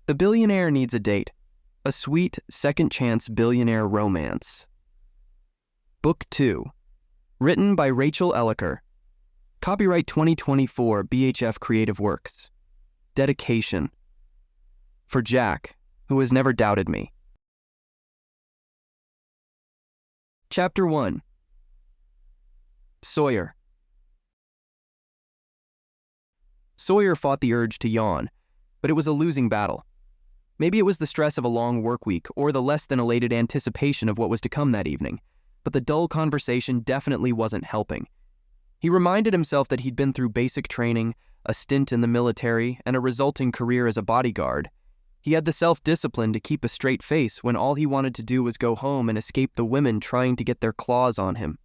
The Billionaire Needs a Date, a sweet second-chance billionaire romance. Book 2, written by Rachael Eliker. Copyright 2024 BHF Creative Works. Dedication. For Jack, who has never doubted me. Chapter 1. Sawyer. Sawyer fought the urge to yawn, but it was a losing battle. Maybe it was the stress of a long work week or the less than elated anticipation of what was to come that evening, but the dull conversation definitely wasn't helping. He reminded himself that he'd been through basic training, a stint in the military, and a resulting career as a bodyguard. He had the self-discipline to keep a straight face when all he wanted to do was go home and escape the women trying to get their claws on him.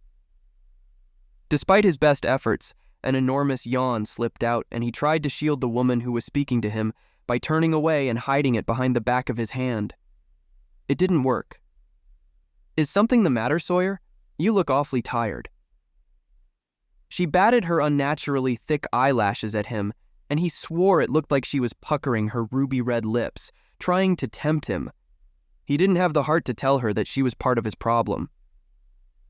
Despite his best efforts, an enormous yawn slipped out, and he tried to shield the woman who was speaking to him by turning away and hiding it behind the back of his hand. It didn't work. "Is something the matter, Sawyer? You look awfully tired." She batted her unnaturally thick eyelashes at him, and he swore it looked like she was puckering her ruby-red lips, trying to tempt him. He didn't have the heart to tell her that she was part of his problem.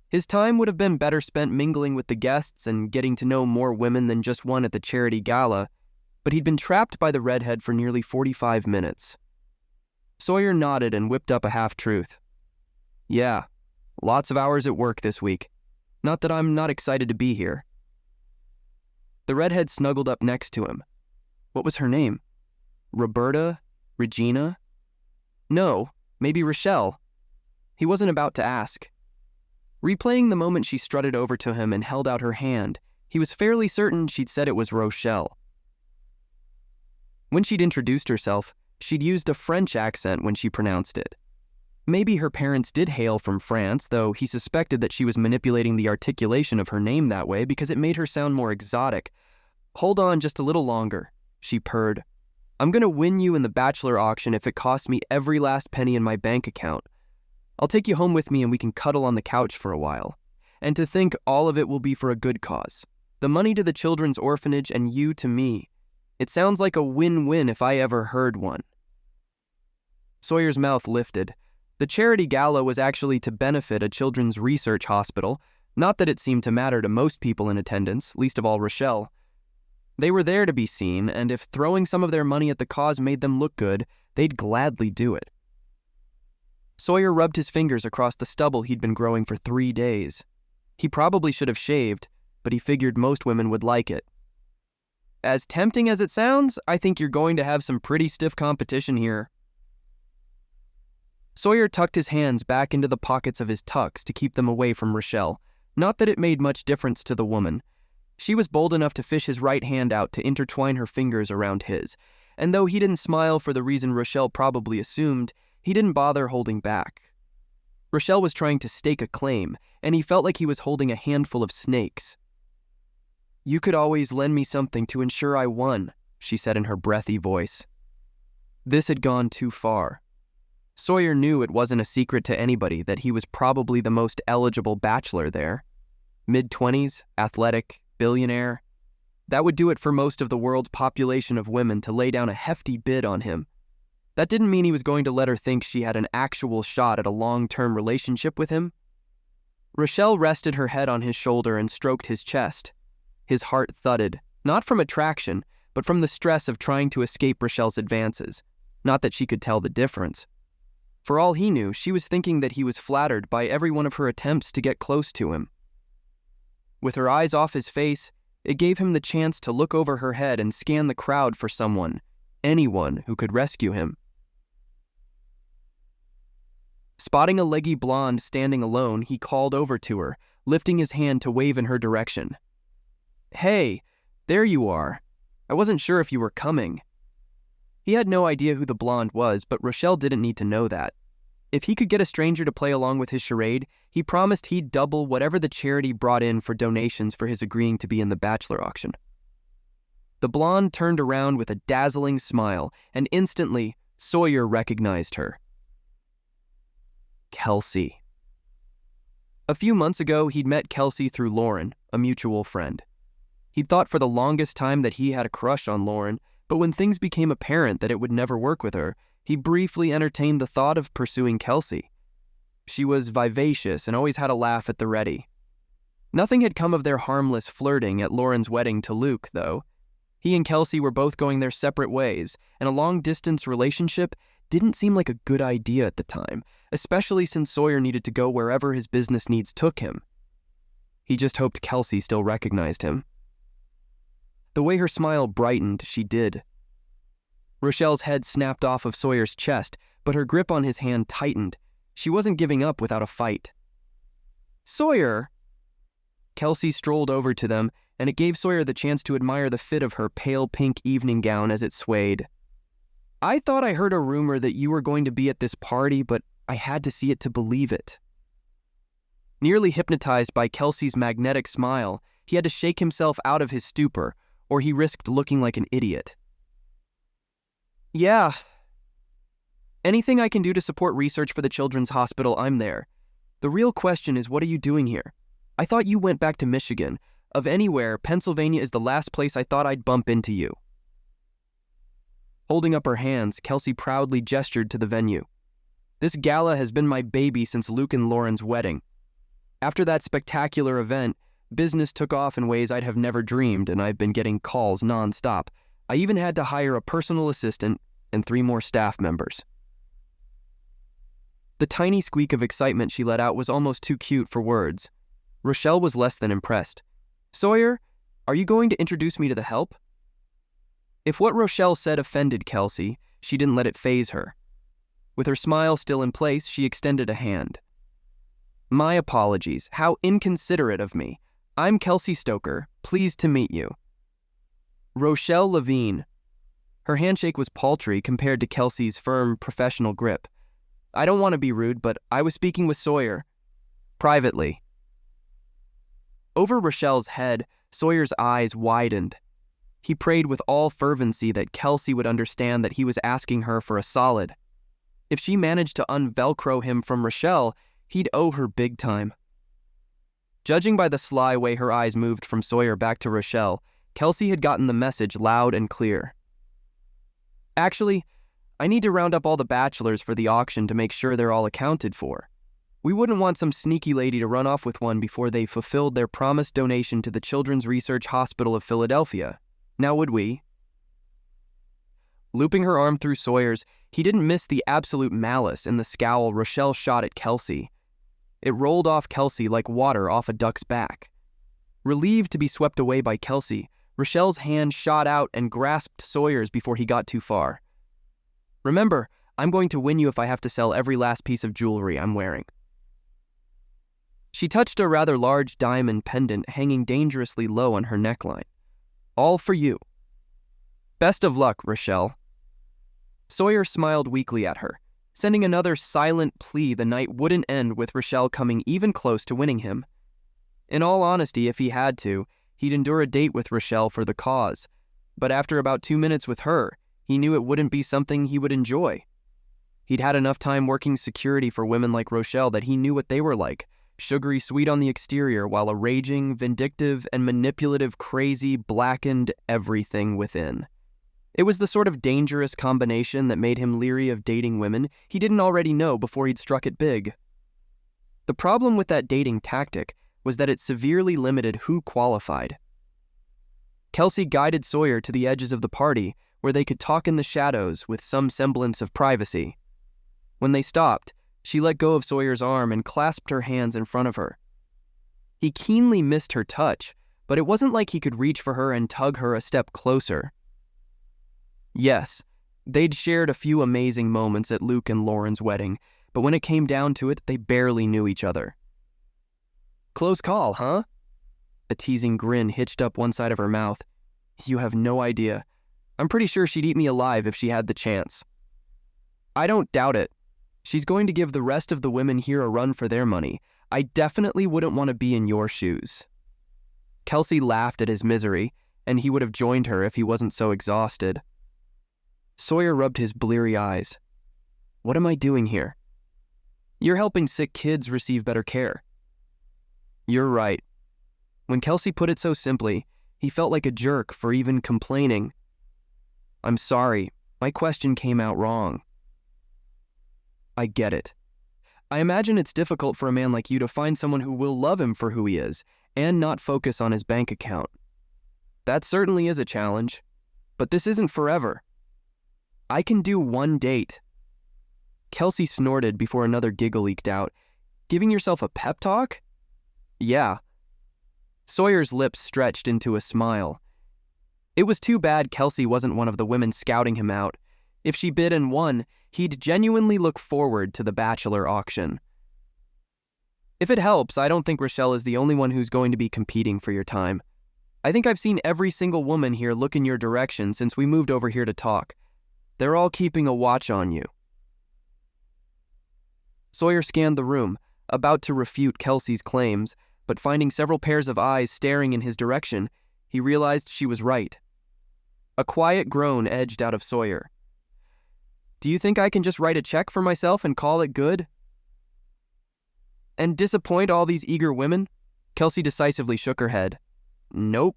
His time would have been better spent mingling with the guests and getting to know more women than just one at the charity gala, but he'd been trapped by the redhead for nearly 45 minutes. Sawyer nodded and whipped up a half-truth. "Yeah, lots of hours at work this week. Not that I'm not excited to be here." The redhead snuggled up next to him. What was her name? Roberta? Regina? No, maybe Rachael. He wasn't about to ask. Replaying the moment she strutted over to him and held out her hand, he was fairly certain she'd said it was Rachael. When she'd introduced herself, she'd used a French accent when she pronounced it. Maybe her parents did hail from France, though he suspected that she was manipulating the articulation of her name that way because it made her sound more exotic. "Hold on just a little longer," she purred. "I'm gonna win you in the bachelor auction if it costs me every last penny in my bank account. I'll take you home with me and we can cuddle on the couch for a while. And to think all of it will be for a good cause. The money to the children's orphanage and you to me. It sounds like a win-win if I ever heard one." Sawyer's mouth lifted. The charity gala was actually to benefit a children's research hospital, not that it seemed to matter to most people in attendance, least of all Rachael. They were there to be seen, and if throwing some of their money at the cause made them look good, they'd gladly do it. Sawyer rubbed his fingers across the stubble he'd been growing for 3 days. He probably should have shaved, but he figured most women would like it. "As tempting as it sounds, I think you're going to have some pretty stiff competition here." Sawyer tucked his hands back into the pockets of his tux to keep them away from Rachael, not that it made much difference to the woman. She was bold enough to fish his right hand out to intertwine her fingers around his, and though he didn't smile for the reason Rachael probably assumed, he didn't bother holding back. Rachael was trying to stake a claim, and he felt like he was holding a handful of snakes. "You could always lend me something to ensure I won," she said in her breathy voice. This had gone too far. Sawyer knew it wasn't a secret to anybody that he was probably the most eligible bachelor there. Mid-20s, athletic, billionaire. That would do it for most of the world's population of women to lay down a hefty bid on him. That didn't mean he was going to let her think she had an actual shot at a long-term relationship with him. Rachael rested her head on his shoulder and stroked his chest. His heart thudded, not from attraction, but from the stress of trying to escape Rachael's advances. Not that she could tell the difference. For all he knew, she was thinking that he was flattered by every one of her attempts to get close to him. With her eyes off his face, it gave him the chance to look over her head and scan the crowd for someone, anyone who could rescue him. Spotting a leggy blonde standing alone, he called over to her, lifting his hand to wave in her direction. "Hey, there you are. I wasn't sure if you were coming." He had no idea who the blonde was, but Rachael didn't need to know that. If he could get a stranger to play along with his charade, he promised he'd double whatever the charity brought in for donations for his agreeing to be in the bachelor auction. The blonde turned around with a dazzling smile, and instantly, Sawyer recognized her. Kelsea. A few months ago, he'd met Kelsea through Lauren, a mutual friend. He'd thought for the longest time that he had a crush on Lauren, But when things became apparent that it would never work with her, he briefly entertained the thought of pursuing Kelsea. She was vivacious and always had a laugh at the ready. Nothing had come of their harmless flirting at Lauren's wedding to Luke, though. He and Kelsea were both going their separate ways, and a long-distance relationship didn't seem like a good idea at the time, especially since Sawyer needed to go wherever his business needs took him. He just hoped Kelsea still recognized him. The way her smile brightened, she did. Rachel's head snapped off of Sawyer's chest, but her grip on his hand tightened. She wasn't giving up without a fight. "Sawyer!" Kelsea strolled over to them, and it gave Sawyer the chance to admire the fit of her pale pink evening gown as it swayed. "I thought I heard a rumor that you were going to be at this party, but I had to see it to believe it." Nearly hypnotized by Kelsea's magnetic smile, he had to shake himself out of his stupor, or he risked looking like an idiot. "Yeah. Anything I can do to support research for the Children's Hospital, I'm there. The real question is, what are you doing here? I thought you went back to Michigan. Of anywhere, Pennsylvania is the last place I thought I'd bump into you." Holding up her hands, Kelsea proudly gestured to the venue. "This gala has been my baby since Luke and Lauren's wedding. After that spectacular event, business took off in ways I'd have never dreamed, and I've been getting calls nonstop. I even had to hire a personal assistant and 3 more staff members." The tiny squeak of excitement she let out was almost too cute for words. Rachael was less than impressed. "Sawyer, are you going to introduce me to the help?" If what Rachael said offended Kelsea, she didn't let it faze her. With her smile still in place, she extended a hand. "My apologies. How inconsiderate of me. I'm Kelsea Stoker. Pleased to meet you." Rachael Levine. Her handshake was paltry compared to Kelsea's firm, professional grip. "I don't want to be rude, but I was speaking with Sawyer. Privately." Over Rachel's head, Sawyer's eyes widened. He prayed with all fervency that Kelsea would understand that he was asking her for a solid. If she managed to unvelcro him from Rachael, he'd owe her big time. Judging by the sly way her eyes moved from Sawyer back to Rachael, Kelsea had gotten the message loud and clear. "Actually, I need to round up all the bachelors for the auction to make sure they're all accounted for. We wouldn't want some sneaky lady to run off with one before they fulfilled their promised donation to the Children's Research Hospital of Philadelphia. Now would we?" Looping her arm through Sawyer's, he didn't miss the absolute malice in the scowl Rachael shot at Kelsea. It rolled off Kelsea like water off a duck's back. Relieved to be swept away by Kelsea, Rachel's hand shot out and grasped Sawyer's before he got too far. "Remember, I'm going to win you if I have to sell every last piece of jewelry I'm wearing." She touched a rather large diamond pendant hanging dangerously low on her neckline. "All for you." "Best of luck, Rachael." Sawyer smiled weakly at her, sending another silent plea the night wouldn't end with Rachael coming even close to winning him. In all honesty, if he had to, he'd endure a date with Rachael for the cause, but after about 2 minutes with her, he knew it wouldn't be something he would enjoy. He'd had enough time working security for women like Rachael that he knew what they were like, sugary sweet on the exterior while a raging, vindictive, and manipulative crazy blackened everything within. It was the sort of dangerous combination that made him leery of dating women he didn't already know before he'd struck it big. The problem with that dating tactic was that it severely limited who qualified. Kelsea guided Sawyer to the edges of the party where they could talk in the shadows with some semblance of privacy. When they stopped, she let go of Sawyer's arm and clasped her hands in front of her. He keenly missed her touch, but it wasn't like he could reach for her and tug her a step closer. Yes, they'd shared a few amazing moments at Luke and Lauren's wedding, but when it came down to it, they barely knew each other. "Close call, huh?" A teasing grin hitched up one side of her mouth. "You have no idea. I'm pretty sure she'd eat me alive if she had the chance." "I don't doubt it. She's going to give the rest of the women here a run for their money. I definitely wouldn't want to be in your shoes." Kelsea laughed at his misery, and he would have joined her if he wasn't so exhausted. Sawyer rubbed his bleary eyes. "What am I doing here?" "You're helping sick kids receive better care." "You're right." When Kelsea put it so simply, he felt like a jerk for even complaining. I'm sorry, my question came out wrong. I get it. I imagine it's difficult for a man like you to find someone who will love him for who he is and not focus on his bank account. That certainly is a challenge, but this isn't forever. I can do one date. Kelsea snorted before another giggle leaked out. Giving yourself a pep talk? Yeah. Sawyer's lips stretched into a smile. It was too bad Kelsea wasn't one of the women scouting him out. If she bid and won, he'd genuinely look forward to the bachelor auction. If it helps, I don't think Rachael is the only one who's going to be competing for your time. I think I've seen every single woman here look in your direction since we moved over here to talk. They're all keeping a watch on you. Sawyer scanned the room, about to refute Kelsea's claims, but finding several pairs of eyes staring in his direction, he realized she was right. A quiet groan edged out of Sawyer. Do you think I can just write a check for myself and call it good? And disappoint all these eager women? Kelsea decisively shook her head. Nope.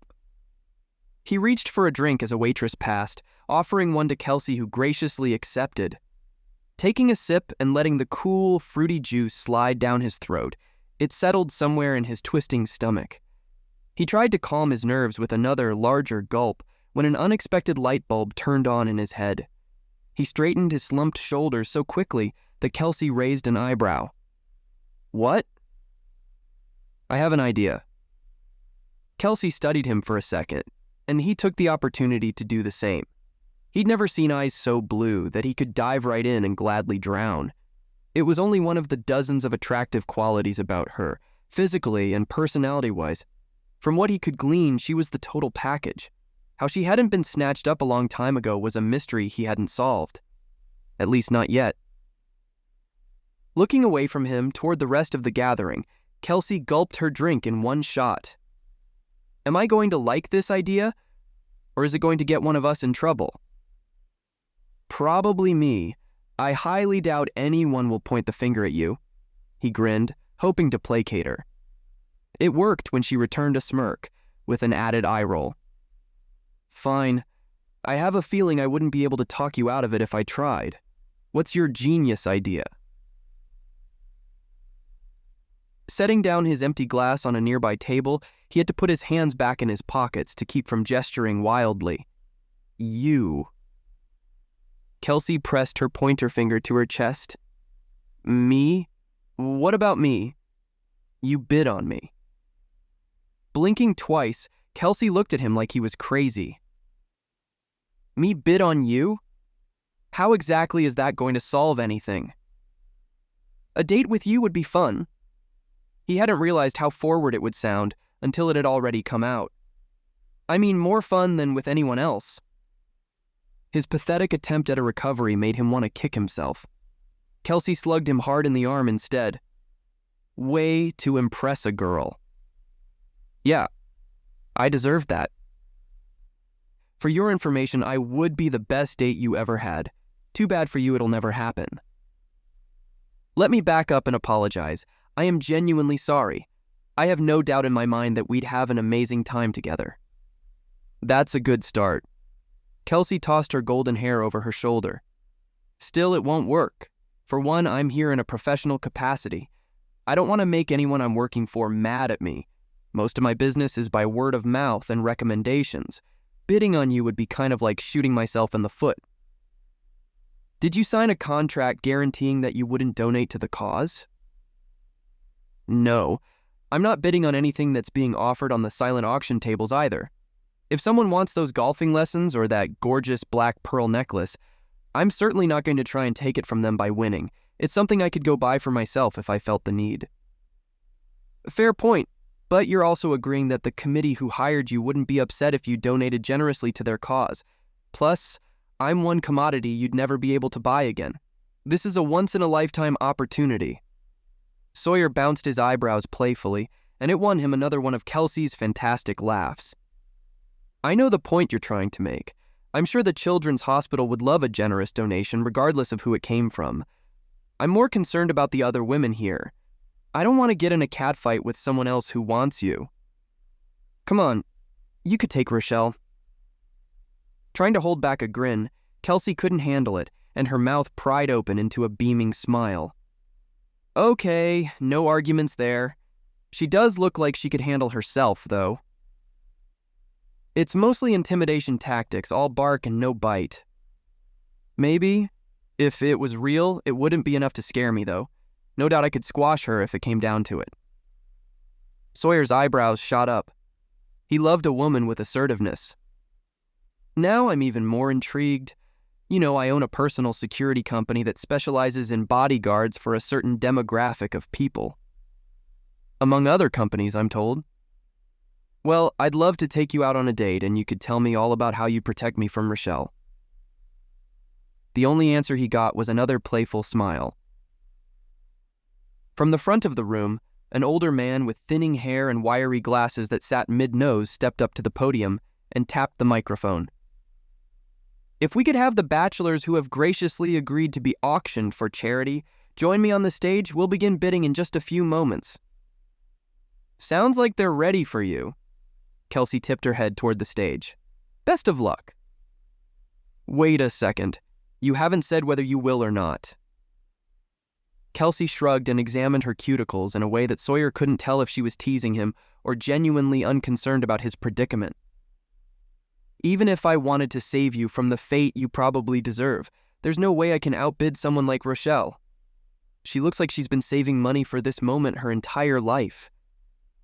He reached for a drink as a waitress passed, offering one to Kelsea, who graciously accepted. Taking a sip and letting the cool, fruity juice slide down his throat, it settled somewhere in his twisting stomach. He tried to calm his nerves with another, larger gulp when an unexpected light bulb turned on in his head. He straightened his slumped shoulders so quickly that Kelsea raised an eyebrow. What? I have an idea. Kelsea studied him for a second, and he took the opportunity to do the same. He'd never seen eyes so blue that he could dive right in and gladly drown. It was only one of the dozens of attractive qualities about her, physically and personality-wise. From what he could glean, she was the total package. How she hadn't been snatched up a long time ago was a mystery he hadn't solved. At least not yet. Looking away from him toward the rest of the gathering, Kelsea gulped her drink in one shot. Am I going to like this idea? Or is it going to get one of us in trouble? Probably me. I highly doubt anyone will point the finger at you. He grinned, hoping to placate her. It worked when she returned a smirk, with an added eye roll. Fine. I have a feeling I wouldn't be able to talk you out of it if I tried. What's your genius idea? Setting down his empty glass on a nearby table, he had to put his hands back in his pockets to keep from gesturing wildly. You. Kelsea pressed her pointer finger to her chest. Me? What about me? You bid on me. Blinking twice, Kelsea looked at him like he was crazy. Me bid on you? How exactly is that going to solve anything? A date with you would be fun. He hadn't realized how forward it would sound until it had already come out. I mean, more fun than with anyone else. His pathetic attempt at a recovery made him want to kick himself. Kelsea slugged him hard in the arm instead. Way to impress a girl. Yeah, I deserved that. For your information, I would be the best date you ever had. Too bad for you it'll never happen. Let me back up and apologize. I am genuinely sorry. I have no doubt in my mind that we'd have an amazing time together. That's a good start. Kelsea tossed her golden hair over her shoulder. Still, it won't work. For one, I'm here in a professional capacity. I don't want to make anyone I'm working for mad at me. Most of my business is by word of mouth and recommendations. Bidding on you would be kind of like shooting myself in the foot. Did you sign a contract guaranteeing that you wouldn't donate to the cause? No, I'm not bidding on anything that's being offered on the silent auction tables either. If someone wants those golfing lessons or that gorgeous black pearl necklace, I'm certainly not going to try and take it from them by winning. It's something I could go buy for myself if I felt the need. Fair point, but you're also agreeing that the committee who hired you wouldn't be upset if you donated generously to their cause. Plus, I'm one commodity you'd never be able to buy again. This is a once-in-a-lifetime opportunity. Sawyer bounced his eyebrows playfully, and it won him another one of Kelsea's fantastic laughs. I know the point you're trying to make. I'm sure the Children's Hospital would love a generous donation regardless of who it came from. I'm more concerned about the other women here. I don't want to get in a catfight with someone else who wants you. Come on, you could take Rachael. Trying to hold back a grin, Kelsea couldn't handle it, and her mouth pried open into a beaming smile. Okay, no arguments there. She does look like she could handle herself, though. It's mostly intimidation tactics, all bark and no bite. Maybe. If it was real, it wouldn't be enough to scare me, though. No doubt I could squash her if it came down to it. Sawyer's eyebrows shot up. He loved a woman with assertiveness. Now I'm even more intrigued. You know, I own a personal security company that specializes in bodyguards for a certain demographic of people. Among other companies, I'm told. Well, I'd love to take you out on a date and you could tell me all about how you protect me from Rachael. The only answer he got was another playful smile. From the front of the room, an older man with thinning hair and wiry glasses that sat mid-nose stepped up to the podium and tapped the microphone. If we could have the bachelors who have graciously agreed to be auctioned for charity join me on the stage, we'll begin bidding in just a few moments. Sounds like they're ready for you. Kelsea tipped her head toward the stage. Best of luck. Wait a second. You haven't said whether you will or not. Kelsea shrugged and examined her cuticles in a way that Sawyer couldn't tell if she was teasing him or genuinely unconcerned about his predicament. Even if I wanted to save you from the fate you probably deserve, there's no way I can outbid someone like Rachael. She looks like she's been saving money for this moment her entire life.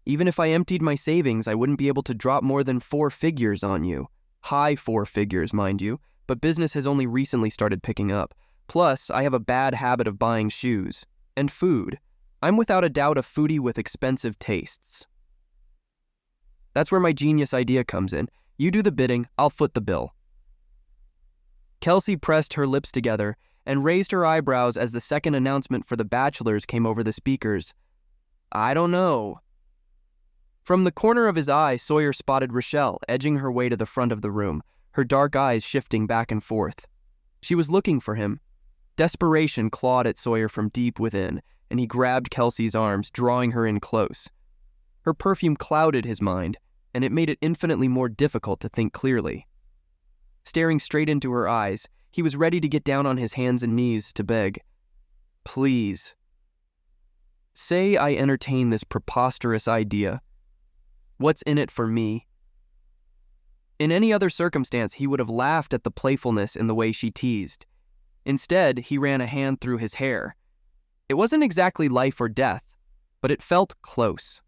Even if I emptied my savings, I wouldn't be able to drop more than 4 figures on you. High 4 figures, mind you, but business has only recently started picking up. Plus, I have a bad habit of buying shoes. And food. I'm without a doubt a foodie with expensive tastes. That's where my genius idea comes in. You do the bidding, I'll foot the bill. Kelsea pressed her lips together and raised her eyebrows as the second announcement for the bachelors came over the speakers. I don't know. From the corner of his eye, Sawyer spotted Rachael edging her way to the front of the room, her dark eyes shifting back and forth. She was looking for him. Desperation clawed at Sawyer from deep within, and he grabbed Kelsea's arms, drawing her in close. Her perfume clouded his mind, and it made it infinitely more difficult to think clearly. Staring straight into her eyes, he was ready to get down on his hands and knees to beg. Please. Say I entertain this preposterous idea. What's in it for me? In any other circumstance, he would have laughed at the playfulness in the way she teased. Instead, he ran a hand through his hair. It wasn't exactly life or death, but it felt close.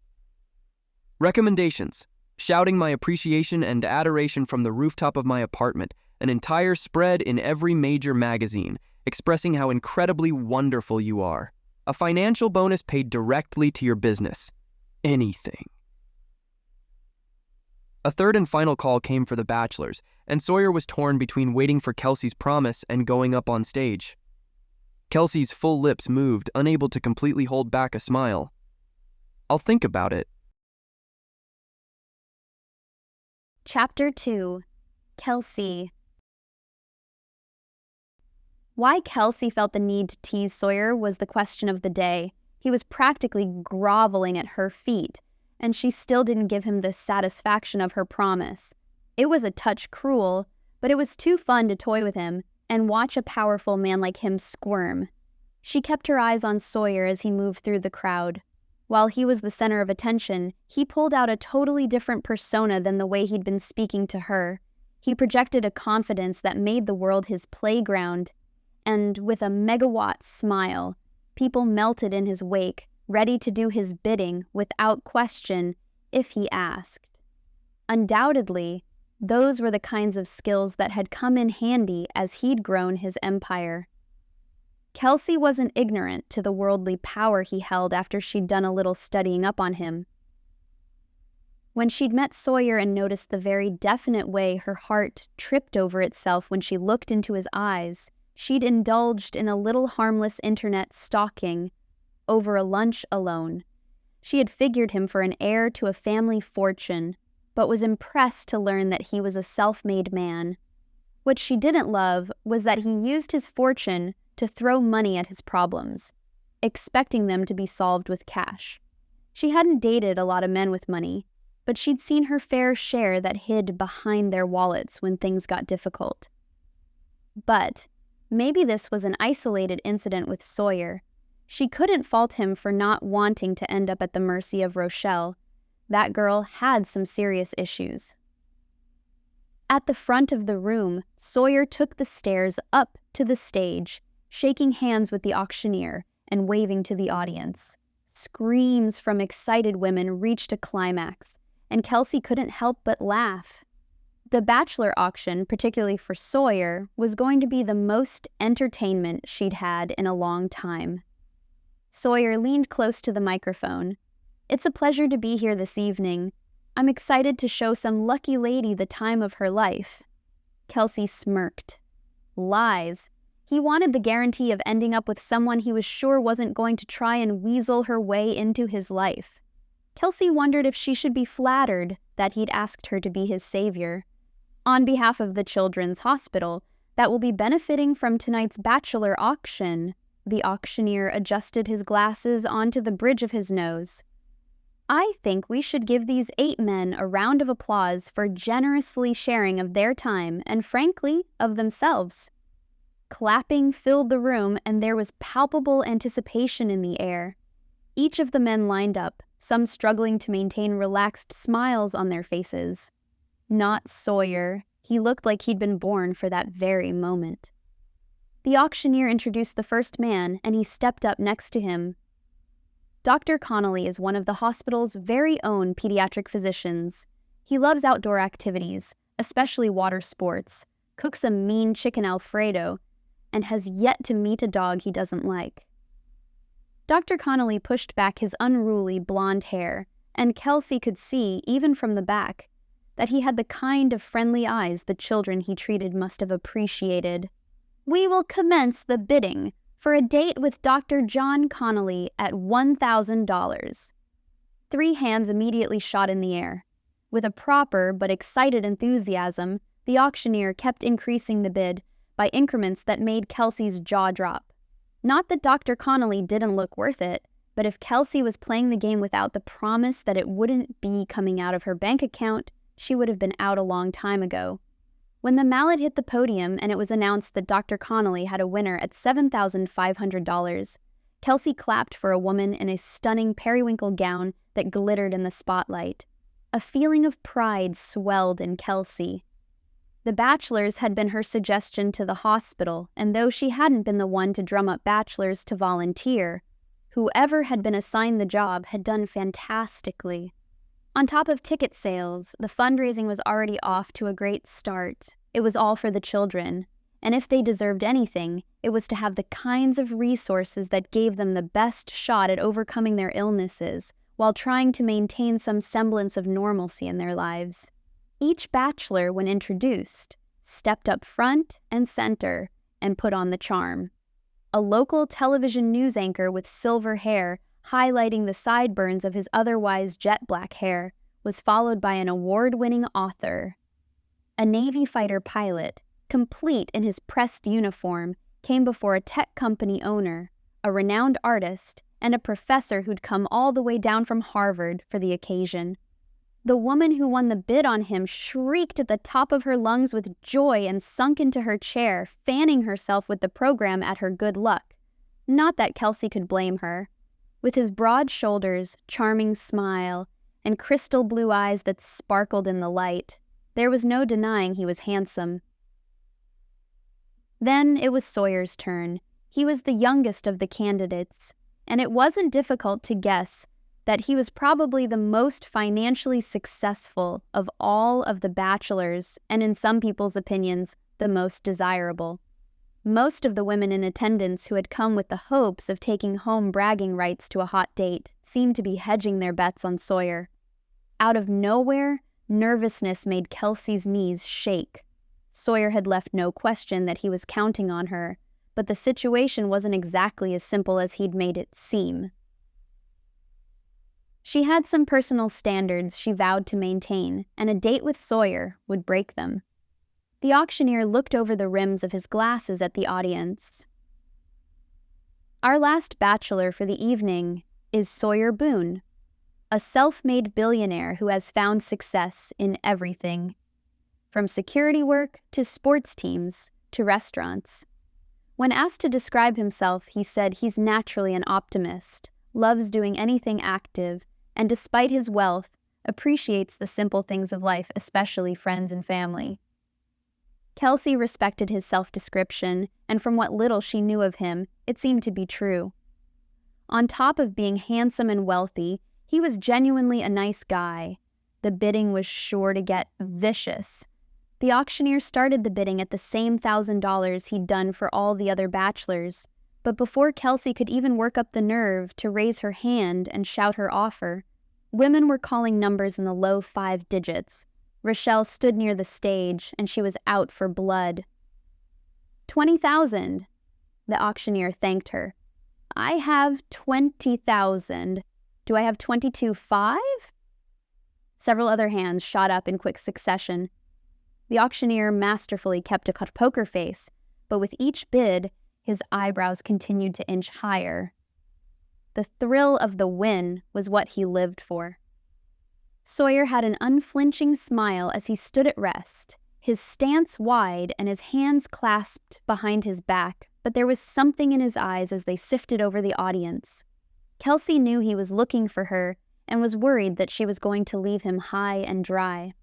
Recommendations. Shouting my appreciation and adoration from the rooftop of my apartment, an entire spread in every major magazine, expressing how incredibly wonderful you are. A financial bonus paid directly to your business. Anything. A third and final call came for the bachelors, and Sawyer was torn between waiting for Kelsea's promise and going up on stage. Kelsea's full lips moved, unable to completely hold back a smile. I'll think about it. Chapter 2. Kelsea. Why Kelsea felt the need to tease Sawyer was the question of the day. He was practically groveling at her feet, and she still didn't give him the satisfaction of her promise. It was a touch cruel, but it was too fun to toy with him and watch a powerful man like him squirm. She kept her eyes on Sawyer as he moved through the crowd. While he was the center of attention, he pulled out a totally different persona than the way he'd been speaking to her. He projected a confidence that made the world his playground, and with a megawatt smile, people melted in his wake, ready to do his bidding without question if he asked. Undoubtedly, those were the kinds of skills that had come in handy as he'd grown his empire. Kelsea wasn't ignorant to the worldly power he held after she'd done a little studying up on him. When she'd met Sawyer and noticed the very definite way her heart tripped over itself when she looked into his eyes, she'd indulged in a little harmless internet stalking over a lunch alone. She had figured him for an heir to a family fortune, but was impressed to learn that he was a self-made man. What she didn't love was that he used his fortune to throw money at his problems, expecting them to be solved with cash. She hadn't dated a lot of men with money, but she'd seen her fair share that hid behind their wallets when things got difficult. But maybe this was an isolated incident with Sawyer. She couldn't fault him for not wanting to end up at the mercy of Rachael. That girl had some serious issues. At the front of the room, Sawyer took the stairs up to the stage, shaking hands with the auctioneer and waving to the audience. Screams from excited women reached a climax, and Kelsea couldn't help but laugh. The bachelor auction, particularly for Sawyer, was going to be the most entertainment she'd had in a long time. Sawyer leaned close to the microphone. "It's a pleasure to be here this evening. I'm excited to show some lucky lady the time of her life." Kelsea smirked. Lies. He wanted the guarantee of ending up with someone he was sure wasn't going to try and weasel her way into his life. Kelsea wondered if she should be flattered that he'd asked her to be his savior. On behalf of the Children's Hospital, that will be benefiting from tonight's bachelor auction, the auctioneer adjusted his glasses onto the bridge of his nose. "I think we should give these 8 men a round of applause for generously sharing of their time and, frankly, of themselves." Clapping filled the room, and there was palpable anticipation in the air. Each of the men lined up, some struggling to maintain relaxed smiles on their faces. Not Sawyer. He looked like he'd been born for that very moment. The auctioneer introduced the first man, and he stepped up next to him. Dr. Connolly is one of the hospital's very own pediatric physicians. He loves outdoor activities, especially water sports, cooks a mean chicken Alfredo, and has yet to meet a dog he doesn't like. Dr. Connolly pushed back his unruly blonde hair, and Kelsea could see, even from the back, that he had the kind of friendly eyes the children he treated must have appreciated. "We will commence the bidding for a date with Dr. John Connolly at $1,000. Three hands immediately shot in the air. With a proper but excited enthusiasm, the auctioneer kept increasing the bid by increments that made Kelsea's jaw drop. Not that Dr. Connolly didn't look worth it, but if Kelsea was playing the game without the promise that it wouldn't be coming out of her bank account, she would have been out a long time ago. When the mallet hit the podium and it was announced that Dr. Connolly had a winner at $7,500, Kelsea clapped for a woman in a stunning periwinkle gown that glittered in the spotlight. A feeling of pride swelled in Kelsea. The bachelors had been her suggestion to the hospital, and though she hadn't been the one to drum up bachelors to volunteer, whoever had been assigned the job had done fantastically. On top of ticket sales, the fundraising was already off to a great start. It was all for the children, and if they deserved anything, it was to have the kinds of resources that gave them the best shot at overcoming their illnesses while trying to maintain some semblance of normalcy in their lives. Each bachelor, when introduced, stepped up front and center and put on the charm. A local television news anchor with silver hair, highlighting the sideburns of his otherwise jet-black hair, was followed by an award-winning author. A Navy fighter pilot, complete in his pressed uniform, came before a tech company owner, a renowned artist, and a professor who'd come all the way down from Harvard for the occasion. The woman who won the bid on him shrieked at the top of her lungs with joy and sunk into her chair, fanning herself with the program at her good luck. Not that Kelsea could blame her. With his broad shoulders, charming smile, and crystal blue eyes that sparkled in the light, there was no denying he was handsome. Then it was Sawyer's turn. He was the youngest of the candidates, and it wasn't difficult to guess that he was probably the most financially successful of all of the bachelors, and in some people's opinions, the most desirable. Most of the women in attendance who had come with the hopes of taking home bragging rights to a hot date seemed to be hedging their bets on Sawyer. Out of nowhere, nervousness made Kelsea's knees shake. Sawyer had left no question that he was counting on her, but the situation wasn't exactly as simple as he'd made it seem. She had some personal standards she vowed to maintain, and a date with Sawyer would break them. The auctioneer looked over the rims of his glasses at the audience. "Our last bachelor for the evening is Sawyer Boone." a self-made billionaire who has found success in everything, from security work to sports teams to restaurants. When asked to describe himself, he said he's naturally an optimist, loves doing anything active, and despite his wealth, appreciates the simple things of life, especially friends and family. Kelsea respected his self-description, and from what little she knew of him, it seemed to be true. On top of being handsome and wealthy, he was genuinely a nice guy. The bidding was sure to get vicious. The auctioneer started the bidding at the same $1,000 he'd done for all the other bachelors, but before Kelsea could even work up the nerve to raise her hand and shout her offer, women were calling numbers in the low 5 digits. Rachael stood near the stage, and she was out for blood. $20,000. The auctioneer thanked her. I have $20,000. Do I have 22.5? Several other hands shot up in quick succession. The auctioneer masterfully kept a poker face, but with each bid, his eyebrows continued to inch higher. The thrill of the win was what he lived for. Sawyer had an unflinching smile as he stood at rest, his stance wide and his hands clasped behind his back, but there was something in his eyes as they sifted over the audience. Kelsea knew he was looking for her and was worried that she was going to leave him high and dry.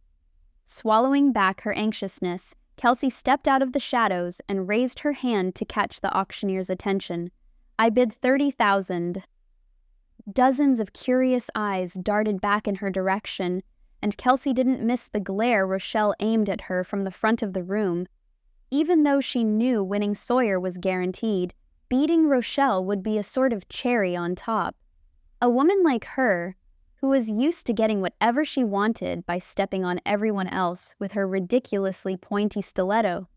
Swallowing back her anxiousness, Kelsea stepped out of the shadows and raised her hand to catch the auctioneer's attention. I bid $30,000. Dozens of curious eyes darted back in her direction, and Kelsea didn't miss the glare Rachael aimed at her from the front of the room. Even though she knew winning Sawyer was guaranteed, beating Rachael would be a sort of cherry on top. A woman like her, who was used to getting whatever she wanted by stepping on everyone else with her ridiculously pointy stiletto,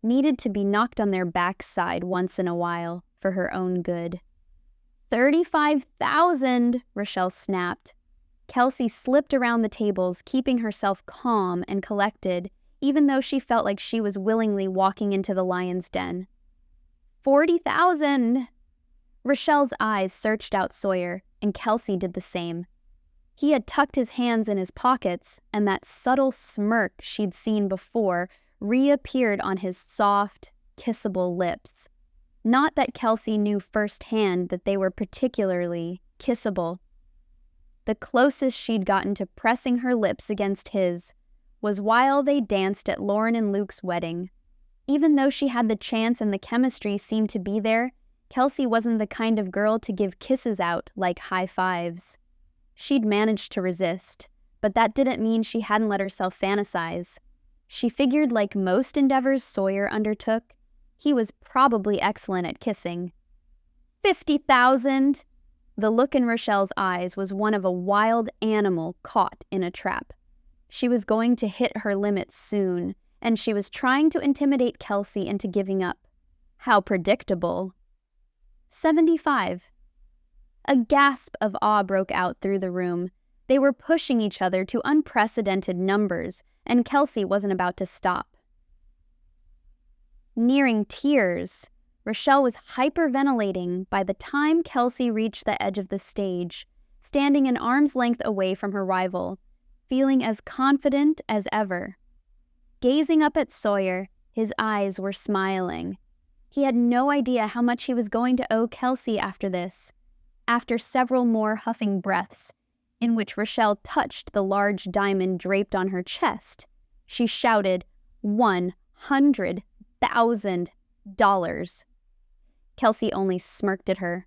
needed to be knocked on their backside once in a while for her own good. $35,000, Rachael snapped. Kelsea slipped around the tables, keeping herself calm and collected, even though she felt like she was willingly walking into the lion's den. $40,000! Rachel's eyes searched out Sawyer, and Kelsea did the same. He had tucked his hands in his pockets, and that subtle smirk she'd seen before reappeared on his soft, kissable lips. Not that Kelsea knew firsthand that they were particularly kissable. The closest she'd gotten to pressing her lips against his was while they danced at Lauren and Luke's wedding. Even though she had the chance and the chemistry seemed to be there, Kelsea wasn't the kind of girl to give kisses out like high fives. She'd managed to resist, but that didn't mean she hadn't let herself fantasize. She figured like most endeavors Sawyer undertook, he was probably excellent at kissing. $50,000! The look in Rachel's eyes was one of a wild animal caught in a trap. She was going to hit her limit soon, and she was trying to intimidate Kelsea into giving up. How predictable. 75. A gasp of awe broke out through the room. They were pushing each other to unprecedented numbers, and Kelsea wasn't about to stop. Nearing tears, Rachael was hyperventilating by the time Kelsea reached the edge of the stage, standing an arm's length away from her rival, feeling as confident as ever. Gazing up at Sawyer, his eyes were smiling. He had no idea how much he was going to owe Kelsea after this. After several more huffing breaths, in which Rachael touched the large diamond draped on her chest, she shouted, $100,000. Kelsea only smirked at her.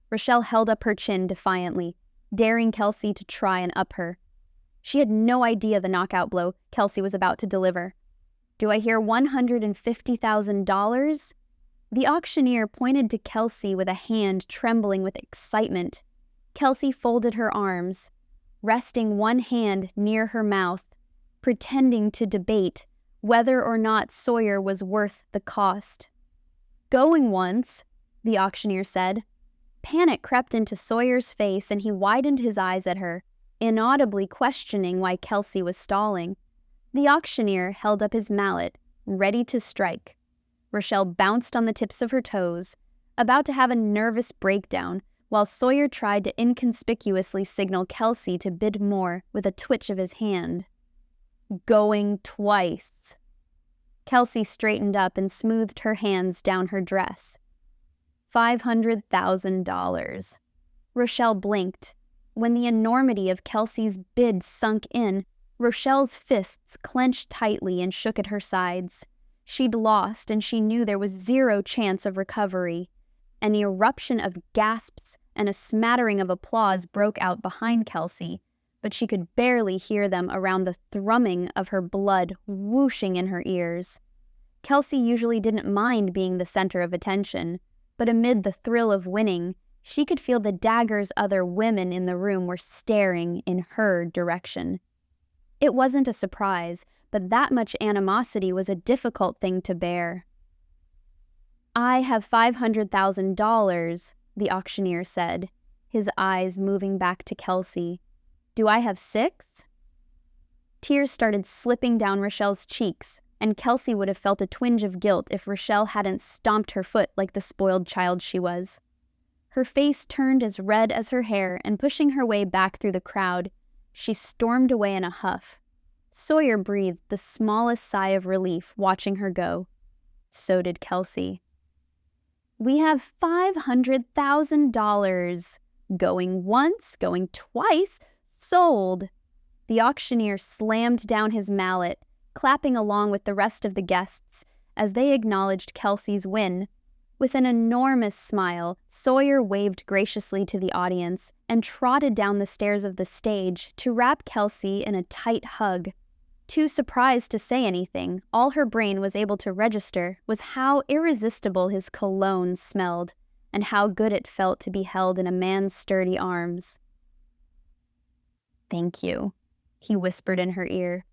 Rachael held up her chin defiantly, daring Kelsea to try and up her. She had no idea the knockout blow Kelsea was about to deliver. Do I hear $150,000? The auctioneer pointed to Kelsea with a hand trembling with excitement. Kelsea folded her arms, resting one hand near her mouth, pretending to debate whether or not Sawyer was worth the cost. Going once, the auctioneer said. Panic crept into Sawyer's face and he widened his eyes at her, inaudibly questioning why Kelsea was stalling. The auctioneer held up his mallet, ready to strike. Rachael bounced on the tips of her toes, about to have a nervous breakdown, while Sawyer tried to inconspicuously signal Kelsea to bid more with a twitch of his hand. "Going twice." Kelsea straightened up and smoothed her hands down her dress. $500,000. Rachael blinked. When the enormity of Kelsea's bid sunk in, Rochelle's fists clenched tightly and shook at her sides. She'd lost, and she knew there was zero chance of recovery. An eruption of gasps and a smattering of applause broke out behind Kelsea, but she could barely hear them around the thrumming of her blood whooshing in her ears. Kelsea usually didn't mind being the center of attention, but amid the thrill of winning, she could feel the daggers other women in the room were staring in her direction. It wasn't a surprise, but that much animosity was a difficult thing to bear. "I have $500,000, the auctioneer said, his eyes moving back to Kelsea. "Do I have 6? Tears started slipping down Rochelle's cheeks, and Kelsea would have felt a twinge of guilt if Rachael hadn't stomped her foot like the spoiled child she was. Her face turned as red as her hair, and pushing her way back through the crowd, she stormed away in a huff. Sawyer breathed the smallest sigh of relief watching her go. So did Kelsea. "We have $500,000. Going once, going twice, sold." The auctioneer slammed down his mallet, clapping along with the rest of the guests as they acknowledged Kelsea's win. With an enormous smile, Sawyer waved graciously to the audience and trotted down the stairs of the stage to wrap Kelsea in a tight hug. Too surprised to say anything, all her brain was able to register was how irresistible his cologne smelled and how good it felt to be held in a man's sturdy arms. "Thank you," he whispered in her ear.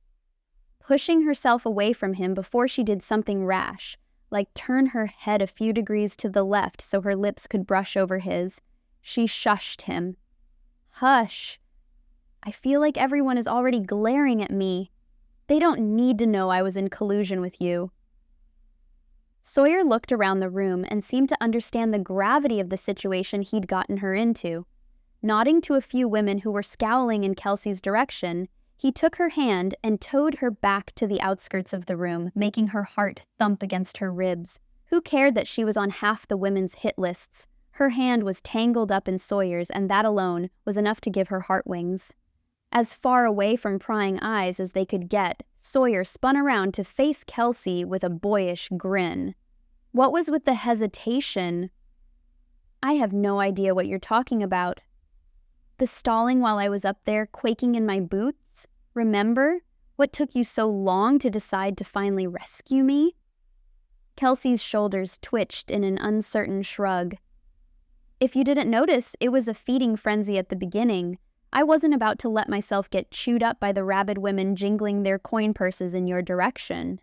Pushing herself away from him before she did something rash, like turn her head a few degrees to the left so her lips could brush over his, she shushed him. "Hush. I feel like everyone is already glaring at me. They don't need to know I was in collusion with you." Sawyer looked around the room and seemed to understand the gravity of the situation he'd gotten her into. Nodding to a few women who were scowling in Kelsea's direction, he took her hand and towed her back to the outskirts of the room, making her heart thump against her ribs. Who cared that she was on half the women's hit lists? Her hand was tangled up in Sawyer's, and that alone was enough to give her heart wings. As far away from prying eyes as they could get, Sawyer spun around to face Kelsea with a boyish grin. What was with the hesitation? "I have no idea what you're talking about." "The stalling while I was up there, quaking in my boots? Remember? What took you so long to decide to finally rescue me?" Kelsea's shoulders twitched in an uncertain shrug. "If you didn't notice, it was a feeding frenzy at the beginning. I wasn't about to let myself get chewed up by the rabid women jingling their coin purses in your direction.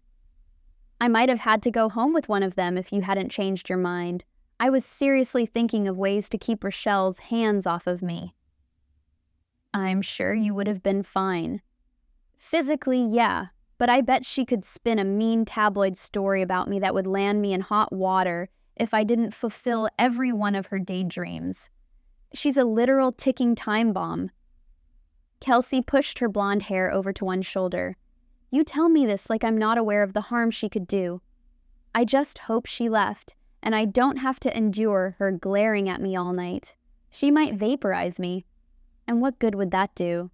I might have had to go home with one of them if you hadn't changed your mind. I was seriously thinking of ways to keep Rochelle's hands off of me." "I'm sure you would have been fine." "Physically, yeah, but I bet she could spin a mean tabloid story about me that would land me in hot water if I didn't fulfill every one of her daydreams. She's a literal ticking time bomb." Kelsea pushed her blonde hair over to one shoulder. "You tell me this like I'm not aware of the harm she could do. I just hope she left, and I don't have to endure her glaring at me all night. She might vaporize me. And what good would that do?"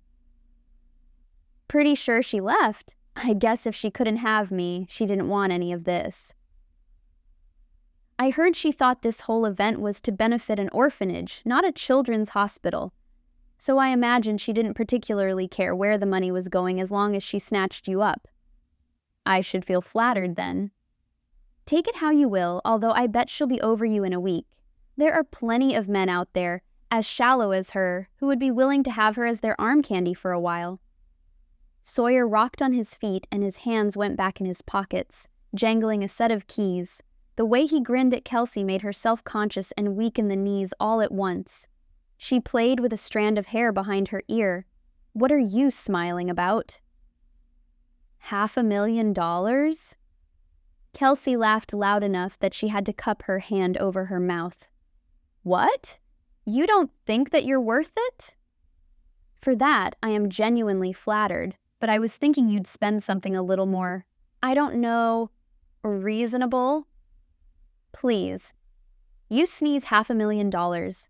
"Pretty sure she left. I guess if she couldn't have me, she didn't want any of this." "I heard she thought this whole event was to benefit an orphanage, not a children's hospital. So I imagine she didn't particularly care where the money was going as long as she snatched you up." "I should feel flattered then." "Take it how you will, although I bet she'll be over you in a week. There are plenty of men out there, as shallow as her, who would be willing to have her as their arm candy for a while." Sawyer rocked on his feet and his hands went back in his pockets, jangling a set of keys. The way he grinned at Kelsea made her self-conscious and weak in the knees all at once. She played with a strand of hair behind her ear. "What are you smiling about?" $500,000? Kelsea laughed loud enough that she had to cup her hand over her mouth. "What?" You don't think that you're worth it? For that, I am genuinely flattered, but I was thinking you'd spend something a little more, I don't know, reasonable? Please. You sneeze $500,000.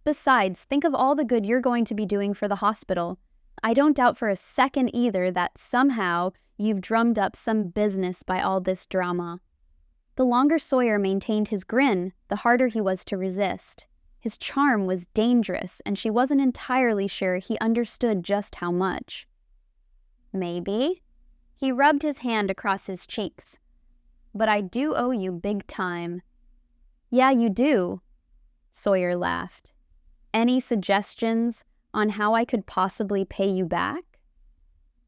Besides, think of all the good you're going to be doing for the hospital. I don't doubt for a second either that somehow you've drummed up some business by all this drama. The longer Sawyer maintained his grin, the harder he was to resist. His charm was dangerous, and she wasn't entirely sure he understood just how much. Maybe. He rubbed his hand across his cheeks. But I do owe you big time. Yeah, you do, Sawyer laughed. Any suggestions on how I could possibly pay you back?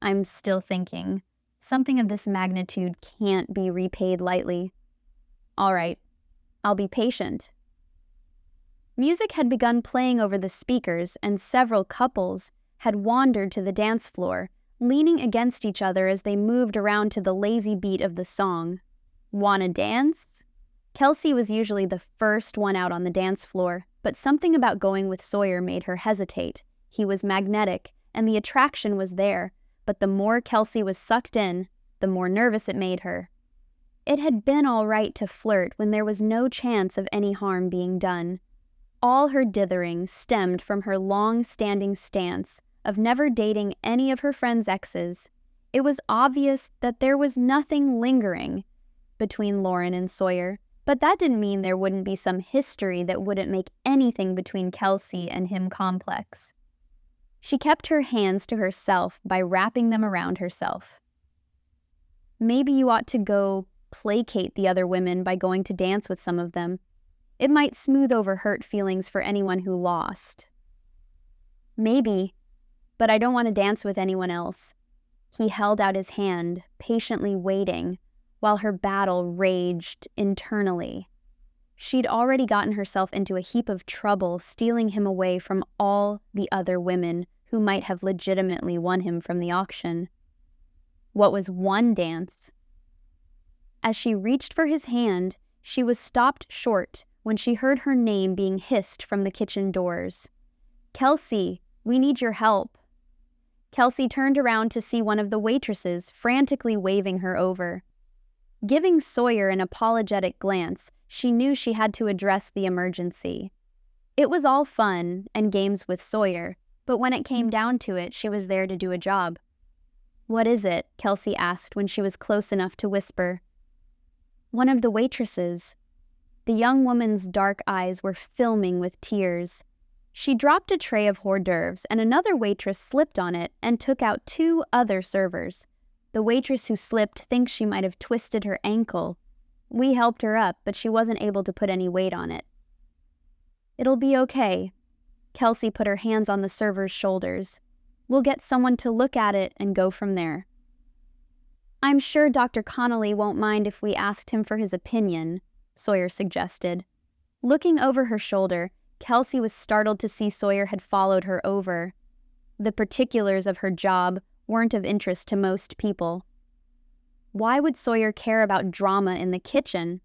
I'm still thinking. Something of this magnitude can't be repaid lightly. All right, I'll be patient. Music had begun playing over the speakers, and several couples had wandered to the dance floor, leaning against each other as they moved around to the lazy beat of the song. Wanna dance? Kelsea was usually the first one out on the dance floor, but something about going with Sawyer made her hesitate. He was magnetic, and the attraction was there, but the more Kelsea was sucked in, the more nervous it made her. It had been all right to flirt when there was no chance of any harm being done. All her dithering stemmed from her long-standing stance of never dating any of her friends' exes. It was obvious that there was nothing lingering between Lauren and Sawyer, but that didn't mean there wouldn't be some history that wouldn't make anything between Kelsea and him complex. She kept her hands to herself by wrapping them around herself. Maybe you ought to go placate the other women by going to dance with some of them. It might smooth over hurt feelings for anyone who lost. Maybe, but I don't want to dance with anyone else. He held out his hand, patiently waiting, while her battle raged internally. She'd already gotten herself into a heap of trouble stealing him away from all the other women who might have legitimately won him from the auction. What was one dance? As she reached for his hand, she was stopped short when she heard her name being hissed from the kitchen doors. Kelsea, we need your help. Kelsea turned around to see one of the waitresses frantically waving her over. Giving Sawyer an apologetic glance, she knew she had to address the emergency. It was all fun and games with Sawyer, but when it came down to it, she was there to do a job. What is it? Kelsea asked when she was close enough to whisper. One of the waitresses. The young woman's dark eyes were filming with tears. She dropped a tray of hors d'oeuvres, and another waitress slipped on it and took out 2 other servers. The waitress who slipped thinks she might have twisted her ankle. We helped her up, but she wasn't able to put any weight on it. It'll be okay. Kelsea put her hands on the server's shoulders. We'll get someone to look at it and go from there. I'm sure Dr. Connolly won't mind if we asked him for his opinion, Sawyer suggested. Looking over her shoulder, Kelsea was startled to see Sawyer had followed her over. The particulars of her job weren't of interest to most people. Why would Sawyer care about drama in the kitchen?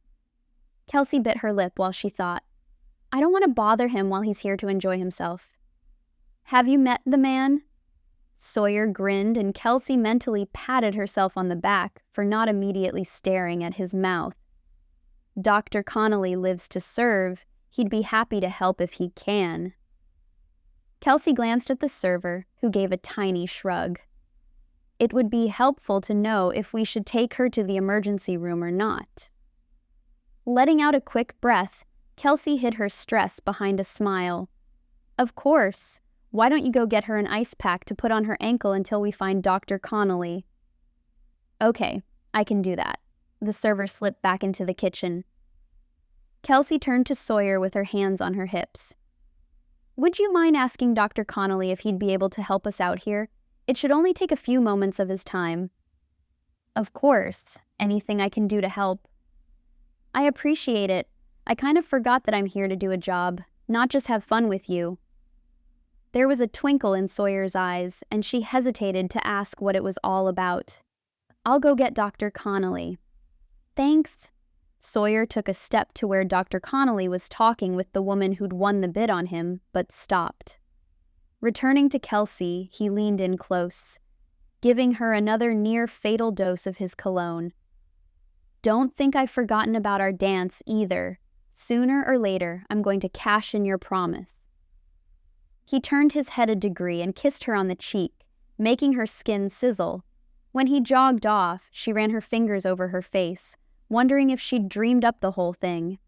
Kelsea bit her lip while she thought. I don't want to bother him while he's here to enjoy himself. Have you met the man? Sawyer grinned, and Kelsea mentally patted herself on the back for not immediately staring at his mouth. Dr. Connolly lives to serve. He'd be happy to help if he can. Kelsea glanced at the server, who gave a tiny shrug. It would be helpful to know if we should take her to the emergency room or not. Letting out a quick breath, Kelsea hid her stress behind a smile. Of course. Why don't you go get her an ice pack to put on her ankle until we find Dr. Connolly? Okay, I can do that. The server slipped back into the kitchen. Kelsea turned to Sawyer with her hands on her hips. Would you mind asking Dr. Connolly if he'd be able to help us out here? It should only take a few moments of his time. Of course. Anything I can do to help. I appreciate it. I kind of forgot that I'm here to do a job, not just have fun with you. There was a twinkle in Sawyer's eyes, and she hesitated to ask what it was all about. I'll go get Dr. Connolly. Thanks. Sawyer took a step to where Dr. Connolly was talking with the woman who'd won the bid on him, but stopped. Returning to Kelsea, he leaned in close, giving her another near-fatal dose of his cologne. "Don't think I've forgotten about our dance either. Sooner or later, I'm going to cash in your promise." He turned his head a degree and kissed her on the cheek, making her skin sizzle. When he jogged off, she ran her fingers over her face, wondering if she'd dreamed up the whole thing.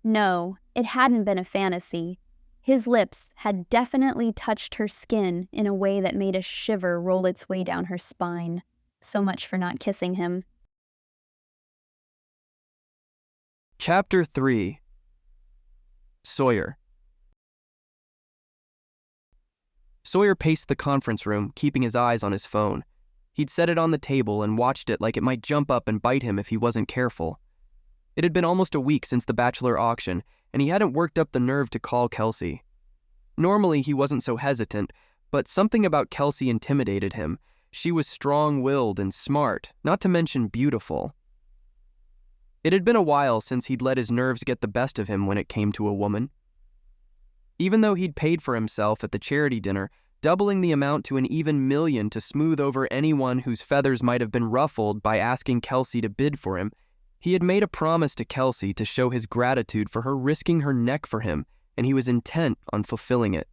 No, it hadn't been a fantasy. His lips had definitely touched her skin in a way that made a shiver roll its way down her spine. So much for not kissing him. Chapter 3. Sawyer. Sawyer paced the conference room, keeping his eyes on his phone. He'd set it on the table and watched it like it might jump up and bite him if he wasn't careful. It had been almost a week since the bachelor auction, and he hadn't worked up the nerve to call Kelsea. Normally, he wasn't so hesitant, but something about Kelsea intimidated him. She was strong-willed and smart, not to mention beautiful. It had been a while since he'd let his nerves get the best of him when it came to a woman. Even though he'd paid for himself at the charity dinner, doubling the amount to an even million to smooth over anyone whose feathers might have been ruffled by asking Kelsea to bid for him, he had made a promise to Kelsea to show his gratitude for her risking her neck for him, and he was intent on fulfilling it.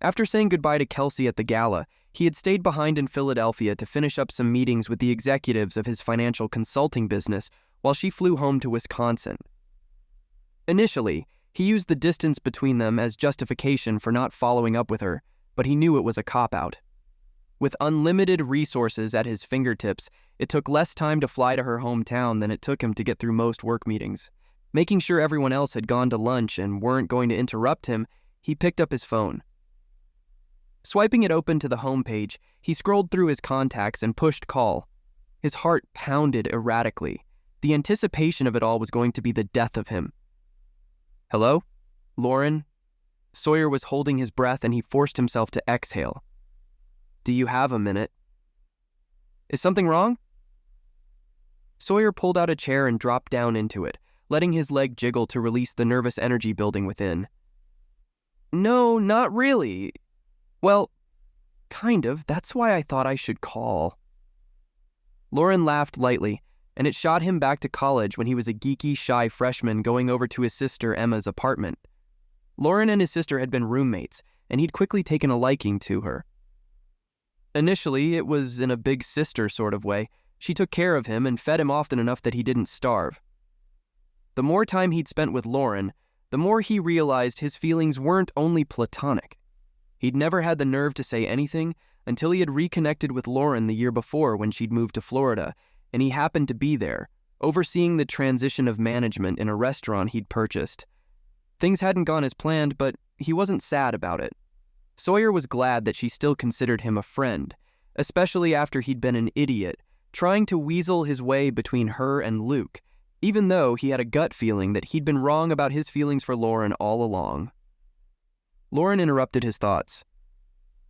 After saying goodbye to Kelsea at the gala, he had stayed behind in Philadelphia to finish up some meetings with the executives of his financial consulting business while she flew home to Wisconsin. Initially, he used the distance between them as justification for not following up with her, but he knew it was a cop-out. With unlimited resources at his fingertips, it took less time to fly to her hometown than it took him to get through most work meetings. Making sure everyone else had gone to lunch and weren't going to interrupt him, he picked up his phone. Swiping it open to the homepage, he scrolled through his contacts and pushed call. His heart pounded erratically. The anticipation of it all was going to be the death of him. "Hello? Lauren?" Sawyer was holding his breath and he forced himself to exhale. "Do you have a minute?" "Is something wrong?" Sawyer pulled out a chair and dropped down into it, letting his leg jiggle to release the nervous energy building within. "No, not really. Well, kind of. That's why I thought I should call." Lauren laughed lightly, and it shot him back to college when he was a geeky, shy freshman going over to his sister Emma's apartment. Lauren and his sister had been roommates, and he'd quickly taken a liking to her. Initially, it was in a big sister sort of way. She took care of him and fed him often enough that he didn't starve. The more time he'd spent with Lauren, the more he realized his feelings weren't only platonic. He'd never had the nerve to say anything until he had reconnected with Lauren the year before when she'd moved to Florida, and he happened to be there, overseeing the transition of management in a restaurant he'd purchased. Things hadn't gone as planned, but he wasn't sad about it. Sawyer was glad that she still considered him a friend, especially after he'd been an idiot, trying to weasel his way between her and Luke, even though he had a gut feeling that he'd been wrong about his feelings for Lauren all along. Lauren interrupted his thoughts.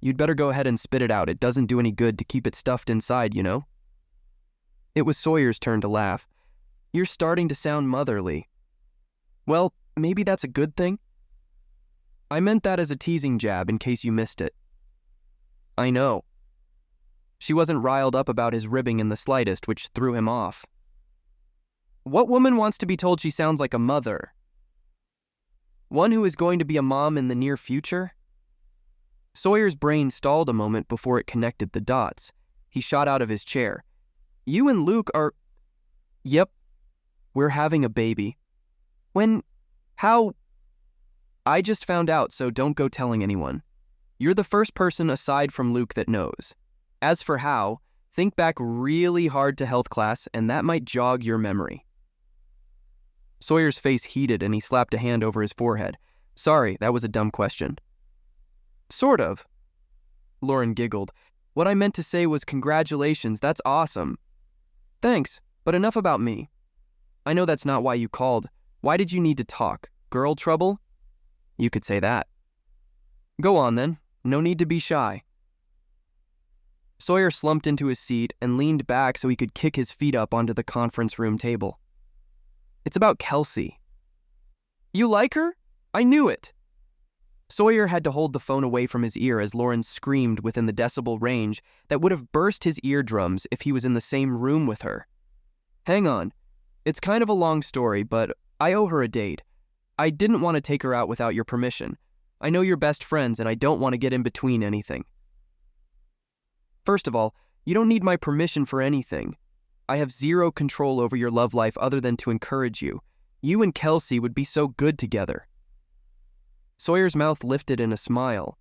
"You'd better go ahead and spit it out. It doesn't do any good to keep it stuffed inside, you know?" It was Sawyer's turn to laugh. "You're starting to sound motherly." "Well, maybe that's a good thing." "I meant that as a teasing jab in case you missed it." "I know." She wasn't riled up about his ribbing in the slightest, which threw him off. "What woman wants to be told she sounds like a mother? One who is going to be a mom in the near future?" Sawyer's brain stalled a moment before it connected the dots. He shot out of his chair. "You and Luke are..." "Yep. We're having a baby." "When? How?" "I just found out, so don't go telling anyone. You're the first person aside from Luke that knows. As for how, think back really hard to health class, and that might jog your memory." Sawyer's face heated and he slapped a hand over his forehead. "Sorry, that was a dumb question." "Sort of." Lauren giggled. "What I meant to say was congratulations, that's awesome." "Thanks, but enough about me. I know that's not why you called. Why did you need to talk? Girl trouble?" "You could say that." "Go on then. No need to be shy." Sawyer slumped into his seat and leaned back so he could kick his feet up onto the conference room table. It's about Kelsea. You like her? I knew it. Sawyer had to hold the phone away from his ear as Lauren screamed within the decibel range that would have burst his eardrums if he was in the same room with her. Hang on. It's kind of a long story, but I owe her a date. I didn't want to take her out without your permission. I know you're best friends and I don't want to get in between anything. First of all, you don't need my permission for anything. I have zero control over your love life other than to encourage you. You and Kelsea would be so good together. Sawyer's mouth lifted in a smile.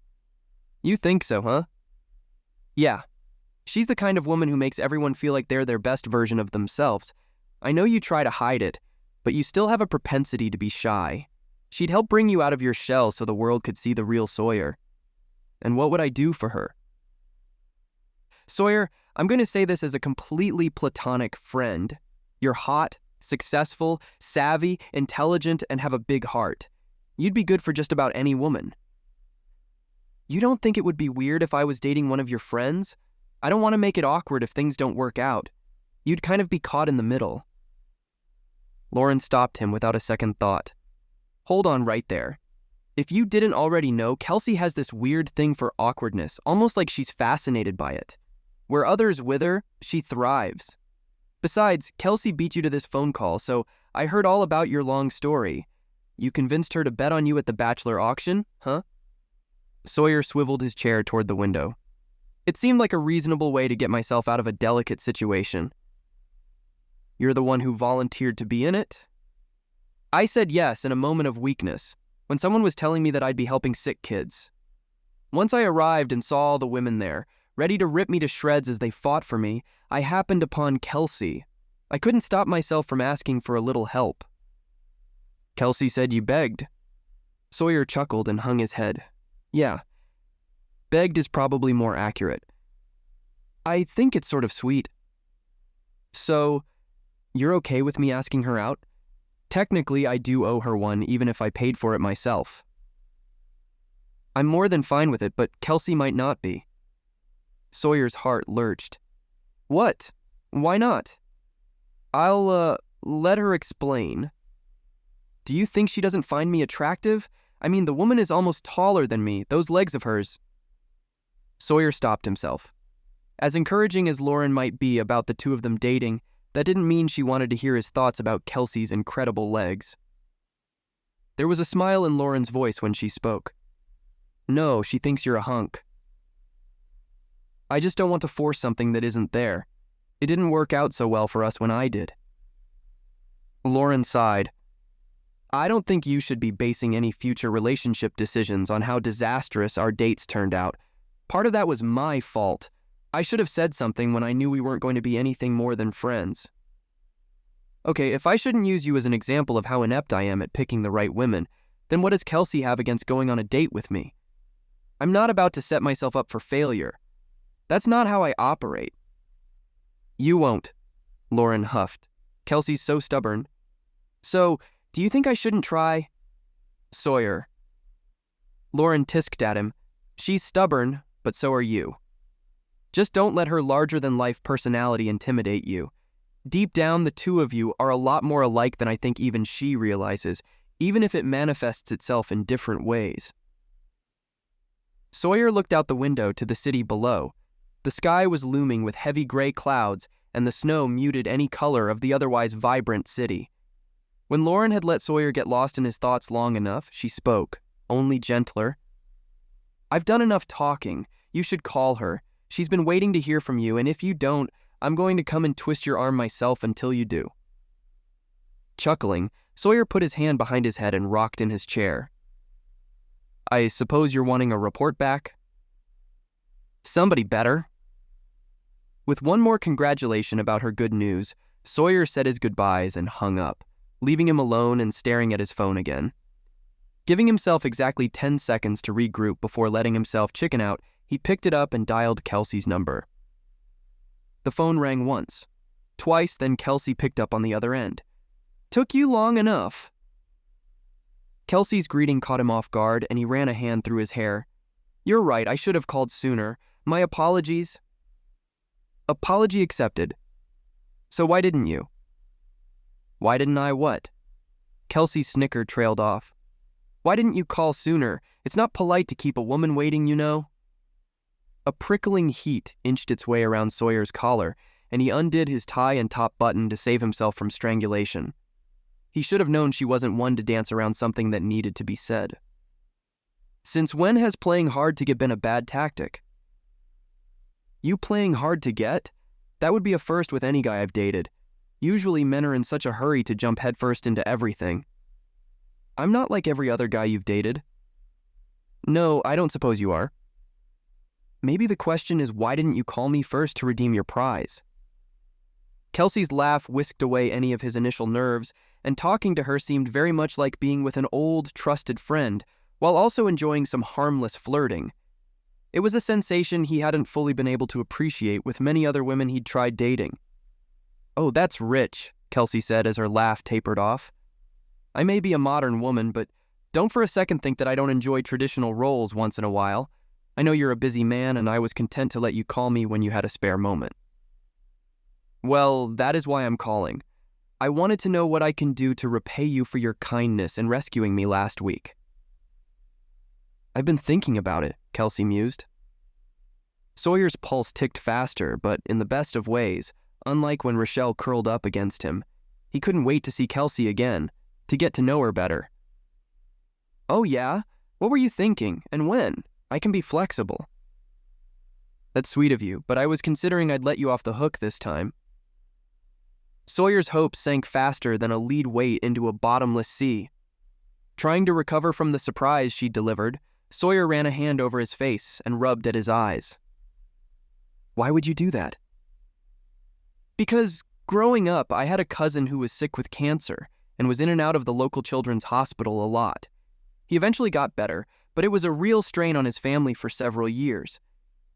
You think so, huh? Yeah. She's the kind of woman who makes everyone feel like they're their best version of themselves. I know you try to hide it, but you still have a propensity to be shy. She'd help bring you out of your shell so the world could see the real Sawyer. And what would I do for her? Sawyer, I'm going to say this as a completely platonic friend. You're hot, successful, savvy, intelligent, and have a big heart. You'd be good for just about any woman. You don't think it would be weird if I was dating one of your friends? I don't want to make it awkward if things don't work out. You'd kind of be caught in the middle. Lauren stopped him without a second thought. Hold on right there. If you didn't already know, Kelsea has this weird thing for awkwardness, almost like she's fascinated by it. Where others wither, she thrives. Besides, Kelsea beat you to this phone call, so I heard all about your long story. You convinced her to bet on you at the bachelor auction, huh? Sawyer swiveled his chair toward the window. It seemed like a reasonable way to get myself out of a delicate situation. You're the one who volunteered to be in it? I said yes in a moment of weakness, when someone was telling me that I'd be helping sick kids. Once I arrived and saw all the women there, ready to rip me to shreds as they fought for me, I happened upon Kelsea. I couldn't stop myself from asking for a little help. Kelsea said you begged. Sawyer chuckled and hung his head. Yeah. Begged is probably more accurate. I think it's sort of sweet. So, you're okay with me asking her out? Technically, I do owe her one, even if I paid for it myself. I'm more than fine with it, but Kelsea might not be. Sawyer's heart lurched. What? Why not? I'll, let her explain. Do you think she doesn't find me attractive? I mean, the woman is almost taller than me, those legs of hers. Sawyer stopped himself. As encouraging as Lauren might be about the two of them dating, that didn't mean she wanted to hear his thoughts about Kelsea's incredible legs. There was a smile in Lauren's voice when she spoke. No, she thinks you're a hunk. I just don't want to force something that isn't there. It didn't work out so well for us when I did. Lauren sighed. I don't think you should be basing any future relationship decisions on how disastrous our dates turned out. Part of that was my fault. I should have said something when I knew we weren't going to be anything more than friends. Okay, if I shouldn't use you as an example of how inept I am at picking the right women, then what does Kelsea have against going on a date with me? I'm not about to set myself up for failure. That's not how I operate. You won't, Lauren huffed. Kelsea's so stubborn. So, do you think I shouldn't try? Sawyer. Lauren tisked at him. She's stubborn, but so are you. Just don't let her larger-than-life personality intimidate you. Deep down, the two of you are a lot more alike than I think even she realizes, even if it manifests itself in different ways. Sawyer looked out the window to the city below. The sky was looming with heavy gray clouds, and the snow muted any color of the otherwise vibrant city. When Lauren had let Sawyer get lost in his thoughts long enough, she spoke, only gentler. I've done enough talking. You should call her. She's been waiting to hear from you, and if you don't, I'm going to come and twist your arm myself until you do. Chuckling, Sawyer put his hand behind his head and rocked in his chair. I suppose you're wanting a report back? Somebody better. With one more congratulation about her good news, Sawyer said his goodbyes and hung up, leaving him alone and staring at his phone again. Giving himself exactly 10 seconds to regroup before letting himself chicken out, he picked it up and dialed Kelsea's number. The phone rang once. Twice, then Kelsea picked up on the other end. Took you long enough. Kelsea's greeting caught him off guard, and he ran a hand through his hair. You're right, I should have called sooner. My apologies. Apology accepted. So why didn't you? Why didn't I what? Kelsey's snicker trailed off. Why didn't you call sooner? It's not polite to keep a woman waiting, you know. A prickling heat inched its way around Sawyer's collar, and he undid his tie and top button to save himself from strangulation. He should have known she wasn't one to dance around something that needed to be said. Since when has playing hard to get been a bad tactic? You playing hard to get? That would be a first with any guy I've dated. Usually men are in such a hurry to jump headfirst into everything. I'm not like every other guy you've dated. No, I don't suppose you are. Maybe the question is, why didn't you call me first to redeem your prize? Kelsey's laugh whisked away any of his initial nerves, and talking to her seemed very much like being with an old, trusted friend, while also enjoying some harmless flirting. It was a sensation he hadn't fully been able to appreciate with many other women he'd tried dating. Oh, that's rich, Kelsey said as her laugh tapered off. I may be a modern woman, but don't for a second think that I don't enjoy traditional roles once in a while. I know you're a busy man, and I was content to let you call me when you had a spare moment. Well, that is why I'm calling. I wanted to know what I can do to repay you for your kindness in rescuing me last week. I've been thinking about it, Kelsey mused. Sawyer's pulse ticked faster, but in the best of ways, unlike when Rachael curled up against him. He couldn't wait to see Kelsey again, to get to know her better. Oh yeah? What were you thinking, and when? I can be flexible. That's sweet of you, but I was considering I'd let you off the hook this time. Sawyer's hopes sank faster than a lead weight into a bottomless sea. Trying to recover from the surprise she'd delivered, Sawyer ran a hand over his face and rubbed at his eyes. Why would you do that? Because growing up, I had a cousin who was sick with cancer and was in and out of the local children's hospital a lot. He eventually got better, but it was a real strain on his family for several years.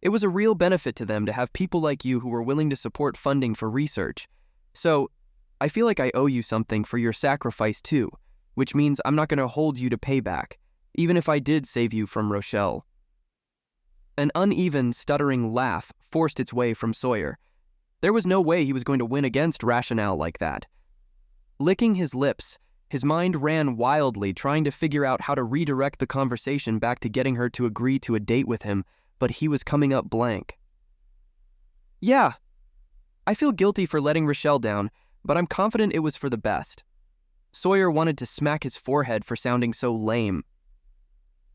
It was a real benefit to them to have people like you who were willing to support funding for research. So, I feel like I owe you something for your sacrifice too, which means I'm not going to hold you to payback, even if I did save you from Rachael. An uneven, stuttering laugh forced its way from Sawyer. There was no way he was going to win against rationale like that. Licking his lips, his mind ran wildly, trying to figure out how to redirect the conversation back to getting her to agree to a date with him, but he was coming up blank. Yeah, I feel guilty for letting Rachael down, but I'm confident it was for the best. Sawyer wanted to smack his forehead for sounding so lame.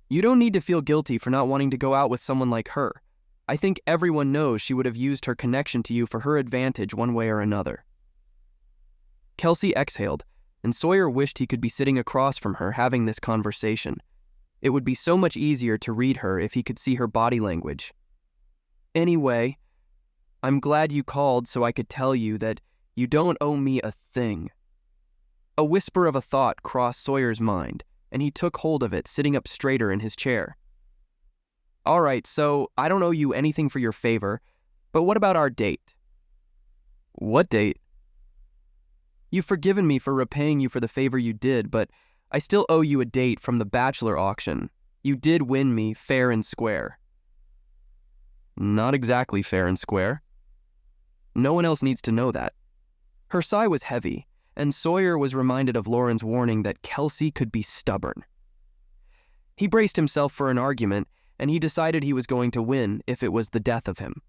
You don't need to feel guilty for not wanting to go out with someone like her. I think everyone knows she would have used her connection to you for her advantage one way or another. Kelsey exhaled, and Sawyer wished he could be sitting across from her having this conversation. It would be so much easier to read her if he could see her body language. Anyway, I'm glad you called so I could tell you that you don't owe me a thing. A whisper of a thought crossed Sawyer's mind, and he took hold of it, sitting up straighter in his chair. All right, so I don't owe you anything for your favor, but what about our date? What date? You've forgiven me for repaying you for the favor you did, but I still owe you a date from the bachelor auction. You did win me fair and square. Not exactly fair and square. No one else needs to know that. Her sigh was heavy, and Sawyer was reminded of Lauren's warning that Kelsey could be stubborn. He braced himself for an argument, and he decided he was going to win if it was the death of him.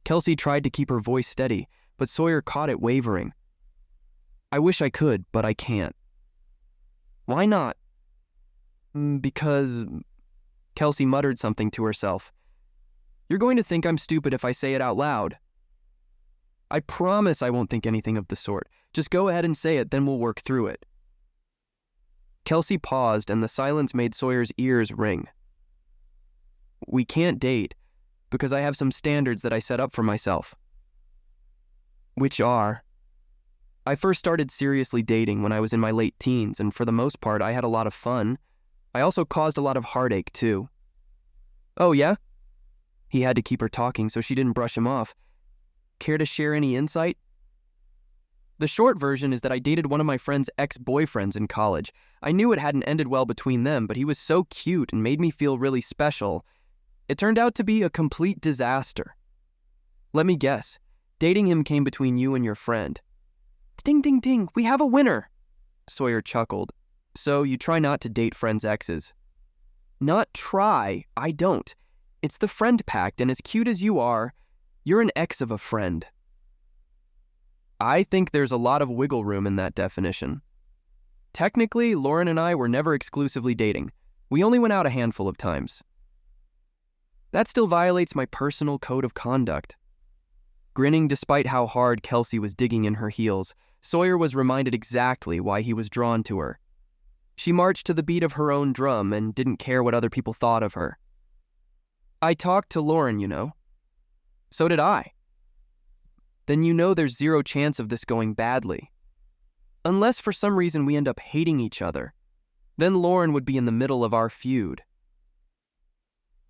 Kelsey tried to keep her voice steady, but Sawyer caught it wavering. I wish I could, but I can't. Why not? Because... Kelsey muttered something to herself. You're going to think I'm stupid if I say it out loud. I promise I won't think anything of the sort. Just go ahead and say it, then we'll work through it. Kelsey paused, and the silence made Sawyer's ears ring. We can't date, because I have some standards that I set up for myself. Which are? I first started seriously dating when I was in my late teens, and for the most part, I had a lot of fun. I also caused a lot of heartache, too. Oh, yeah? He had to keep her talking so she didn't brush him off. Care to share any insight? The short version is that I dated one of my friend's ex-boyfriends in college. I knew it hadn't ended well between them, but he was so cute and made me feel really special. It turned out to be a complete disaster. Let me guess. Dating him came between you and your friend. Ding, ding, ding, we have a winner! Sawyer chuckled. So you try not to date friends' exes. Not try, I don't. It's the friend pact, and as cute as you are, you're an ex of a friend. I think there's a lot of wiggle room in that definition. Technically, Lauren and I were never exclusively dating. We only went out a handful of times. That still violates my personal code of conduct. Grinning despite how hard Kelsea was digging in her heels, Sawyer was reminded exactly why he was drawn to her. She marched to the beat of her own drum and didn't care what other people thought of her. I talked to Lauren, you know. So did I. Then you know there's zero chance of this going badly. Unless for some reason we end up hating each other. Then Lauren would be in the middle of our feud.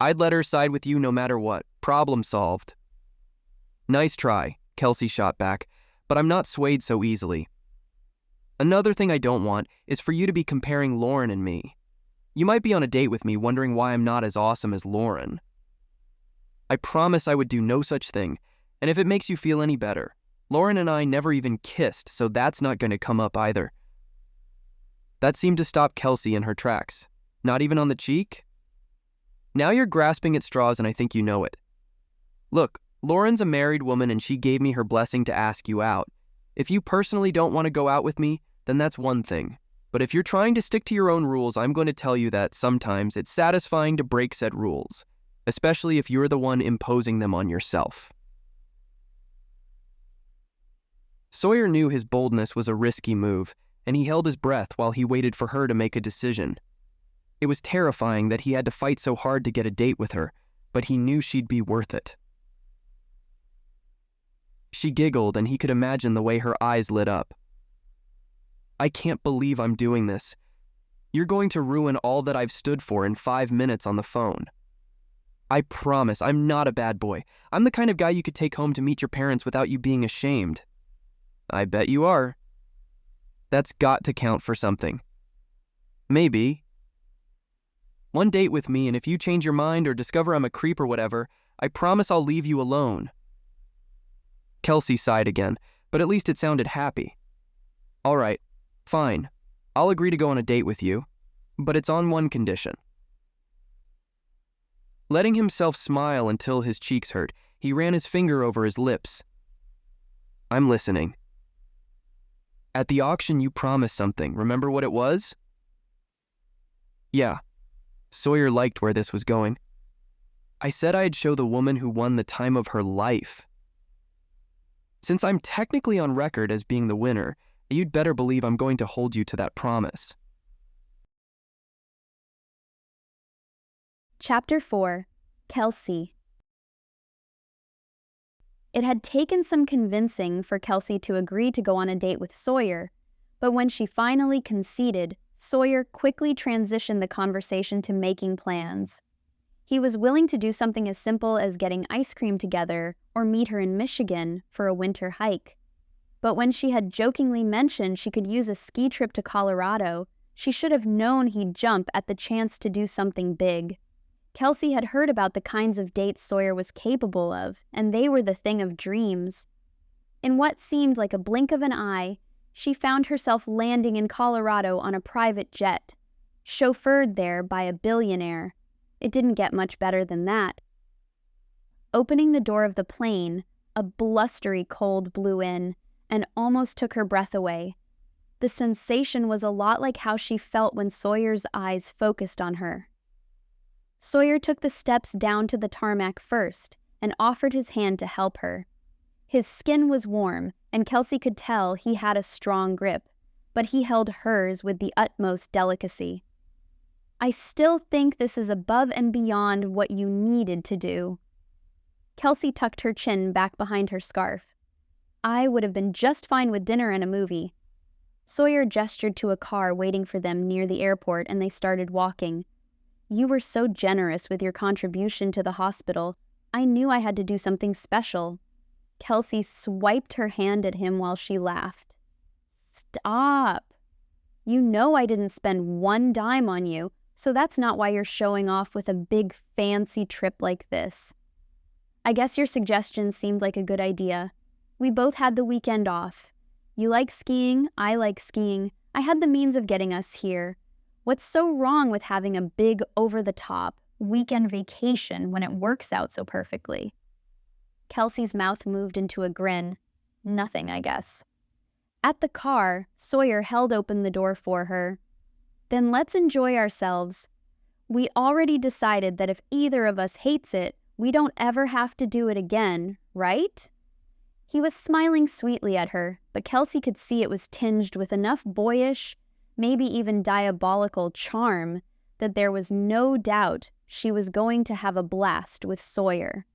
I'd let her side with you no matter what. Problem solved. Nice try, Kelsea shot back, but I'm not swayed so easily. Another thing I don't want is for you to be comparing Lauren and me. You might be on a date with me wondering why I'm not as awesome as Lauren. I promise I would do no such thing, and if it makes you feel any better, Lauren and I never even kissed, so that's not going to come up either. That seemed to stop Kelsea in her tracks. Not even on the cheek? Now you're grasping at straws and I think you know it. Look, Lauren's a married woman and she gave me her blessing to ask you out. If you personally don't want to go out with me, then that's one thing. But if you're trying to stick to your own rules, I'm going to tell you that sometimes it's satisfying to break said rules, especially if you're the one imposing them on yourself. Sawyer knew his boldness was a risky move, and he held his breath while he waited for her to make a decision. It was terrifying that he had to fight so hard to get a date with her, but he knew she'd be worth it. She giggled, and he could imagine the way her eyes lit up. I can't believe I'm doing this. You're going to ruin all that I've stood for in 5 minutes on the phone. I promise I'm not a bad boy. I'm the kind of guy you could take home to meet your parents without you being ashamed. I bet you are. That's got to count for something. Maybe. One date with me, and if you change your mind or discover I'm a creep or whatever, I promise I'll leave you alone. Kelsea sighed again, but at least it sounded happy. All right, fine. I'll agree to go on a date with you, but it's on one condition. Letting himself smile until his cheeks hurt, he ran his finger over his lips. I'm listening. At the auction, you promised something. Remember what it was? Yeah. Sawyer liked where this was going. I said I'd show the woman who won the time of her life. Since I'm technically on record as being the winner, you'd better believe I'm going to hold you to that promise. Chapter 4. Kelsea. It had taken some convincing for Kelsea to agree to go on a date with Sawyer, but when she finally conceded, Sawyer quickly transitioned the conversation to making plans. He was willing to do something as simple as getting ice cream together or meet her in Michigan for a winter hike. But when she had jokingly mentioned she could use a ski trip to Colorado, she should have known he'd jump at the chance to do something big. Kelsea had heard about the kinds of dates Sawyer was capable of, and they were the thing of dreams. In what seemed like a blink of an eye, she found herself landing in Colorado on a private jet, chauffeured there by a billionaire. It didn't get much better than that. Opening the door of the plane, a blustery cold blew in and almost took her breath away. The sensation was a lot like how she felt when Sawyer's eyes focused on her. Sawyer took the steps down to the tarmac first and offered his hand to help her. His skin was warm, and Kelsea could tell he had a strong grip, but he held hers with the utmost delicacy. I still think this is above and beyond what you needed to do. Kelsea tucked her chin back behind her scarf. I would have been just fine with dinner and a movie. Sawyer gestured to a car waiting for them near the airport, and they started walking. You were so generous with your contribution to the hospital. I knew I had to do something special. Kelsea swiped her hand at him while she laughed. Stop. You know I didn't spend one dime on you, so that's not why you're showing off with a big fancy trip like this. I guess your suggestion seemed like a good idea. We both had the weekend off. You like skiing, I like skiing. I had the means of getting us here. What's so wrong with having a big, over-the-top weekend vacation when it works out so perfectly? Kelsey's mouth moved into a grin. Nothing, I guess. At the car, Sawyer held open the door for her. Then let's enjoy ourselves. We already decided that if either of us hates it, we don't ever have to do it again, right? He was smiling sweetly at her, but Kelsey could see it was tinged with enough boyish, maybe even diabolical charm that there was no doubt she was going to have a blast with Sawyer.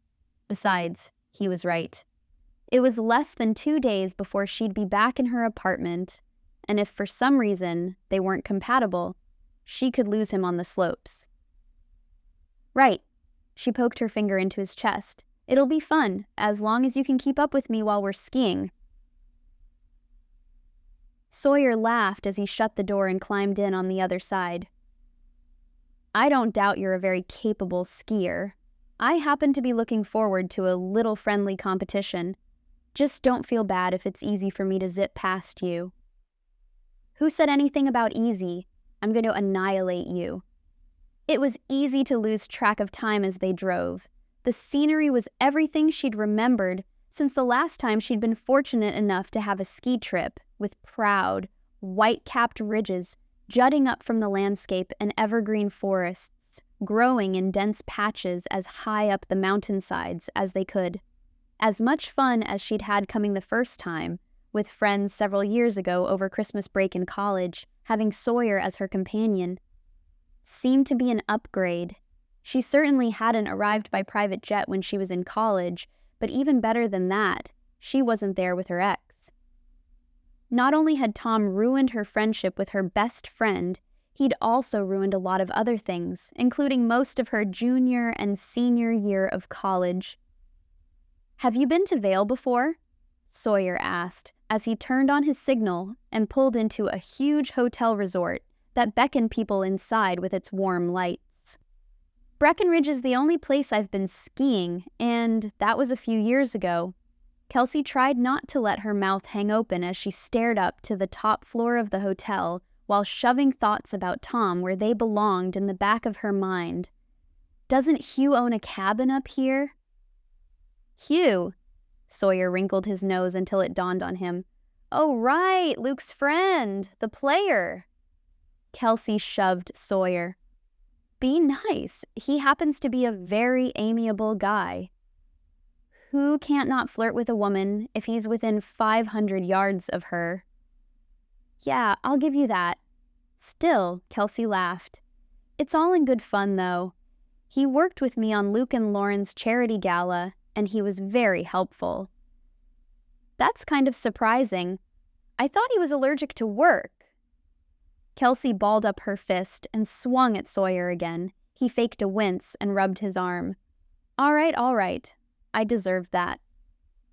Besides, he was right. It was less than 2 days before she'd be back in her apartment, and if for some reason they weren't compatible, she could lose him on the slopes. Right. She poked her finger into his chest. It'll be fun, as long as you can keep up with me while we're skiing. Sawyer laughed as he shut the door and climbed in on the other side. I don't doubt you're a very capable skier. I happen to be looking forward to a little friendly competition. Just don't feel bad if it's easy for me to zip past you. Who said anything about easy? I'm going to annihilate you. It was easy to lose track of time as they drove. The scenery was everything she'd remembered since the last time she'd been fortunate enough to have a ski trip, with proud, white-capped ridges jutting up from the landscape and evergreen forests, growing in dense patches as high up the mountainsides as they could. As much fun as she'd had coming the first time, with friends several years ago over Christmas break in college, having Sawyer as her companion, seemed to be an upgrade. She certainly hadn't arrived by private jet when she was in college, but even better than that, she wasn't there with her ex. Not only had Tom ruined her friendship with her best friend, he'd also ruined a lot of other things, including most of her junior and senior year of college. Have you been to Vail before? Sawyer asked, as he turned on his signal and pulled into a huge hotel resort that beckoned people inside with its warm lights. Breckenridge is the only place I've been skiing, and that was a few years ago. Kelsey tried not to let her mouth hang open as she stared up to the top floor of the hotel while shoving thoughts about Tom where they belonged in the back of her mind. Doesn't Hugh own a cabin up here? Hugh? Sawyer wrinkled his nose until it dawned on him. Oh, right, Luke's friend, the player. Kelsey shoved Sawyer. Be nice. He happens to be a very amiable guy. Who can't not flirt with a woman if he's within 500 yards of her? Yeah, I'll give you that. Still, Kelsey laughed. It's all in good fun, though. He worked with me on Luke and Lauren's charity gala, and he was very helpful. That's kind of surprising. I thought he was allergic to work. Kelsey balled up her fist and swung at Sawyer again. He faked a wince and rubbed his arm. All right. I deserved that.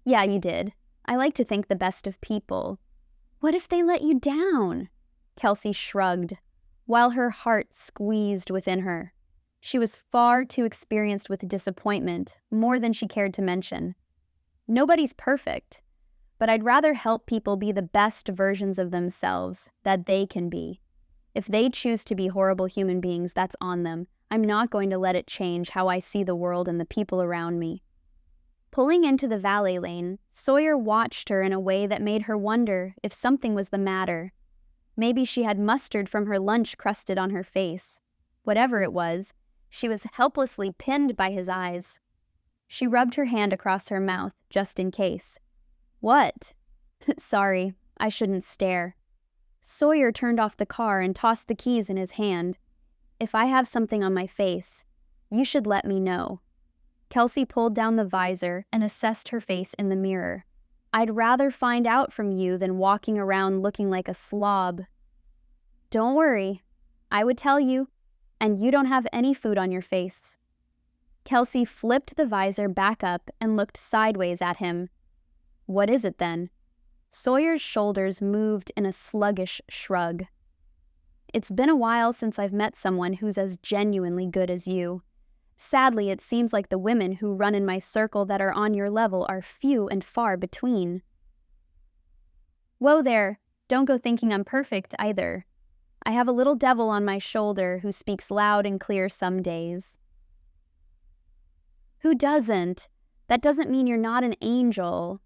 Yeah, you did. I like to think the best of people. What if they let you down? Kelsey shrugged, while her heart squeezed within her. She was far too experienced with disappointment, more than she cared to mention. Nobody's perfect, but I'd rather help people be the best versions of themselves that they can be. If they choose to be horrible human beings, that's on them. I'm not going to let it change how I see the world and the people around me. Pulling into the valet lane, Sawyer watched her in a way that made her wonder if something was the matter. Maybe she had mustard from her lunch crusted on her face. Whatever it was, she was helplessly pinned by his eyes. She rubbed her hand across her mouth, just in case. What? Sorry, I shouldn't stare. Sawyer turned off the car and tossed the keys in his hand. If I have something on my face, you should let me know. Kelsey pulled down the visor and assessed her face in the mirror. I'd rather find out from you than walking around looking like a slob. Don't worry, I would tell you, and you don't have any food on your face. Kelsey flipped the visor back up and looked sideways at him. What is it then? Sawyer's shoulders moved in a sluggish shrug. It's been a while since I've met someone who's as genuinely good as you. Sadly, it seems like the women who run in my circle that are on your level are few and far between. Whoa there, don't go thinking I'm perfect either. I have a little devil on my shoulder who speaks loud and clear some days. Who doesn't? That doesn't mean you're not an angel.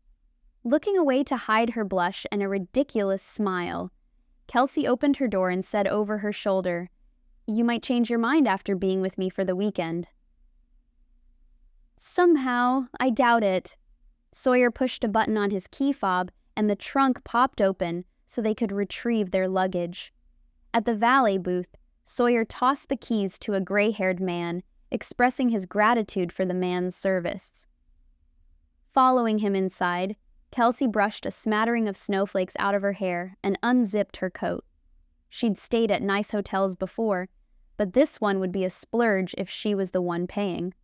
Looking away to hide her blush and a ridiculous smile, Kelsea opened her door and said over her shoulder, "You might change your mind after being with me for the weekend." Somehow, I doubt it. Sawyer pushed a button on his key fob and the trunk popped open so they could retrieve their luggage. At the valet booth, Sawyer tossed the keys to a gray-haired man, expressing his gratitude for the man's service. Following him inside, Kelsea brushed a smattering of snowflakes out of her hair and unzipped her coat. She'd stayed at nice hotels before, but this one would be a splurge if she was the one paying.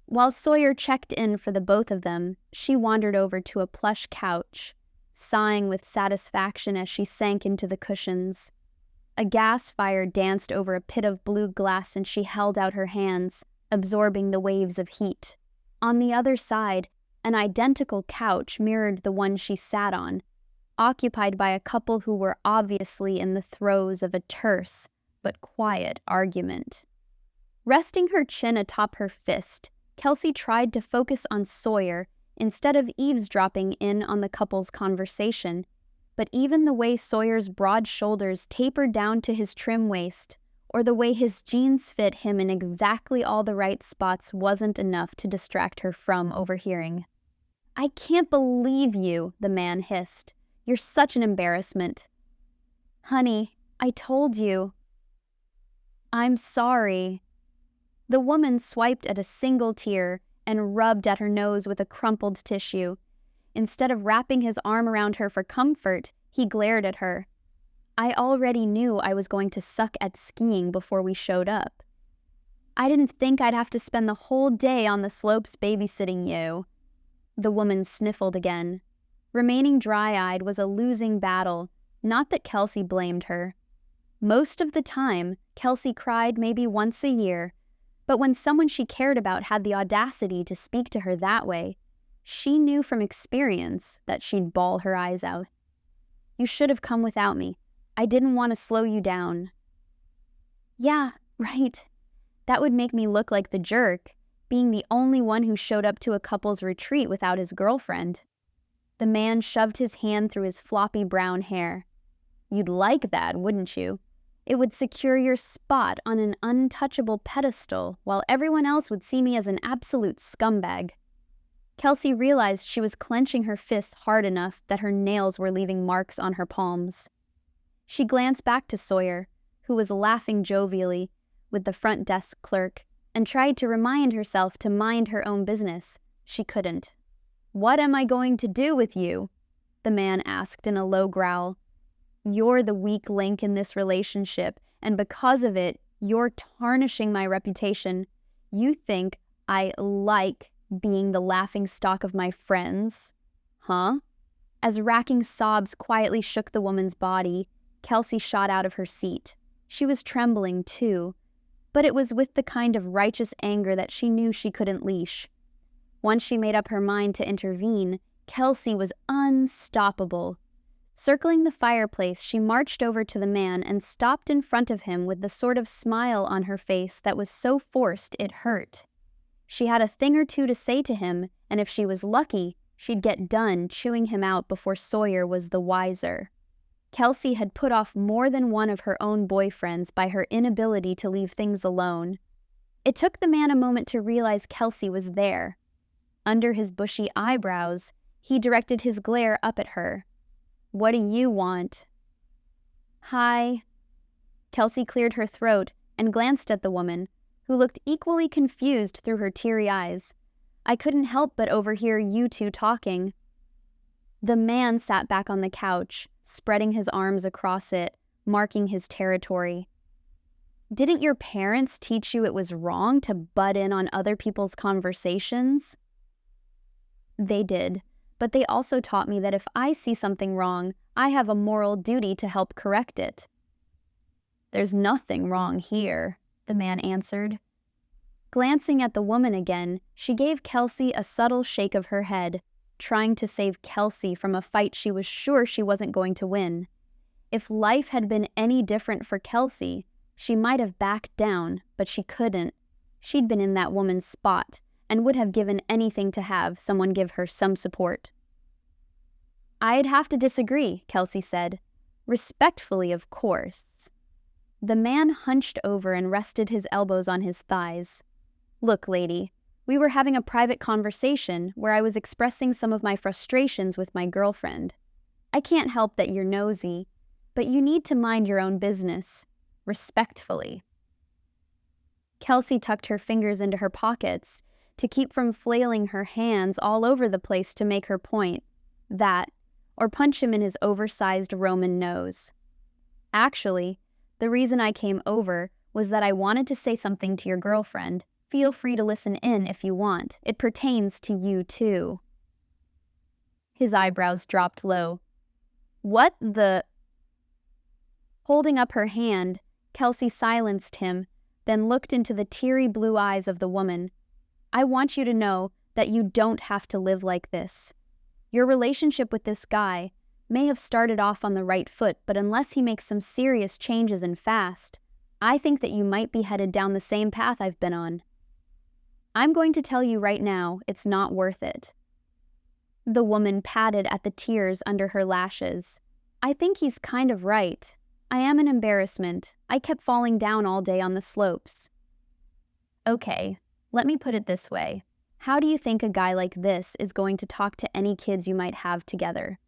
While Sawyer checked in for the both of them, she wandered over to a plush couch, sighing with satisfaction as she sank into the cushions. A gas fire danced over a pit of blue glass and she held out her hands, absorbing the waves of heat. On the other side, an identical couch mirrored the one she sat on, occupied by a couple who were obviously in the throes of a terse but quiet argument. Resting her chin atop her fist, Kelsea tried to focus on Sawyer instead of eavesdropping in on the couple's conversation, but even the way Sawyer's broad shoulders tapered down to his trim waist, or the way his jeans fit him in exactly all the right spots wasn't enough to distract her from overhearing. "I can't believe you," the man hissed. "You're such an embarrassment." "Honey, I told you." "I'm sorry." The woman swiped at a single tear and rubbed at her nose with a crumpled tissue. Instead of wrapping his arm around her for comfort, he glared at her. "I already knew I was going to suck at skiing before we showed up. I didn't think I'd have to spend the whole day on the slopes babysitting you." The woman sniffled again. Remaining dry-eyed was a losing battle, not that Kelsea blamed her. Most of the time, Kelsea cried maybe once a year, but when someone she cared about had the audacity to speak to her that way, she knew from experience that she'd bawl her eyes out. "You should have come without me. I didn't want to slow you down." "Yeah, right. That would make me look like the jerk, being the only one who showed up to a couple's retreat without his girlfriend." The man shoved his hand through his floppy brown hair. "You'd like that, wouldn't you? It would secure your spot on an untouchable pedestal, while everyone else would see me as an absolute scumbag." Kelsea realized she was clenching her fists hard enough that her nails were leaving marks on her palms. She glanced back to Sawyer, who was laughing jovially with the front desk clerk, and tried to remind herself to mind her own business. She couldn't. "What am I going to do with you?" the man asked in a low growl. "You're the weak link in this relationship, and because of it, you're tarnishing my reputation. You think I like being the laughingstock of my friends? Huh?" As racking sobs quietly shook the woman's body, Kelsea shot out of her seat. She was trembling, too, but it was with the kind of righteous anger that she knew she couldn't leash. Once she made up her mind to intervene, Kelsea was unstoppable. Circling the fireplace, she marched over to the man and stopped in front of him with the sort of smile on her face that was so forced it hurt. She had a thing or two to say to him, and if she was lucky, she'd get done chewing him out before Sawyer was the wiser. Kelsea had put off more than one of her own boyfriends by her inability to leave things alone. It took the man a moment to realize Kelsea was there. Under his bushy eyebrows, he directed his glare up at her. "What do you want?" "Hi." Kelsea cleared her throat and glanced at the woman, who looked equally confused through her teary eyes. "I couldn't help but overhear you two talking." The man sat back on the couch, spreading his arms across it, marking his territory. "Didn't your parents teach you it was wrong to butt in on other people's conversations?" "They did. But they also taught me that if I see something wrong, I have a moral duty to help correct it." "There's nothing wrong here," the man answered. Glancing at the woman again, she gave Kelsea a subtle shake of her head, trying to save Kelsea from a fight she was sure she wasn't going to win. If life had been any different for Kelsea, she might have backed down, but she couldn't. She'd been in that woman's spot and would have given anything to have someone give her some support. "I'd have to disagree," Kelsea said. "Respectfully, of course." The man hunched over and rested his elbows on his thighs. "Look, lady, we were having a private conversation where I was expressing some of my frustrations with my girlfriend. I can't help that you're nosy, but you need to mind your own business. Respectfully." Kelsea tucked her fingers into her pockets to keep from flailing her hands all over the place to make her point. That, or punch him in his oversized Roman nose. "Actually, the reason I came over was that I wanted to say something to your girlfriend. Feel free to listen in if you want. It pertains to you too." His eyebrows dropped low. "What the—" Holding up her hand, Kelsea silenced him, then looked into the teary blue eyes of the woman. "I want you to know that you don't have to live like this. Your relationship with this guy may have started off on the right foot, but unless he makes some serious changes and fast, I think that you might be headed down the same path I've been on. I'm going to tell you right now, it's not worth it." The woman patted at the tears under her lashes. "I think he's kind of right. I am an embarrassment. I kept falling down all day on the slopes." "Okay, let me put it this way. How do you think a guy like this is going to talk to any kids you might have together?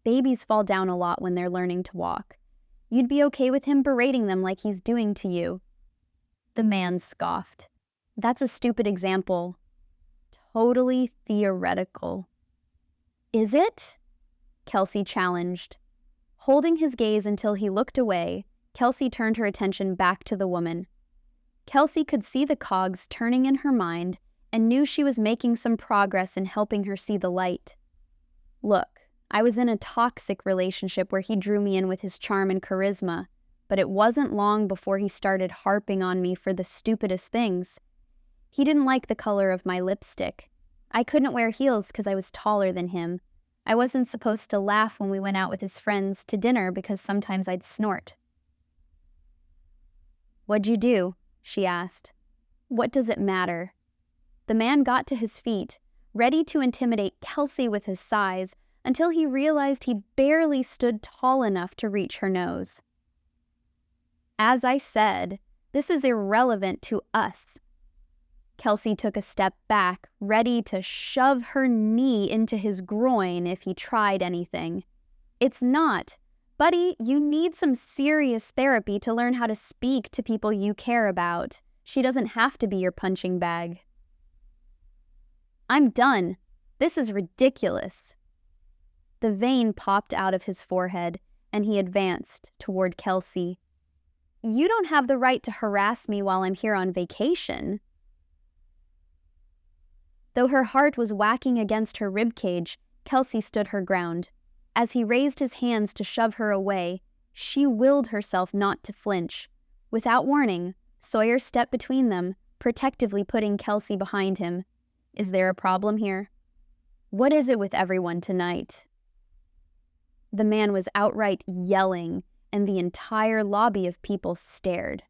Babies fall down a lot when they're learning to walk. You'd be okay with him berating them like he's doing to you?" The man scoffed. "That's a stupid example. Totally theoretical." "Is it?" Kelsea challenged. Holding his gaze until he looked away, Kelsea turned her attention back to the woman. Kelsea could see the cogs turning in her mind and knew she was making some progress in helping her see the light. "Look, I was in a toxic relationship where he drew me in with his charm and charisma, but it wasn't long before he started harping on me for the stupidest things. He didn't like the color of my lipstick. I couldn't wear heels because I was taller than him. I wasn't supposed to laugh when we went out with his friends to dinner because sometimes I'd snort." "What'd you do?" she asked. "What does it matter?" The man got to his feet, ready to intimidate Kelsea with his size, until he realized he barely stood tall enough to reach her nose. "As I said, this is irrelevant to us." Kelsea took a step back, ready to shove her knee into his groin if he tried anything. "It's not. Buddy, you need some serious therapy to learn how to speak to people you care about. She doesn't have to be your punching bag." "I'm done. This is ridiculous." The vein popped out of his forehead, and he advanced toward Kelsea. "You don't have the right to harass me while I'm here on vacation." Though her heart was whacking against her ribcage, Kelsea stood her ground. As he raised his hands to shove her away, she willed herself not to flinch. Without warning, Sawyer stepped between them, protectively putting Kelsea behind him. "Is there a problem here?" "What is it with everyone tonight?" The man was outright yelling, and the entire lobby of people stared.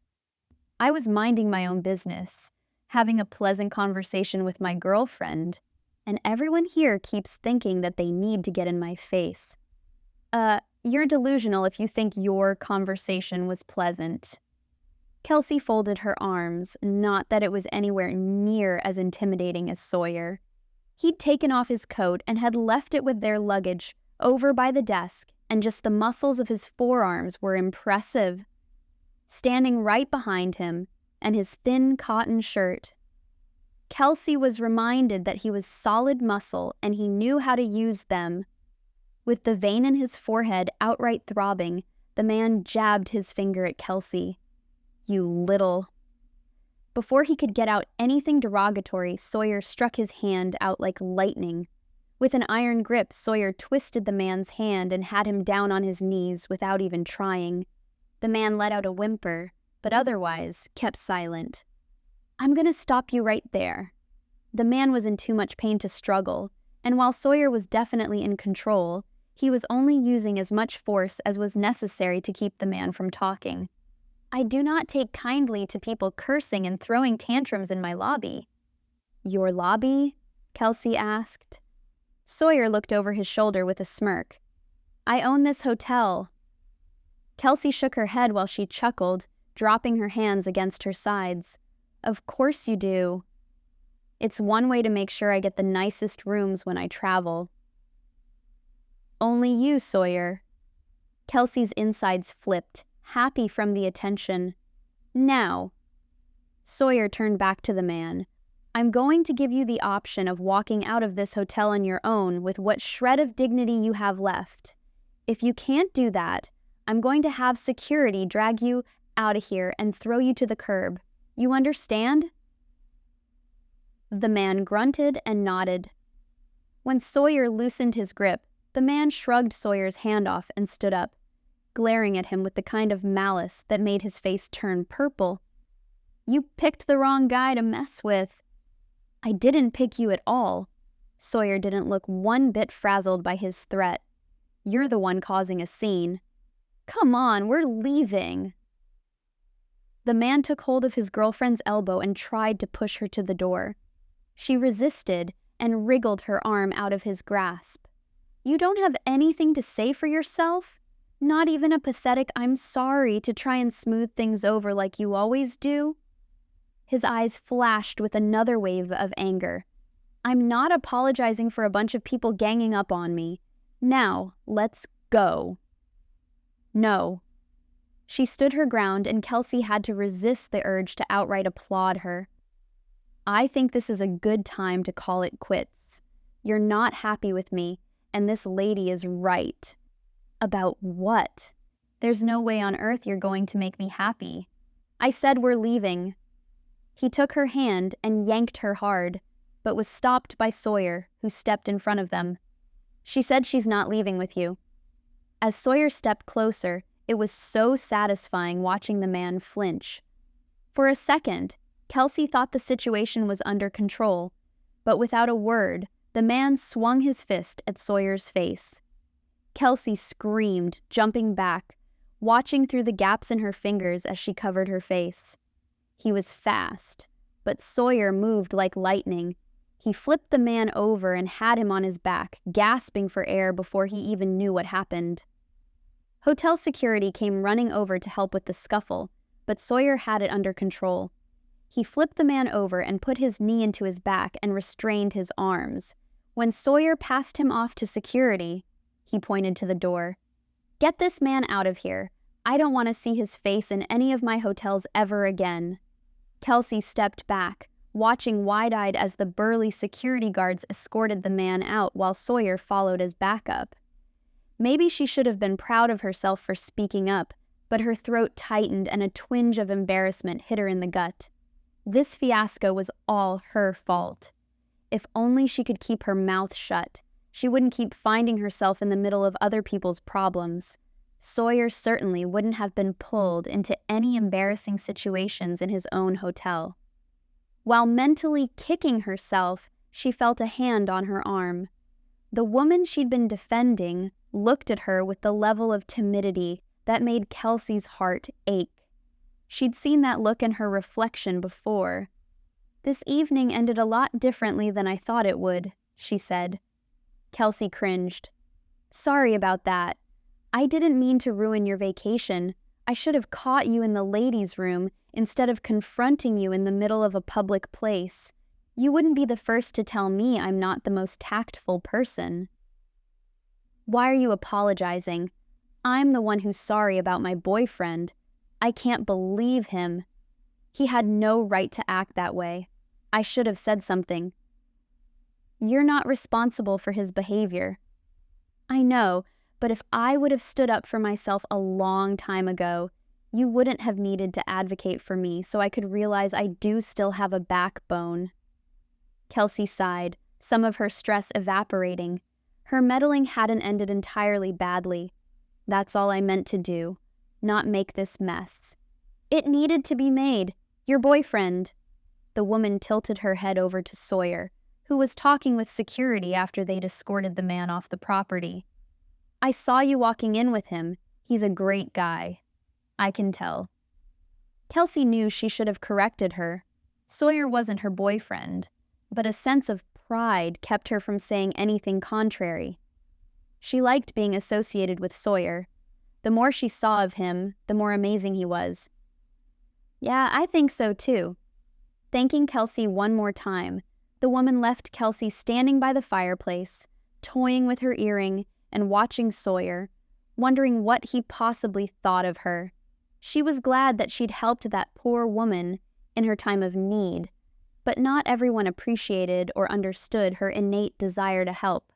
"I was minding my own business, having a pleasant conversation with my girlfriend, and everyone here keeps thinking that they need to get in my face." You're delusional if you think your conversation was pleasant." Kelsea folded her arms, not that it was anywhere near as intimidating as Sawyer. He'd taken off his coat and had left it with their luggage over by the desk, and just the muscles of his forearms were impressive. Standing right behind him, and his thin cotton shirt, Kelsea was reminded that he was solid muscle and he knew how to use them. With the vein in his forehead outright throbbing, the man jabbed his finger at Kelsea. "You little..." Before he could get out anything derogatory, Sawyer struck his hand out like lightning. With an iron grip, Sawyer twisted the man's hand and had him down on his knees without even trying. The man let out a whimper, but otherwise kept silent. I'm gonna stop you right there. The man was in too much pain to struggle, and while Sawyer was definitely in control, he was only using as much force as was necessary to keep the man from talking. I do not take kindly to people cursing and throwing tantrums in my lobby. Your lobby? Kelsea asked. Sawyer looked over his shoulder with a smirk. I own this hotel. Kelsea shook her head while she chuckled, dropping her hands against her sides. Of course you do. It's one way to make sure I get the nicest rooms when I travel. Only you, Sawyer. Kelsea's insides flipped, happy from the attention. Now. Sawyer turned back to the man. I'm going to give you the option of walking out of this hotel on your own with what shred of dignity you have left. If you can't do that, I'm going to have security drag you out of here and throw you to the curb. You understand? The man grunted and nodded. When Sawyer loosened his grip, the man shrugged Sawyer's hand off and stood up, glaring at him with the kind of malice that made his face turn purple. You picked the wrong guy to mess with. I didn't pick you at all. Sawyer didn't look one bit frazzled by his threat. You're the one causing a scene. Come on, we're leaving. The man took hold of his girlfriend's elbow and tried to push her to the door. She resisted and wriggled her arm out of his grasp. You don't have anything to say for yourself? Not even a pathetic I'm sorry to try and smooth things over like you always do? His eyes flashed with another wave of anger. I'm not apologizing for a bunch of people ganging up on me. Now, let's go. No. She stood her ground and Kelsea had to resist the urge to outright applaud her. I think this is a good time to call it quits. You're not happy with me, and this lady is right. About what? There's no way on earth you're going to make me happy. I said we're leaving. He took her hand and yanked her hard, but was stopped by Sawyer, who stepped in front of them. She said she's not leaving with you. As Sawyer stepped closer, it was so satisfying watching the man flinch. For a second, Kelsea thought the situation was under control, but without a word, the man swung his fist at Sawyer's face. Kelsea screamed, jumping back, watching through the gaps in her fingers as she covered her face. He was fast, but Sawyer moved like lightning. He flipped the man over and had him on his back, gasping for air before he even knew what happened. Hotel security came running over to help with the scuffle, but Sawyer had it under control. He flipped the man over and put his knee into his back and restrained his arms. When Sawyer passed him off to security, he pointed to the door. Get this man out of here. I don't want to see his face in any of my hotels ever again. Kelsea stepped back, watching wide-eyed as the burly security guards escorted the man out while Sawyer followed as backup. Maybe she should have been proud of herself for speaking up, but her throat tightened and a twinge of embarrassment hit her in the gut. This fiasco was all her fault. If only she could keep her mouth shut, she wouldn't keep finding herself in the middle of other people's problems. Sawyer certainly wouldn't have been pulled into any embarrassing situations in his own hotel. While mentally kicking herself, she felt a hand on her arm. The woman she'd been defending looked at her with the level of timidity that made Kelsea's heart ache. She'd seen that look in her reflection before. This evening ended a lot differently than I thought it would, she said. Kelsea cringed. Sorry about that. I didn't mean to ruin your vacation. I should have caught you in the ladies' room instead of confronting you in the middle of a public place. You wouldn't be the first to tell me I'm not the most tactful person. Why are you apologizing? I'm the one who's sorry about my boyfriend. I can't believe him. He had no right to act that way. I should have said something. You're not responsible for his behavior. I know, but if I would have stood up for myself a long time ago, you wouldn't have needed to advocate for me so I could realize I do still have a backbone. Kelsea sighed, some of her stress evaporating. Her meddling hadn't ended entirely badly. That's all I meant to do, not make this mess. It needed to be made. Your boyfriend. the woman tilted her head over to Sawyer, who was talking with security after they'd escorted the man off the property. "I saw you walking in with him. He's a great guy. I can tell." Kelsea knew she should have corrected her. Sawyer wasn't her boyfriend, but a sense of pride kept her from saying anything contrary. She liked being associated with Sawyer. The more she saw of him, the more amazing he was. "Yeah, I think so too." Thanking Kelsea one more time, the woman left Kelsea standing by the fireplace, toying with her earring and watching Sawyer, wondering what he possibly thought of her. She was glad that she'd helped that poor woman in her time of need, but not everyone appreciated or understood her innate desire to help.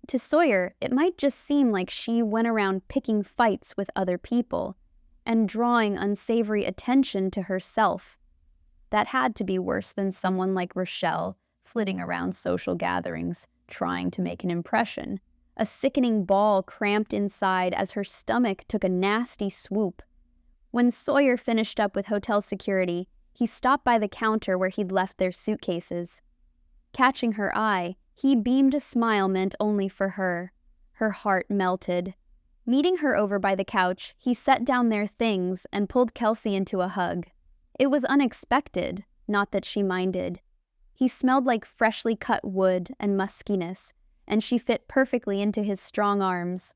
To Sawyer, it might just seem like she went around picking fights with other people and drawing unsavory attention to herself. That had to be worse than someone like Rachael flitting around social gatherings, trying to make an impression. A sickening ball cramped inside as her stomach took a nasty swoop. When Sawyer finished up with hotel security, he stopped by the counter where he'd left their suitcases. Catching her eye, he beamed a smile meant only for her. Her heart melted. Meeting her over by the couch, he set down their things and pulled Kelsea into a hug. It was unexpected, not that she minded. He smelled like freshly cut wood and muskiness, and she fit perfectly into his strong arms.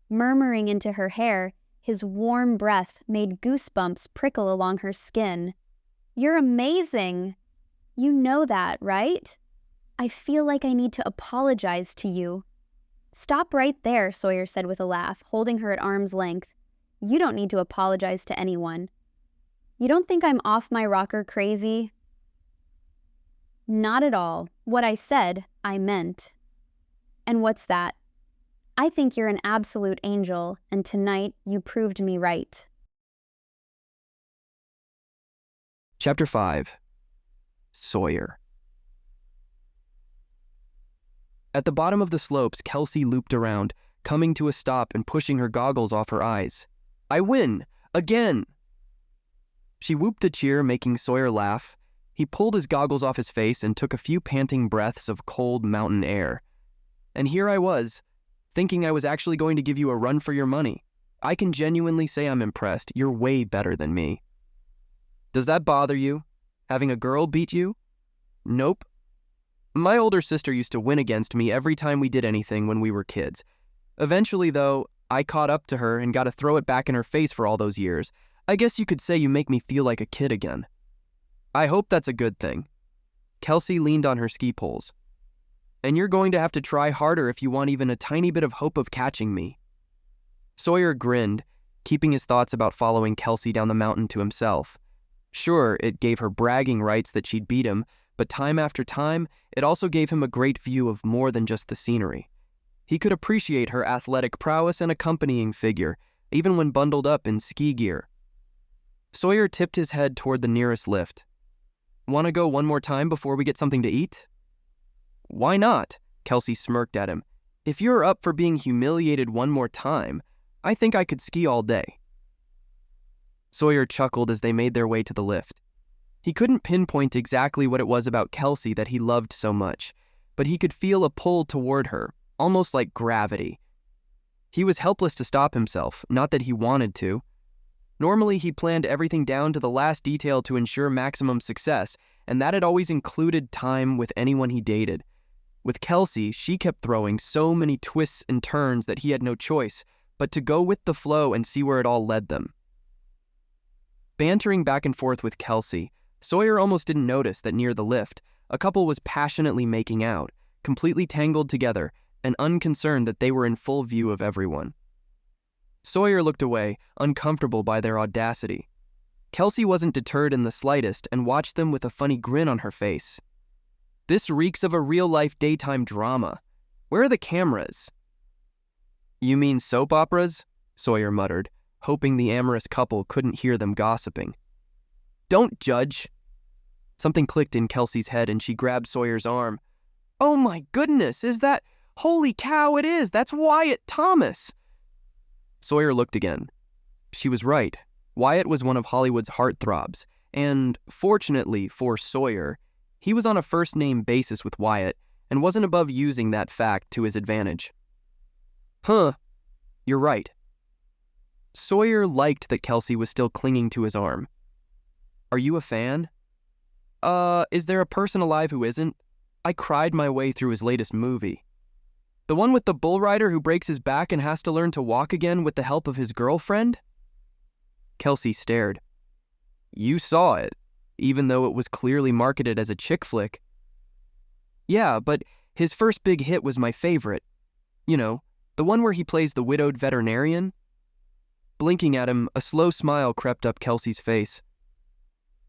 Murmuring into her hair, his warm breath made goosebumps prickle along her skin. "You're amazing! You know that, right? I feel like I need to apologize to you." "Stop right there," Sawyer said with a laugh, holding her at arm's length. "You don't need to apologize to anyone." "You don't think I'm off my rocker crazy?" "Not at all. What I said, I meant." "And what's that?" "I think you're an absolute angel, and tonight you proved me right." Chapter 5. Sawyer. At the bottom of the slopes, Kelsea looped around, coming to a stop and pushing her goggles off her eyes. "I win! Again!" She whooped a cheer, making Sawyer laugh. He pulled his goggles off his face and took a few panting breaths of cold mountain air. And here I was, thinking I was actually going to give you a run for your money. I can genuinely say I'm impressed. You're way better than me. Does that bother you? Having a girl beat you? Nope. My older sister used to win against me every time we did anything when we were kids. Eventually, though, I caught up to her and got to throw it back in her face for all those years. I guess you could say you make me feel like a kid again. I hope that's a good thing. Kelsea leaned on her ski poles. And you're going to have to try harder if you want even a tiny bit of hope of catching me. Sawyer grinned, keeping his thoughts about following Kelsea down the mountain to himself. Sure, it gave her bragging rights that she'd beat him, but time after time, it also gave him a great view of more than just the scenery. He could appreciate her athletic prowess and accompanying figure, even when bundled up in ski gear. Sawyer tipped his head toward the nearest lift. "Want to go one more time before we get something to eat?" "Why not?" Kelsea smirked at him. "If you're up for being humiliated one more time, I think I could ski all day." Sawyer chuckled as they made their way to the lift. He couldn't pinpoint exactly what it was about Kelsea that he loved so much, but he could feel a pull toward her, almost like gravity. He was helpless to stop himself, not that he wanted to. Normally, he planned everything down to the last detail to ensure maximum success, and that had always included time with anyone he dated. With Kelsea, she kept throwing so many twists and turns that he had no choice but to go with the flow and see where it all led them. Bantering back and forth with Kelsea, Sawyer almost didn't notice that near the lift, a couple was passionately making out, completely tangled together, and unconcerned that they were in full view of everyone. Sawyer looked away, uncomfortable by their audacity. Kelsea wasn't deterred in the slightest and watched them with a funny grin on her face. "This reeks of a real-life daytime drama. Where are the cameras?" "You mean soap operas?" Sawyer muttered, hoping the amorous couple couldn't hear them gossiping. "Don't judge." Something clicked in Kelsea's head and she grabbed Sawyer's arm. "Oh my goodness, is that... Holy cow, it is! That's Wyatt Thomas!" Sawyer looked again. She was right. Wyatt was one of Hollywood's heartthrobs, And, fortunately for Sawyer, he was on a first-name basis with Wyatt and wasn't above using that fact to his advantage. Huh, you're right. Sawyer liked that Kelsea was still clinging to his arm. Are you a fan? Is there a person alive who isn't? I cried my way through his latest movie. The one with the bull rider who breaks his back and has to learn to walk again with the help of his girlfriend? Kelsea stared. You saw it, even though it was clearly marketed as a chick flick. Yeah, but his first big hit was my favorite. You know, the one where he plays the widowed veterinarian. Blinking at him, a slow smile crept up Kelsea's face.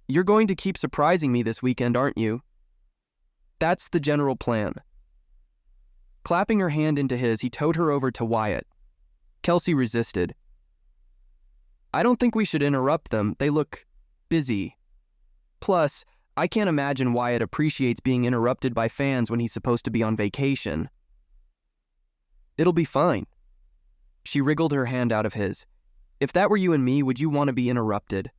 You're going to keep surprising me this weekend, aren't you? That's the general plan. Clapping her hand into his, he towed her over to Wyatt. Kelsea resisted. I don't think we should interrupt them. They look busy. Plus, I can't imagine Wyatt appreciates being interrupted by fans when he's supposed to be on vacation. It'll be fine. She wriggled her hand out of his. If that were you and me, would you want to be interrupted?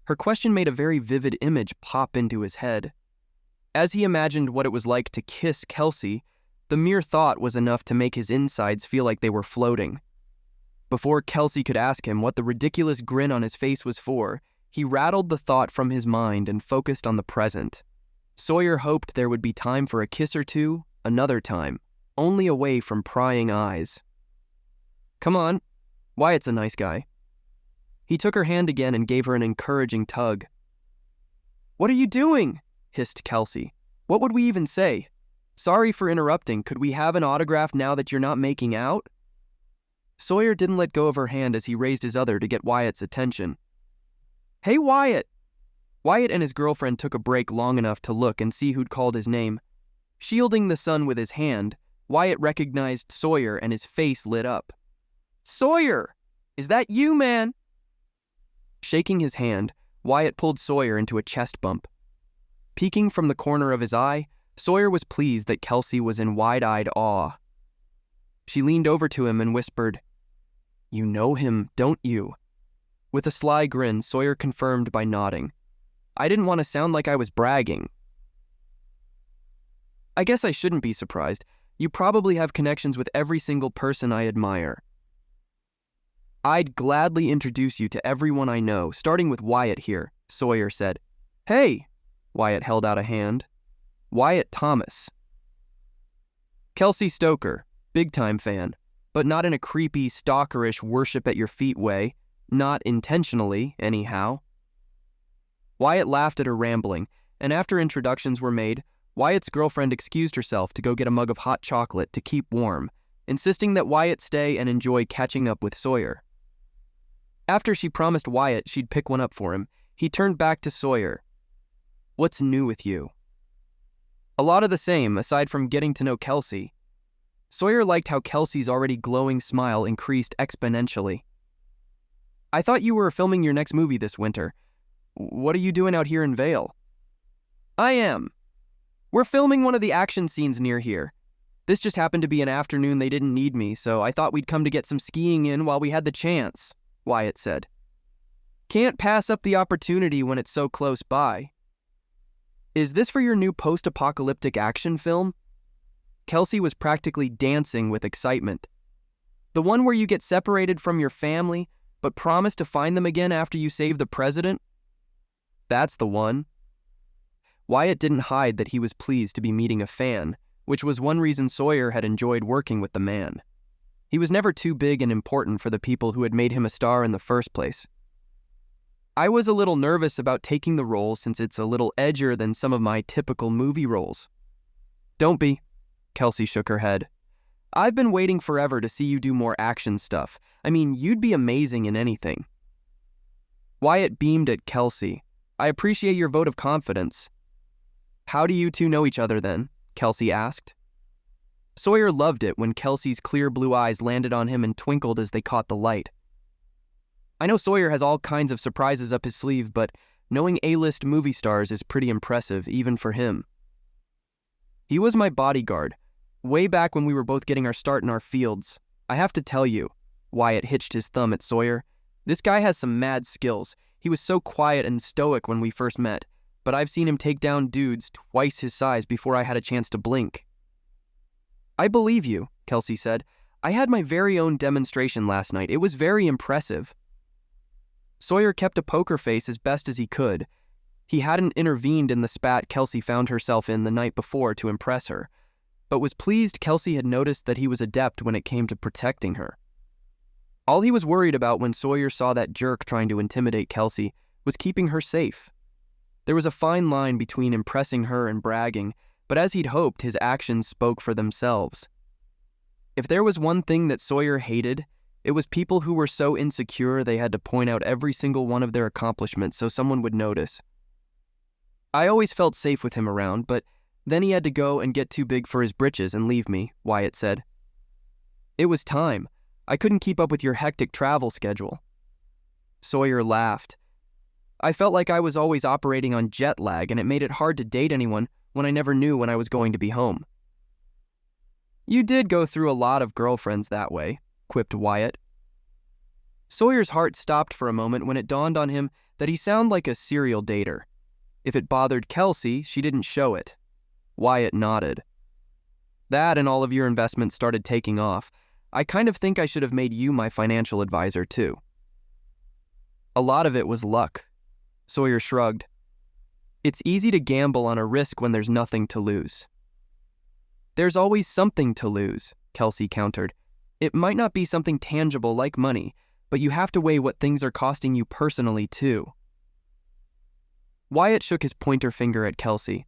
Her question made a very vivid image pop into his head. As he imagined what it was like to kiss Kelsea, the mere thought was enough to make his insides feel like they were floating. Before Kelsea could ask him what the ridiculous grin on his face was for, he rattled the thought from his mind and focused on the present. Sawyer hoped there would be time for a kiss or two, another time, only away from prying eyes. Come on, Wyatt's a nice guy. He took her hand again and gave her an encouraging tug. What are you doing? Hissed Kelsea. What would we even say? Sorry for interrupting. Could we have an autograph now that you're not making out? Sawyer didn't let go of her hand as he raised his other to get Wyatt's attention. Hey, Wyatt! Wyatt and his girlfriend took a break long enough to look and see who'd called his name. Shielding the sun with his hand, Wyatt recognized Sawyer and his face lit up. Sawyer! Is that you, man? Shaking his hand, Wyatt pulled Sawyer into a chest bump. Peeking from the corner of his eye, Sawyer was pleased that Kelsea was in wide-eyed awe. She leaned over to him and whispered, You know him, don't you? With a sly grin, Sawyer confirmed by nodding. I didn't want to sound like I was bragging. I guess I shouldn't be surprised. You probably have connections with every single person I admire. I'd gladly introduce you to everyone I know, starting with Wyatt here, Sawyer said. Hey! Wyatt held out a hand. Wyatt Thomas. Kelsea Stoker, big-time fan, but not in a creepy, stalkerish worship-at-your-feet way, not intentionally, anyhow. Wyatt laughed at her rambling, and after introductions were made, Wyatt's girlfriend excused herself to go get a mug of hot chocolate to keep warm, insisting that Wyatt stay and enjoy catching up with Sawyer. After she promised Wyatt she'd pick one up for him, he turned back to Sawyer. What's new with you? A lot of the same, aside from getting to know Kelsea. Sawyer liked how Kelsea's already glowing smile increased exponentially. I thought you were filming your next movie this winter. What are you doing out here in Vail? I am. We're filming one of the action scenes near here. This just happened to be an afternoon they didn't need me, so I thought we'd come to get some skiing in while we had the chance, Wyatt said. Can't pass up the opportunity when it's so close by. Is this for your new post-apocalyptic action film? Kelsea was practically dancing with excitement. The one where you get separated from your family, but promise to find them again after you save the president? That's the one. Wyatt didn't hide that he was pleased to be meeting a fan, which was one reason Sawyer had enjoyed working with the man. He was never too big and important for the people who had made him a star in the first place. I was a little nervous about taking the role since it's a little edgier than some of my typical movie roles. Don't be, Kelsea shook her head. I've been waiting forever to see you do more action stuff. I mean, you'd be amazing in anything. Wyatt beamed at Kelsea. I appreciate your vote of confidence. How do you two know each other then? Kelsea asked. Sawyer loved it when Kelsea's clear blue eyes landed on him and twinkled as they caught the light. I know Sawyer has all kinds of surprises up his sleeve, but knowing A-list movie stars is pretty impressive, even for him. He was my bodyguard, way back when we were both getting our start in our fields. I have to tell you, Wyatt hitched his thumb at Sawyer, this guy has some mad skills. He was so quiet and stoic when we first met, but I've seen him take down dudes twice his size before I had a chance to blink." "I believe you," Kelsea said. "I had my very own demonstration last night. It was very impressive." Sawyer kept a poker face as best as he could. He hadn't intervened in the spat Kelsea found herself in the night before to impress her, but was pleased Kelsea had noticed that he was adept when it came to protecting her. All he was worried about when Sawyer saw that jerk trying to intimidate Kelsea was keeping her safe. There was a fine line between impressing her and bragging, but as he'd hoped, his actions spoke for themselves. If there was one thing that Sawyer hated, it was people who were so insecure they had to point out every single one of their accomplishments so someone would notice. "I always felt safe with him around, but then he had to go and get too big for his britches and leave me," Wyatt said. "It was time. I couldn't keep up with your hectic travel schedule." Sawyer laughed. "I felt like I was always operating on jet lag, and it made it hard to date anyone when I never knew when I was going to be home." "You did go through a lot of girlfriends that way," quipped Wyatt. Sawyer's heart stopped for a moment when it dawned on him that he sounded like a serial dater. If it bothered Kelsea, she didn't show it. Wyatt nodded. "That and all of your investments started taking off. I kind of think I should have made you my financial advisor, too." "A lot of it was luck." Sawyer shrugged. "It's easy to gamble on a risk when there's nothing to lose." "There's always something to lose," Kelsea countered. "It might not be something tangible like money, but you have to weigh what things are costing you personally, too." Wyatt shook his pointer finger at Kelsea.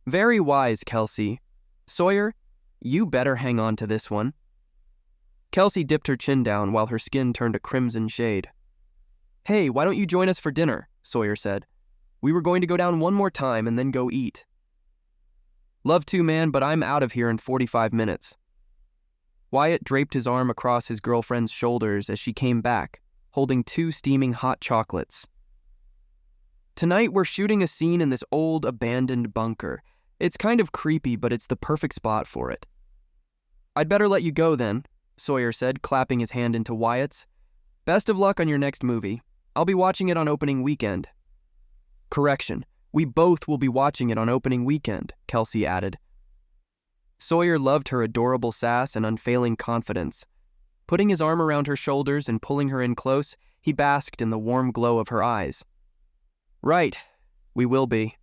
"Very wise, Kelsea. Sawyer, you better hang on to this one." Kelsea dipped her chin down while her skin turned a crimson shade. "Hey, why don't you join us for dinner?" Sawyer said. "We were going to go down one more time and then go eat." "Love to, man, but I'm out of here in 45 minutes. Wyatt draped his arm across his girlfriend's shoulders as she came back, holding 2 steaming hot chocolates. "Tonight we're shooting a scene in this old, abandoned bunker. It's kind of creepy, but it's the perfect spot for it." "I'd better let you go then," Sawyer said, clapping his hand into Wyatt's. "Best of luck on your next movie. I'll be watching it on opening weekend." "Correction, we both will be watching it on opening weekend," Kelsea added. Sawyer loved her adorable sass and unfailing confidence. Putting his arm around her shoulders and pulling her in close, he basked in the warm glow of her eyes. "Right, we will be."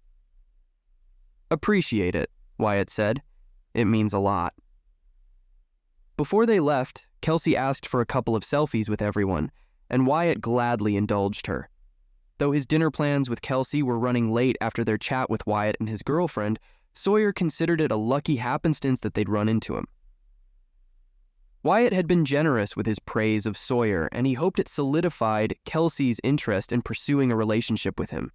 "Appreciate it," Wyatt said. "It means a lot." Before they left, Kelsea asked for a couple of selfies with everyone, and Wyatt gladly indulged her. Though his dinner plans with Kelsea were running late after their chat with Wyatt and his girlfriend, Sawyer considered it a lucky happenstance that they'd run into him. Wyatt had been generous with his praise of Sawyer, and he hoped it solidified Kelsea's interest in pursuing a relationship with him.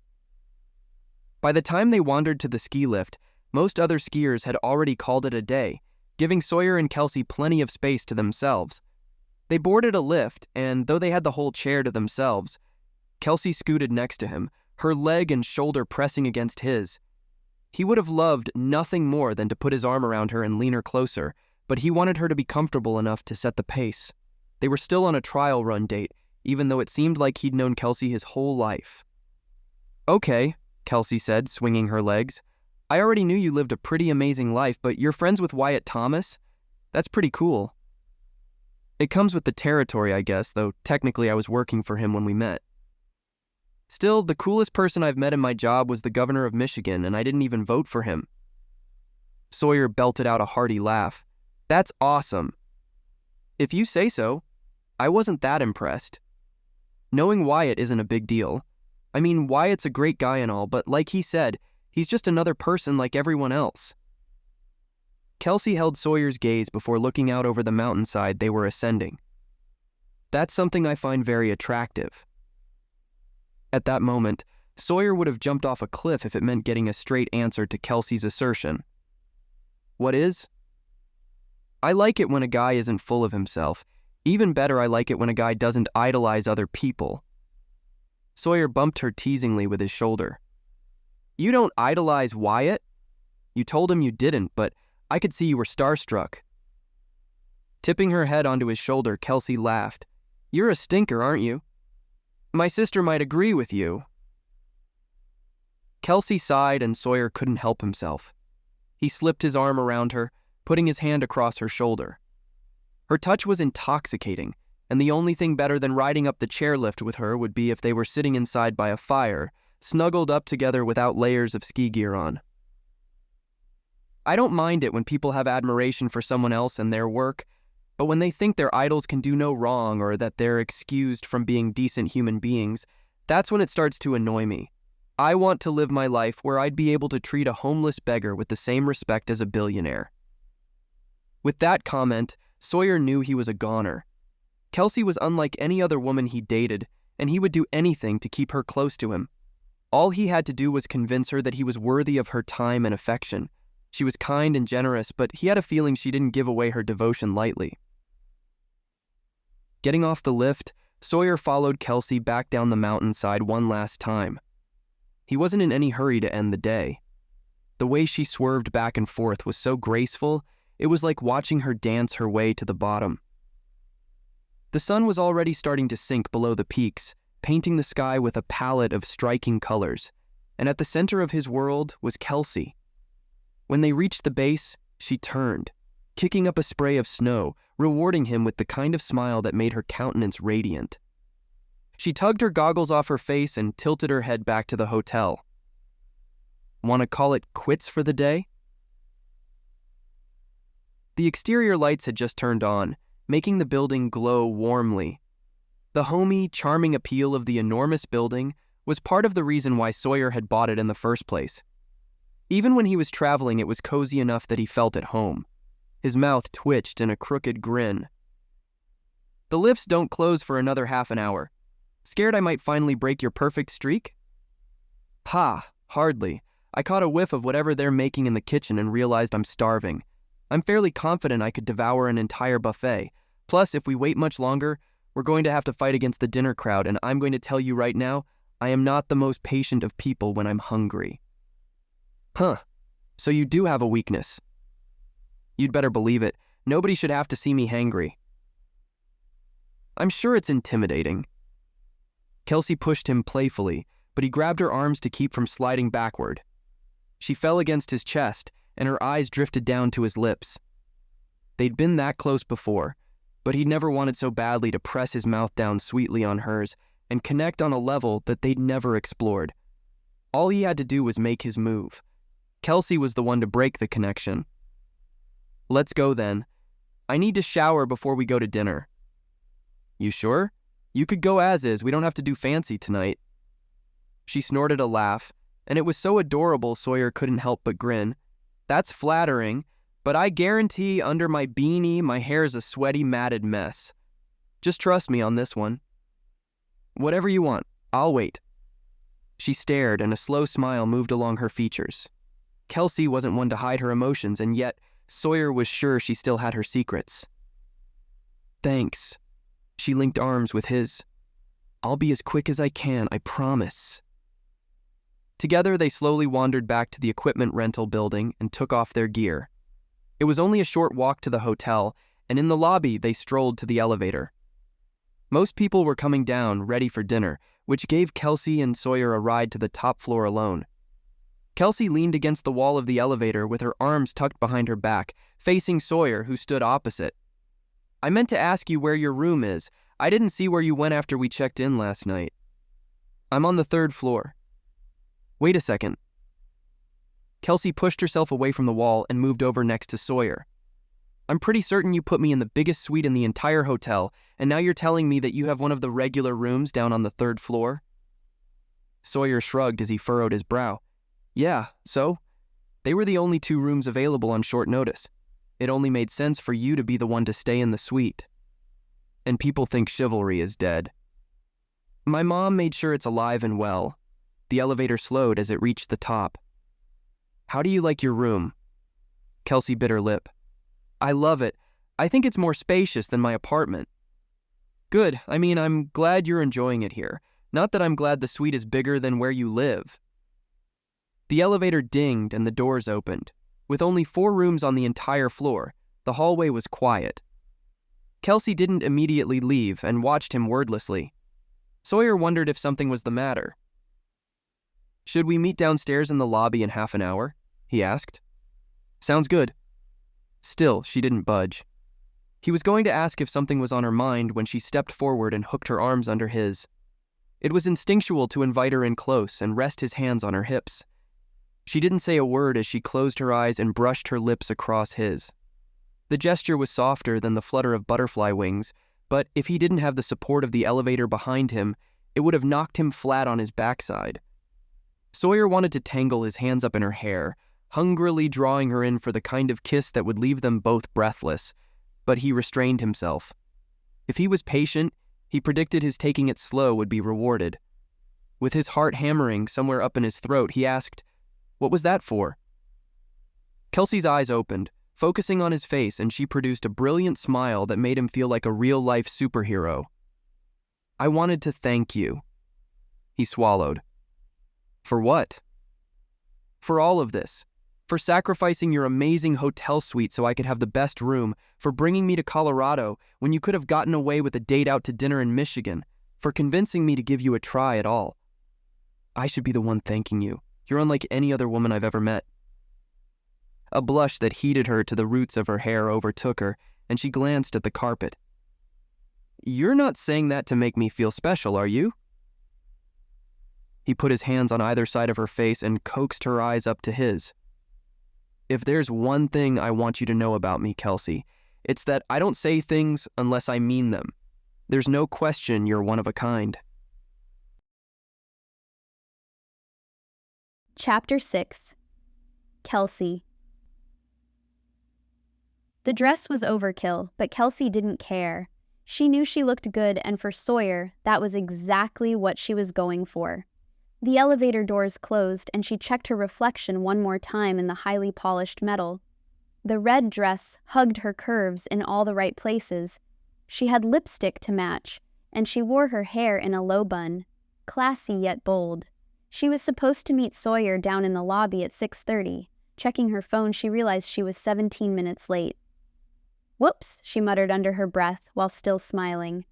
By the time they wandered to the ski lift, most other skiers had already called it a day, giving Sawyer and Kelsea plenty of space to themselves. They boarded a lift, and though they had the whole chair to themselves, Kelsea scooted next to him, her leg and shoulder pressing against his. He would have loved nothing more than to put his arm around her and lean her closer, but he wanted her to be comfortable enough to set the pace. They were still on a trial run date, even though it seemed like he'd known Kelsea his whole life. "Okay," Kelsea said, swinging her legs. "I already knew you lived a pretty amazing life, but you're friends with Wyatt Thomas? That's pretty cool." "It comes with the territory, I guess, though technically I was working for him when we met." "Still, the coolest person I've met in my job was the governor of Michigan, and I didn't even vote for him." Sawyer belted out a hearty laugh. "That's awesome." "If you say so. I wasn't that impressed. Knowing Wyatt isn't a big deal. I mean, Wyatt's a great guy and all, but like he said, he's just another person like everyone else." Kelsea held Sawyer's gaze before looking out over the mountainside they were ascending. "That's something I find very attractive." At that moment, Sawyer would have jumped off a cliff if it meant getting a straight answer to Kelsea's assertion. "What is?" "I like it when a guy isn't full of himself. Even better, I like it when a guy doesn't idolize other people." Sawyer bumped her teasingly with his shoulder. "You don't idolize Wyatt?" "You told him you didn't, but I could see you were starstruck." Tipping her head onto his shoulder, Kelsea laughed. "You're a stinker, aren't you?" My sister might agree with you. Kelsea sighed and Sawyer couldn't help himself. He slipped his arm around her, putting his hand across her shoulder. Her touch was intoxicating, and the only thing better than riding up the chairlift with her would be if they were sitting inside by a fire, snuggled up together without layers of ski gear on. I don't mind it when people have admiration for someone else and their work, but when they think their idols can do no wrong or that they're excused from being decent human beings, that's when it starts to annoy me. I want to live my life where I'd be able to treat a homeless beggar with the same respect as a billionaire. With that comment, Sawyer knew he was a goner. Kelsea was unlike any other woman he dated, and he would do anything to keep her close to him. All he had to do was convince her that he was worthy of her time and affection. She was kind and generous, but he had a feeling she didn't give away her devotion lightly. Getting off the lift, Sawyer followed Kelsea back down the mountainside one last time. He wasn't in any hurry to end the day. The way she swerved back and forth was so graceful, it was like watching her dance her way to the bottom. The sun was already starting to sink below the peaks, painting the sky with a palette of striking colors, and at the center of his world was Kelsea. When they reached the base, she turned, kicking up a spray of snow, rewarding him with the kind of smile that made her countenance radiant. She tugged her goggles off her face and tilted her head back to the hotel. Want to call it quits for the day? The exterior lights had just turned on, making the building glow warmly. The homey, charming appeal of the enormous building was part of the reason why Sawyer had bought it in the first place. Even when he was traveling, it was cozy enough that he felt at home. His mouth twitched in a crooked grin. The lifts don't close for another half an hour. Scared I might finally break your perfect streak? Ha, hardly. I caught a whiff of whatever they're making in the kitchen and realized I'm starving. I'm fairly confident I could devour an entire buffet. Plus, if we wait much longer, we're going to have to fight against the dinner crowd, and I'm going to tell you right now, I am not the most patient of people when I'm hungry. Huh, so you do have a weakness. You'd better believe it. Nobody should have to see me hangry. I'm sure it's intimidating. Kelsea pushed him playfully, but he grabbed her arms to keep from sliding backward. She fell against his chest, and her eyes drifted down to his lips. They'd been that close before, but he'd never wanted so badly to press his mouth down sweetly on hers and connect on a level that they'd never explored. All he had to do was make his move. Kelsea was the one to break the connection. Let's go then. I need to shower before we go to dinner. You sure? You could go as is. We don't have to do fancy tonight. She snorted a laugh, and it was so adorable Sawyer couldn't help but grin. That's flattering, but I guarantee under my beanie my hair's a sweaty, matted mess. Just trust me on this one. Whatever you want, I'll wait. She stared, and a slow smile moved along her features. Kelsea wasn't one to hide her emotions, and yet Sawyer was sure she still had her secrets. Thanks. She linked arms with his. I'll be as quick as I can, I promise. Together, they slowly wandered back to the equipment rental building and took off their gear. It was only a short walk to the hotel, and in the lobby, they strolled to the elevator. Most people were coming down, ready for dinner, which gave Kelsea and Sawyer a ride to the top floor alone. Kelsea leaned against the wall of the elevator with her arms tucked behind her back, facing Sawyer, who stood opposite. I meant to ask you where your room is. I didn't see where you went after we checked in last night. I'm on the 3rd floor. Wait a second. Kelsea pushed herself away from the wall and moved over next to Sawyer. I'm pretty certain you put me in the biggest suite in the entire hotel, and now you're telling me that you have one of the regular rooms down on the 3rd floor? Sawyer shrugged as he furrowed his brow. Yeah, so? They were the only 2 rooms available on short notice. It only made sense for you to be the one to stay in the suite. And people think chivalry is dead. My mom made sure it's alive and well. The elevator slowed as it reached the top. How do you like your room? Kelsea bit her lip. I love it. I think it's more spacious than my apartment. Good. I mean, I'm glad you're enjoying it here. Not that I'm glad the suite is bigger than where you live. The elevator dinged and the doors opened. With only 4 rooms on the entire floor, the hallway was quiet. Kelsea didn't immediately leave and watched him wordlessly. Sawyer wondered if something was the matter. "Should we meet downstairs in the lobby in half an hour?" he asked. "Sounds good." Still, she didn't budge. He was going to ask if something was on her mind when she stepped forward and hooked her arms under his. It was instinctual to invite her in close and rest his hands on her hips. She didn't say a word as she closed her eyes and brushed her lips across his. The gesture was softer than the flutter of butterfly wings, but if he didn't have the support of the elevator behind him, it would have knocked him flat on his backside. Sawyer wanted to tangle his hands up in her hair, hungrily drawing her in for the kind of kiss that would leave them both breathless, but he restrained himself. If he was patient, he predicted his taking it slow would be rewarded. With his heart hammering somewhere up in his throat, he asked, "What was that for?" Kelsey's eyes opened, focusing on his face, and she produced a brilliant smile that made him feel like a real-life superhero. "I wanted to thank you." He swallowed. "For what?" "For all of this. For sacrificing your amazing hotel suite so I could have the best room, for bringing me to Colorado when you could have gotten away with a date out to dinner in Michigan, for convincing me to give you a try at all. I should be the one thanking you. You're unlike any other woman I've ever met." A blush that heated her to the roots of her hair overtook her, and she glanced at the carpet. "You're not saying that to make me feel special, are you?" He put his hands on either side of her face and coaxed her eyes up to his. "If there's one thing I want you to know about me, Kelsea, it's that I don't say things unless I mean them. There's no question you're one of a kind." Chapter 6. Kelsea. The dress was overkill, but Kelsea didn't care. She knew she looked good, and for Sawyer, that was exactly what she was going for. The elevator doors closed, and she checked her reflection one more time in the highly polished metal. The red dress hugged her curves in all the right places. She had lipstick to match, and she wore her hair in a low bun, classy yet bold. She was supposed to meet Sawyer down in the lobby at 6:30. Checking her phone, she realized she was 17 minutes late. "Whoops," she muttered under her breath while still smiling.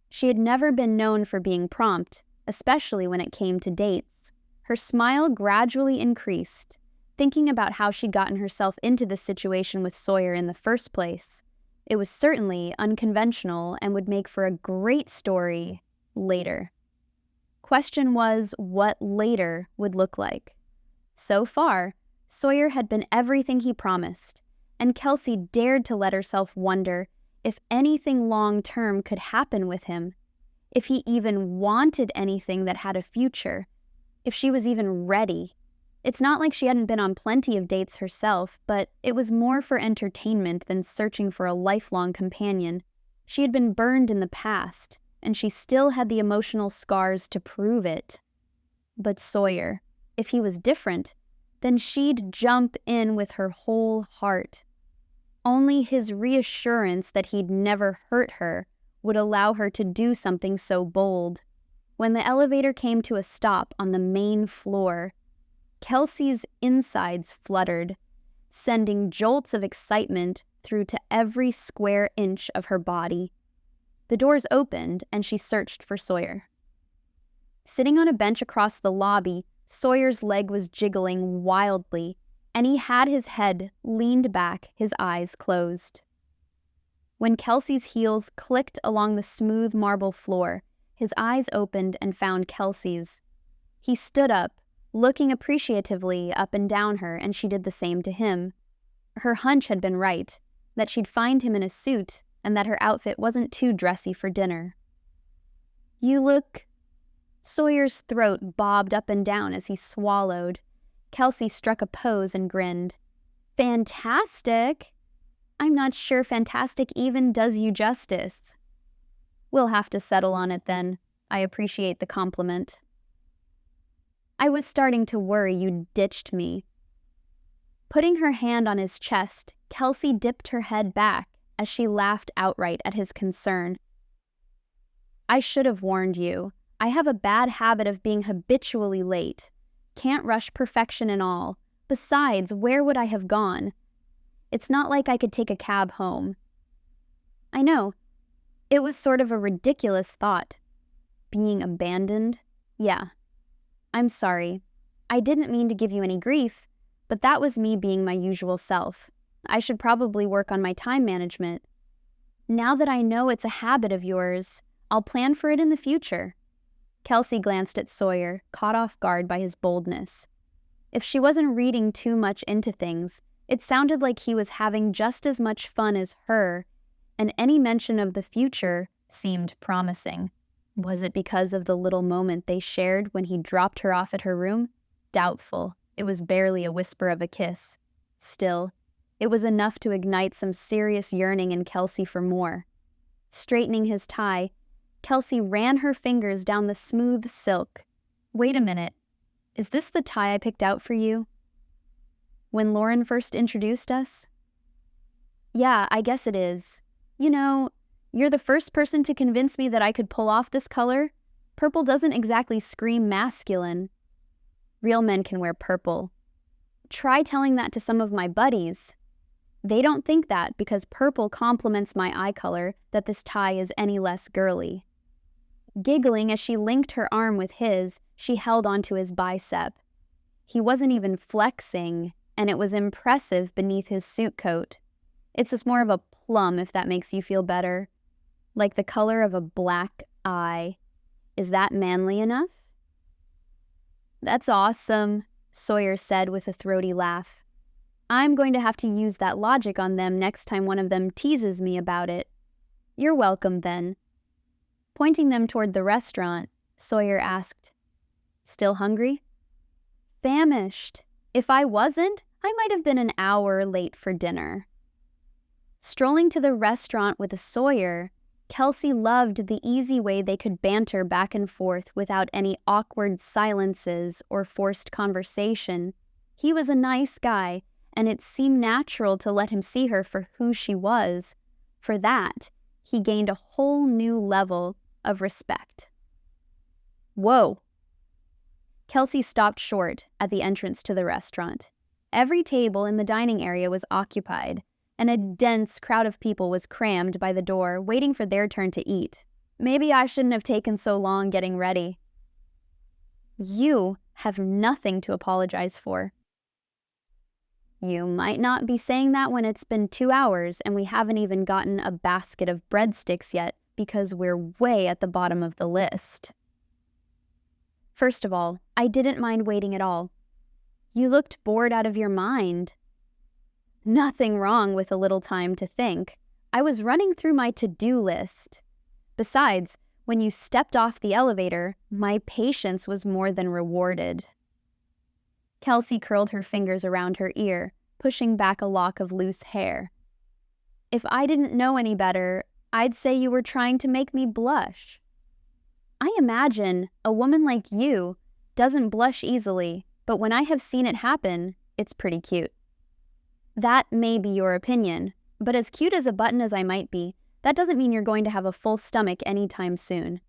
She had never been known for being prompt, especially when it came to dates. Her smile gradually increased, thinking about how she'd gotten herself into this situation with Sawyer in the first place. It was certainly unconventional and would make for a great story later. Question was what later would look like. So far, Sawyer had been everything he promised, and Kelsea dared to let herself wonder if anything long-term could happen with him, if he even wanted anything that had a future, if she was even ready. It's not like she hadn't been on plenty of dates herself, but it was more for entertainment than searching for a lifelong companion. She had been burned in the past, and she still had the emotional scars to prove it. But Sawyer, if he was different, then she'd jump in with her whole heart. Only his reassurance that he'd never hurt her would allow her to do something so bold. When the elevator came to a stop on the main floor, Kelsea's insides fluttered, sending jolts of excitement through to every square inch of her body. The doors opened, and she searched for Sawyer. Sitting on a bench across the lobby, Sawyer's leg was jiggling wildly, and he had his head leaned back, his eyes closed. When Kelsea's heels clicked along the smooth marble floor, his eyes opened and found Kelsea's. He stood up, looking appreciatively up and down her, and she did the same to him. Her hunch had been right, that she'd find him in a suit and that her outfit wasn't too dressy for dinner. "You look..." Sawyer's throat bobbed up and down as he swallowed. Kelsea struck a pose and grinned. "Fantastic! I'm not sure fantastic even does you justice." "We'll have to settle on it then. I appreciate the compliment." "I was starting to worry you'd ditched me." Putting her hand on his chest, Kelsea dipped her head back as she laughed outright at his concern. "I should have warned you. I have a bad habit of being habitually late. Can't rush perfection and all. Besides, where would I have gone? It's not like I could take a cab home." "I know. It was sort of a ridiculous thought. being abandoned? Yeah. I'm sorry. I didn't mean to give you any grief, but that was me being my usual self. I should probably work on my time management. Now that I know it's a habit of yours, I'll plan for it in the future. Kelsea glanced at Sawyer, caught off guard by his boldness. If she wasn't reading too much into things, it sounded like he was having just as much fun as her, and any mention of the future seemed promising. Was it because of the little moment they shared when he dropped her off at her room? Doubtful. It was barely a whisper of a kiss. Still, it was enough to ignite some serious yearning in Kelsea for more. Straightening his tie, Kelsea ran her fingers down the smooth silk. Wait a minute. Is this the tie I picked out for you? When Lauren first introduced us? Yeah, I guess it is. You know, you're the first person to convince me that I could pull off this color. Purple doesn't exactly scream masculine. Real men can wear purple. Try telling that to some of my buddies. They don't think that because purple complements my eye color that this tie is any less girly. Giggling as she linked her arm with his, she held onto his bicep. He wasn't even flexing, and it was impressive beneath his suit coat. It's just more of a plum if that makes you feel better. Like the color of a black eye. Is that manly enough? That's awesome, Sawyer said with a throaty laugh. I'm going to have to use that logic on them next time one of them teases me about it. You're welcome then. Pointing them toward the restaurant, Sawyer asked, Still hungry? Famished. If I wasn't, I might have been an hour late for dinner. Strolling to the restaurant with a Sawyer, Kelsea loved the easy way they could banter back and forth without any awkward silences or forced conversation. He was a nice guy, and it seemed natural to let him see her for who she was. For that, he gained a whole new level of respect. Whoa! Kelsea stopped short at the entrance to the restaurant. Every table in the dining area was occupied, and a dense crowd of people was crammed by the door, waiting for their turn to eat. Maybe I shouldn't have taken so long getting ready. You have nothing to apologize for. You might not be saying that when it's been 2 hours and we haven't even gotten a basket of breadsticks yet because we're way at the bottom of the list. First of all, I didn't mind waiting at all. You looked bored out of your mind. Nothing wrong with a little time to think. I was running through my to-do list. Besides, when you stepped off the elevator, my patience was more than rewarded. Kelsea curled her fingers around her ear, pushing back a lock of loose hair. If I didn't know any better, I'd say you were trying to make me blush. I imagine a woman like you doesn't blush easily, but when I have seen it happen, it's pretty cute. That may be your opinion, but as cute as a button as I might be, that doesn't mean you're going to have a full stomach anytime soon.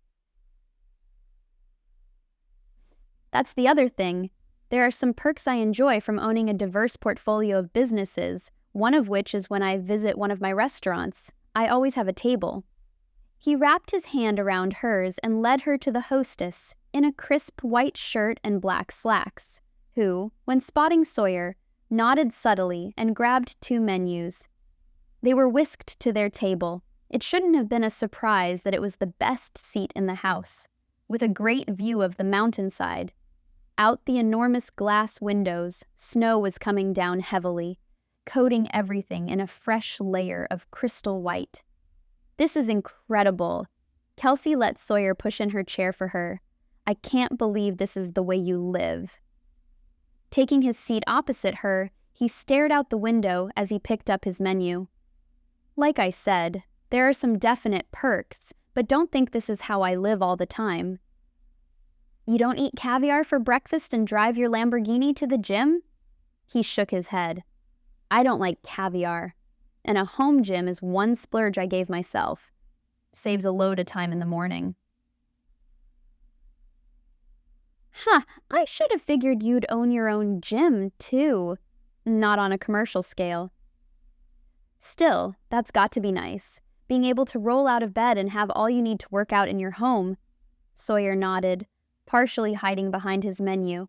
That's the other thing. There are some perks I enjoy from owning a diverse portfolio of businesses, one of which is when I visit one of my restaurants. I always have a table. He wrapped his hand around hers and led her to the hostess in a crisp white shirt and black slacks, who, when spotting Sawyer, nodded subtly and grabbed 2 menus. They were whisked to their table. It shouldn't have been a surprise that it was the best seat in the house, with a great view of the mountainside. Out the enormous glass windows, snow was coming down heavily, coating everything in a fresh layer of crystal white. This is incredible. Kelsea let Sawyer push in her chair for her. I can't believe this is the way you live. Taking his seat opposite her, he stared out the window as he picked up his menu. Like I said, there are some definite perks, but don't think this is how I live all the time. You don't eat caviar for breakfast and drive your Lamborghini to the gym? He shook his head. I don't like caviar, and a home gym is one splurge I gave myself. Saves a load of time in the morning. I should have figured you'd own your own gym, too. Not on a commercial scale. Still, that's got to be nice. Being able to roll out of bed and have all you need to work out in your home. Sawyer nodded, partially hiding behind his menu.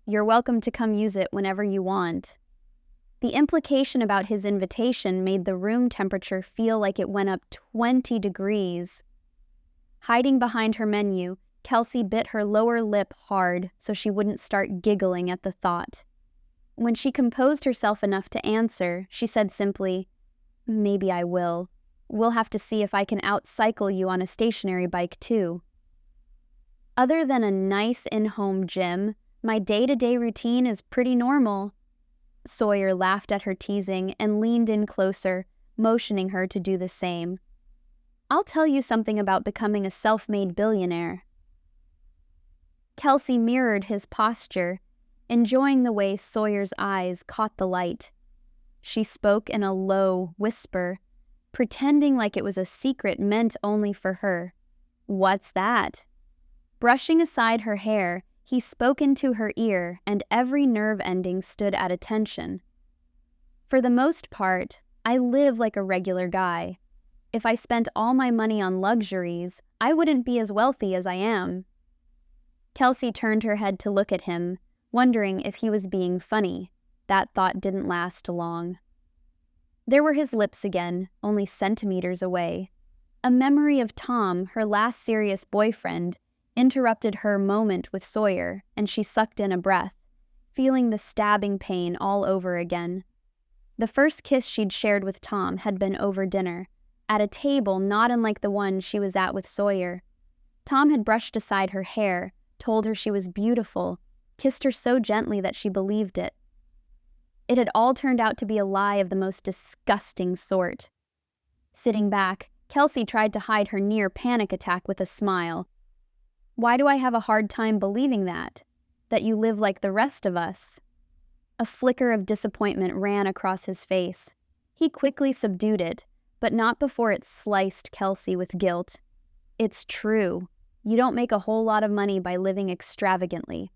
"You're welcome to come use it whenever you want." The implication about his invitation made the room temperature feel like it went up 20 degrees. Hiding behind her menu, Kelsea bit her lower lip hard so she wouldn't start giggling at the thought. When she composed herself enough to answer, she said simply, "Maybe I will. We'll have to see if I can outcycle you on a stationary bike too." Other than a nice in-home gym, my day-to-day routine is pretty normal. Sawyer laughed at her teasing and leaned in closer, motioning her to do the same. "I'll tell you something about becoming a self-made billionaire." Kelsea mirrored his posture, enjoying the way Sawyer's eyes caught the light. She spoke in a low whisper, pretending like it was a secret meant only for her. "What's that?" Brushing aside her hair, he spoke into her ear, and every nerve ending stood at attention. "For the most part, I live like a regular guy. If I spent all my money on luxuries, I wouldn't be as wealthy as I am." Kelsea turned her head to look at him, wondering if he was being funny. That thought didn't last long. There were his lips again, only centimeters away. A memory of Tom, her last serious boyfriend, interrupted her moment with Sawyer, and she sucked in a breath, feeling the stabbing pain all over again. The first kiss she'd shared with Tom had been over dinner, at a table not unlike the one she was at with Sawyer. Tom had brushed aside her hair, told her she was beautiful, kissed her so gently that she believed it. It had all turned out to be a lie of the most disgusting sort. Sitting back, Kelsea tried to hide her near panic attack with a smile. "Why do I have a hard time believing that? That you live like the rest of us?" A flicker of disappointment ran across his face. He quickly subdued it, but not before it sliced Kelsea with guilt. "It's true. You don't make a whole lot of money by living extravagantly.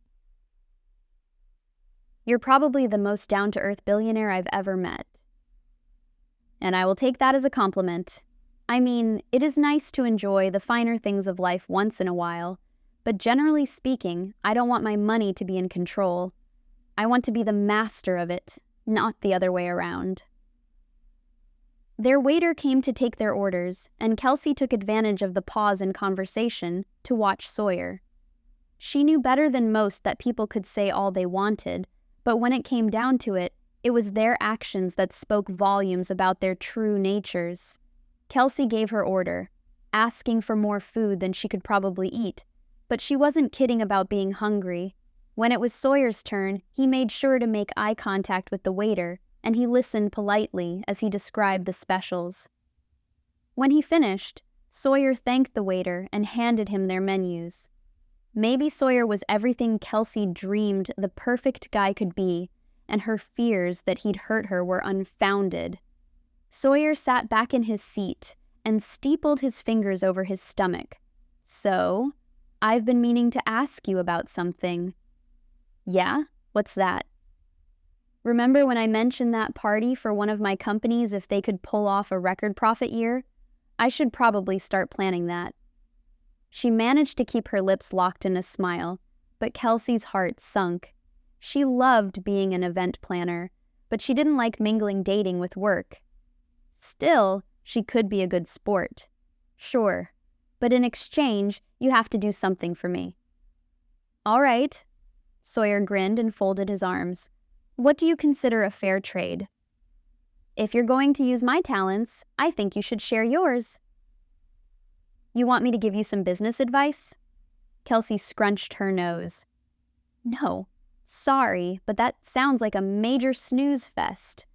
You're probably the most down-to-earth billionaire I've ever met." "And I will take that as a compliment. I mean, it is nice to enjoy the finer things of life once in a while, but generally speaking, I don't want my money to be in control. I want to be the master of it, not the other way around." Their waiter came to take their orders, and Kelsea took advantage of the pause in conversation to watch Sawyer. She knew better than most that people could say all they wanted, but when it came down to it, it was their actions that spoke volumes about their true natures. Kelsea gave her order, asking for more food than she could probably eat, but she wasn't kidding about being hungry. When it was Sawyer's turn, he made sure to make eye contact with the waiter, and he listened politely as he described the specials. When he finished, Sawyer thanked the waiter and handed him their menus. Maybe Sawyer was everything Kelsea dreamed the perfect guy could be, and her fears that he'd hurt her were unfounded. Sawyer sat back in his seat and steepled his fingers over his stomach. "So, I've been meaning to ask you about something." "Yeah? What's that?" "Remember when I mentioned that party for one of my companies if they could pull off a record profit year? I should probably start planning that." She managed to keep her lips locked in a smile, but Kelsea's heart sunk. She loved being an event planner, but she didn't like mingling dating with work. Still, she could be a good sport. "Sure, but in exchange, you have to do something for me." "All right." Sawyer grinned and folded his arms. "What do you consider a fair trade?" "If you're going to use my talents, I think you should share yours." "You want me to give you some business advice?" Kelsea scrunched her nose. "No, sorry, but that sounds like a major snooze fest.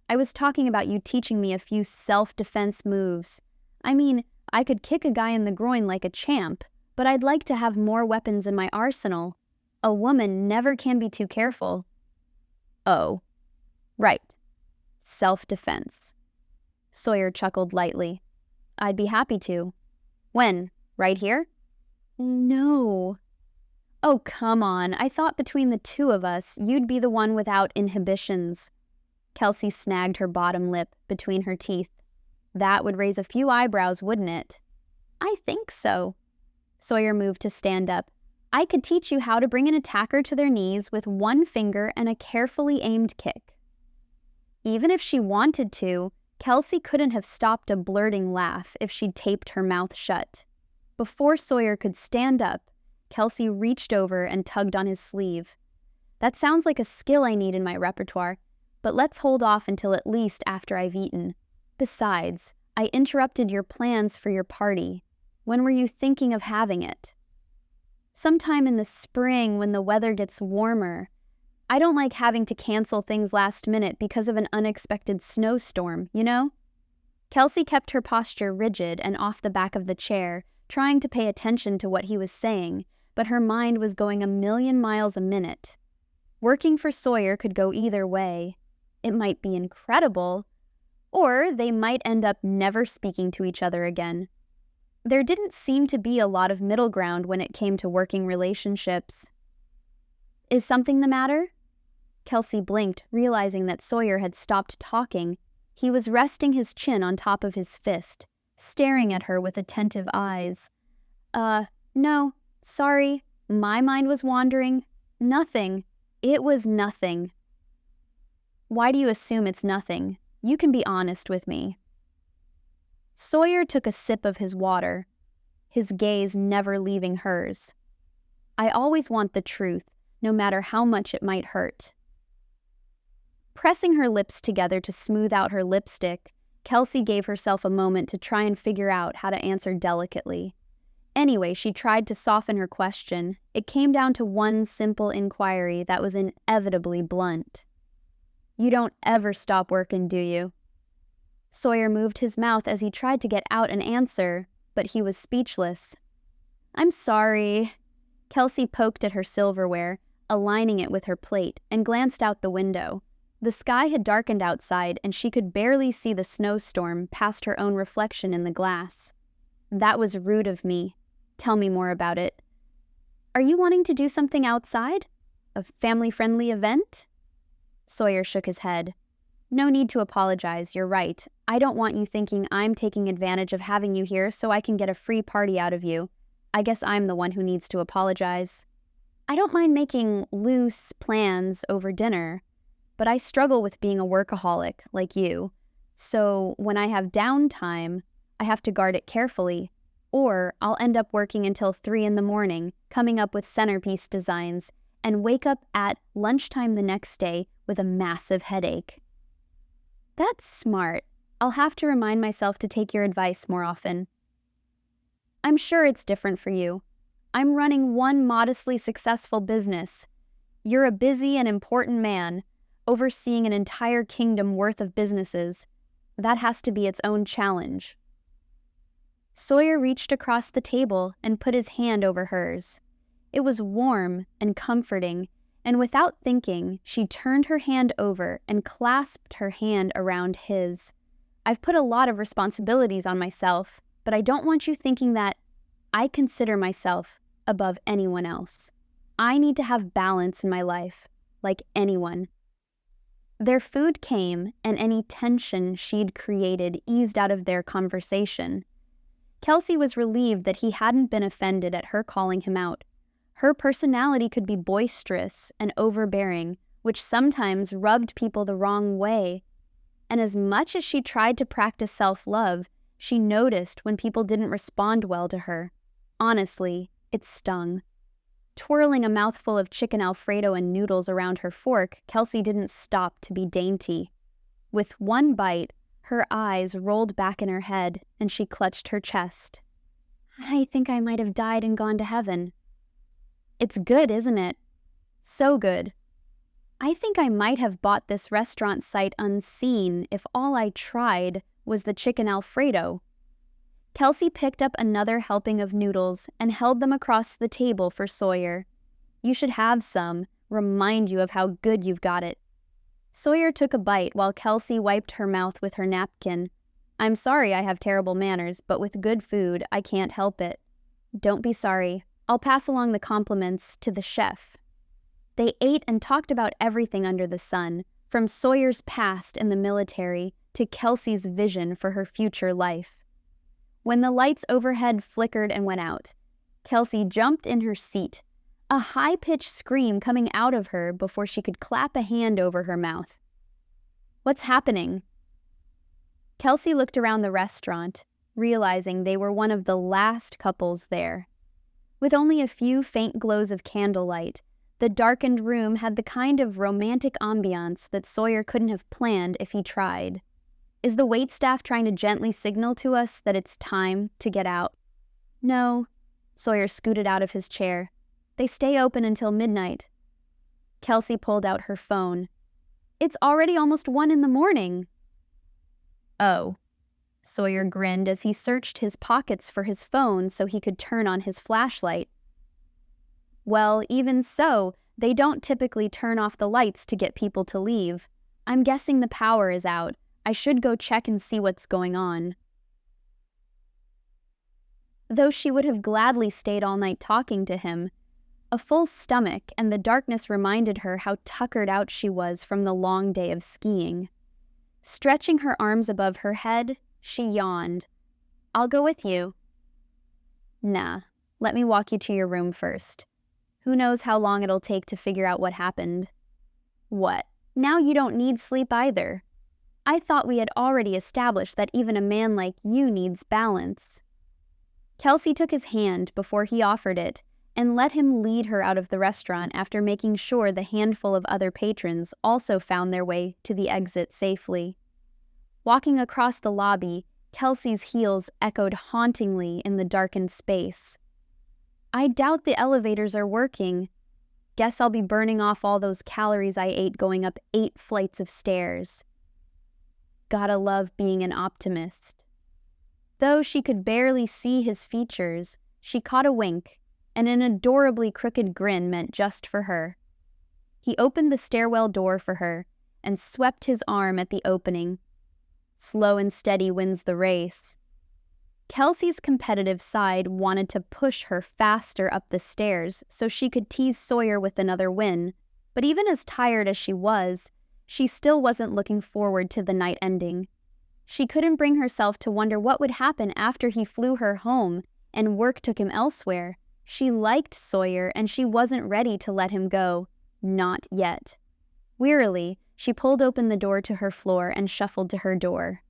I was talking about you teaching me a few self-defense moves. I mean, I could kick a guy in the groin like a champ, but I'd like to have more weapons in my arsenal. A woman never can be too careful." "Oh, right. Self-defense." Sawyer chuckled lightly. "I'd be happy to. When? Right here?" "No." "Oh, come on. I thought between the two of us, you'd be the one without inhibitions." Kelsea snagged her bottom lip between her teeth. "That would raise a few eyebrows, wouldn't it?" "I think so." Sawyer moved to stand up. I could teach you how to bring an attacker to their knees with one finger and a carefully aimed kick. Even if she wanted to, Kelsea couldn't have stopped a blurting laugh if she'd taped her mouth shut. Before Sawyer could stand up, Kelsea reached over and tugged on his sleeve. That sounds like a skill I need in my repertoire, but let's hold off until at least after I've eaten. Besides, I interrupted your plans for your party. When were you thinking of having it? Sometime in the spring when the weather gets warmer. I don't like having to cancel things last minute because of an unexpected snowstorm, you know? Kelsea kept her posture rigid and off the back of the chair, trying to pay attention to what he was saying, but her mind was going 1,000,000 miles a minute. Working for Sawyer could go either way. It might be incredible, or they might end up never speaking to each other again. There didn't seem to be a lot of middle ground when it came to working relationships. Is something the matter? Kelsea blinked, realizing that Sawyer had stopped talking. He was resting his chin on top of his fist, staring at her with attentive eyes. No, sorry. My mind was wandering. Nothing. It was nothing. Why do you assume it's nothing? You can be honest with me. Sawyer took a sip of his water, his gaze never leaving hers. I always want the truth, no matter how much it might hurt. Pressing her lips together to smooth out her lipstick, Kelsea gave herself a moment to try and figure out how to answer delicately. Anyway, she tried to soften her question. It came down to one simple inquiry that was inevitably blunt. You don't ever stop working, do you? Sawyer moved his mouth as he tried to get out an answer, but he was speechless. I'm sorry. Kelsea poked at her silverware, aligning it with her plate, and glanced out the window. The sky had darkened outside, and she could barely see the snowstorm past her own reflection in the glass. That was rude of me. Tell me more about it. Are you wanting to do something outside? A family-friendly event? Sawyer shook his head. No need to apologize, you're right. I don't want you thinking I'm taking advantage of having you here so I can get a free party out of you. I guess I'm the one who needs to apologize. I don't mind making loose plans over dinner, but I struggle with being a workaholic like you. So when I have downtime, I have to guard it carefully, or I'll end up working until 3 in the morning, coming up with centerpiece designs, and wake up at lunchtime the next day with a massive headache. That's smart. I'll have to remind myself to take your advice more often. I'm sure it's different for you. I'm running one modestly successful business. You're a busy and important man, overseeing an entire kingdom worth of businesses. That has to be its own challenge. Sawyer reached across the table and put his hand over hers. It was warm and comforting, and without thinking, she turned her hand over and clasped her hand around his. I've put a lot of responsibilities on myself, but I don't want you thinking that I consider myself above anyone else. I need to have balance in my life, like anyone. Their food came, and any tension she'd created eased out of their conversation. Kelsea was relieved that he hadn't been offended at her calling him out. Her personality could be boisterous and overbearing, which sometimes rubbed people the wrong way. And as much as she tried to practice self-love, she noticed when people didn't respond well to her. Honestly, it stung. Twirling a mouthful of chicken Alfredo and noodles around her fork, Kelsea didn't stop to be dainty. With one bite, her eyes rolled back in her head, and she clutched her chest. I think I might have died and gone to heaven. It's good, isn't it? So good. I think I might have bought this restaurant sight unseen if all I tried was the chicken Alfredo. Kelsea picked up another helping of noodles and held them across the table for Sawyer. You should have some, remind you of how good you've got it. Sawyer took a bite while Kelsea wiped her mouth with her napkin. I'm sorry I have terrible manners, but with good food, I can't help it. Don't be sorry. I'll pass along the compliments to the chef. They ate and talked about everything under the sun, from Sawyer's past in the military to Kelsea's vision for her future life. When the lights overhead flickered and went out, Kelsea jumped in her seat, a high-pitched scream coming out of her before she could clap a hand over her mouth. "What's happening?" Kelsea looked around the restaurant, realizing they were one of the last couples there. With only a few faint glows of candlelight, the darkened room had the kind of romantic ambiance that Sawyer couldn't have planned if he tried. Is the waitstaff trying to gently signal to us that it's time to get out? No. Sawyer scooted out of his chair. They stay open until midnight. Kelsea pulled out her phone. It's already almost 1 a.m. Oh. Sawyer grinned as he searched his pockets for his phone so he could turn on his flashlight. Well, even so, they don't typically turn off the lights to get people to leave. I'm guessing the power is out. I should go check and see what's going on. Though she would have gladly stayed all night talking to him, a full stomach and the darkness reminded her how tuckered out she was from the long day of skiing. Stretching her arms above her head, she yawned. I'll go with you. Nah, let me walk you to your room first. Who knows how long it'll take to figure out what happened. What? Now you don't need sleep either. I thought we had already established that even a man like you needs balance. Kelsea took his hand before he offered it and let him lead her out of the restaurant after making sure the handful of other patrons also found their way to the exit safely. Walking across the lobby, Kelsea's heels echoed hauntingly in the darkened space. I doubt the elevators are working. Guess I'll be burning off all those calories I ate going up 8 flights of stairs. Gotta love being an optimist. Though she could barely see his features, she caught a wink, and an adorably crooked grin meant just for her. He opened the stairwell door for her and swept his arm at the opening. Slow and steady wins the race. Kelsea's competitive side wanted to push her faster up the stairs so she could tease Sawyer with another win, but even as tired as she was, she still wasn't looking forward to the night ending. She couldn't bring herself to wonder what would happen after he flew her home and work took him elsewhere. She liked Sawyer and she wasn't ready to let him go. Not yet. Wearily, she pulled open the door to her floor and shuffled to her door.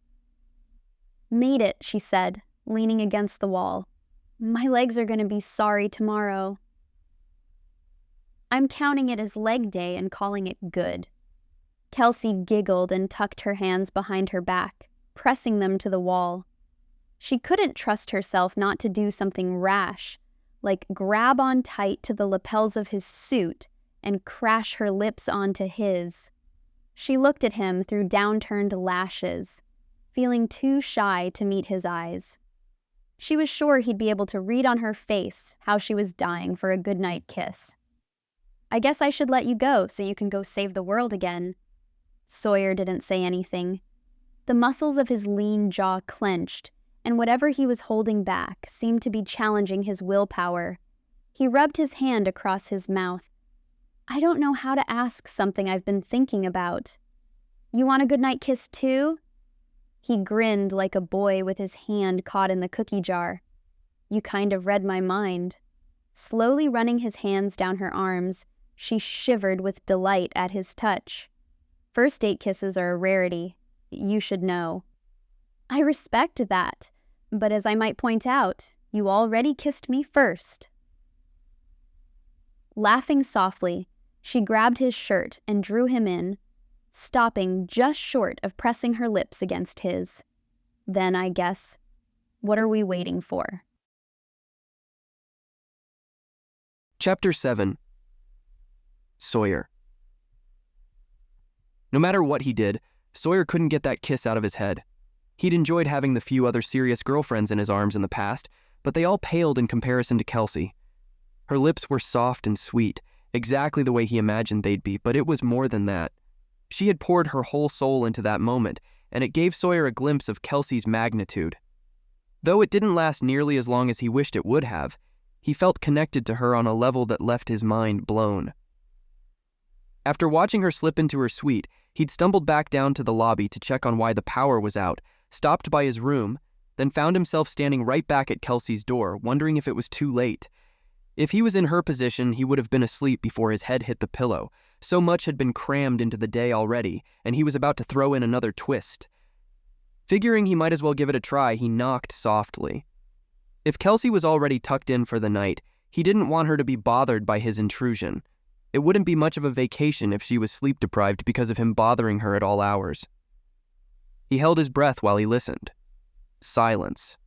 Made it, she said, leaning against the wall. My legs are going to be sorry tomorrow. I'm counting it as leg day and calling it good. Kelsea giggled and tucked her hands behind her back, pressing them to the wall. She couldn't trust herself not to do something rash, like grab on tight to the lapels of his suit and crash her lips onto his. She looked at him through downturned lashes, feeling too shy to meet his eyes. She was sure he'd be able to read on her face how she was dying for a goodnight kiss. I guess I should let you go so you can go save the world again. Sawyer didn't say anything. The muscles of his lean jaw clenched, and whatever he was holding back seemed to be challenging his willpower. He rubbed his hand across his mouth. I don't know how to ask something I've been thinking about. You want a goodnight kiss too? He grinned like a boy with his hand caught in the cookie jar. You kind of read my mind. Slowly running his hands down her arms, she shivered with delight at his touch. First date kisses are a rarity. You should know. I respect that, but as I might point out, you already kissed me first. Laughing softly, she grabbed his shirt and drew him in, stopping just short of pressing her lips against his. Then, I guess, what are we waiting for? Chapter 7. Sawyer. No matter what he did, Sawyer couldn't get that kiss out of his head. He'd enjoyed having the few other serious girlfriends in his arms in the past, but they all paled in comparison to Kelsea. Her lips were soft and sweet, exactly the way he imagined they'd be, but it was more than that. She had poured her whole soul into that moment, and it gave Sawyer a glimpse of Kelsea's magnitude. Though it didn't last nearly as long as he wished it would have, he felt connected to her on a level that left his mind blown. After watching her slip into her suite, he'd stumbled back down to the lobby to check on why the power was out, stopped by his room, then found himself standing right back at Kelsea's door, wondering if it was too late, If he was in her position, he would have been asleep before his head hit the pillow. So much had been crammed into the day already, and he was about to throw in another twist. Figuring he might as well give it a try, he knocked softly. If Kelsea was already tucked in for the night, he didn't want her to be bothered by his intrusion. It wouldn't be much of a vacation if she was sleep-deprived because of him bothering her at all hours. He held his breath while he listened. Silence.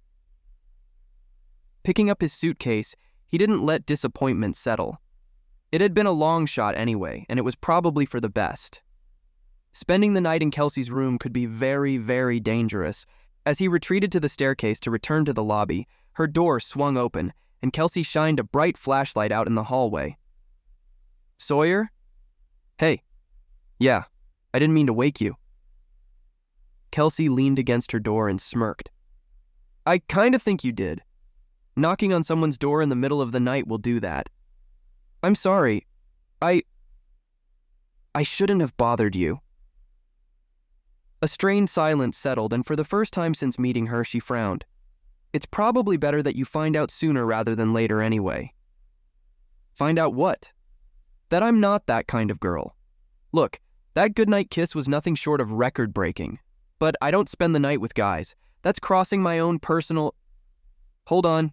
Picking up his suitcase, he didn't let disappointment settle. It had been a long shot anyway, and it was probably for the best. Spending the night in Kelsea's room could be very, very dangerous. As he retreated to the staircase to return to the lobby, her door swung open, and Kelsea shined a bright flashlight out in the hallway. "Sawyer? Hey. Yeah, I didn't mean to wake you." Kelsea leaned against her door and smirked. "I kinda think you did. Knocking on someone's door in the middle of the night will do that. I'm sorry. I shouldn't have bothered you." A strained silence settled, and for the first time since meeting her, she frowned. "It's probably better that you find out sooner rather than later anyway." "Find out what?" "That I'm not that kind of girl. Look, that goodnight kiss was nothing short of record-breaking. But I don't spend the night with guys. That's crossing my own personal—" "Hold on."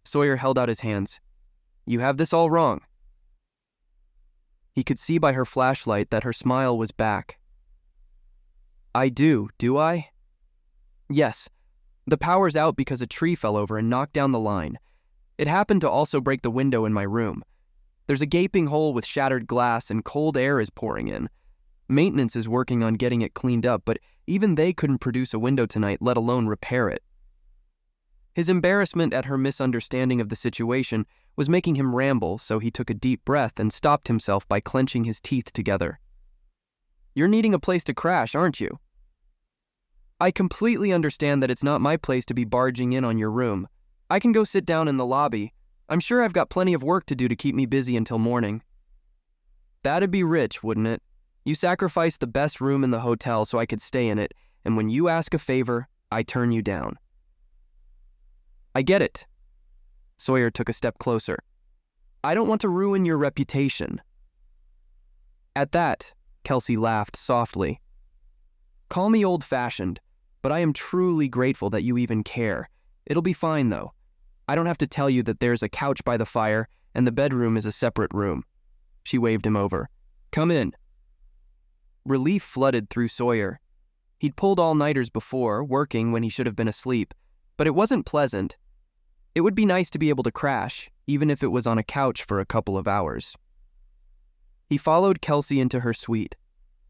Sawyer held out his hands. "You have this all wrong." He could see by her flashlight that her smile was back. "I do I?" "Yes. The power's out because a tree fell over and knocked down the line. It happened to also break the window in my room. There's a gaping hole with shattered glass and cold air is pouring in. Maintenance is working on getting it cleaned up, but even they couldn't produce a window tonight, let alone repair it." His embarrassment at her misunderstanding of the situation was making him ramble, so he took a deep breath and stopped himself by clenching his teeth together. "You're needing a place to crash, aren't you?" "I completely understand that it's not my place to be barging in on your room. I can go sit down in the lobby. I'm sure I've got plenty of work to do to keep me busy until morning." "That'd be rich, wouldn't it? You sacrificed the best room in the hotel so I could stay in it, and when you ask a favor, I turn you down." "I get it." Sawyer took a step closer. "I don't want to ruin your reputation." At that, Kelsea laughed softly. "Call me old-fashioned, but I am truly grateful that you even care. It'll be fine, though. I don't have to tell you that there's a couch by the fire and the bedroom is a separate room." She waved him over. "Come in." Relief flooded through Sawyer. He'd pulled all-nighters before, working when he should have been asleep, but it wasn't pleasant. It would be nice to be able to crash, even if it was on a couch for a couple of hours. He followed Kelsea into her suite.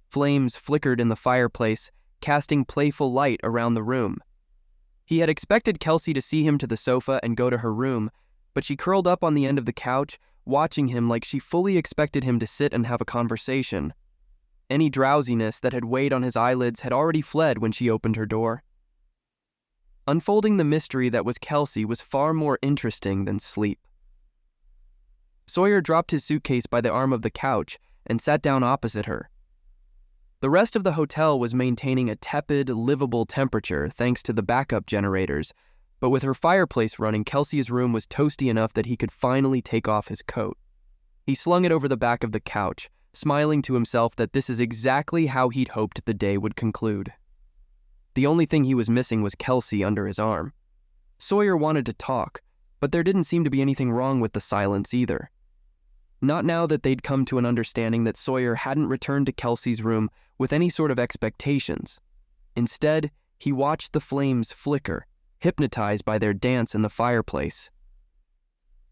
Flames flickered in the fireplace, casting playful light around the room. He had expected Kelsea to see him to the sofa and go to her room, but she curled up on the end of the couch, watching him like she fully expected him to sit and have a conversation. Any drowsiness that had weighed on his eyelids had already fled when she opened her door. Unfolding the mystery that was Kelsea was far more interesting than sleep. Sawyer dropped his suitcase by the arm of the couch and sat down opposite her. The rest of the hotel was maintaining a tepid, livable temperature thanks to the backup generators, but with her fireplace running, Kelsea's room was toasty enough that he could finally take off his coat. He slung it over the back of the couch, smiling to himself that this is exactly how he'd hoped the day would conclude. The only thing he was missing was Kelsea under his arm. Sawyer wanted to talk, but there didn't seem to be anything wrong with the silence either. Not now that they'd come to an understanding that Sawyer hadn't returned to Kelsea's room with any sort of expectations. Instead, he watched the flames flicker, hypnotized by their dance in the fireplace.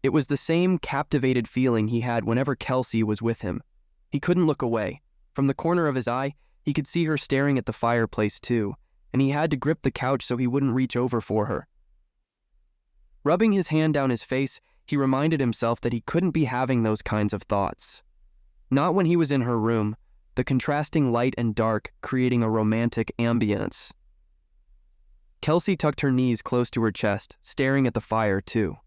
It was the same captivated feeling he had whenever Kelsea was with him. He couldn't look away. From the corner of his eye, he could see her staring at the fireplace too, and he had to grip the couch so he wouldn't reach over for her. Rubbing his hand down his face, he reminded himself that he couldn't be having those kinds of thoughts. Not when he was in her room, the contrasting light and dark creating a romantic ambience. Kelsea tucked her knees close to her chest, staring at the fire too.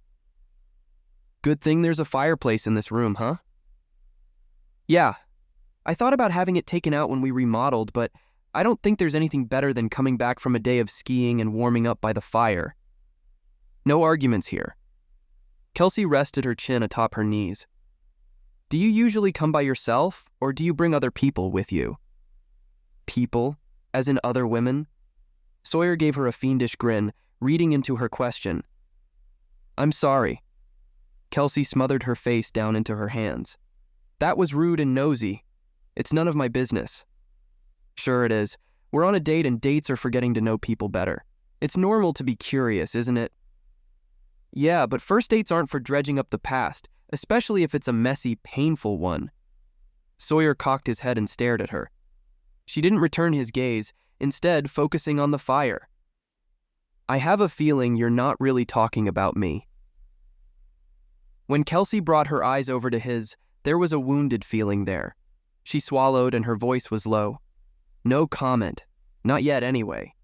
"Good thing there's a fireplace in this room, huh?" "Yeah. I thought about having it taken out when we remodeled, but I don't think there's anything better than coming back from a day of skiing and warming up by the fire." "No arguments here." Kelsea rested her chin atop her knees. Do you usually come by yourself, or do you bring other people with you? People? As in other women? Sawyer gave her a fiendish grin, reading into her question. I'm sorry. Kelsea smothered her face down into her hands. That was rude and nosy. It's none of my business. Sure it is. We're on a date and dates are for getting to know people better. It's normal to be curious, isn't it? Yeah, but first dates aren't for dredging up the past, especially if it's a messy, painful one. Sawyer cocked his head and stared at her. She didn't return his gaze, instead focusing on the fire. I have a feeling you're not really talking about me. When Kelsea brought her eyes over to his, there was a wounded feeling there. She swallowed and her voice was low. No comment. Not yet, anyway.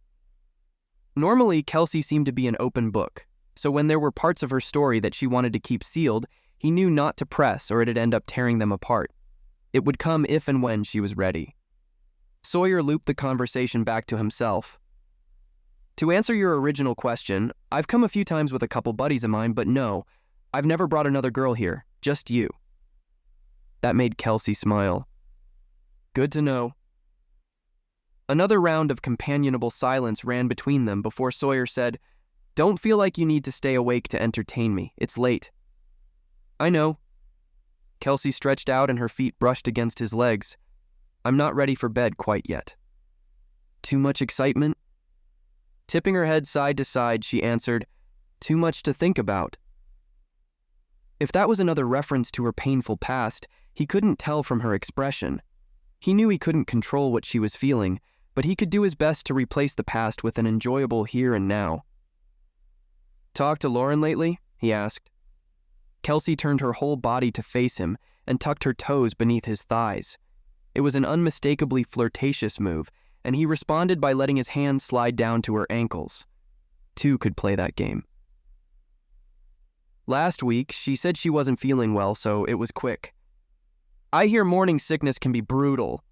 Normally, Kelsea seemed to be an open book, so when there were parts of her story that she wanted to keep sealed, he knew not to press or it'd end up tearing them apart. It would come if and when she was ready. Sawyer looped the conversation back to himself. To answer your original question, I've come a few times with a couple buddies of mine, but no, I've never brought another girl here, just you. That made Kelsea smile. Good to know. Another round of companionable silence ran between them before Sawyer said, Don't feel like you need to stay awake to entertain me. It's late. I know. Kelsea stretched out and her feet brushed against his legs. I'm not ready for bed quite yet. Too much excitement? Tipping her head side to side, she answered, Too much to think about. If that was another reference to her painful past, he couldn't tell from her expression. He knew he couldn't control what she was feeling, but he could do his best to replace the past with an enjoyable here and now. Talked to Lauren lately? He asked. Kelsea turned her whole body to face him and tucked her toes beneath his thighs. It was an unmistakably flirtatious move, and he responded by letting his hand slide down to her ankles. Two could play that game. Last week, she said she wasn't feeling well, so it was quick. I hear morning sickness can be brutal.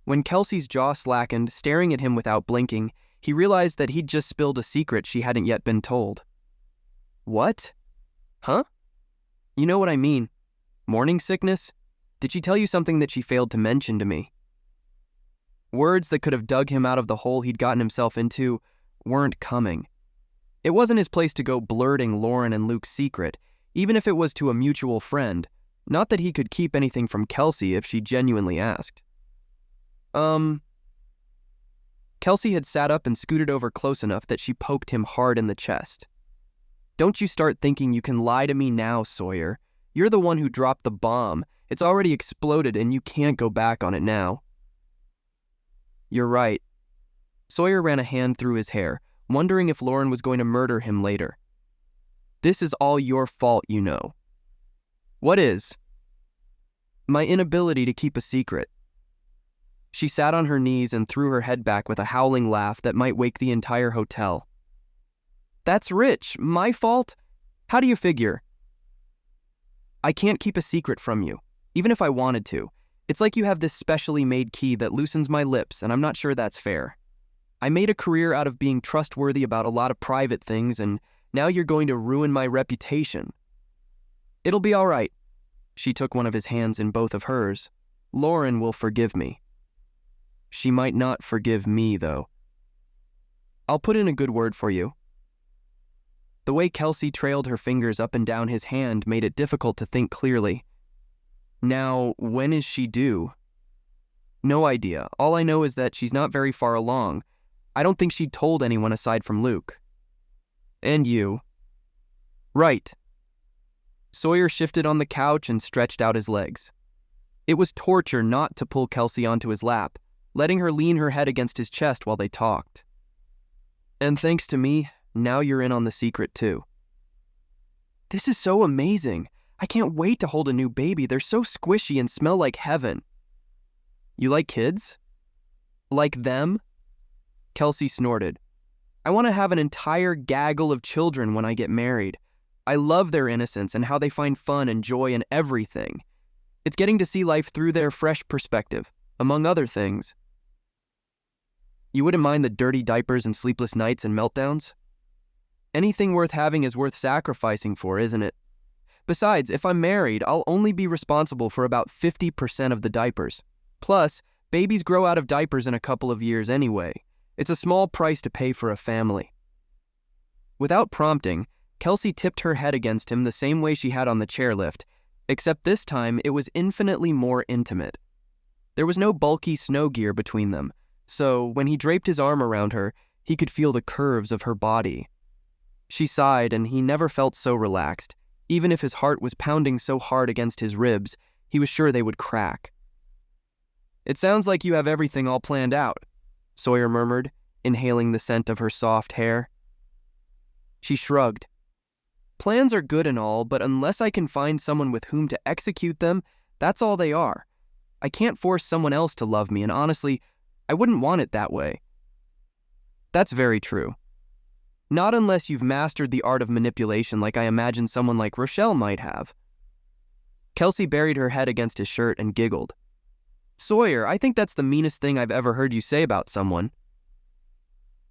When Kelsey's jaw slackened, staring at him without blinking, he realized that he'd just spilled a secret she hadn't yet been told. What? Huh? You know what I mean. Morning sickness? Did she tell you something that she failed to mention to me? Words that could have dug him out of the hole he'd gotten himself into weren't coming. It wasn't his place to go blurting Lauren and Luke's secret, even if it was to a mutual friend. Not that he could keep anything from Kelsea if she genuinely asked. Kelsea had sat up and scooted over close enough that she poked him hard in the chest. Don't you start thinking you can lie to me now, Sawyer. You're the one who dropped the bomb. It's already exploded and you can't go back on it now. You're right. Sawyer ran a hand through his hair, wondering if Lauren was going to murder him later. This is all your fault, you know. What is? My inability to keep a secret. She sat on her knees and threw her head back with a howling laugh that might wake the entire hotel. That's rich. My fault? How do you figure? I can't keep a secret from you, even if I wanted to. It's like you have this specially made key that loosens my lips, and I'm not sure that's fair. I made a career out of being trustworthy about a lot of private things, and now you're going to ruin my reputation. It'll be all right. She took one of his hands in both of hers. Lauren will forgive me. She might not forgive me, though. I'll put in a good word for you. The way Kelsea trailed her fingers up and down his hand made it difficult to think clearly. Now, when is she due? No idea. All I know is that she's not very far along. I don't think she'd told anyone aside from Luke. And you. Right. Sawyer shifted on the couch and stretched out his legs. It was torture not to pull Kelsea onto his lap, letting her lean her head against his chest while they talked. And thanks to me, now you're in on the secret too. This is so amazing. I can't wait to hold a new baby. They're so squishy and smell like heaven. You like kids? Like them? Kelsea snorted. I want to have an entire gaggle of children when I get married. I love their innocence and how they find fun and joy in everything. It's getting to see life through their fresh perspective, among other things. You wouldn't mind the dirty diapers and sleepless nights and meltdowns? Anything worth having is worth sacrificing for, isn't it? Besides, if I'm married, I'll only be responsible for about 50% of the diapers. Plus, babies grow out of diapers in a couple of years anyway. It's a small price to pay for a family. Without prompting, Kelsea tipped her head against him the same way she had on the chairlift, except this time it was infinitely more intimate. There was no bulky snow gear between them, so when he draped his arm around her, he could feel the curves of her body. She sighed, and he never felt so relaxed. Even if his heart was pounding so hard against his ribs, he was sure they would crack. "It sounds like you have everything all planned out," Sawyer murmured, inhaling the scent of her soft hair. She shrugged. "Plans are good and all, but unless I can find someone with whom to execute them, that's all they are. I can't force someone else to love me, and honestly, I wouldn't want it that way." That's very true. Not unless you've mastered the art of manipulation like I imagine someone like Rachael might have. Kelsea buried her head against his shirt and giggled. "Sawyer, I think that's the meanest thing I've ever heard you say about someone."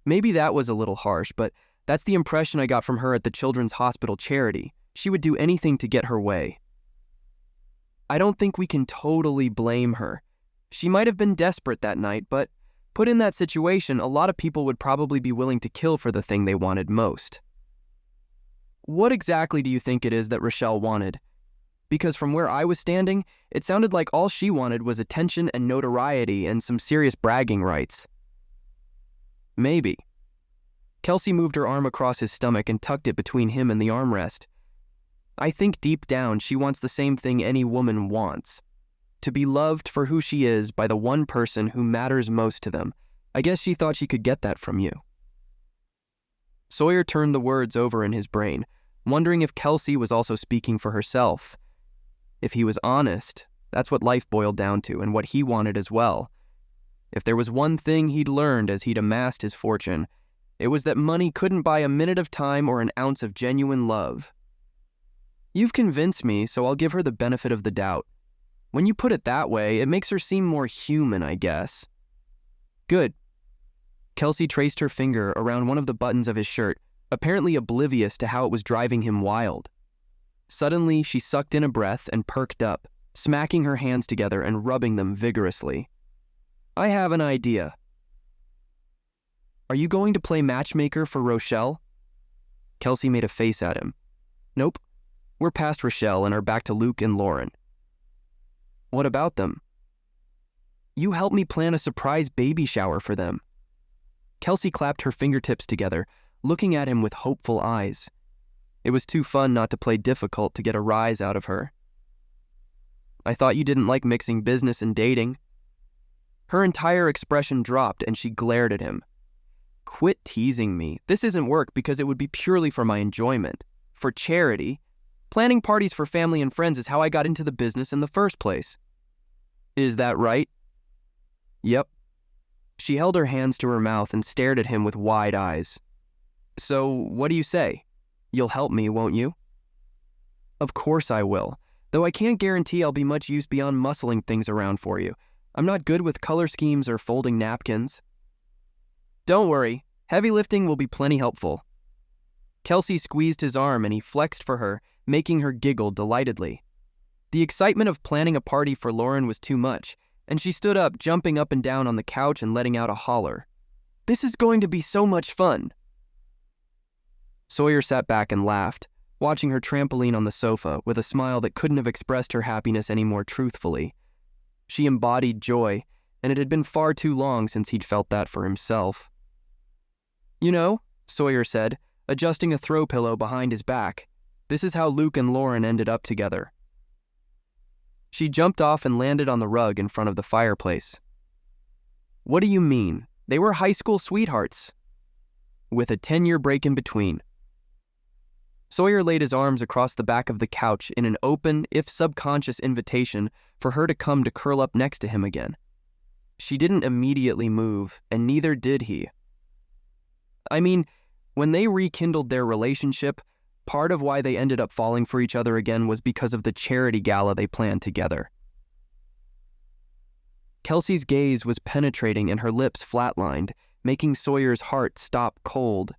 Maybe that was a little harsh, but that's the impression I got from her at the Children's Hospital charity. She would do anything to get her way. I don't think we can totally blame her. She might have been desperate that night, but put in that situation, a lot of people would probably be willing to kill for the thing they wanted most. What exactly do you think it is that Rachael wanted? Because from where I was standing, it sounded like all she wanted was attention and notoriety and some serious bragging rights. Maybe. Kelsea moved her arm across his stomach and tucked it between him and the armrest. I think deep down she wants the same thing any woman wants. To be loved for who she is by the one person who matters most to them. I guess she thought she could get that from you. Sawyer turned the words over in his brain, wondering if Kelsea was also speaking for herself. If he was honest, that's what life boiled down to and what he wanted as well. If there was one thing he'd learned as he'd amassed his fortune, it was that money couldn't buy a minute of time or an ounce of genuine love. You've convinced me, so I'll give her the benefit of the doubt. When you put it that way, it makes her seem more human, I guess. Good. Kelsea traced her finger around one of the buttons of his shirt, apparently oblivious to how it was driving him wild. Suddenly, she sucked in a breath and perked up, smacking her hands together and rubbing them vigorously. I have an idea. Are you going to play matchmaker for Rachael? Kelsea made a face at him. Nope. We're past Rachael and are back to Luke and Lauren. What about them? You helped me plan a surprise baby shower for them. Kelsea clapped her fingertips together, looking at him with hopeful eyes. It was too fun not to play difficult to get a rise out of her. I thought you didn't like mixing business and dating. Her entire expression dropped and she glared at him. Quit teasing me. This isn't work because it would be purely for my enjoyment. For charity. Planning parties for family and friends is how I got into the business in the first place. Is that right? Yep. She held her hands to her mouth and stared at him with wide eyes. So, what do you say? You'll help me, won't you? Of course I will, though I can't guarantee I'll be much use beyond muscling things around for you. I'm not good with color schemes or folding napkins. Don't worry, heavy lifting will be plenty helpful. Kelsea squeezed his arm and he flexed for her, making her giggle delightedly. The excitement of planning a party for Lauren was too much, and she stood up, jumping up and down on the couch and letting out a holler. This is going to be so much fun. Sawyer sat back and laughed, watching her trampoline on the sofa with a smile that couldn't have expressed her happiness any more truthfully. She embodied joy, and it had been far too long since he'd felt that for himself. You know, Sawyer said, adjusting a throw pillow behind his back, this is how Luke and Lauren ended up together. She jumped off and landed on the rug in front of the fireplace. What do you mean? They were high school sweethearts. With a 10-year break in between. Sawyer laid his arms across the back of the couch in an open, if subconscious invitation for her to come to curl up next to him again. She didn't immediately move, and neither did he. I mean, when they rekindled their relationship, part of why they ended up falling for each other again was because of the charity gala they planned together. Kelsea's gaze was penetrating and her lips flatlined, making Sawyer's heart stop cold.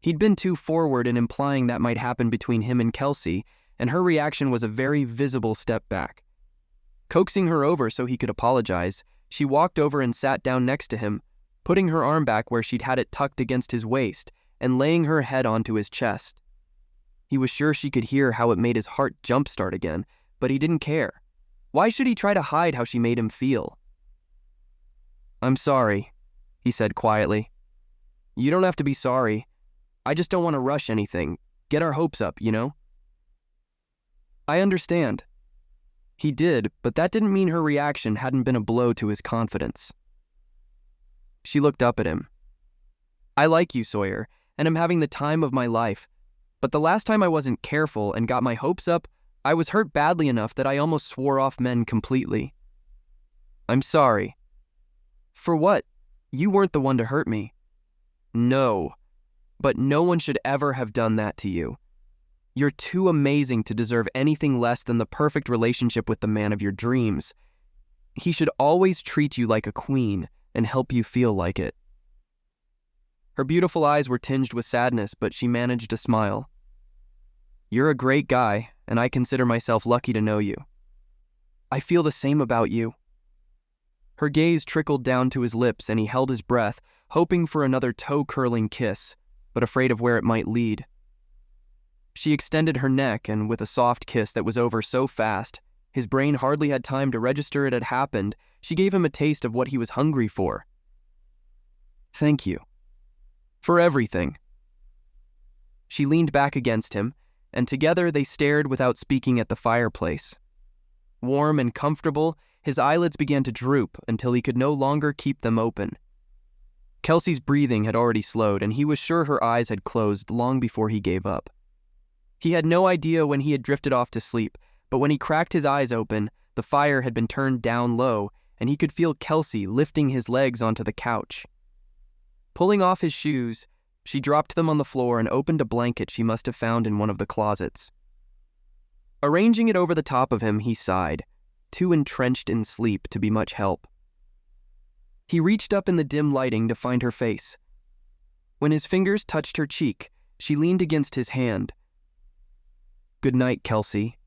He'd been too forward in implying that might happen between him and Kelsea, and her reaction was a very visible step back. Coaxing her over so he could apologize, she walked over and sat down next to him, putting her arm back where she'd had it tucked against his waist and laying her head onto his chest. He was sure she could hear how it made his heart jumpstart again, but he didn't care. Why should he try to hide how she made him feel? "I'm sorry," he said quietly. "You don't have to be sorry. I just don't want to rush anything. Get our hopes up, you know?" "I understand." He did, but that didn't mean her reaction hadn't been a blow to his confidence. She looked up at him. "I like you, Sawyer, and I'm having the time of my life. But the last time I wasn't careful and got my hopes up, I was hurt badly enough that I almost swore off men completely. I'm sorry." "For what? You weren't the one to hurt me." "No, but no one should ever have done that to you. You're too amazing to deserve anything less than the perfect relationship with the man of your dreams. He should always treat you like a queen and help you feel like it." Her beautiful eyes were tinged with sadness, but she managed to smile. "You're a great guy, and I consider myself lucky to know you." "I feel the same about you." Her gaze trickled down to his lips, and he held his breath, hoping for another toe-curling kiss, but afraid of where it might lead. She extended her neck, and with a soft kiss that was over so fast, his brain hardly had time to register it had happened, she gave him a taste of what he was hungry for. "Thank you. For everything." She leaned back against him, and together they stared without speaking at the fireplace. Warm and comfortable, his eyelids began to droop until he could no longer keep them open. Kelsea's breathing had already slowed, and he was sure her eyes had closed long before he gave up. He had no idea when he had drifted off to sleep, but when he cracked his eyes open, the fire had been turned down low, and he could feel Kelsea lifting his legs onto the couch. Pulling off his shoes, she dropped them on the floor and opened a blanket she must have found in one of the closets. Arranging it over the top of him, he sighed, too entrenched in sleep to be much help. He reached up in the dim lighting to find her face. When his fingers touched her cheek, she leaned against his hand. "Good night, Kelsea."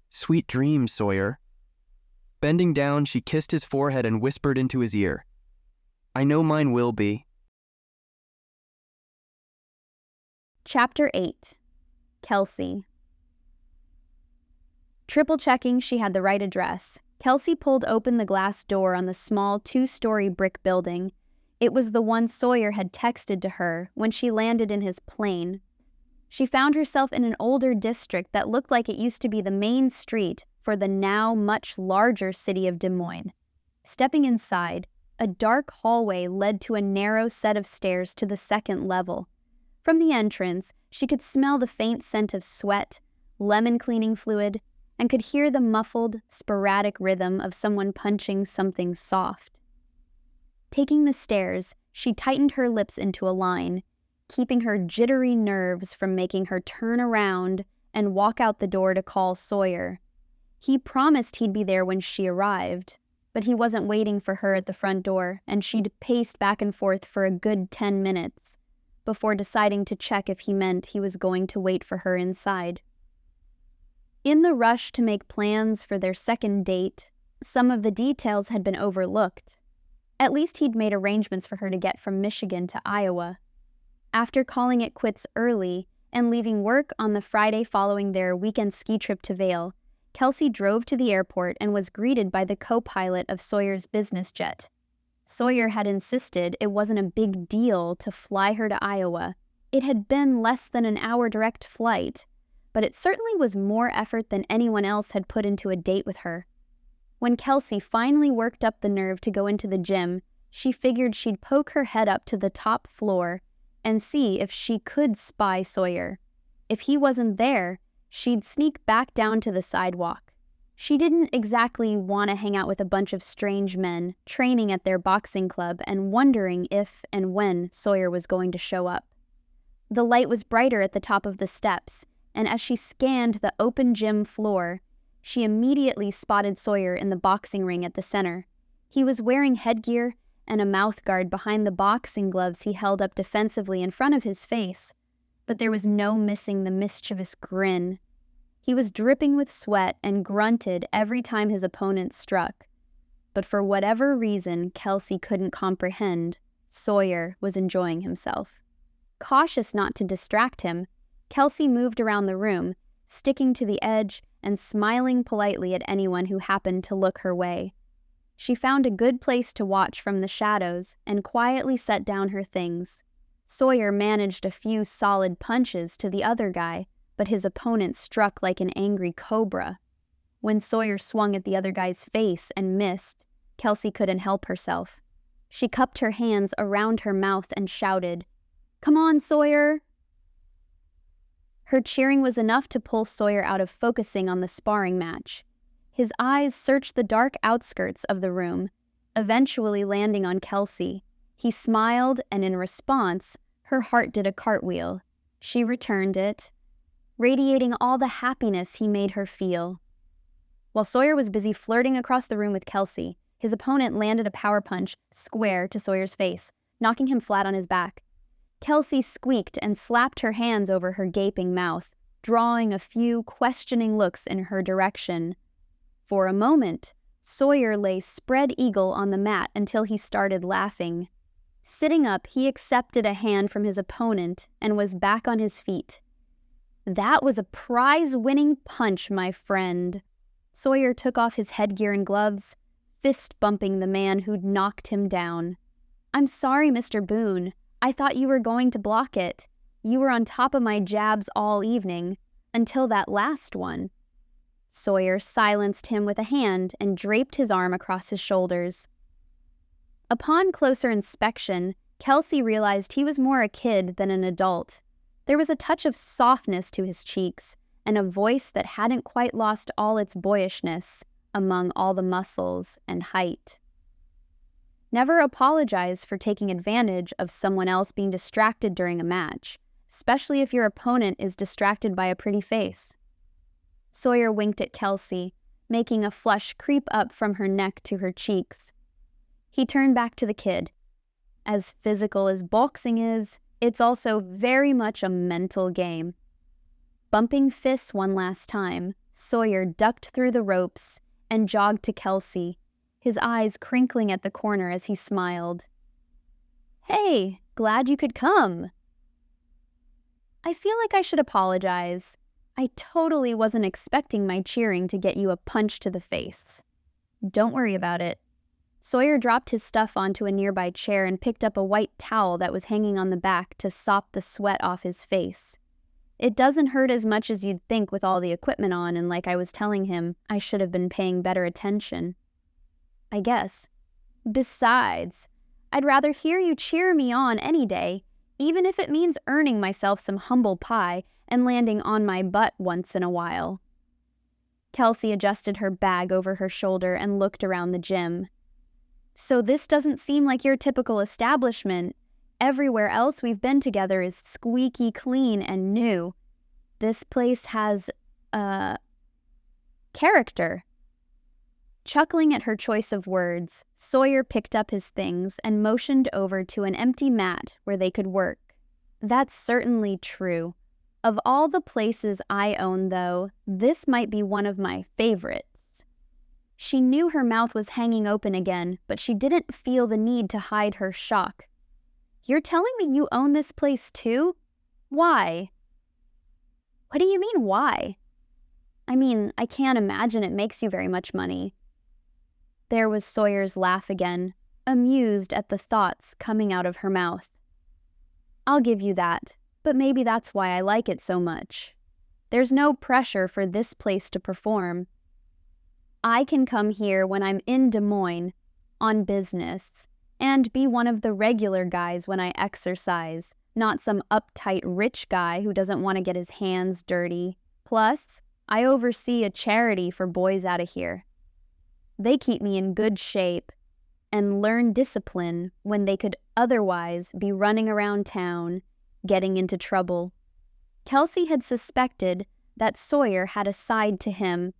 "Sweet dreams, Sawyer." Bending down, she kissed his forehead and whispered into his ear, "I know mine will be." Chapter 8. Kelsea. Triple-checking she had the right address, Kelsea pulled open the glass door on the small 2-story brick building. It was the one Sawyer had texted to her when she landed in his plane. She found herself in an older district that looked like it used to be the main street for the now much larger city of Des Moines. Stepping inside, a dark hallway led to a narrow set of stairs to the second level. From the entrance, she could smell the faint scent of sweat, lemon cleaning fluid, and could hear the muffled, sporadic rhythm of someone punching something soft. Taking the stairs, she tightened her lips into a line, keeping her jittery nerves from making her turn around and walk out the door to call Sawyer. He promised he'd be there when she arrived, but he wasn't waiting for her at the front door, and she'd paced back and forth for a good 10 minutes before deciding to check if he meant he was going to wait for her inside. In the rush to make plans for their second date, some of the details had been overlooked. At least he'd made arrangements for her to get from Michigan to Iowa. After calling it quits early and leaving work on the Friday following their weekend ski trip to Vail, Kelsea drove to the airport and was greeted by the co-pilot of Sawyer's business jet. Sawyer had insisted it wasn't a big deal to fly her to Iowa. It had been less than an hour direct flight, but it certainly was more effort than anyone else had put into a date with her. When Kelsea finally worked up the nerve to go into the gym, she figured she'd poke her head up to the top floor and see if she could spy Sawyer. If he wasn't there, she'd sneak back down to the sidewalk. She didn't exactly want to hang out with a bunch of strange men training at their boxing club and wondering if and when Sawyer was going to show up. The light was brighter at the top of the steps, and as she scanned the open gym floor, she immediately spotted Sawyer in the boxing ring at the center. He was wearing headgear and a mouthguard behind the boxing gloves he held up defensively in front of his face, but there was no missing the mischievous grin. He was dripping with sweat and grunted every time his opponent struck. But for whatever reason Kelsea couldn't comprehend, Sawyer was enjoying himself. Cautious not to distract him, Kelsea moved around the room, sticking to the edge and smiling politely at anyone who happened to look her way. She found a good place to watch from the shadows and quietly set down her things. Sawyer managed a few solid punches to the other guy, but his opponent struck like an angry cobra. When Sawyer swung at the other guy's face and missed, Kelsea couldn't help herself. She cupped her hands around her mouth and shouted, "Come on, Sawyer!" Her cheering was enough to pull Sawyer out of focusing on the sparring match. His eyes searched the dark outskirts of the room, eventually landing on Kelsea. He smiled, and in response, her heart did a cartwheel. She returned it, radiating all the happiness he made her feel. While Sawyer was busy flirting across the room with Kelsea, his opponent landed a power punch square to Sawyer's face, knocking him flat on his back. Kelsea squeaked and slapped her hands over her gaping mouth, drawing a few questioning looks in her direction. For a moment, Sawyer lay spread eagle on the mat until he started laughing. Sitting up, he accepted a hand from his opponent and was back on his feet. "That was a prize-winning punch, my friend." Sawyer took off his headgear and gloves, fist-bumping the man who'd knocked him down. "I'm sorry, Mr. Boone. I thought you were going to block it. You were on top of my jabs all evening, until that last one." Sawyer silenced him with a hand and draped his arm across his shoulders. Upon closer inspection, Kelsea realized he was more a kid than an adult. There was a touch of softness to his cheeks, and a voice that hadn't quite lost all its boyishness among all the muscles and height. Never apologize for taking advantage of someone else being distracted during a match, especially if your opponent is distracted by a pretty face. Sawyer winked at Kelsea, making a flush creep up from her neck to her cheeks. He turned back to the kid. As physical as boxing is, it's also very much a mental game. Bumping fists one last time, Sawyer ducked through the ropes and jogged to Kelsea, his eyes crinkling at the corner as he smiled. "Hey, glad you could come." "I feel like I should apologize. I totally wasn't expecting my cheering to get you a punch to the face." "Don't worry about it." Sawyer dropped his stuff onto a nearby chair and picked up a white towel that was hanging on the back to sop the sweat off his face. "It doesn't hurt as much as you'd think with all the equipment on, and like I was telling him, I should have been paying better attention." "I guess. Besides, I'd rather hear you cheer me on any day, even if it means earning myself some humble pie and landing on my butt once in a while." Kelsea adjusted her bag over her shoulder and looked around the gym. "So this doesn't seem like your typical establishment. Everywhere else we've been together is squeaky clean and new. This place has, character." Chuckling at her choice of words, Sawyer picked up his things and motioned over to an empty mat where they could work. "That's certainly true. Of all the places I own, though, this might be one of my favorites." She knew her mouth was hanging open again, but she didn't feel the need to hide her shock. "You're telling me you own this place too? Why?" "What do you mean, why?" "I mean, I can't imagine it makes you very much money." There was Sawyer's laugh again, amused at the thoughts coming out of her mouth. "I'll give you that, but maybe that's why I like it so much. There's no pressure for this place to perform. I can come here when I'm in Des Moines, on business, and be one of the regular guys when I exercise, not some uptight rich guy who doesn't want to get his hands dirty. Plus, I oversee a charity for boys out of here. They keep me in good shape and learn discipline when they could otherwise be running around town, getting into trouble." Kelsea had suspected that Sawyer had a side to him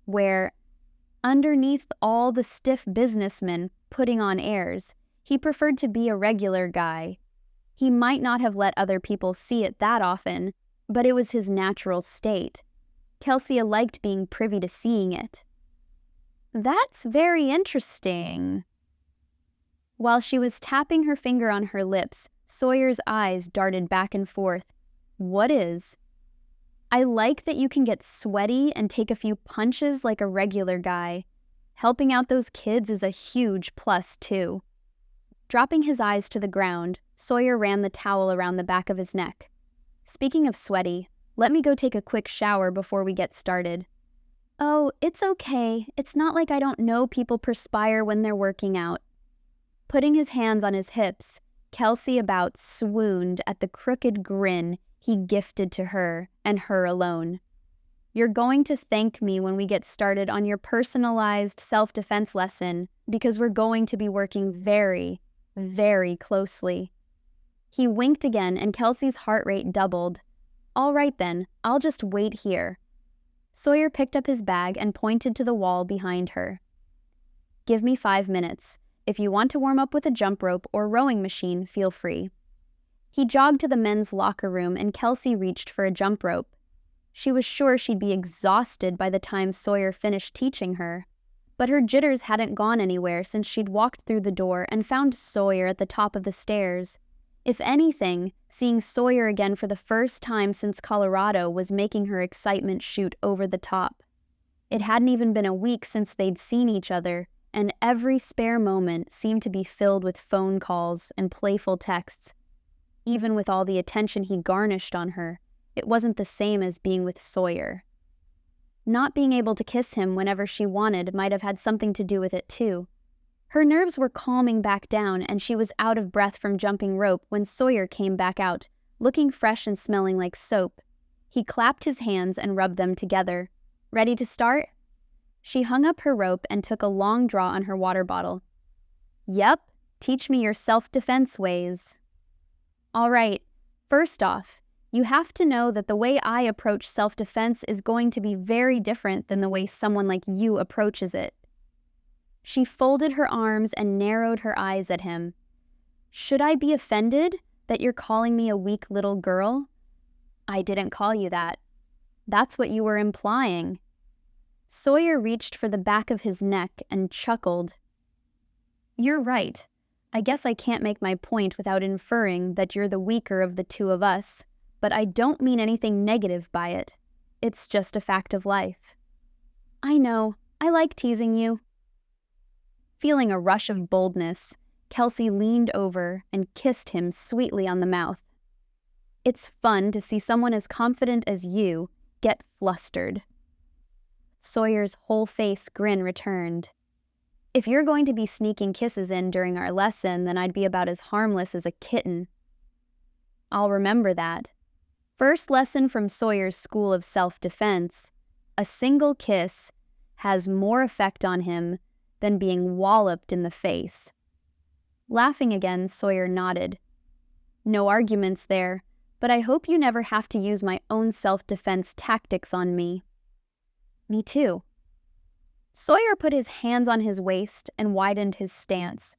where, underneath all the stiff businessmen putting on airs, He preferred to be a regular guy. He might not have let other people see it that often, but it was his natural state. Kelsea liked being privy to seeing it. "That's very interesting." While she was tapping her finger on her lips, Sawyer's eyes darted back and forth. "What is?" "I like that you can get sweaty and take a few punches like a regular guy. Helping out those kids is a huge plus, too." Dropping his eyes to the ground, Sawyer ran the towel around the back of his neck. "Speaking of sweaty, let me go take a quick shower before we get started." "Oh, it's okay. It's not like I don't know people perspire when they're working out." Putting his hands on his hips, Kelsea about swooned at the crooked grin he gifted to her, and her alone. "You're going to thank me when we get started on your personalized self-defense lesson, because we're going to be working very, very closely." He winked again, and Kelsea's heart rate doubled. "All right then, I'll just wait here." Sawyer picked up his bag and pointed to the wall behind her. "Give me 5 minutes. If you want to warm up with a jump rope or rowing machine, feel free." He jogged to the men's locker room, and Kelsea reached for a jump rope. She was sure she'd be exhausted by the time Sawyer finished teaching her. But her jitters hadn't gone anywhere since she'd walked through the door and found Sawyer at the top of the stairs. If anything, seeing Sawyer again for the first time since Colorado was making her excitement shoot over the top. It hadn't even been a week since they'd seen each other, and every spare moment seemed to be filled with phone calls and playful texts. Even with all the attention he garnished on her, it wasn't the same as being with Sawyer. Not being able to kiss him whenever she wanted might have had something to do with it too. Her nerves were calming back down, and she was out of breath from jumping rope when Sawyer came back out, looking fresh and smelling like soap. He clapped his hands and rubbed them together. "Ready to start?" She hung up her rope and took a long draw on her water bottle. "Yep, teach me your self-defense ways." "All right, first off, you have to know that the way I approach self-defense is going to be very different than the way someone like you approaches it." She folded her arms and narrowed her eyes at him. "Should I be offended that you're calling me a weak little girl?" "I didn't call you that." "That's what you were implying." Sawyer reached for the back of his neck and chuckled. "You're right. I guess I can't make my point without inferring that you're the weaker of the two of us, but I don't mean anything negative by it. It's just a fact of life." "I know. I like teasing you." Feeling a rush of boldness, Kelsea leaned over and kissed him sweetly on the mouth. "It's fun to see someone as confident as you get flustered." Sawyer's whole face grin returned. "If you're going to be sneaking kisses in during our lesson, then I'd be about as harmless as a kitten." "I'll remember that." First lesson from Sawyer's School of Self-Defense. A single kiss has more effect on him than being walloped in the face. Laughing again, Sawyer nodded. "No arguments there, but I hope you never have to use my own self-defense tactics on me." "Me too." Sawyer put his hands on his waist and widened his stance.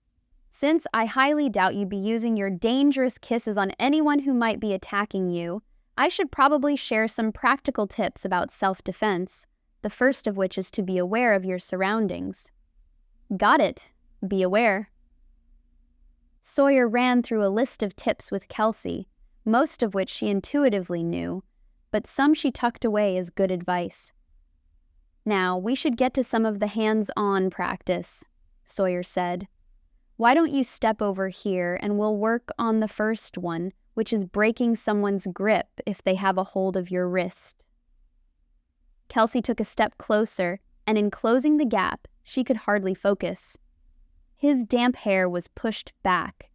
"Since I highly doubt you'd be using your dangerous kisses on anyone who might be attacking you, I should probably share some practical tips about self-defense, the first of which is to be aware of your surroundings." "Got it. Be aware." Sawyer ran through a list of tips with Kelsea, most of which she intuitively knew, but some she tucked away as good advice. "Now, we should get to some of the hands-on practice," Sawyer said. "Why don't you step over here and we'll work on the first one, which is breaking someone's grip if they have a hold of your wrist." Kelsea took a step closer, and in closing the gap, she could hardly focus. His damp hair was pushed back.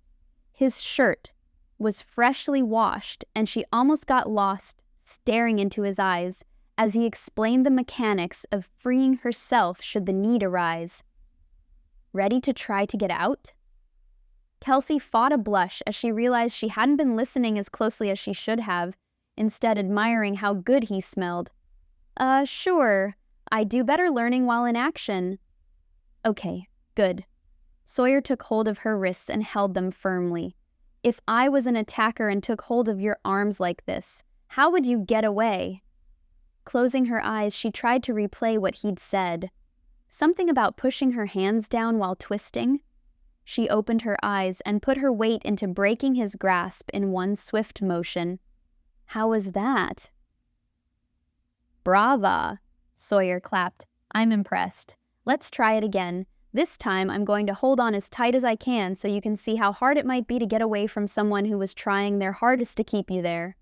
His shirt was freshly washed, and she almost got lost staring into his eyes as he explained the mechanics of freeing herself should the need arise. Ready to try to get out? Kelsea fought a blush as she realized she hadn't been listening as closely as she should have, instead admiring how good he smelled. Sure. I do better learning while in action." "Okay, good." Sawyer took hold of her wrists and held them firmly. If I was an attacker and took hold of your arms like this, how would you get away? Closing her eyes, she tried to replay what he'd said. Something about pushing her hands down while twisting. She opened her eyes and put her weight into breaking his grasp in one swift motion. How was that? Brava! Sawyer clapped. I'm impressed. Let's try it again. This time I'm going to hold on as tight as I can so you can see how hard it might be to get away from someone who was trying their hardest to keep you there.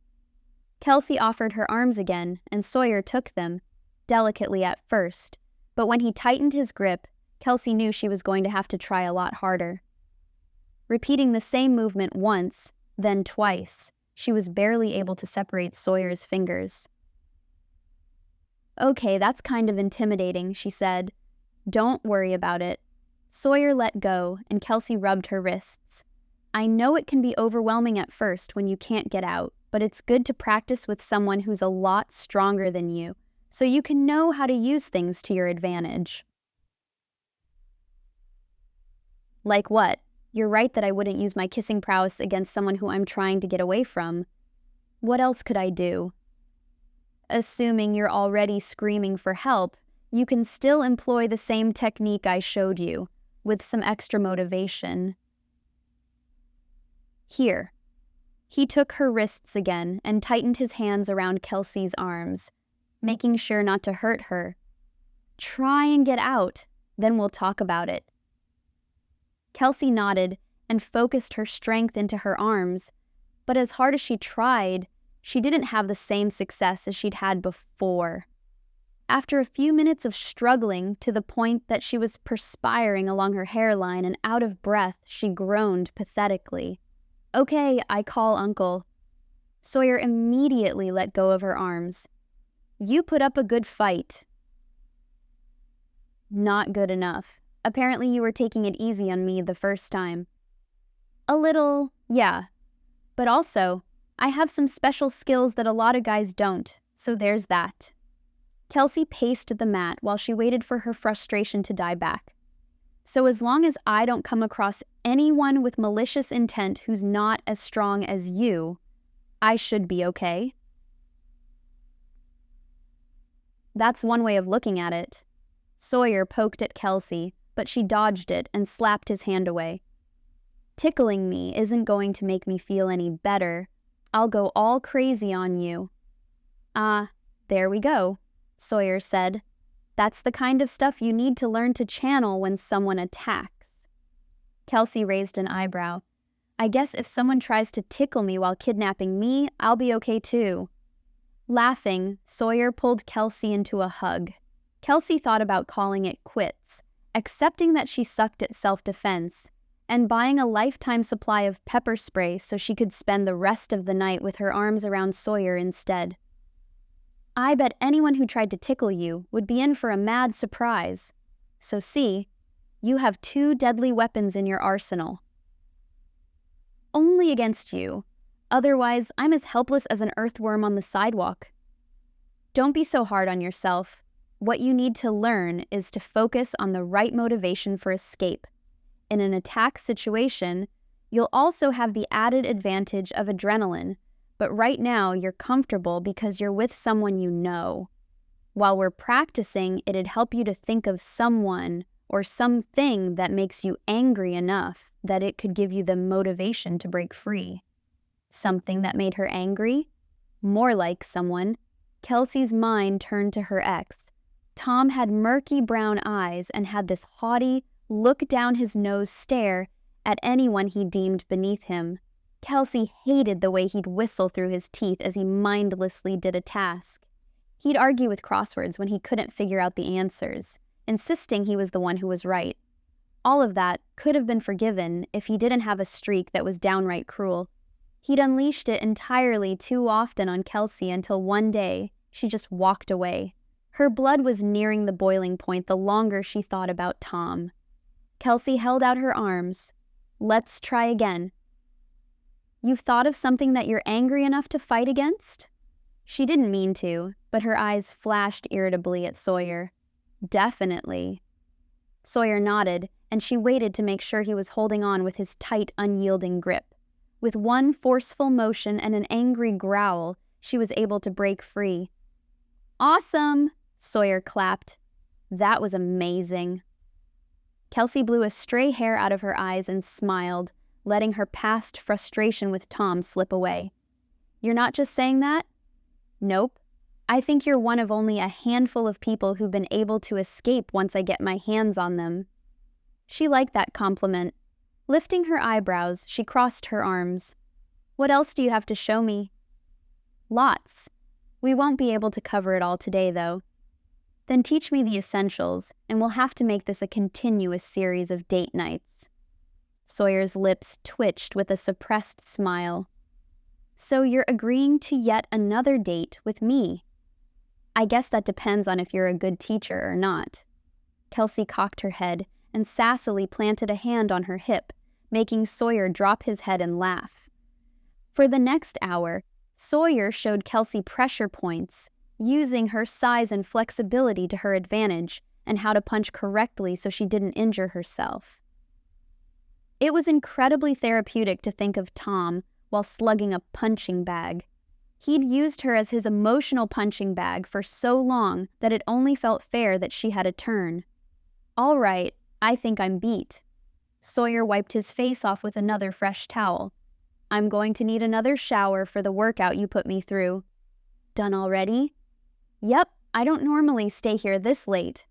Kelsea offered her arms again, and Sawyer took them, delicately at first, but when he tightened his grip, Kelsea knew she was going to have to try a lot harder. Repeating the same movement once, then twice, she was barely able to separate Sawyer's fingers. Okay, that's kind of intimidating, she said. Don't worry about it. Sawyer let go, and Kelsea rubbed her wrists. I know it can be overwhelming at first when you can't get out, but it's good to practice with someone who's a lot stronger than you, so you can know how to use things to your advantage. Like what? You're right that I wouldn't use my kissing prowess against someone who I'm trying to get away from. What else could I do? Assuming you're already screaming for help, you can still employ the same technique I showed you, with some extra motivation. Here. He took her wrists again and tightened his hands around Kelsea's arms, making sure not to hurt her. Try and get out, then we'll talk about it. Kelsea nodded and focused her strength into her arms, but as hard as she tried, she didn't have the same success as she'd had before. After a few minutes of struggling to the point that she was perspiring along her hairline and out of breath, she groaned pathetically. Okay, I call Uncle. Sawyer immediately let go of her arms. You put up a good fight. Not good enough. Apparently you were taking it easy on me the first time. A little, yeah. But also, I have some special skills that a lot of guys don't, so there's that. Kelsea paced the mat while she waited for her frustration to die back. So as long as I don't come across anyone with malicious intent who's not as strong as you, I should be okay. That's one way of looking at it. Sawyer poked at Kelsea, but she dodged it and slapped his hand away. Tickling me isn't going to make me feel any better. I'll go all crazy on you. There we go, Sawyer said. That's the kind of stuff you need to learn to channel when someone attacks. Kelsea raised an eyebrow. I guess if someone tries to tickle me while kidnapping me, I'll be okay too. Laughing, Sawyer pulled Kelsea into a hug. Kelsea thought about calling it quits, accepting that she sucked at self-defense, and buying a lifetime supply of pepper spray so she could spend the rest of the night with her arms around Sawyer instead. I bet anyone who tried to tickle you would be in for a mad surprise. So see, you have 2 deadly weapons in your arsenal. Only against you. Otherwise, I'm as helpless as an earthworm on the sidewalk. Don't be so hard on yourself. What you need to learn is to focus on the right motivation for escape. In an attack situation, you'll also have the added advantage of adrenaline, but right now you're comfortable because you're with someone you know. While we're practicing, it'd help you to think of someone or something that makes you angry enough that it could give you the motivation to break free. Something that made her angry? More like someone. Kelsea's mind turned to her ex. Tom had murky brown eyes and had this haughty, look-down-his-nose stare at anyone he deemed beneath him. Kelsea hated the way he'd whistle through his teeth as he mindlessly did a task. He'd argue with crosswords when he couldn't figure out the answers, insisting he was the one who was right. All of that could have been forgiven if he didn't have a streak that was downright cruel. He'd unleashed it entirely too often on Kelsea until one day she just walked away. Her blood was nearing the boiling point the longer she thought about Tom. Kelsea held out her arms. Let's try again. You've thought of something that you're angry enough to fight against? She didn't mean to, but her eyes flashed irritably at Sawyer. Definitely. Sawyer nodded, and she waited to make sure he was holding on with his tight, unyielding grip. With one forceful motion and an angry growl, she was able to break free. "Awesome!" Sawyer clapped. "That was amazing." Kelsea blew a stray hair out of her eyes and smiled, letting her past frustration with Tom slip away. "You're not just saying that?" "Nope. I think you're one of only a handful of people who've been able to escape once I get my hands on them." She liked that compliment. Lifting her eyebrows, she crossed her arms. "What else do you have to show me?" "Lots. We won't be able to cover it all today, though." "Then teach me the essentials, and we'll have to make this a continuous series of date nights." Sawyer's lips twitched with a suppressed smile. "So you're agreeing to yet another date with me?" "I guess that depends on if you're a good teacher or not." Kelsea cocked her head and sassily planted a hand on her hip, making Sawyer drop his head and laugh. For the next hour, Sawyer showed Kelsea pressure points, using her size and flexibility to her advantage, and how to punch correctly so she didn't injure herself. It was incredibly therapeutic to think of Tom while slugging a punching bag. He'd used her as his emotional punching bag for so long that it only felt fair that she had a turn. "All right, I think I'm beat." Sawyer wiped his face off with another fresh towel. "I'm going to need another shower for the workout you put me through." "Done already?" "Yep, I don't normally stay here this late."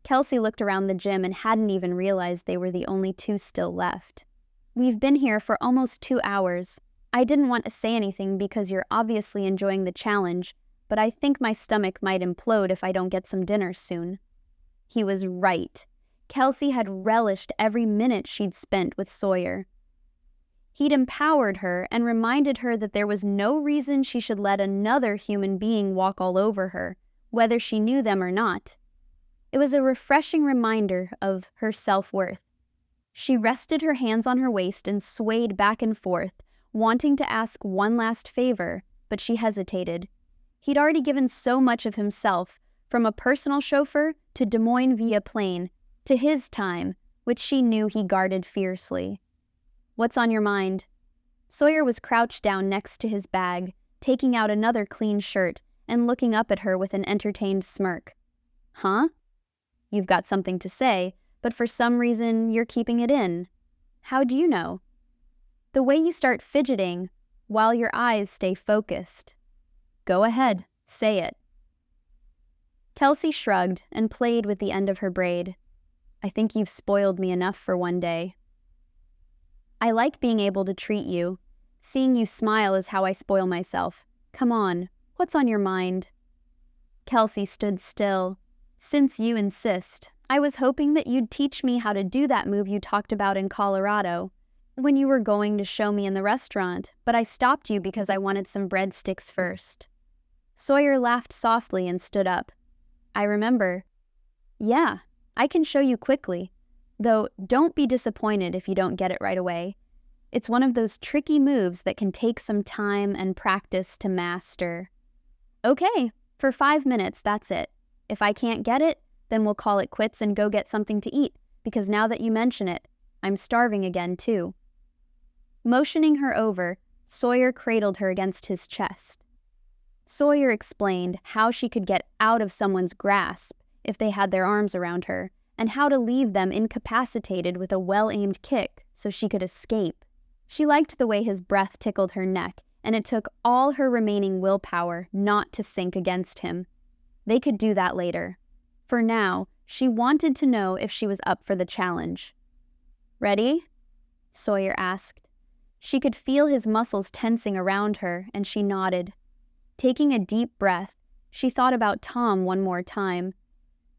Kelsea looked around the gym and hadn't even realized they were the only two still left. "We've been here for almost 2 hours. I didn't want to say anything because you're obviously enjoying the challenge, but I think my stomach might implode if I don't get some dinner soon." He was right. Kelsea had relished every minute she'd spent with Sawyer. He'd empowered her and reminded her that there was no reason she should let another human being walk all over her, whether she knew them or not. It was a refreshing reminder of her self-worth. She rested her hands on her waist and swayed back and forth, wanting to ask one last favor, but she hesitated. He'd already given so much of himself, from a personal chauffeur to Des Moines via plane, to his time, which she knew he guarded fiercely. "What's on your mind?" Sawyer was crouched down next to his bag, taking out another clean shirt and looking up at her with an entertained smirk. "Huh? You've got something to say, but for some reason you're keeping it in. How do you know?" "The way you start fidgeting while your eyes stay focused." "Go ahead, say it." Kelsea shrugged and played with the end of her braid. "I think you've spoiled me enough for one day." "I like being able to treat you. Seeing you smile is how I spoil myself. Come on, what's on your mind?" Kelsea stood still. "Since you insist, I was hoping that you'd teach me how to do that move you talked about in Colorado, when you were going to show me in the restaurant, but I stopped you because I wanted some breadsticks first." Sawyer laughed softly and stood up. "I remember." "Yeah, I can show you quickly. Though, don't be disappointed if you don't get it right away. It's one of those tricky moves that can take some time and practice to master." "Okay, for 5 minutes, that's it. If I can't get it, then we'll call it quits and go get something to eat, because now that you mention it, I'm starving again, too." Motioning her over, Sawyer cradled her against his chest. Sawyer explained how she could get out of someone's grasp if they had their arms around her, and how to leave them incapacitated with a well-aimed kick so she could escape. She liked the way his breath tickled her neck, and it took all her remaining willpower not to sink against him. They could do that later. For now, she wanted to know if she was up for the challenge. "Ready?" Sawyer asked. She could feel his muscles tensing around her, and she nodded. Taking a deep breath, she thought about Tom one more time,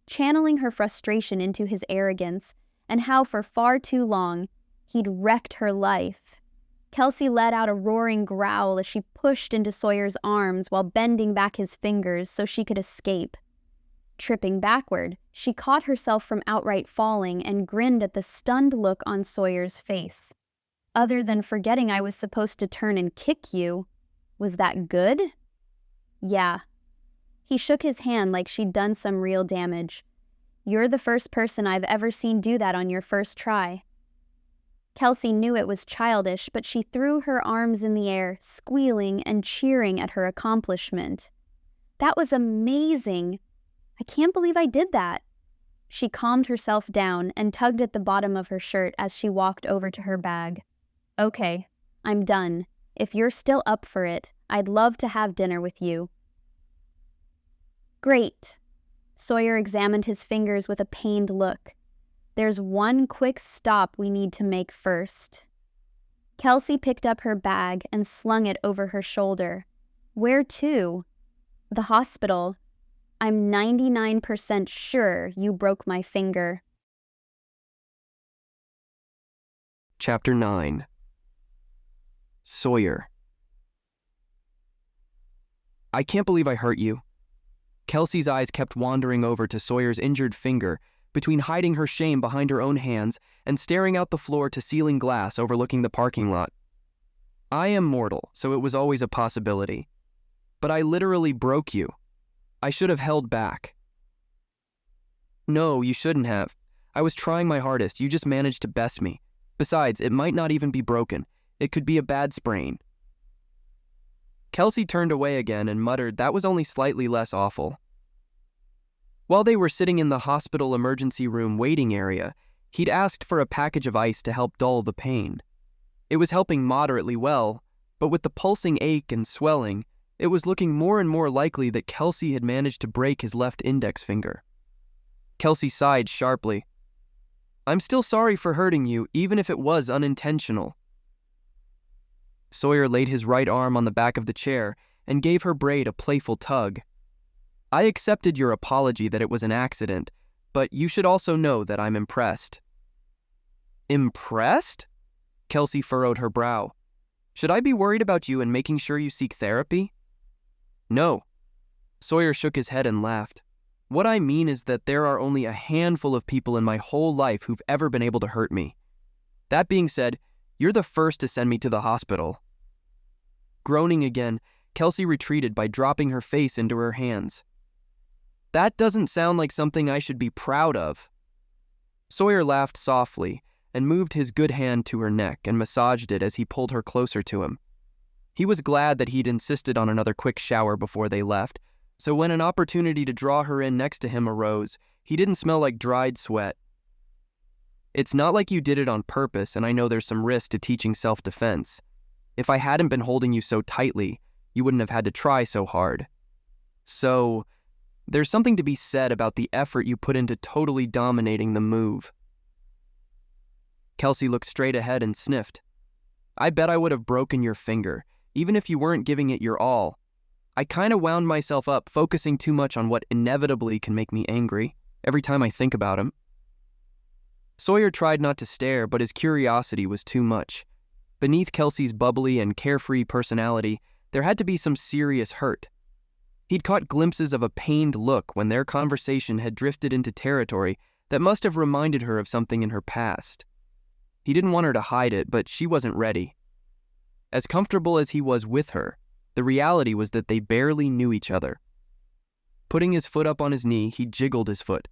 channeling her frustration into his arrogance, and how for far too long he'd wrecked her life. Kelsea let out a roaring growl as she pushed into Sawyer's arms while bending back his fingers so she could escape. Tripping backward, she caught herself from outright falling and grinned at the stunned look on Sawyer's face. "Other than forgetting I was supposed to turn and kick you, was that good?" "Yeah." He shook his hand like she'd done some real damage. You're the first person I've ever seen do that on your first try." Kelsea knew it was childish, but she threw her arms in the air, squealing and cheering at her accomplishment. "That was amazing! I can't believe I did that." She calmed herself down and tugged at the bottom of her shirt as she walked over to her bag. "Okay, I'm done. If you're still up for it, I'd love to have dinner with you." "Great." Sawyer examined his fingers with a pained look. "There's one quick stop we need to make first." Kelsea picked up her bag and slung it over her shoulder. "Where to?" "The hospital. I'm 99% sure you broke my finger." Chapter 9. Sawyer. "I can't believe I hurt you." Kelsey's eyes kept wandering over to Sawyer's injured finger, between hiding her shame behind her own hands and staring out the floor to ceiling glass overlooking the parking lot. "I am mortal, so it was always a possibility. But I literally broke you. I should have held back." "No, you shouldn't have. I was trying my hardest. You just managed to best me. Besides, it might not even be broken. It could be a bad sprain." Kelsea turned away again and muttered that was only slightly less awful. While they were sitting in the hospital emergency room waiting area, he'd asked for a package of ice to help dull the pain. It was helping moderately well, but with the pulsing ache and swelling, it was looking more and more likely that Kelsea had managed to break his left index finger. Kelsea sighed sharply. "I'm still sorry for hurting you, even if it was unintentional." Sawyer laid his right arm on the back of the chair and gave her braid a playful tug. "I accepted your apology that it was an accident, but you should also know that I'm impressed." "Impressed?" Kelsea furrowed her brow. "Should I be worried about you and making sure you seek therapy?" "No." Sawyer shook his head and laughed. "What I mean is that there are only a handful of people in my whole life who've ever been able to hurt me. That being said, you're the first to send me to the hospital." Groaning again, Kelsea retreated by dropping her face into her hands. "That doesn't sound like something I should be proud of." Sawyer laughed softly and moved his good hand to her neck and massaged it as he pulled her closer to him. He was glad that he'd insisted on another quick shower before they left, so when an opportunity to draw her in next to him arose, he didn't smell like dried sweat. "It's not like you did it on purpose, and I know there's some risk to teaching self-defense. If I hadn't been holding you so tightly, you wouldn't have had to try so hard. So, there's something to be said about the effort you put into totally dominating the move." Kelsea looked straight ahead and sniffed. "I bet I would have broken your finger, even if you weren't giving it your all. I kinda wound myself up focusing too much on what inevitably can make me angry every time I think about him." Sawyer tried not to stare, but his curiosity was too much. Beneath Kelsea's bubbly and carefree personality, there had to be some serious hurt. He'd caught glimpses of a pained look when their conversation had drifted into territory that must have reminded her of something in her past. He didn't want her to hide it, but she wasn't ready. As comfortable as he was with her, the reality was that they barely knew each other. Putting his foot up on his knee, he jiggled his foot.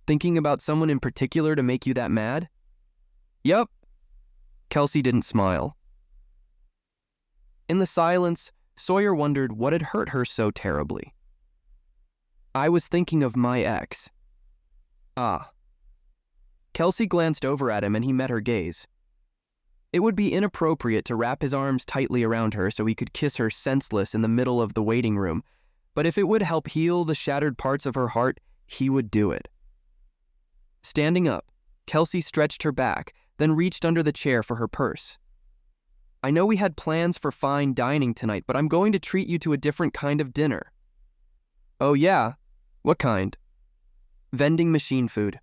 "Thinking about someone in particular to make you that mad?" "Yup." Kelsea didn't smile. In the silence, Sawyer wondered what had hurt her so terribly. "I was thinking of my ex." "Ah." Kelsea glanced over at him and he met her gaze. It would be inappropriate to wrap his arms tightly around her so he could kiss her senseless in the middle of the waiting room, but if it would help heal the shattered parts of her heart, he would do it. Standing up, Kelsea stretched her back, then reached under the chair for her purse. "I know we had plans for fine dining tonight, but I'm going to treat you to a different kind of dinner." "Oh yeah? What kind?" "Vending machine food."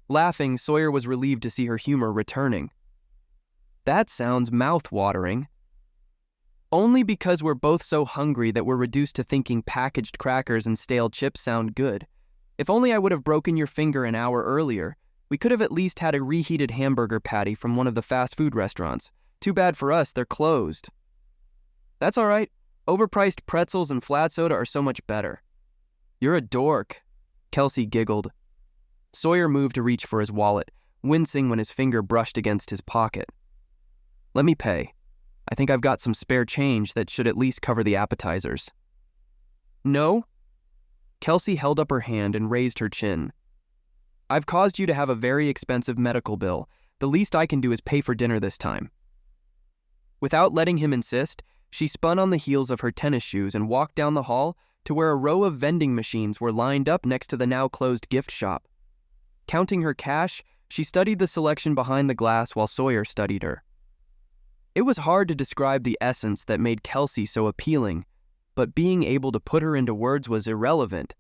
Laughing, Sawyer was relieved to see her humor returning. "That sounds mouth-watering." "Only because we're both so hungry that we're reduced to thinking packaged crackers and stale chips sound good. If only I would have broken your finger an hour earlier, we could have at least had a reheated hamburger patty from one of the fast food restaurants. Too bad for us, they're closed." "That's all right. Overpriced pretzels and flat soda are so much better." "You're a dork." Kelsea giggled. Sawyer moved to reach for his wallet, wincing when his finger brushed against his pocket. "Let me pay. I think I've got some spare change that should at least cover the appetizers." "No?" Kelsea held up her hand and raised her chin. "I've caused you to have a very expensive medical bill. The least I can do is pay for dinner this time." Without letting him insist, she spun on the heels of her tennis shoes and walked down the hall to where a row of vending machines were lined up next to the now-closed gift shop. Counting her cash, she studied the selection behind the glass while Sawyer studied her. It was hard to describe the essence that made Kelsea so appealing, but being able to put her into words was irrelevant.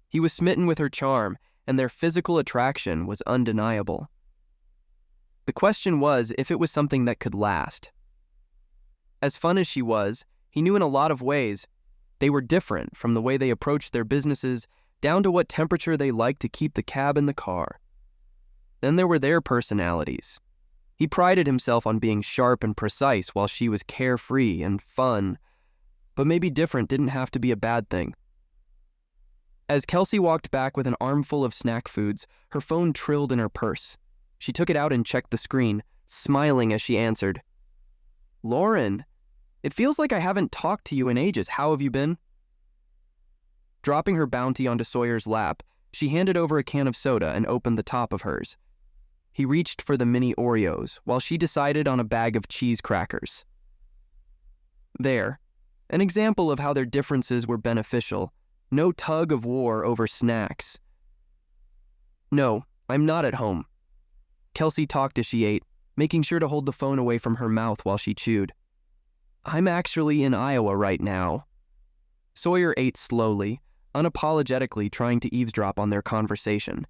He was smitten with her charm, and their physical attraction was undeniable. The question was if it was something that could last. As fun as she was, he knew in a lot of ways they were different, from the way they approached their businesses down to what temperature they liked to keep the cab in the car. Then there were their personalities. He prided himself on being sharp and precise while she was carefree and fun, but maybe different didn't have to be a bad thing. As Kelsea walked back with an armful of snack foods, her phone trilled in her purse. She took it out and checked the screen, smiling as she answered. "Lauren, it feels like I haven't talked to you in ages. How have you been?" Dropping her bounty onto Sawyer's lap, she handed over a can of soda and opened the top of hers. He reached for the mini Oreos, while she decided on a bag of cheese crackers. There, an example of how their differences were beneficial. No tug of war over snacks. "No, I'm not at home." Kelsea talked as she ate, making sure to hold the phone away from her mouth while she chewed. "I'm actually in Iowa right now." Sawyer ate slowly, unapologetically trying to eavesdrop on their conversation.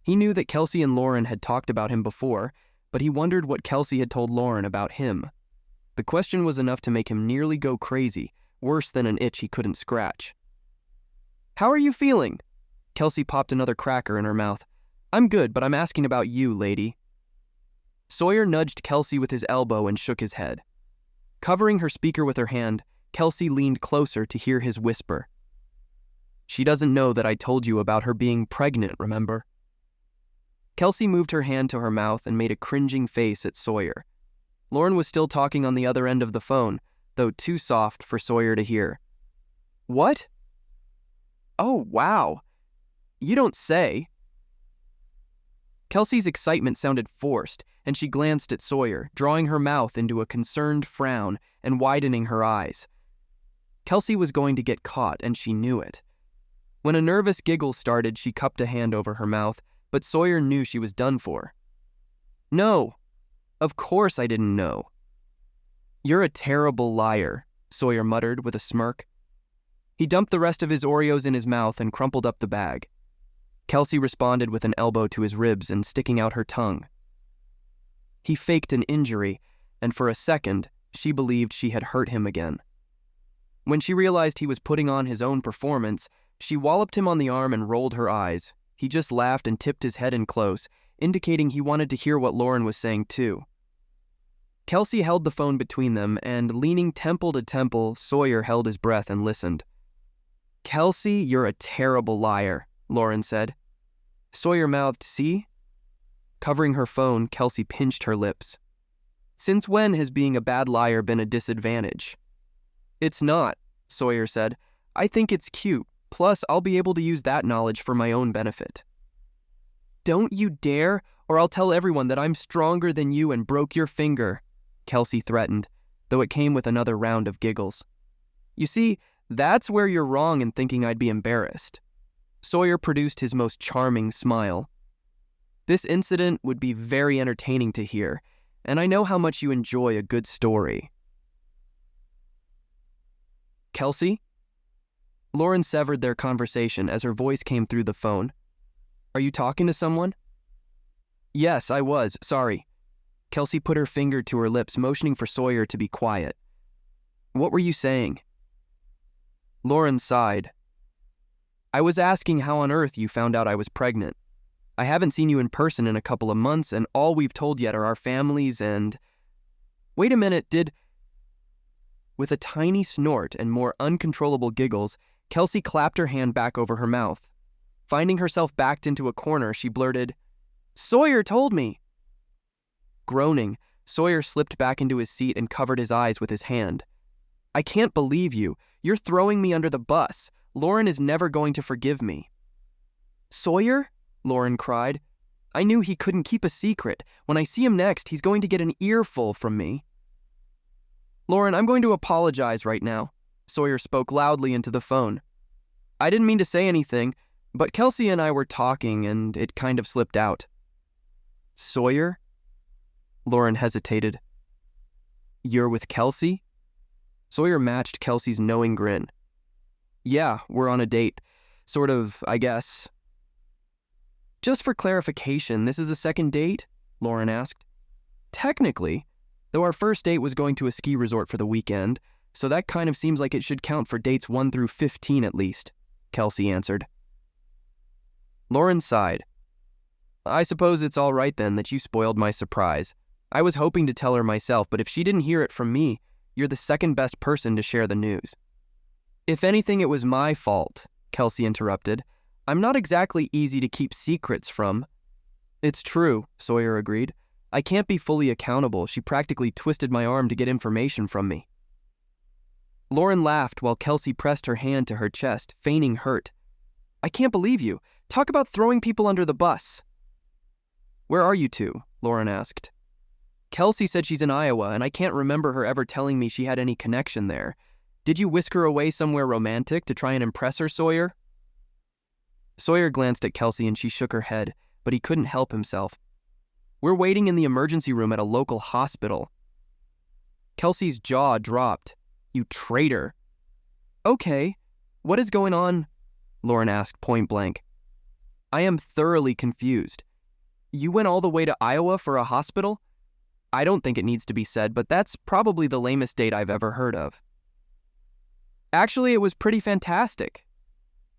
He knew that Kelsea and Lauren had talked about him before, but he wondered what Kelsea had told Lauren about him. The question was enough to make him nearly go crazy, worse than an itch he couldn't scratch. "How are you feeling?" Kelsea popped another cracker in her mouth. "I'm good, but I'm asking about you, lady." Sawyer nudged Kelsea with his elbow and shook his head. Covering her speaker with her hand, Kelsea leaned closer to hear his whisper. "She doesn't know that I told you about her being pregnant, remember?" Kelsea moved her hand to her mouth and made a cringing face at Sawyer. Lauren was still talking on the other end of the phone, though too soft for Sawyer to hear. "What? Oh, wow. You don't say." Kelsea's excitement sounded forced, and she glanced at Sawyer, drawing her mouth into a concerned frown and widening her eyes. Kelsea was going to get caught, and she knew it. When a nervous giggle started, she cupped a hand over her mouth, but Sawyer knew she was done for. "No, of course I didn't know." "You're a terrible liar," Sawyer muttered with a smirk. He dumped the rest of his Oreos in his mouth and crumpled up the bag. Kelsea responded with an elbow to his ribs and sticking out her tongue. He faked an injury, and for a second, she believed she had hurt him again. When she realized he was putting on his own performance, she walloped him on the arm and rolled her eyes. He just laughed and tipped his head in close, indicating he wanted to hear what Lauren was saying too. Kelsea held the phone between them, and leaning temple to temple, Sawyer held his breath and listened. "Kelsea, you're a terrible liar," Lauren said. Sawyer mouthed, "See?" Covering her phone, Kelsea pinched her lips. "Since when has being a bad liar been a disadvantage?" "It's not," Sawyer said. "I think it's cute. Plus, I'll be able to use that knowledge for my own benefit." "Don't you dare, or I'll tell everyone that I'm stronger than you and broke your finger," Kelsea threatened, though it came with another round of giggles. "You see, that's where you're wrong in thinking I'd be embarrassed." Sawyer produced his most charming smile. "This incident would be very entertaining to hear, and I know how much you enjoy a good story." "Kelsea?" Lauren severed their conversation as her voice came through the phone. "Are you talking to someone?" "Yes, I was. Sorry." Kelsea put her finger to her lips, motioning for Sawyer to be quiet. "What were you saying?" Lauren sighed. "I was asking how on earth you found out I was pregnant. I haven't seen you in person in a couple of months, and all we've told yet are our families and..." "Wait a minute, did..." With a tiny snort and more uncontrollable giggles, Kelsea clapped her hand back over her mouth. Finding herself backed into a corner, she blurted, "Sawyer told me." Groaning, Sawyer slipped back into his seat and covered his eyes with his hand. "I can't believe you. You're throwing me under the bus. Lauren is never going to forgive me." "Sawyer?" Lauren cried. "I knew he couldn't keep a secret. When I see him next, he's going to get an earful from me." "Lauren, I'm going to apologize right now." Sawyer spoke loudly into the phone. "I didn't mean to say anything, but Kelsea and I were talking and it kind of slipped out." "Sawyer?" Lauren hesitated. "You're with Kelsea?" Sawyer matched Kelsea's knowing grin. "Yeah, we're on a date. Sort of, I guess." "Just for clarification, this is a second date?" Lauren asked. "Technically, though our first date was going to a ski resort for the weekend, so that kind of seems like it should count for dates 1 through 15 at least," Kelsea answered. Lauren sighed. "I suppose it's all right then that you spoiled my surprise. I was hoping to tell her myself, but if she didn't hear it from me, you're the second best person to share the news." "If anything, it was my fault," Kelsea interrupted. "I'm not exactly easy to keep secrets from." "It's true," Sawyer agreed. "I can't be fully accountable. She practically twisted my arm to get information from me." Lauren laughed while Kelsea pressed her hand to her chest, feigning hurt. "I can't believe you. Talk about throwing people under the bus." "Where are you two?" Lauren asked. "Kelsea said she's in Iowa, and I can't remember her ever telling me she had any connection there. Did you whisk her away somewhere romantic to try and impress her, Sawyer?" Sawyer glanced at Kelsea and she shook her head, but he couldn't help himself. "We're waiting in the emergency room at a local hospital." Kelsea's jaw dropped. "You traitor." "Okay, what is going on?" Lauren asked point blank. "I am thoroughly confused. You went all the way to Iowa for a hospital? I don't think it needs to be said, but that's probably the lamest date I've ever heard of." "Actually, it was pretty fantastic."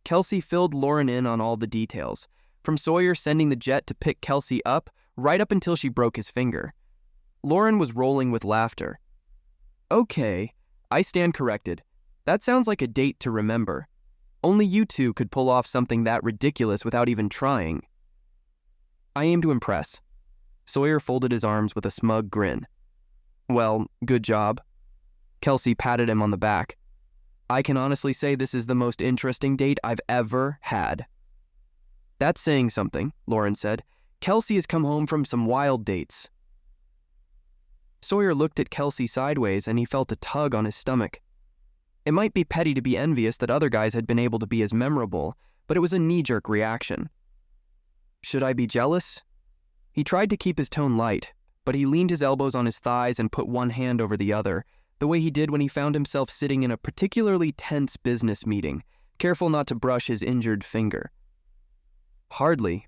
Kelsea filled Lauren in on all the details, from Sawyer sending the jet to pick Kelsea up, right up until she broke his finger. Lauren was rolling with laughter. "Okay, I stand corrected. That sounds like a date to remember. Only you two could pull off something that ridiculous without even trying." "I aim to impress." Sawyer folded his arms with a smug grin. "Well, good job." Kelsea patted him on the back. "I can honestly say this is the most interesting date I've ever had." "That's saying something," Lauren said. "Kelsea has come home from some wild dates." Sawyer looked at Kelsea sideways and he felt a tug on his stomach. It might be petty to be envious that other guys had been able to be as memorable, but it was a knee-jerk reaction. "Should I be jealous?" He tried to keep his tone light, but he leaned his elbows on his thighs and put one hand over the other, the way he did when he found himself sitting in a particularly tense business meeting, careful not to brush his injured finger. "Hardly."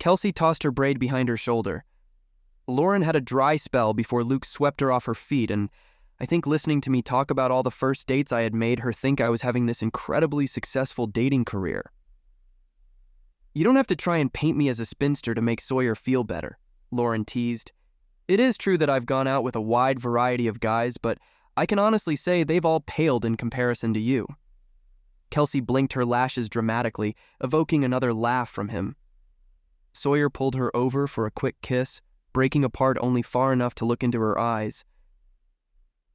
Kelsea tossed her braid behind her shoulder. "Lauren had a dry spell before Luke swept her off her feet, and I think listening to me talk about all the first dates I had made her think I was having this incredibly successful dating career." "You don't have to try and paint me as a spinster to make Sawyer feel better," Lauren teased. "It is true that I've gone out with a wide variety of guys, but I can honestly say they've all paled in comparison to you." Kelsea blinked her lashes dramatically, evoking another laugh from him. Sawyer pulled her over for a quick kiss, breaking apart only far enough to look into her eyes.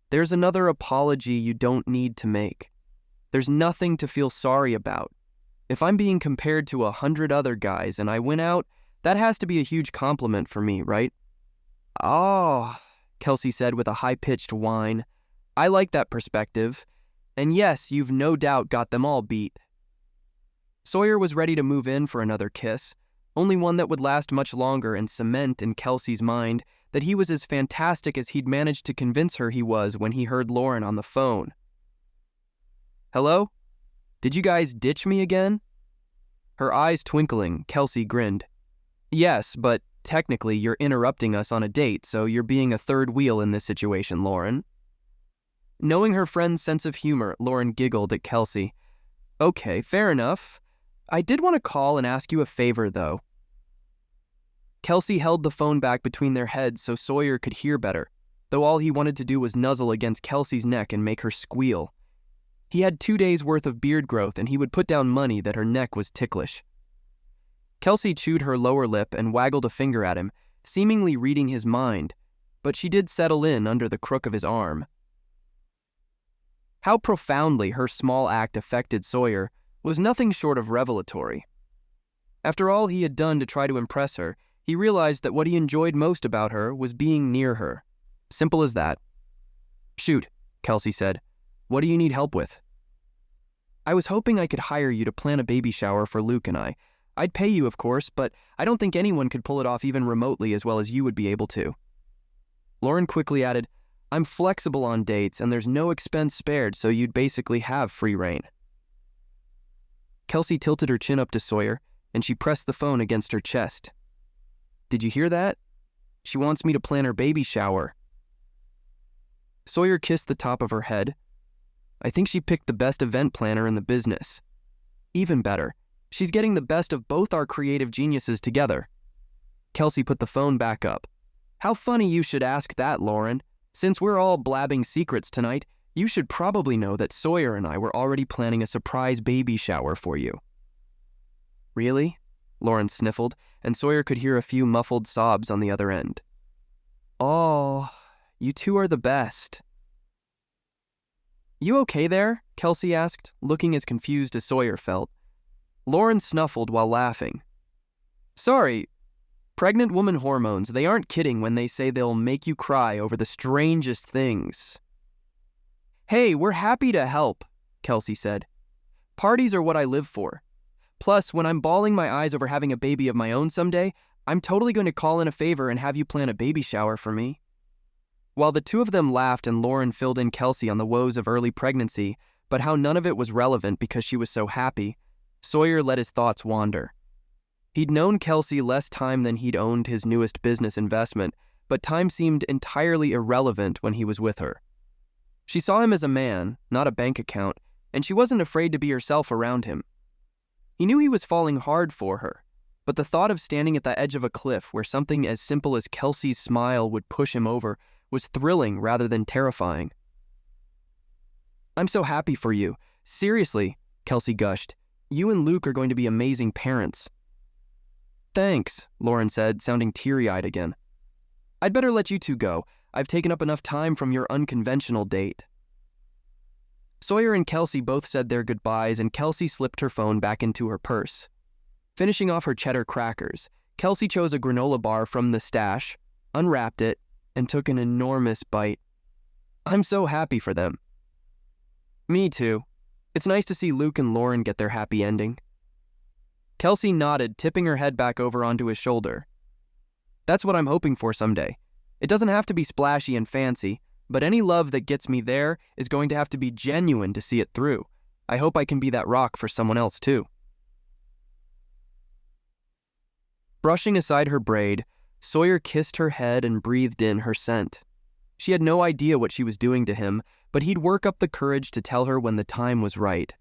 "There's another apology you don't need to make. There's nothing to feel sorry about. If I'm being compared to 100 other guys and I win out, that has to be a huge compliment for me, right?" "Oh," Kelsea said with a high-pitched whine. "I like that perspective. And yes, you've no doubt got them all beat." Sawyer was ready to move in for another kiss, only one that would last much longer and cement in Kelsea's mind that he was as fantastic as he'd managed to convince her he was when he heard Lauren on the phone. "Hello? Did you guys ditch me again?" Her eyes twinkling, Kelsea grinned. "Yes, but technically you're interrupting us on a date, so you're being a third wheel in this situation, Lauren." Knowing her friend's sense of humor, Lauren giggled at Kelsea. "Okay, fair enough. I did want to call and ask you a favor, though." Kelsea held the phone back between their heads so Sawyer could hear better, though all he wanted to do was nuzzle against Kelsea's neck and make her squeal. He had 2 days' worth of beard growth, and he would put down money that her neck was ticklish. Kelsea chewed her lower lip and waggled a finger at him, seemingly reading his mind, but she did settle in under the crook of his arm. How profoundly her small act affected Sawyer was nothing short of revelatory. After all he had done to try to impress her, he realized that what he enjoyed most about her was being near her. Simple as that. "Shoot," Kelsea said. "What do you need help with?" "I was hoping I could hire you to plan a baby shower for Luke and I. I'd pay you, of course, but I don't think anyone could pull it off even remotely as well as you would be able to." Lauren quickly added, "I'm flexible on dates and there's no expense spared, so you'd basically have free reign." Kelsea tilted her chin up to Sawyer, and she pressed the phone against her chest. "Did you hear that? She wants me to plan her baby shower." Sawyer kissed the top of her head. "I think she picked the best event planner in the business. Even better, she's getting the best of both our creative geniuses together." Kelsea put the phone back up. "How funny you should ask that, Lauren. Since we're all blabbing secrets tonight, you should probably know that Sawyer and I were already planning a surprise baby shower for you." "Really?" Lauren sniffled, and Sawyer could hear a few muffled sobs on the other end. "Oh, you two are the best." "You okay there?" Kelsea asked, looking as confused as Sawyer felt. Lauren snuffled while laughing. "Sorry, pregnant woman hormones, they aren't kidding when they say they'll make you cry over the strangest things." "Hey, we're happy to help," Kelsea said. "Parties are what I live for. Plus, when I'm bawling my eyes over having a baby of my own someday, I'm totally going to call in a favor and have you plan a baby shower for me." While the two of them laughed and Lauren filled in Kelsea on the woes of early pregnancy, but how none of it was relevant because she was so happy, Sawyer let his thoughts wander. He'd known Kelsea less time than he'd owned his newest business investment, but time seemed entirely irrelevant when he was with her. She saw him as a man, not a bank account, and she wasn't afraid to be herself around him. He knew he was falling hard for her, but the thought of standing at the edge of a cliff where something as simple as Kelsea's smile would push him over was thrilling rather than terrifying. "I'm so happy for you. Seriously," Kelsea gushed. "You and Luke are going to be amazing parents." "Thanks," Lauren said, sounding teary-eyed again. "I'd better let you two go. I've taken up enough time from your unconventional date." Sawyer and Kelsea both said their goodbyes, and Kelsea slipped her phone back into her purse. Finishing off her cheddar crackers, Kelsea chose a granola bar from the stash, unwrapped it, and took an enormous bite. "I'm so happy for them." "Me too. It's nice to see Luke and Lauren get their happy ending." Kelsea nodded, tipping her head back over onto his shoulder. "That's what I'm hoping for someday. It doesn't have to be splashy and fancy, but any love that gets me there is going to have to be genuine to see it through. I hope I can be that rock for someone else too." Brushing aside her braid, Sawyer kissed her head and breathed in her scent. She had no idea what she was doing to him, but he'd work up the courage to tell her when the time was right.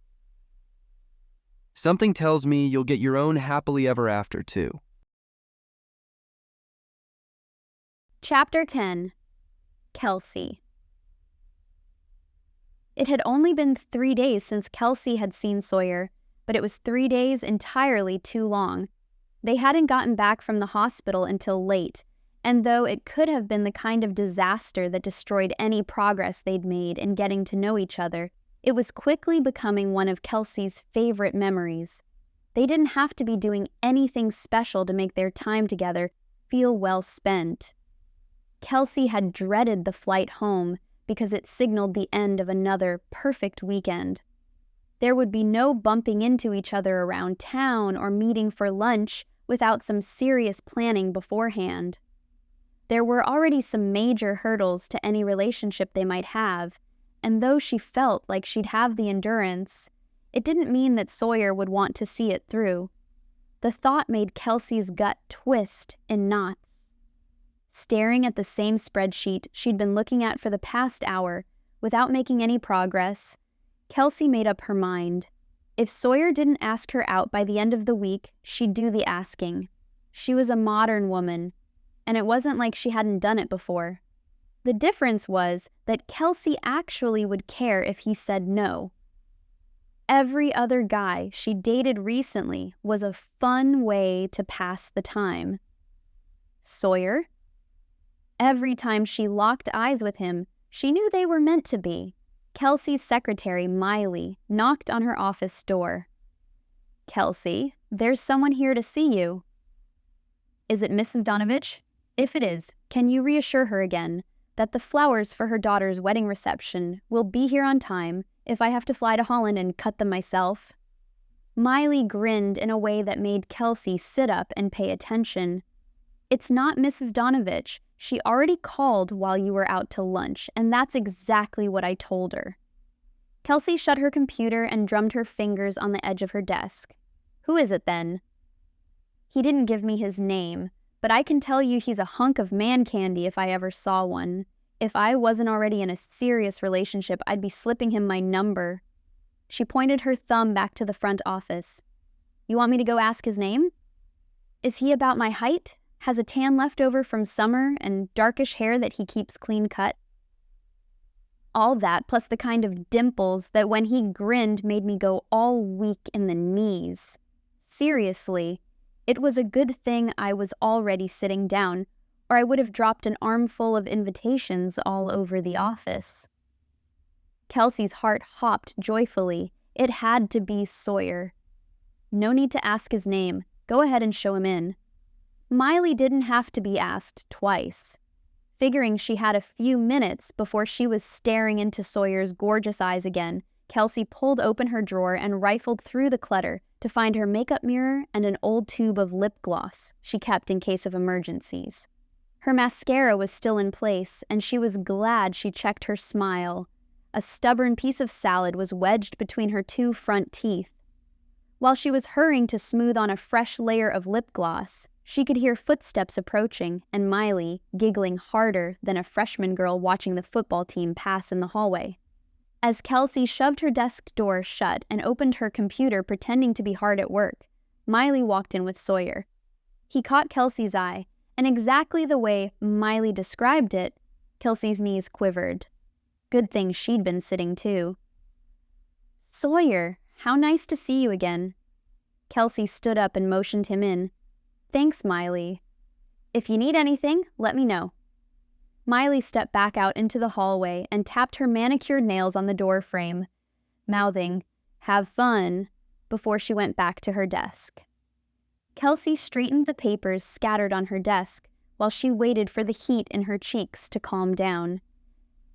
"Something tells me you'll get your own happily ever after too." Chapter 10. Kelsea. It had only been 3 days since Kelsea had seen Sawyer, but it was 3 days entirely too long. They hadn't gotten back from the hospital until late, and though it could have been the kind of disaster that destroyed any progress they'd made in getting to know each other, it was quickly becoming one of Kelsea's favorite memories. They didn't have to be doing anything special to make their time together feel well spent. Kelsea had dreaded the flight home because it signaled the end of another perfect weekend. There would be no bumping into each other around town or meeting for lunch without some serious planning beforehand. There were already some major hurdles to any relationship they might have, and though she felt like she'd have the endurance, it didn't mean that Sawyer would want to see it through. The thought made Kelsea's gut twist in knots. Staring at the same spreadsheet she'd been looking at for the past hour, without making any progress, Kelsea made up her mind. If Sawyer didn't ask her out by the end of the week, she'd do the asking. She was a modern woman, and it wasn't like she hadn't done it before. The difference was that Kelsea actually would care if he said no. every other guy she dated recently was a fun way to pass the time. Sawyer? Every time she locked eyes with him, she knew they were meant to be. Kelsey's secretary, Miley, knocked on her office door. "Kelsey, there's someone here to see you." "Is it Mrs. Donovich? If it is, can you reassure her again that the flowers for her daughter's wedding reception will be here on time if I have to fly to Holland and cut them myself?" Miley grinned in a way that made Kelsey sit up and pay attention. "It's not Mrs. Donovich. She already called while you were out to lunch, and that's exactly what I told her." Kelsey shut her computer and drummed her fingers on the edge of her desk. "Who is it then?" "He didn't give me his name, but I can tell you he's a hunk of man candy if I ever saw one. If I wasn't already in a serious relationship, I'd be slipping him my number." She pointed her thumb back to the front office. "You want me to go ask his name? Is he about my height? Has a tan left over from summer and darkish hair that he keeps clean cut?" All that, plus the kind of dimples that when he grinned made me go all weak in the knees. Seriously, it was a good thing I was already sitting down, or I would have dropped an armful of invitations all over the office. Kelsey's heart hopped joyfully. It had to be Sawyer. No need to ask his name. Go ahead and show him in. Miley didn't have to be asked twice. Figuring she had a few minutes before she was staring into Sawyer's gorgeous eyes again, Kelsey pulled open her drawer and rifled through the clutter to find her makeup mirror and an old tube of lip gloss she kept in case of emergencies. Her mascara was still in place, and she was glad she checked her smile. A stubborn piece of salad was wedged between her two front teeth. While she was hurrying to smooth on a fresh layer of lip gloss, she could hear footsteps approaching and Miley giggling harder than a freshman girl watching the football team pass in the hallway. As Kelsey shoved her desk door shut and opened her computer pretending to be hard at work, Miley walked in with Sawyer. He caught Kelsey's eye, and exactly the way Miley described it, Kelsey's knees quivered. Good thing she'd been sitting too. "Sawyer, how nice to see you again." Kelsey stood up and motioned him in. "Thanks, Miley. If you need anything, let me know." Miley stepped back out into the hallway and tapped her manicured nails on the door frame, mouthing, "Have fun," before she went back to her desk. Kelsey straightened the papers scattered on her desk while she waited for the heat in her cheeks to calm down.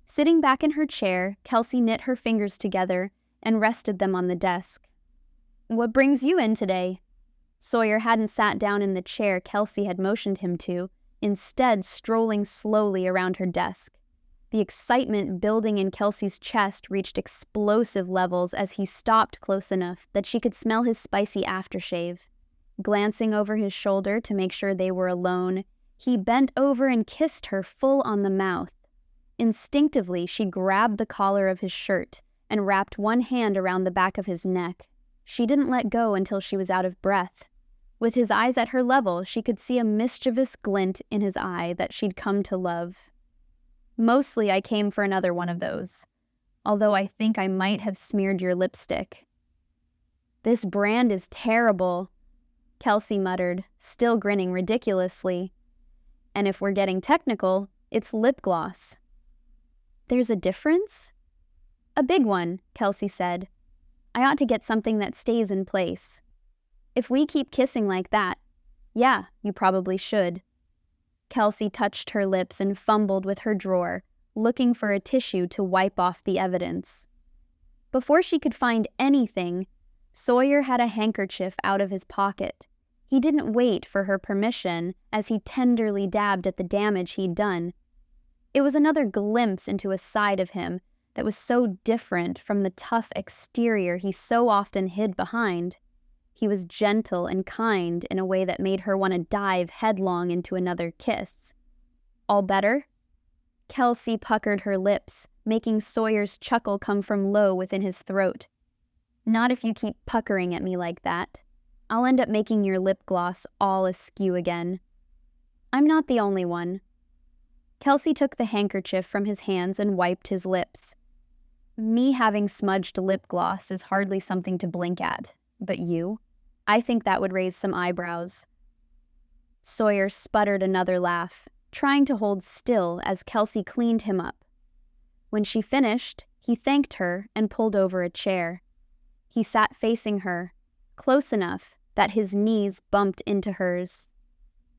Sitting back in her chair, Kelsey knit her fingers together and rested them on the desk. "What brings you in today?" Sawyer hadn't sat down in the chair Kelsey had motioned him to, instead strolling slowly around her desk. The excitement building in Kelsey's chest reached explosive levels as he stopped close enough that she could smell his spicy aftershave. Glancing over his shoulder to make sure they were alone, he bent over and kissed her full on the mouth. Instinctively, she grabbed the collar of his shirt and wrapped one hand around the back of his neck. She didn't let go until she was out of breath. With his eyes at her level, she could see a mischievous glint in his eye that she'd come to love. "Mostly I came for another one of those, although I think I might have smeared your lipstick." "This brand is terrible," Kelsey muttered, still grinning ridiculously. "And if we're getting technical, it's lip gloss." "There's a difference?" "A big one," Kelsey said. "I ought to get something that stays in place. If we keep kissing like that, yeah, you probably should." Kelsey touched her lips and fumbled with her drawer, looking for a tissue to wipe off the evidence. Before she could find anything, Sawyer had a handkerchief out of his pocket. He didn't wait for her permission as he tenderly dabbed at the damage he'd done. It was another glimpse into a side of him that was so different from the tough exterior he so often hid behind. He was gentle and kind in a way that made her want to dive headlong into another kiss. "All better?" Kelsey puckered her lips, making Sawyer's chuckle come from low within his throat. "Not if you keep puckering at me like that. I'll end up making your lip gloss all askew again." "I'm not the only one." Kelsey took the handkerchief from his hands and wiped his lips. Me having smudged lip gloss is hardly something to blink at. But you? I think that would raise some eyebrows. Sawyer sputtered another laugh, trying to hold still as Kelsea cleaned him up. When she finished, he thanked her and pulled over a chair. He sat facing her, close enough that his knees bumped into hers.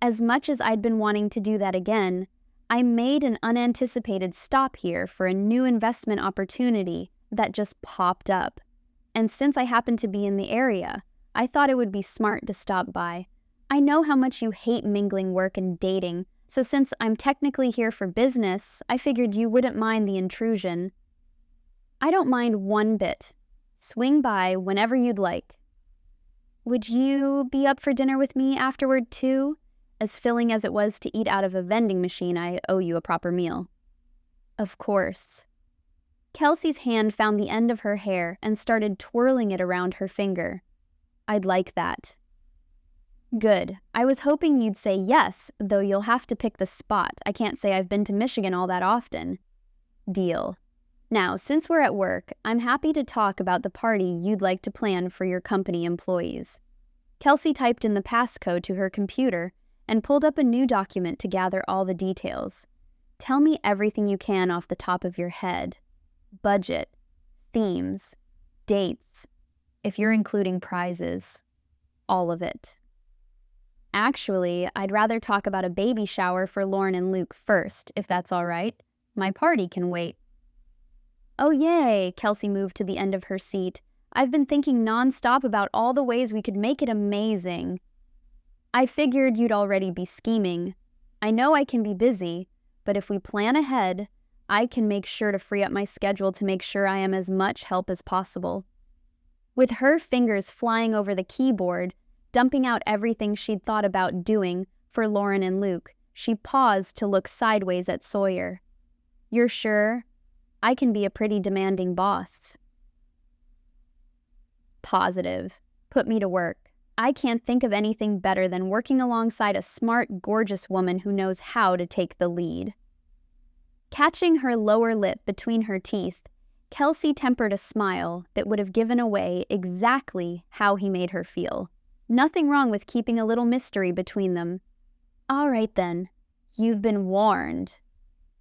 As much as I'd been wanting to do that again, I made an unanticipated stop here for a new investment opportunity that just popped up. And since I happened to be in the area, I thought it would be smart to stop by. I know how much you hate mingling work and dating, so since I'm technically here for business, I figured you wouldn't mind the intrusion. I don't mind one bit. Swing by whenever you'd like. Would you be up for dinner with me afterward too? As filling as it was to eat out of a vending machine, I owe you a proper meal. Of course. Kelsea's hand found the end of her hair and started twirling it around her finger. I'd like that. Good. I was hoping you'd say yes, though you'll have to pick the spot. I can't say I've been to Michigan all that often. Deal. Now, since we're at work, I'm happy to talk about the party you'd like to plan for your company employees. Kelsea typed in the passcode to her computer and pulled up a new document to gather all the details. Tell me everything you can off the top of your head. Budget, themes, dates, if you're including prizes, all of it. Actually, I'd rather talk about a baby shower for Lauren and Luke first, if that's all right. My party can wait. Oh yay, Kelsea moved to the end of her seat. I've been thinking nonstop about all the ways we could make it amazing. I figured you'd already be scheming. I know I can be busy, but if we plan ahead, I can make sure to free up my schedule to make sure I am as much help as possible. With her fingers flying over the keyboard, dumping out everything she'd thought about doing for Lauren and Luke, she paused to look sideways at Sawyer. You're sure? I can be a pretty demanding boss. Positive. Put me to work. I can't think of anything better than working alongside a smart, gorgeous woman who knows how to take the lead. Catching her lower lip between her teeth, Kelsea tempered a smile that would have given away exactly how he made her feel. Nothing wrong with keeping a little mystery between them. All right then, you've been warned.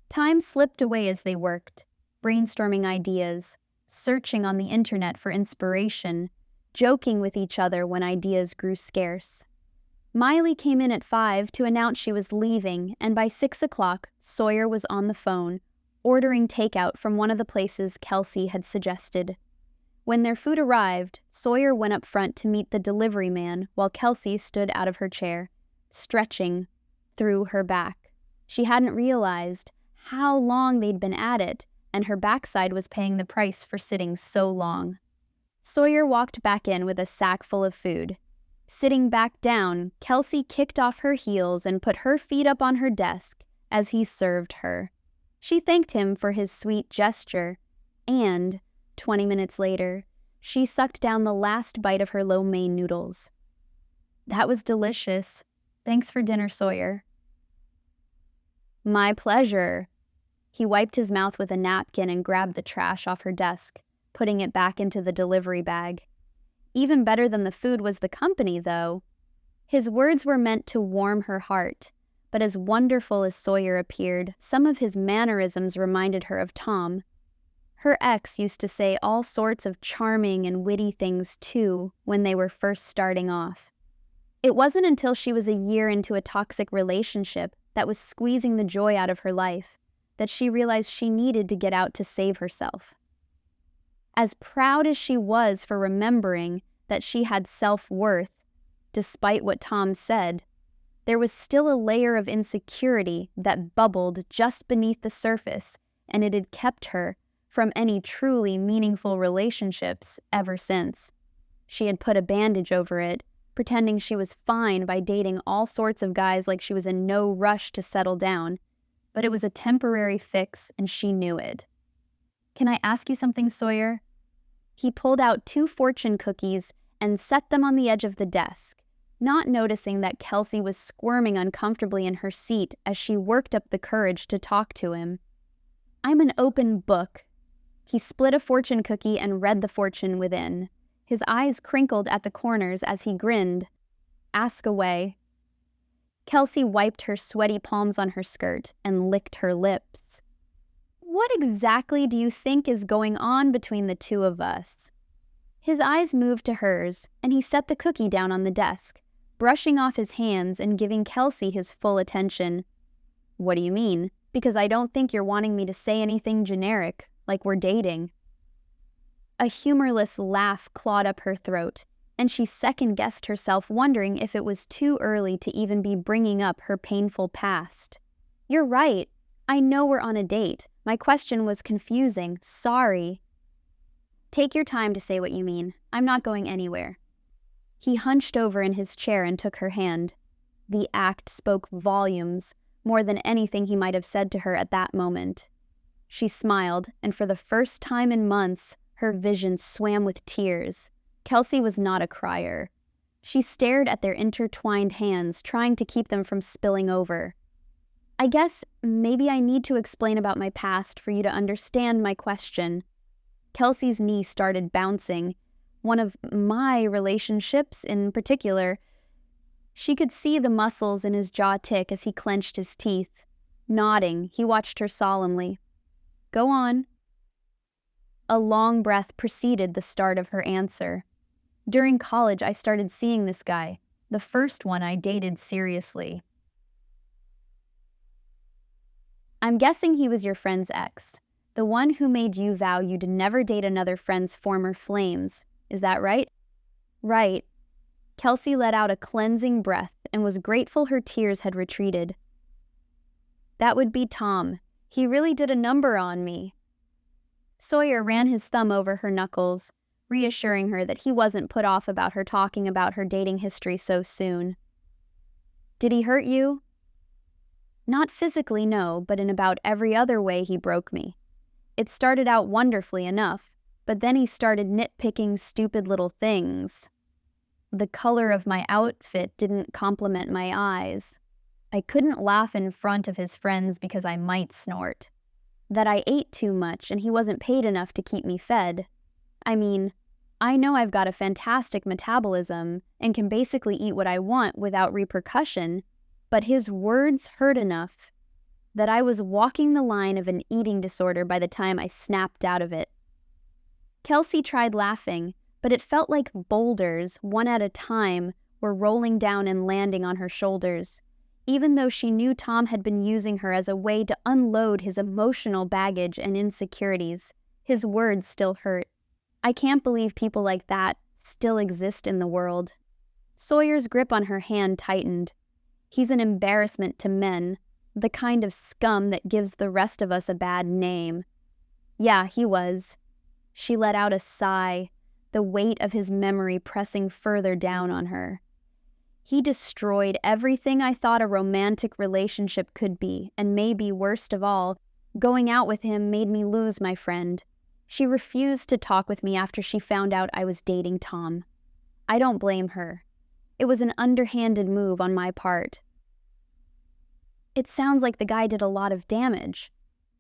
Time slipped away as they worked, brainstorming ideas, searching on the internet for inspiration, joking with each other when ideas grew scarce. Miley came in at 5 to announce she was leaving, and by 6 o'clock, Sawyer was on the phone, ordering takeout from one of the places Kelsea had suggested. When their food arrived, Sawyer went up front to meet the delivery man while Kelsea stood out of her chair, stretching through her back. She hadn't realized how long they'd been at it, and her backside was paying the price for sitting so long. Sawyer walked back in with a sack full of food. Sitting back down, Kelsea kicked off her heels and put her feet up on her desk as he served her. She thanked him for his sweet gesture, and 20 minutes later, she sucked down the last bite of her lo mein noodles. That was delicious. Thanks for dinner, Sawyer. My pleasure. He wiped his mouth with a napkin and grabbed the trash off her desk, putting it back into the delivery bag. Even better than the food was the company, though. His words were meant to warm her heart, but as wonderful as Sawyer appeared, some of his mannerisms reminded her of Tom. Her ex used to say all sorts of charming and witty things, too, when they were first starting off. It wasn't until she was a year into a toxic relationship that was squeezing the joy out of her life that she realized she needed to get out to save herself. As proud as she was for remembering that she had self-worth, despite what Tom said, there was still a layer of insecurity that bubbled just beneath the surface, and it had kept her from any truly meaningful relationships ever since. She had put a bandage over it, pretending she was fine by dating all sorts of guys like she was in no rush to settle down, but it was a temporary fix and she knew it. Can I ask you something, Sawyer? He pulled out 2 fortune cookies and set them on the edge of the desk, not noticing that Kelsea was squirming uncomfortably in her seat as she worked up the courage to talk to him. I'm an open book. He split a fortune cookie and read the fortune within. His eyes crinkled at the corners as he grinned. "Ask away." Kelsea wiped her sweaty palms on her skirt and licked her lips. "What exactly do you think is going on between the two of us?" His eyes moved to hers, and he set the cookie down on the desk, brushing off his hands and giving Kelsea his full attention. "What do you mean? Because I don't think you're wanting me to say anything generic, like we're dating." A humorless laugh clawed up her throat, and she second-guessed herself, wondering if it was too early to even be bringing up her painful past. "You're right. I know we're on a date. My question was confusing. Sorry." "Take your time to say what you mean. I'm not going anywhere." He hunched over in his chair and took her hand. The act spoke volumes, more than anything he might have said to her at that moment. She smiled, and for the first time in months, her vision swam with tears. Kelsea was not a crier. She stared at their intertwined hands, trying to keep them from spilling over. "I guess maybe I need to explain about my past for you to understand my question." Kelsea's knee started bouncing. One of my relationships in particular. She could see the muscles in his jaw tick as he clenched his teeth. Nodding, he watched her solemnly. "Go on." A long breath preceded the start of her answer. "During college, I started seeing this guy, the first one I dated seriously. I'm guessing he was your friend's ex, the one who made you vow you'd never date another friend's former flames. Is that right?" "Right." Kelsea let out a cleansing breath and was grateful her tears had retreated. "That would be Tom. He really did a number on me." Sawyer ran his thumb over her knuckles, reassuring her that he wasn't put off about her talking about her dating history so soon. "Did he hurt you?" "Not physically, no, but in about every other way he broke me. It started out wonderfully enough, but then he started nitpicking stupid little things. The color of my outfit didn't compliment my eyes. I couldn't laugh in front of his friends because I might snort. That I ate too much and he wasn't paid enough to keep me fed. I mean, I know I've got a fantastic metabolism and can basically eat what I want without repercussion, but his words hurt enough that I was walking the line of an eating disorder by the time I snapped out of it." Kelsea tried laughing, but it felt like boulders, one at a time, were rolling down and landing on her shoulders. Even though she knew Tom had been using her as a way to unload his emotional baggage and insecurities, his words still hurt. "I can't believe people like that still exist in the world." Sawyer's grip on her hand tightened. "He's an embarrassment to men, the kind of scum that gives the rest of us a bad name." "Yeah, he was." She let out a sigh, the weight of his memory pressing further down on her. "He destroyed everything I thought a romantic relationship could be, and maybe worst of all, going out with him made me lose my friend. She refused to talk with me after she found out I was dating Tom. I don't blame her. It was an underhanded move on my part." "It sounds like the guy did a lot of damage.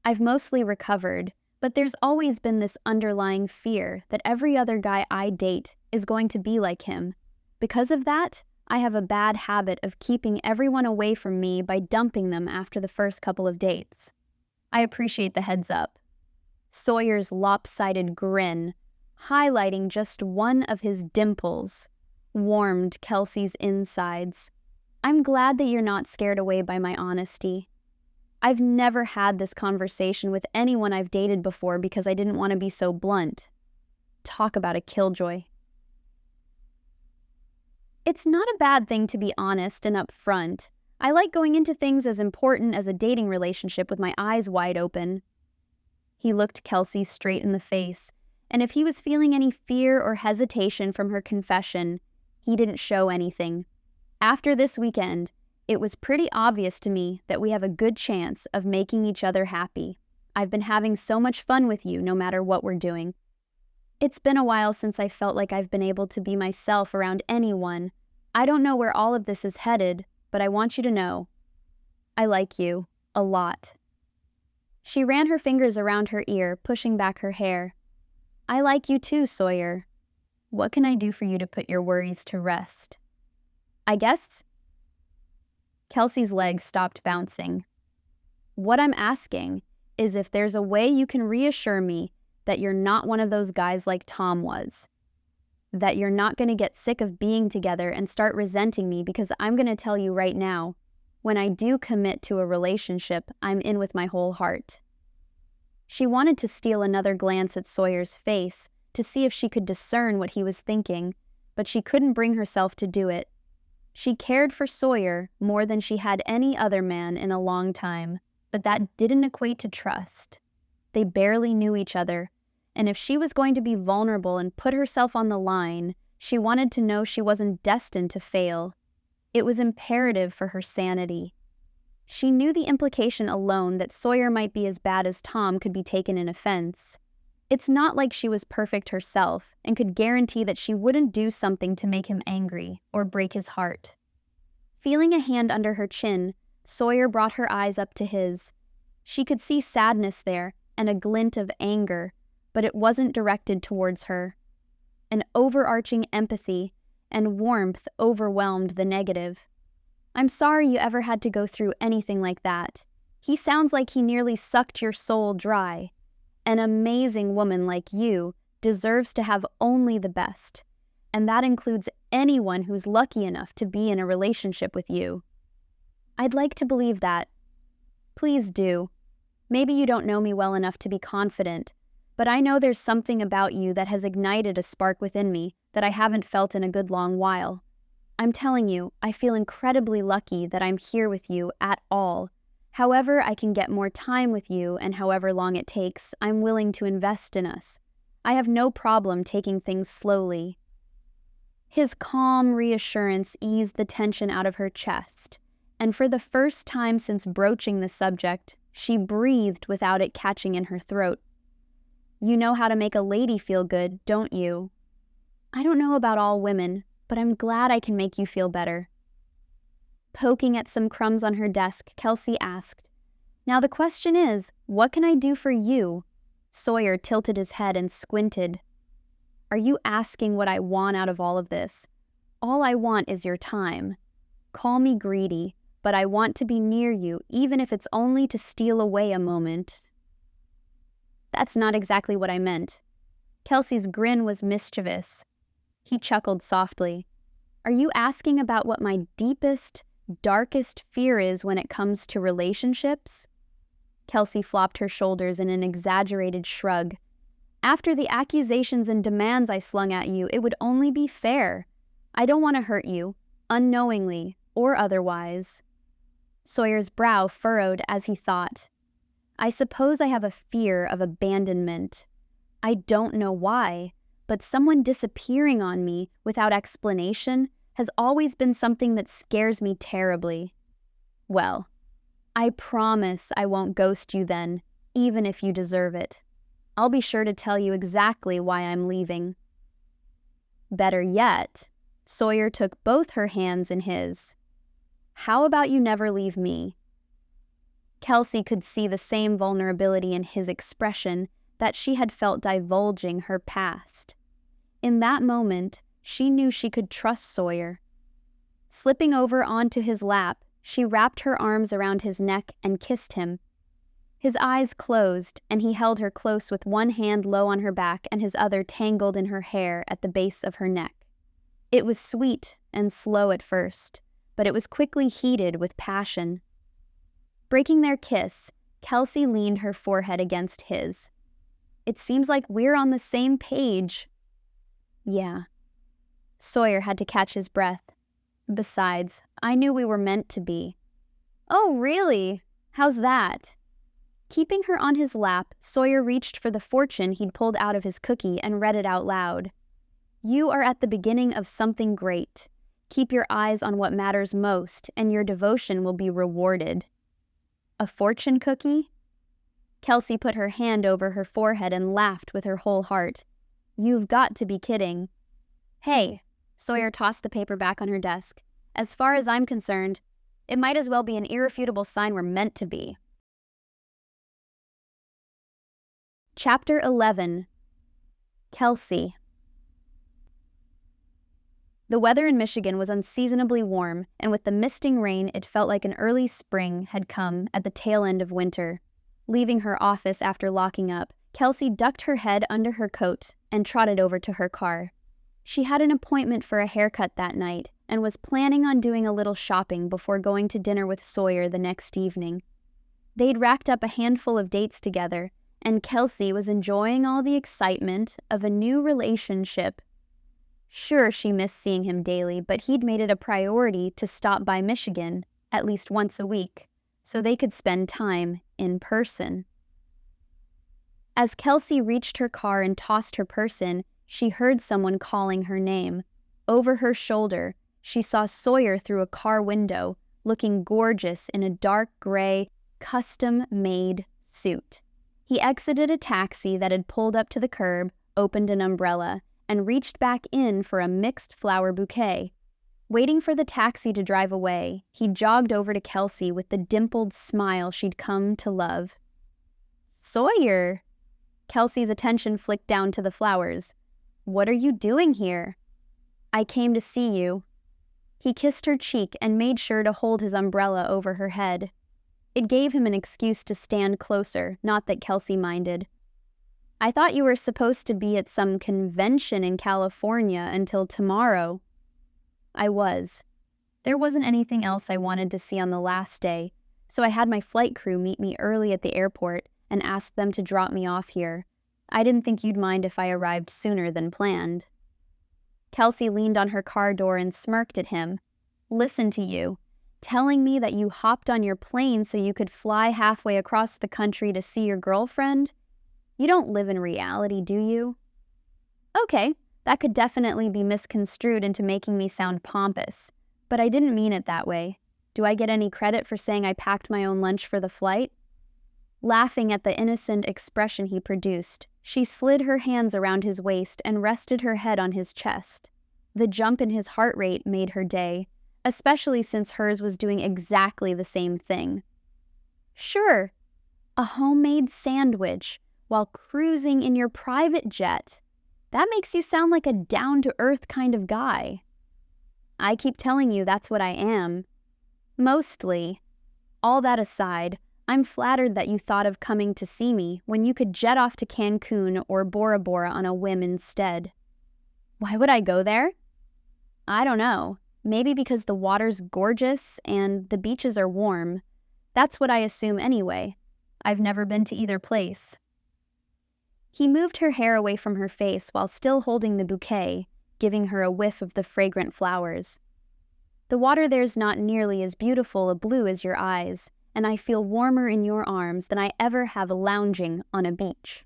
I've mostly recovered, but there's always been this underlying fear that every other guy I date is going to be like him. Because of that, I have a bad habit of keeping everyone away from me by dumping them after the first couple of dates. I appreciate the heads up." Sawyer's lopsided grin, highlighting just one of his dimples, warmed Kelsea's insides. "I'm glad that you're not scared away by my honesty. I've never had this conversation with anyone I've dated before because I didn't want to be so blunt. Talk about a killjoy." "It's not a bad thing to be honest and upfront. I like going into things as important as a dating relationship with my eyes wide open." He looked Kelsea straight in the face, and if he was feeling any fear or hesitation from her confession, he didn't show anything. "After this weekend, it was pretty obvious to me that we have a good chance of making each other happy. I've been having so much fun with you no matter what we're doing. It's been a while since I felt like I've been able to be myself around anyone. I don't know where all of this is headed, but I want you to know, I like you a lot." She ran her fingers around her ear, pushing back her hair. I like you too, Sawyer. What can I do for you to put your worries to rest? I guess. Kelsey's legs stopped bouncing. What I'm asking is if there's a way you can reassure me that you're not one of those guys like Tom was. That you're not going to get sick of being together and start resenting me, because I'm going to tell you right now, when I do commit to a relationship, I'm in with my whole heart. She wanted to steal another glance at Sawyer's face to see if she could discern what he was thinking, but she couldn't bring herself to do it. She cared for Sawyer more than she had any other man in a long time, but that didn't equate to trust. They barely knew each other, and if she was going to be vulnerable and put herself on the line, she wanted to know she wasn't destined to fail. It was imperative for her sanity. She knew the implication alone that Sawyer might be as bad as Tom could be taken in offense. It's not like she was perfect herself and could guarantee that she wouldn't do something to make him angry or break his heart. Feeling a hand under her chin, Sawyer brought her eyes up to his. She could see sadness there and a glint of anger, but it wasn't directed towards her. An overarching empathy and warmth overwhelmed the negative. I'm sorry you ever had to go through anything like that. He sounds like he nearly sucked your soul dry. An amazing woman like you deserves to have only the best, and that includes anyone who's lucky enough to be in a relationship with you. I'd like to believe that. Please do. Maybe you don't know me well enough to be confident, but I know there's something about you that has ignited a spark within me that I haven't felt in a good long while. I'm telling you, I feel incredibly lucky that I'm here with you at all. However I can get more time with you and however long it takes, I'm willing to invest in us. I have no problem taking things slowly. His calm reassurance eased the tension out of her chest, and for the first time since broaching the subject, she breathed without it catching in her throat. You know how to make a lady feel good, don't you? I don't know about all women, but I'm glad I can make you feel better. Poking at some crumbs on her desk, Kelsey asked, Now the question is, what can I do for you? Sawyer tilted his head and squinted. Are you asking what I want out of all of this? All I want is your time. Call me greedy, but I want to be near you, even if it's only to steal away a moment. That's not exactly what I meant. Kelsey's grin was mischievous. He chuckled softly. Are you asking about what my deepest, darkest fear is when it comes to relationships? Kelsey flopped her shoulders in an exaggerated shrug. After the accusations and demands I slung at you, it would only be fair. I don't want to hurt you, unknowingly or otherwise. Sawyer's brow furrowed as he thought. I suppose I have a fear of abandonment. I don't know why, but someone disappearing on me without explanation has always been something that scares me terribly. Well, I promise I won't ghost you then, even if you deserve it. I'll be sure to tell you exactly why I'm leaving. Better yet, Sawyer took both her hands in his. How about you never leave me? Kelsey could see the same vulnerability in his expression that she had felt divulging her past. In that moment, she knew she could trust Sawyer. Slipping over onto his lap, she wrapped her arms around his neck and kissed him. His eyes closed, and he held her close with one hand low on her back and his other tangled in her hair at the base of her neck. It was sweet and slow at first, but it was quickly heated with passion. Breaking their kiss, Kelsey leaned her forehead against his. It seems like we're on the same page. Yeah. Sawyer had to catch his breath. Besides, I knew we were meant to be. Oh, really? How's that? Keeping her on his lap, Sawyer reached for the fortune he'd pulled out of his cookie and read it out loud. You are at the beginning of something great. Keep your eyes on what matters most, and your devotion will be rewarded. A fortune cookie? Kelsey put her hand over her forehead and laughed with her whole heart. You've got to be kidding. Hey, Sawyer tossed the paper back on her desk. As far as I'm concerned, it might as well be an irrefutable sign we're meant to be. Chapter 11. Kelsea. The weather in Michigan was unseasonably warm, and with the misting rain, it felt like an early spring had come at the tail end of winter. Leaving her office after locking up, Kelsea ducked her head under her coat and trotted over to her car. She had an appointment for a haircut that night and was planning on doing a little shopping before going to dinner with Sawyer the next evening. They'd racked up a handful of dates together, and Kelsea was enjoying all the excitement of a new relationship. Sure, she missed seeing him daily, but he'd made it a priority to stop by Michigan at least once a week, so they could spend time in person. As Kelsea reached her car and tossed her purse in, she heard someone calling her name. Over her shoulder, she saw Sawyer through a car window, looking gorgeous in a dark gray, custom-made suit. He exited a taxi that had pulled up to the curb, opened an umbrella, and reached back in for a mixed flower bouquet. Waiting for the taxi to drive away, he jogged over to Kelsea with the dimpled smile she'd come to love. "Sawyer!" Kelsea's attention flicked down to the flowers. "What are you doing here?" "I came to see you." He kissed her cheek and made sure to hold his umbrella over her head. It gave him an excuse to stand closer, not that Kelsea minded. "I thought you were supposed to be at some convention in California until tomorrow." "I was. There wasn't anything else I wanted to see on the last day, so I had my flight crew meet me early at the airport and asked them to drop me off here. I didn't think you'd mind if I arrived sooner than planned." Kelsea leaned on her car door and smirked at him. "Listen to you. Telling me that you hopped on your plane so you could fly halfway across the country to see your girlfriend? You don't live in reality, do you?" "Okay, that could definitely be misconstrued into making me sound pompous, but I didn't mean it that way. Do I get any credit for saying I packed my own lunch for the flight?" Laughing at the innocent expression he produced, she slid her hands around his waist and rested her head on his chest. The jump in his heart rate made her day, especially since hers was doing exactly the same thing. "Sure, a homemade sandwich while cruising in your private jet. That makes you sound like a down-to-earth kind of guy." "I keep telling you that's what I am." "Mostly. All that aside, I'm flattered that you thought of coming to see me when you could jet off to Cancun or Bora Bora on a whim instead." "Why would I go there?" "I don't know. Maybe because the water's gorgeous and the beaches are warm. That's what I assume anyway. I've never been to either place." He moved her hair away from her face while still holding the bouquet, giving her a whiff of the fragrant flowers. "The water there's not nearly as beautiful a blue as your eyes, and I feel warmer in your arms than I ever have lounging on a beach."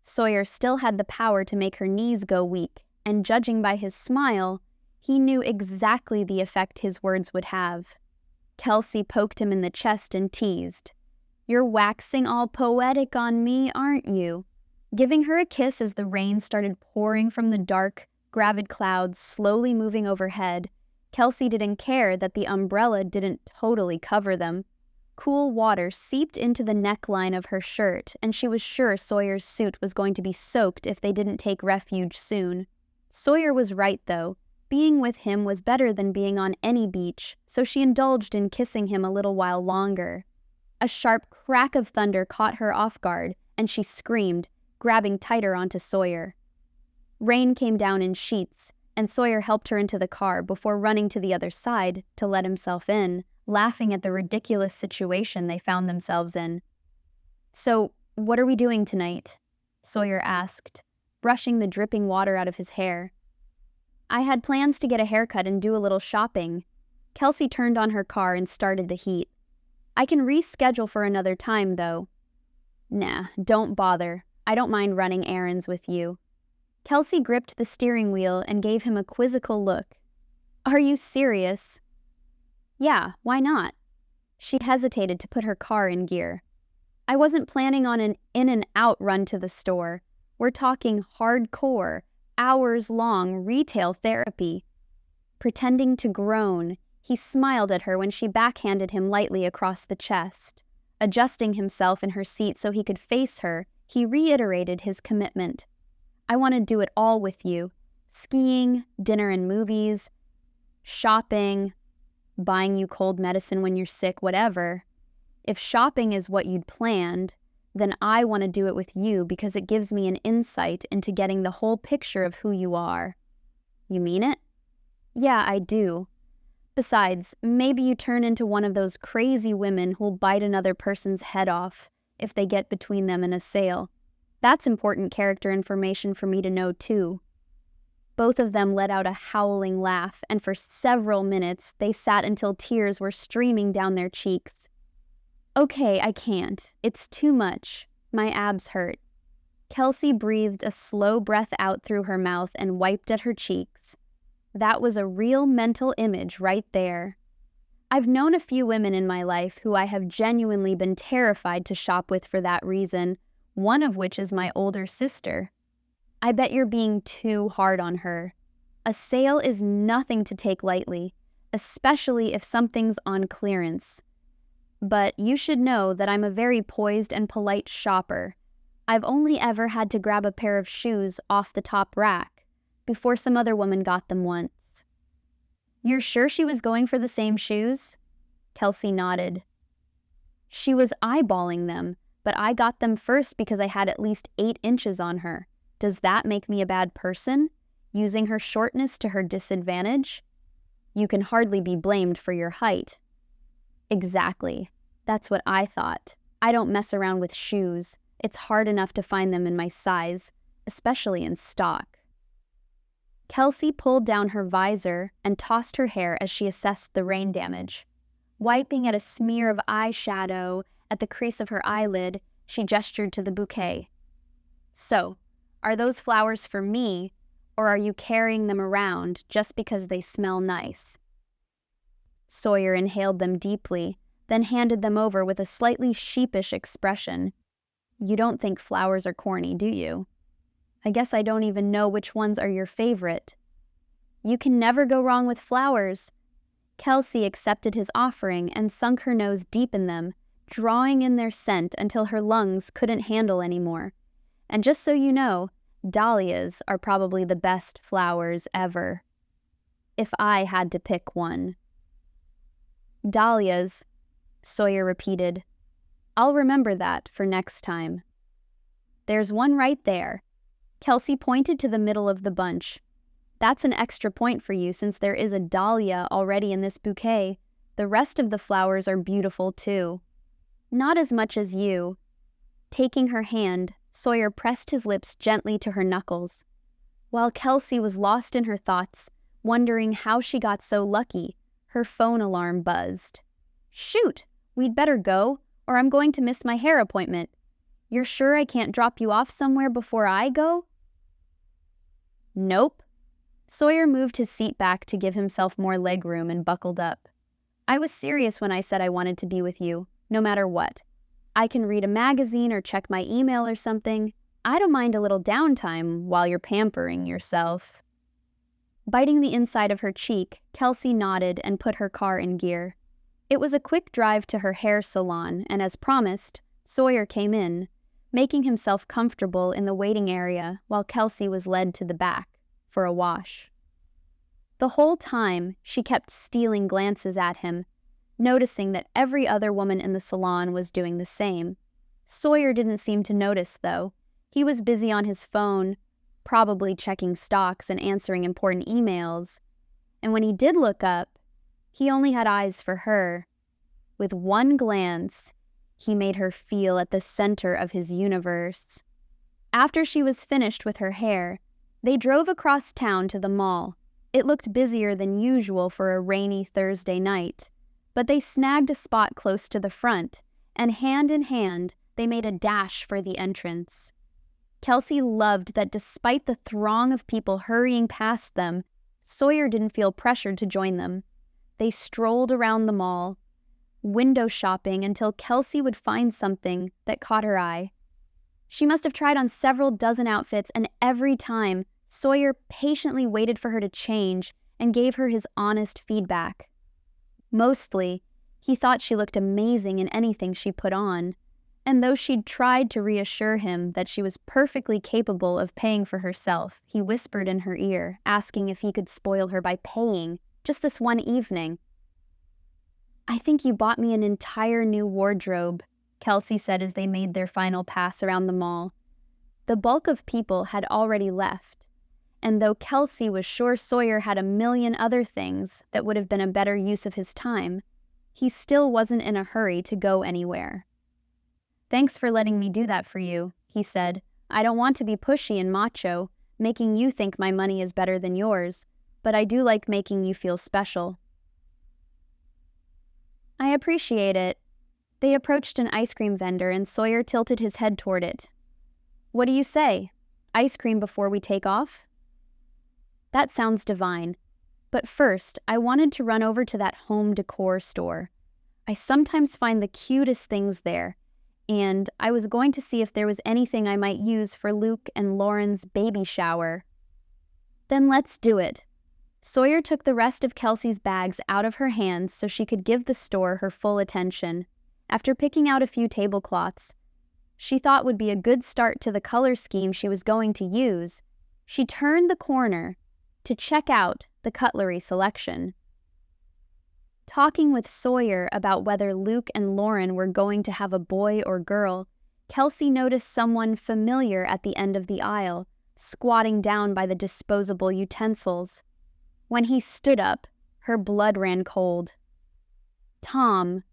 Sawyer still had the power to make her knees go weak, and judging by his smile, he knew exactly the effect his words would have. Kelsea poked him in the chest and teased, "You're waxing all poetic on me, aren't you?" Giving her a kiss as the rain started pouring from the dark, gravid clouds slowly moving overhead, Kelsea didn't care that the umbrella didn't totally cover them. Cool water seeped into the neckline of her shirt, and she was sure Sawyer's suit was going to be soaked if they didn't take refuge soon. Sawyer was right, though. Being with him was better than being on any beach, so she indulged in kissing him a little while longer. A sharp crack of thunder caught her off guard, and she screamed, grabbing tighter onto Sawyer. Rain came down in sheets, and Sawyer helped her into the car before running to the other side to let himself in, laughing at the ridiculous situation they found themselves in. "So, what are we doing tonight?" Sawyer asked, brushing the dripping water out of his hair. "I had plans to get a haircut and do a little shopping." Kelsea turned on her car and started the heat. "I can reschedule for another time, though." "Nah, don't bother. I don't mind running errands with you." Kelsea gripped the steering wheel and gave him a quizzical look. "Are you serious?" "Yeah, why not?" She hesitated to put her car in gear. "I wasn't planning on an in-and-out run to the store. We're talking hardcore, hours-long retail therapy." Pretending to groan, he smiled at her when she backhanded him lightly across the chest. Adjusting himself in her seat so he could face her, he reiterated his commitment. I want to do it all with you. Skiing, dinner and movies, shopping, buying you cold medicine when you're sick, whatever. If shopping is what you'd planned, then I want to do it with you because it gives me an insight into getting the whole picture of who you are. You mean it? Yeah, I do. Besides, maybe you turn into one of those crazy women who'll bite another person's head off if they get between them in a sale. That's important character information for me to know too. Both of them let out a howling laugh, and for several minutes they sat until tears were streaming down their cheeks. Okay, I can't. It's too much. My abs hurt. Kelsea breathed a slow breath out through her mouth and wiped at her cheeks. That was a real mental image right there. I've known a few women in my life who I have genuinely been terrified to shop with for that reason, one of which is my older sister. I bet you're being too hard on her. A sale is nothing to take lightly, especially if something's on clearance. But you should know that I'm a very poised and polite shopper. I've only ever had to grab a pair of shoes off the top rack before some other woman got them once. You're sure she was going for the same shoes? Kelsea nodded. She was eyeballing them, but I got them first because I had at least 8 inches on her. Does that make me a bad person? Using her shortness to her disadvantage? You can hardly be blamed for your height. Exactly. That's what I thought. I don't mess around with shoes. It's hard enough to find them in my size, especially in stock. Kelsea pulled down her visor and tossed her hair as she assessed the rain damage. Wiping at a smear of eyeshadow at the crease of her eyelid, she gestured to the bouquet. So, are those flowers for me, or are you carrying them around just because they smell nice? Sawyer inhaled them deeply, then handed them over with a slightly sheepish expression. You don't think flowers are corny, do you? I guess I don't even know which ones are your favorite. You can never go wrong with flowers. Kelsea accepted his offering and sunk her nose deep in them, drawing in their scent until her lungs couldn't handle anymore. And just so you know, dahlias are probably the best flowers ever. If I had to pick one. Dahlias, Sawyer repeated. I'll remember that for next time. There's one right there. Kelsea pointed to the middle of the bunch. That's an extra point for you since there is a dahlia already in this bouquet. The rest of the flowers are beautiful too. Not as much as you. Taking her hand, Sawyer pressed his lips gently to her knuckles. While Kelsea was lost in her thoughts, wondering how she got so lucky, her phone alarm buzzed. Shoot! We'd better go, or I'm going to miss my hair appointment. You're sure I can't drop you off somewhere before I go? Nope. Sawyer moved his seat back to give himself more legroom and buckled up. I was serious when I said I wanted to be with you, no matter what. I can read a magazine or check my email or something. I don't mind a little downtime while you're pampering yourself. Biting the inside of her cheek, Kelsea nodded and put her car in gear. It was a quick drive to her hair salon, and as promised, Sawyer came in, making himself comfortable in the waiting area while Kelsea was led to the back for a wash. The whole time, she kept stealing glances at him, noticing that every other woman in the salon was doing the same. Sawyer didn't seem to notice, though. He was busy on his phone, probably checking stocks and answering important emails. And when he did look up, he only had eyes for her. With one glance, he made her feel at the center of his universe. After she was finished with her hair, they drove across town to the mall. It looked busier than usual for a rainy Thursday night, but they snagged a spot close to the front, and hand in hand, they made a dash for the entrance. Kelsea loved that despite the throng of people hurrying past them, Sawyer didn't feel pressured to join them. They strolled around the mall, window shopping until Kelsea would find something that caught her eye. She must have tried on several dozen outfits, and every time, Sawyer patiently waited for her to change and gave her his honest feedback. Mostly, he He thought she looked amazing in anything she put on, and though she'd tried to reassure him that she was perfectly capable of paying for herself, he whispered in her ear, asking if he could spoil her by paying, just this one evening. "I think you bought me an entire new wardrobe," Kelsea said as they made their final pass around the mall. The bulk of people had already left, and though Kelsea was sure Sawyer had a million other things that would have been a better use of his time, he still wasn't in a hurry to go anywhere. "Thanks for letting me do that for you," he said. "I don't want to be pushy and macho, making you think my money is better than yours, but I do like making you feel special." "I appreciate it." They approached an ice cream vendor and Sawyer tilted his head toward it. "What do you say? Ice cream before we take off?" "That sounds divine. But first, I wanted to run over to that home decor store. I sometimes find the cutest things there, and I was going to see if there was anything I might use for Luke and Lauren's baby shower." "Then let's do it." Sawyer took the rest of Kelsea's bags out of her hands so she could give the store her full attention. After picking out a few tablecloths she thought would be a good start to the color scheme she was going to use, she turned the corner to check out the cutlery selection. Talking with Sawyer about whether Luke and Lauren were going to have a boy or girl, Kelsea noticed someone familiar at the end of the aisle, squatting down by the disposable utensils. When he stood up, her blood ran cold. "Tom."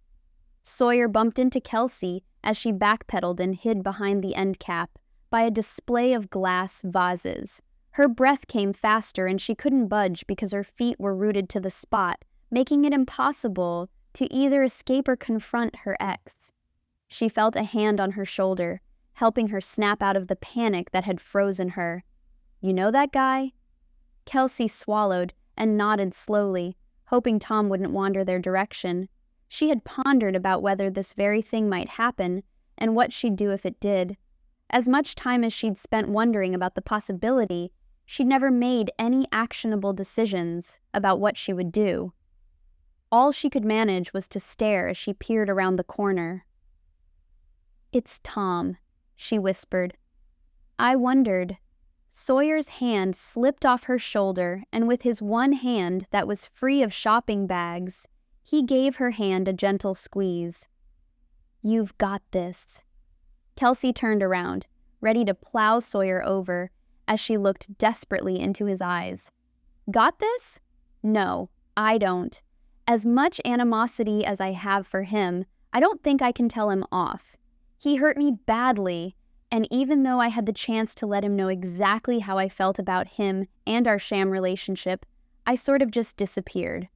Sawyer bumped into Kelsea as she backpedaled and hid behind the end cap by a display of glass vases. Her breath came faster and she couldn't budge because her feet were rooted to the spot, making it impossible to either escape or confront her ex. She felt a hand on her shoulder, helping her snap out of the panic that had frozen her. "You know that guy?" Kelsea swallowed and nodded slowly, hoping Tom wouldn't wander their direction. She had pondered about whether this very thing might happen and what she'd do if it did. As much time as she'd spent wondering about the possibility, she'd never made any actionable decisions about what she would do. All she could manage was to stare as she peered around the corner. "It's Tom," she whispered. "I wondered." Sawyer's hand slipped off her shoulder, and with his one hand that was free of shopping bags, he gave her hand a gentle squeeze. "You've got this." Kelsea turned around, ready to plow Sawyer over, as she looked desperately into his eyes. "Got this? No, I don't. As much animosity as I have for him, I don't think I can tell him off. He hurt me badly, and even though I had the chance to let him know exactly how I felt about him and our sham relationship, I sort of just disappeared.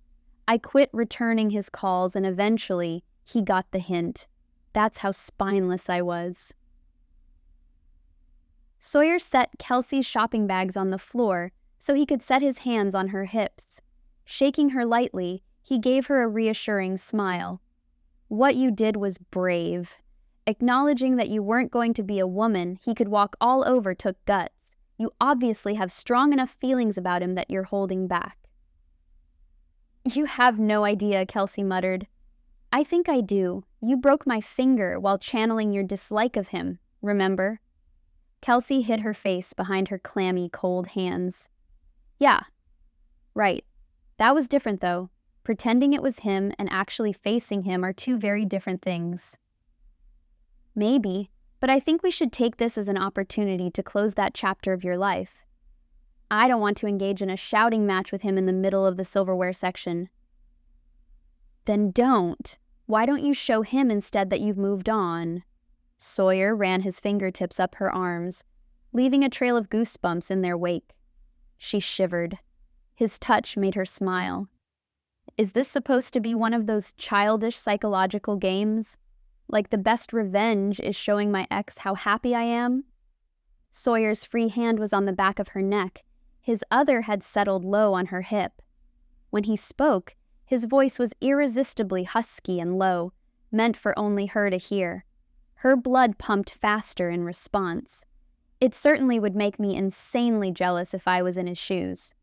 I quit returning his calls and eventually he got the hint. That's how spineless I was." Sawyer set Kelsea's shopping bags on the floor so he could set his hands on her hips. Shaking her lightly, he gave her a reassuring smile. "What you did was brave. Acknowledging that you weren't going to be a woman he could walk all over took guts. You obviously have strong enough feelings about him that you're holding back." "You have no idea," Kelsea muttered. "I think I do. You broke my finger while channeling your dislike of him, remember?" Kelsea hid her face behind her clammy, cold hands. "Yeah. Right. That was different, though. Pretending it was him and actually facing him are two very different things." "Maybe, but I think we should take this as an opportunity to close that chapter of your life. I don't want to engage in a shouting match with him in the middle of the silverware section." "Then don't. Why don't you show him instead that you've moved on?" Sawyer ran his fingertips up her arms, leaving a trail of goosebumps in their wake. She shivered. His touch made her smile. "Is this supposed to be one of those childish psychological games? Like the best revenge is showing my ex how happy I am?" Sawyer's free hand was on the back of her neck. His other had settled low on her hip. When he spoke, his voice was irresistibly husky and low, meant for only her to hear. Her blood pumped faster in response. It certainly would make me insanely jealous if I was in his shoes.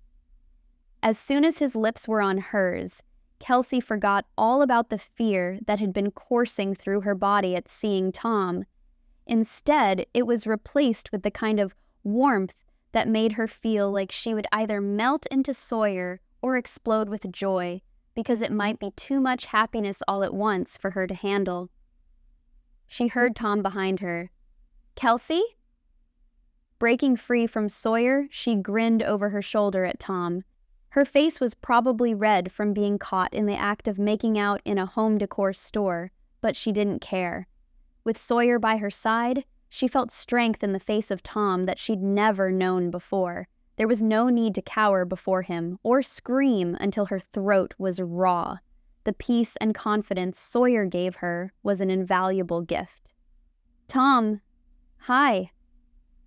As soon as his lips were on hers, Kelsea forgot all about the fear that had been coursing through her body at seeing Tom. Instead, it was replaced with the kind of warmth that made her feel like she would either melt into Sawyer or explode with joy, because it might be too much happiness all at once for her to handle. She heard Tom behind her. "Kelsea?" Breaking free from Sawyer, she grinned over her shoulder at Tom. Her face was probably red from being caught in the act of making out in a home decor store, but she didn't care. With Sawyer by her side, she felt strength in the face of Tom that she'd never known before. There was no need to cower before him or scream until her throat was raw. The peace and confidence Sawyer gave her was an invaluable gift. "Tom, hi."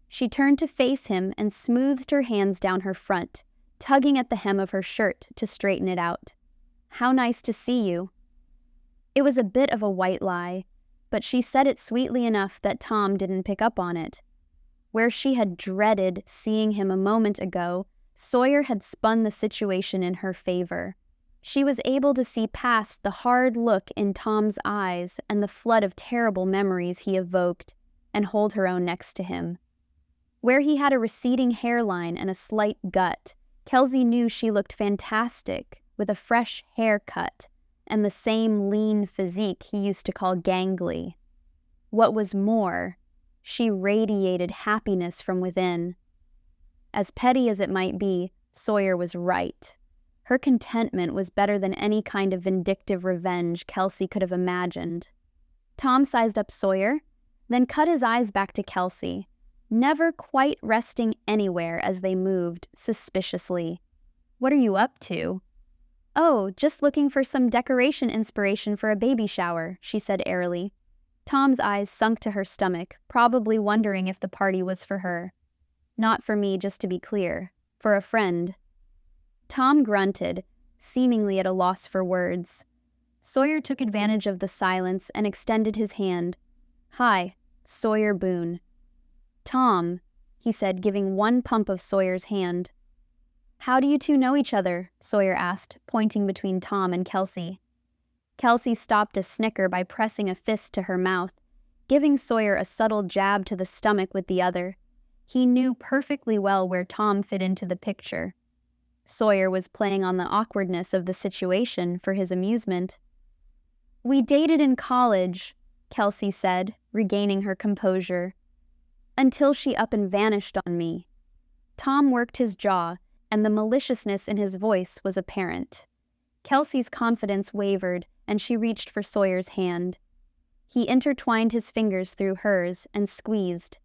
She turned to face him and smoothed her hands down her front, tugging at the hem of her shirt to straighten it out. "How nice to see you." It was a bit of a white lie, but she said it sweetly enough that Tom didn't pick up on it. Where she had dreaded seeing him a moment ago, Sawyer had spun the situation in her favor. She was able to see past the hard look in Tom's eyes and the flood of terrible memories he evoked, and hold her own next to him. Where he had a receding hairline and a slight gut, Kelsea knew she looked fantastic, with a fresh haircut and the same lean physique he used to call gangly. What was more, she radiated happiness from within. As petty as it might be, Sawyer was right. Her contentment was better than any kind of vindictive revenge Kelsea could have imagined. Tom sized up Sawyer, then cut his eyes back to Kelsea, never quite resting anywhere as they moved suspiciously. "What are you up to?" "Oh, just looking for some decoration inspiration for a baby shower," she said airily. Tom's eyes sunk to her stomach, probably wondering if the party was for her. "Not for me, just to be clear. For a friend." Tom grunted, seemingly at a loss for words. Sawyer took advantage of the silence and extended his hand. "Hi, Sawyer Boone." "Tom," he said, giving one pump of Sawyer's hand. "How do you two know each other?" Sawyer asked, pointing between Tom and Kelsea. Kelsea stopped a snicker by pressing a fist to her mouth, giving Sawyer a subtle jab to the stomach with the other. He knew perfectly well where Tom fit into the picture. Sawyer was playing on the awkwardness of the situation for his amusement. "We dated in college," Kelsea said, regaining her composure, "until she up and vanished on me." Tom worked his jaw, and the maliciousness in his voice was apparent. Kelsea's confidence wavered, and she reached for Sawyer's hand. He intertwined his fingers through hers and squeezed.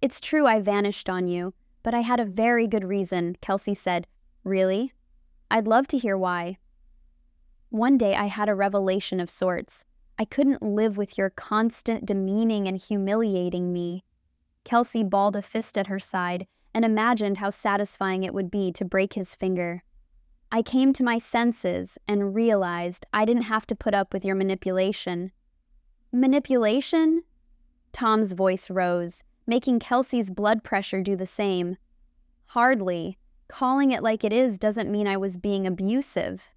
"It's true I vanished on you, but I had a very good reason," Kelsea said. "Really? I'd love to hear why." "One day I had a revelation of sorts. I couldn't live with your constant demeaning and humiliating me." Kelsea balled a fist at her side and imagined how satisfying it would be to break his finger. "I came to my senses and realized I didn't have to put up with your manipulation." "Manipulation?" Tom's voice rose, making Kelsea's blood pressure do the same. "Hardly. Calling it like it is doesn't mean I was being abusive."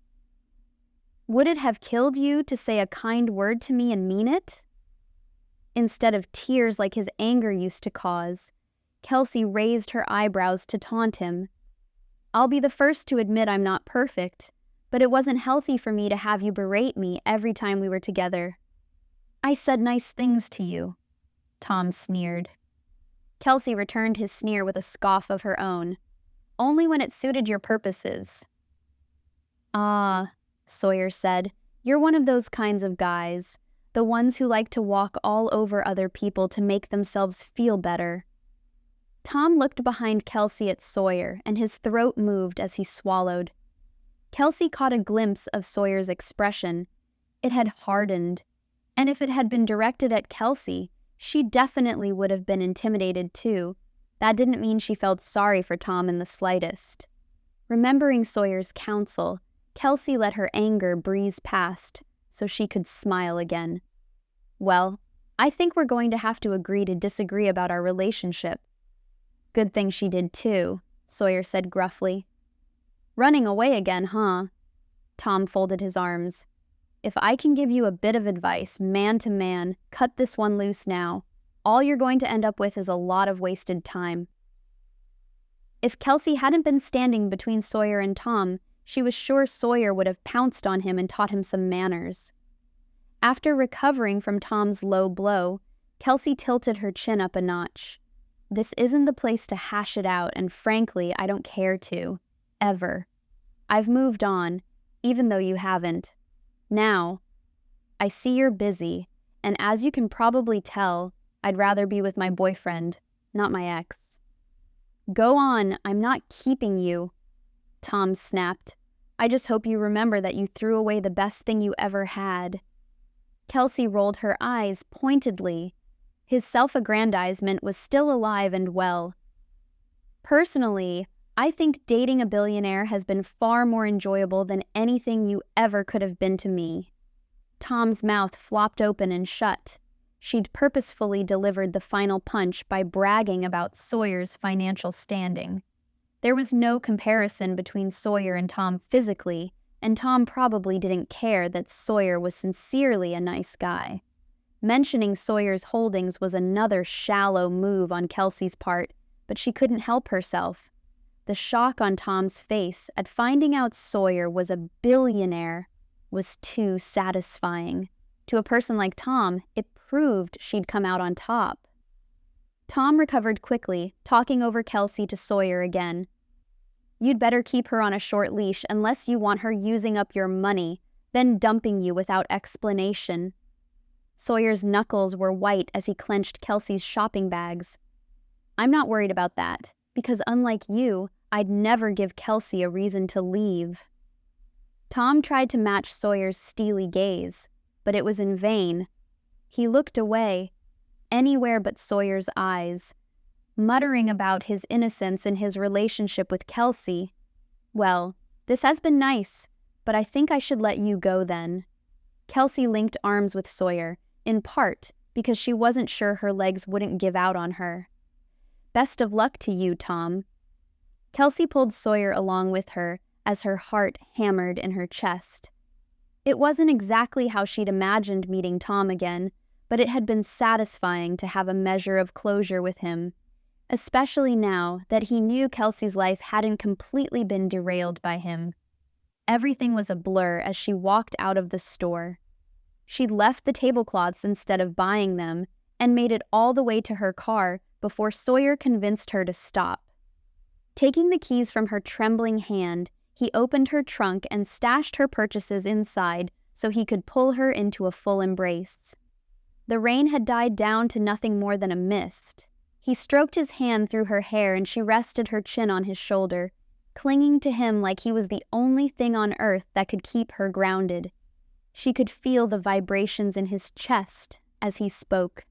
"Would it have killed you to say a kind word to me and mean it?" Instead of tears like his anger used to cause, Kelsea raised her eyebrows to taunt him. "I'll be the first to admit I'm not perfect, but it wasn't healthy for me to have you berate me every time we were together." "I said nice things to you," Tom sneered. Kelsea returned his sneer with a scoff of her own. "Only when it suited your purposes." "Ah," Sawyer said, "you're one of those kinds of guys, the ones who like to walk all over other people to make themselves feel better." Tom looked behind Kelsea at Sawyer, and his throat moved as he swallowed. Kelsea caught a glimpse of Sawyer's expression. It had hardened, and if it had been directed at Kelsea, she definitely would have been intimidated too. That didn't mean she felt sorry for Tom in the slightest. Remembering Sawyer's counsel, Kelsea let her anger breeze past so she could smile again. "Well, I think we're going to have to agree to disagree about our relationship." "Good thing she did too," Sawyer said gruffly. "Running away again, huh?" Tom folded his arms. If I can give you a bit of advice, man to man, cut this one loose now. All you're going to end up with is a lot of wasted time. If Kelsea hadn't been standing between Sawyer and Tom, she was sure Sawyer would have pounced on him and taught him some manners. After recovering from Tom's low blow, Kelsea tilted her chin up a notch. This isn't the place to hash it out, and frankly, I don't care to. Ever. I've moved on, even though you haven't. Now, I see you're busy, and as you can probably tell, I'd rather be with my boyfriend, not my ex. Go on, I'm not keeping you, Tom snapped. I just hope you remember that you threw away the best thing you ever had. Kelsea rolled her eyes pointedly. His self-aggrandizement was still alive and well. Personally, I think dating a billionaire has been far more enjoyable than anything you ever could have been to me. Tom's mouth flopped open and shut. She'd purposefully delivered the final punch by bragging about Sawyer's financial standing. There was no comparison between Sawyer and Tom physically, and Tom probably didn't care that Sawyer was sincerely a nice guy. Mentioning Sawyer's holdings was another shallow move on Kelsey's part, but she couldn't help herself. The shock on Tom's face at finding out Sawyer was a billionaire was too satisfying. To a person like Tom, it proved she'd come out on top. Tom recovered quickly, talking over Kelsea to Sawyer again. You'd better keep her on a short leash unless you want her using up your money, then dumping you without explanation. Sawyer's knuckles were white as he clenched Kelsey's shopping bags. I'm not worried about that, because unlike you, I'd never give Kelsea a reason to leave. Tom tried to match Sawyer's steely gaze, but it was in vain. He looked away, anywhere but Sawyer's eyes, muttering about his innocence in his relationship with Kelsea. Well, this has been nice, but I think I should let you go then. Kelsea linked arms with Sawyer, in part because she wasn't sure her legs wouldn't give out on her. Best of luck to you, Tom. Kelsea pulled Sawyer along with her as her heart hammered in her chest. It wasn't exactly how she'd imagined meeting Tom again, but it had been satisfying to have a measure of closure with him, especially now that he knew Kelsey's life hadn't completely been derailed by him. Everything was a blur as she walked out of the store. She'd left the tablecloths instead of buying them and made it all the way to her car before Sawyer convinced her to stop. Taking the keys from her trembling hand, he opened her trunk and stashed her purchases inside so he could pull her into a full embrace. The rain had died down to nothing more than a mist. He stroked his hand through her hair and she rested her chin on his shoulder, clinging to him like he was the only thing on earth that could keep her grounded. She could feel the vibrations in his chest as he spoke.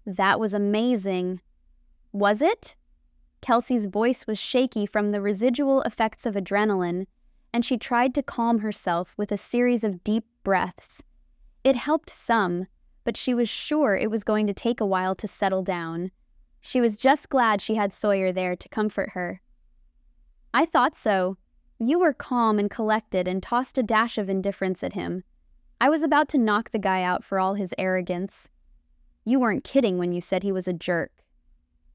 That was amazing. Was it? Kelsey's voice was shaky from the residual effects of adrenaline, and she tried to calm herself with a series of deep breaths. It helped some, but she was sure it was going to take a while to settle down. She was just glad she had Sawyer there to comfort her. I thought so. You were calm and collected and tossed a dash of indifference at him. I was about to knock the guy out for all his arrogance. You weren't kidding when you said he was a jerk.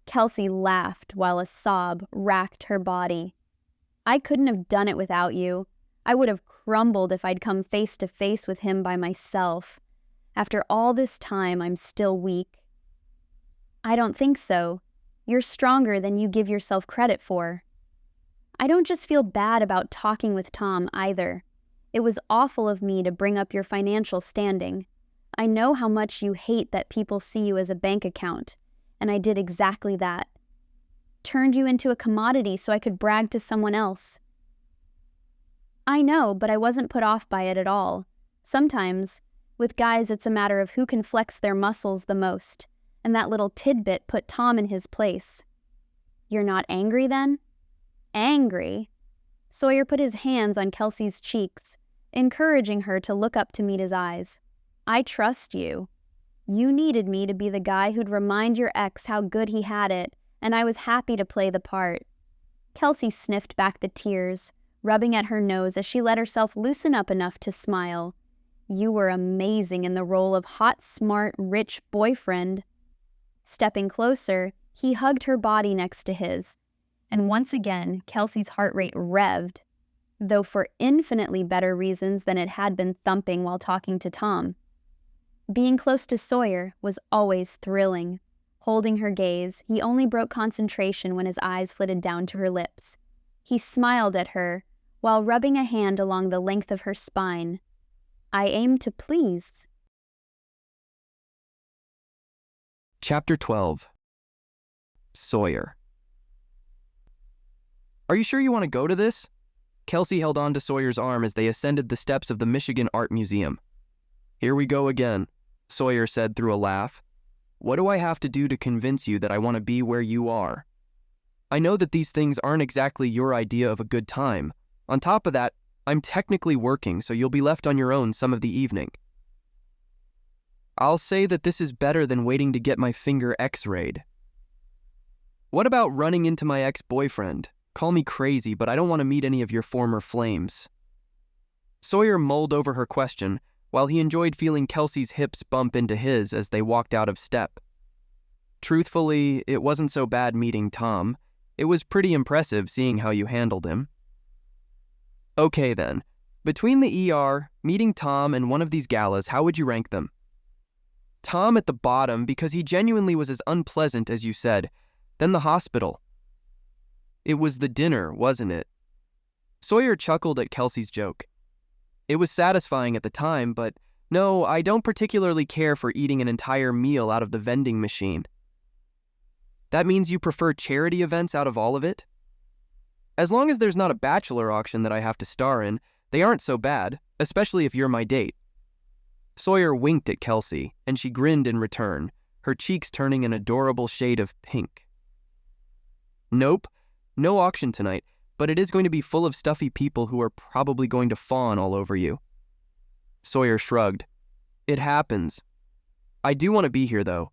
Kelsea laughed while a sob racked her body. I couldn't have done it without you. I would have crumbled if I'd come face to face with him by myself. After all this time, I'm still weak. I don't think so. You're stronger than you give yourself credit for. I don't just feel bad about talking with Tom either. It was awful of me to bring up your financial standing. I know how much you hate that people see you as a bank account, and I did exactly that. Turned you into a commodity so I could brag to someone else. I know, but I wasn't put off by it at all. Sometimes, with guys, it's a matter of who can flex their muscles the most, and that little tidbit put Tom in his place. You're not angry then? Angry? Sawyer put his hands on Kelsey's cheeks, encouraging her to look up to meet his eyes. I trust you. You needed me to be the guy who'd remind your ex how good he had it, and I was happy to play the part. Kelsea sniffed back the tears, rubbing at her nose as she let herself loosen up enough to smile. "You were amazing in the role of hot, smart, rich boyfriend." Stepping closer, he hugged her body next to his. And once again, Kelsey's heart rate revved, though for infinitely better reasons than it had been thumping while talking to Tom. Being close to Sawyer was always thrilling. Holding her gaze, he only broke concentration when his eyes flitted down to her lips. He smiled at her, while rubbing a hand along the length of her spine. "I aim to please." Chapter 12. Sawyer. "Are you sure you want to go to this?" Kelsey held on to Sawyer's arm as they ascended the steps of the Michigan Art Museum. "Here we go again," Sawyer said through a laugh. "What do I have to do to convince you that I want to be where you are? I know that these things aren't exactly your idea of a good time. On top of that, I'm technically working, so you'll be left on your own some of the evening. I'll say that this is better than waiting to get my finger x-rayed. What about running into my ex-boyfriend? Call me crazy, but I don't want to meet any of your former flames." Sawyer mulled over her question, while he enjoyed feeling Kelsey's hips bump into his as they walked out of step. Truthfully, it wasn't so bad meeting Tom. It was pretty impressive seeing how you handled him. Okay then, between the ER, meeting Tom, and one of these galas, how would you rank them? Tom at the bottom because he genuinely was as unpleasant as you said. Then the hospital. It was the dinner, wasn't it? Sawyer chuckled at Kelsey's joke. It was satisfying at the time, but no, I don't particularly care for eating an entire meal out of the vending machine. That means you prefer charity events out of all of it? As long as there's not a bachelor auction that I have to star in, they aren't so bad, especially if you're my date. Sawyer winked at Kelsey, and she grinned in return, her cheeks turning an adorable shade of pink. Nope, no auction tonight, but it is going to be full of stuffy people who are probably going to fawn all over you. Sawyer shrugged. It happens. I do want to be here, though.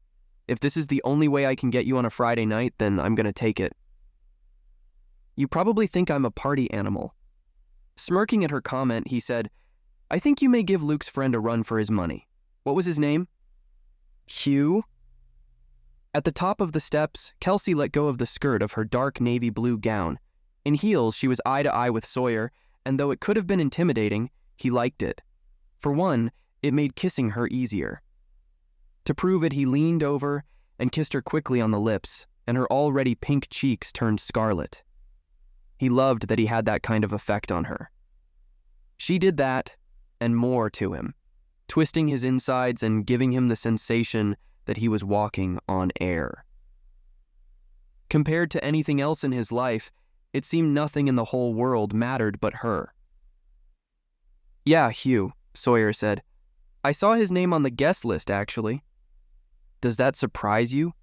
If this is the only way I can get you on a Friday night, then I'm going to take it. You probably think I'm a party animal. Smirking at her comment, he said, I think you may give Luke's friend a run for his money. What was his name? Hugh? At the top of the steps, Kelsey let go of the skirt of her dark navy blue gown. In heels, she was eye to eye with Sawyer, and though it could have been intimidating, he liked it. For one, it made kissing her easier. To prove it, he leaned over and kissed her quickly on the lips, and her already pink cheeks turned scarlet. He loved that he had that kind of effect on her. She did that, and more to him, twisting his insides and giving him the sensation that he was walking on air. Compared to anything else in his life, it seemed nothing in the whole world mattered but her. Yeah, Hugh, Sawyer said. I saw his name on the guest list, actually. Does that surprise you?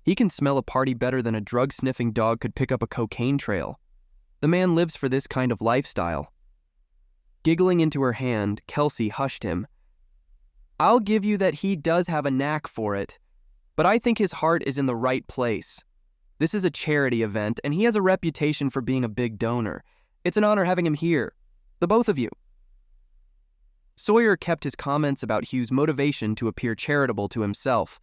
He can smell a party better than a drug-sniffing dog could pick up a cocaine trail. The man lives for this kind of lifestyle. Giggling into her hand, Kelsey hushed him. I'll give you that he does have a knack for it, but I think his heart is in the right place. This is a charity event, and he has a reputation for being a big donor. It's an honor having him here, the both of you. Sawyer kept his comments about Hugh's motivation to appear charitable to himself.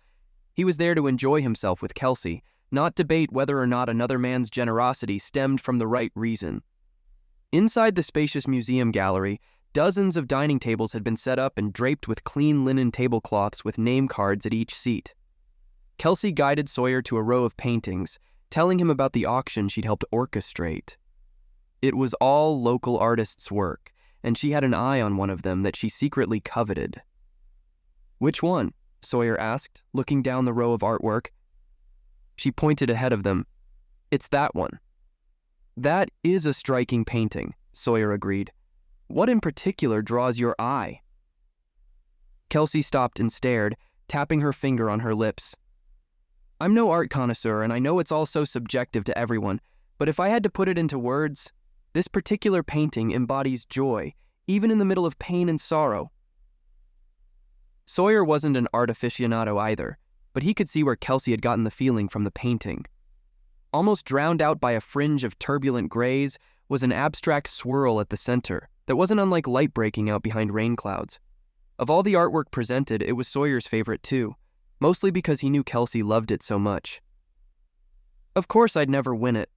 He was there to enjoy himself with Kelsey, not debate whether or not another man's generosity stemmed from the right reason. Inside the spacious museum gallery, dozens of dining tables had been set up and draped with clean linen tablecloths with name cards at each seat. Kelsey guided Sawyer to a row of paintings, telling him about the auction she'd helped orchestrate. It was all local artists' work, and she had an eye on one of them that she secretly coveted. Which one? Sawyer asked, looking down the row of artwork. She pointed ahead of them. It's that one. That is a striking painting, Sawyer agreed. What in particular draws your eye? Kelsey stopped and stared, tapping her finger on her lips. I'm no art connoisseur, and I know it's all so subjective to everyone, but if I had to put it into words, this particular painting embodies joy, even in the middle of pain and sorrow. Sawyer wasn't an art aficionado either, but he could see where Kelsey had gotten the feeling from the painting. Almost drowned out by a fringe of turbulent grays was an abstract swirl at the center that wasn't unlike light breaking out behind rain clouds. Of all the artwork presented, it was Sawyer's favorite too, mostly because he knew Kelsea loved it so much. Of course I'd never win it.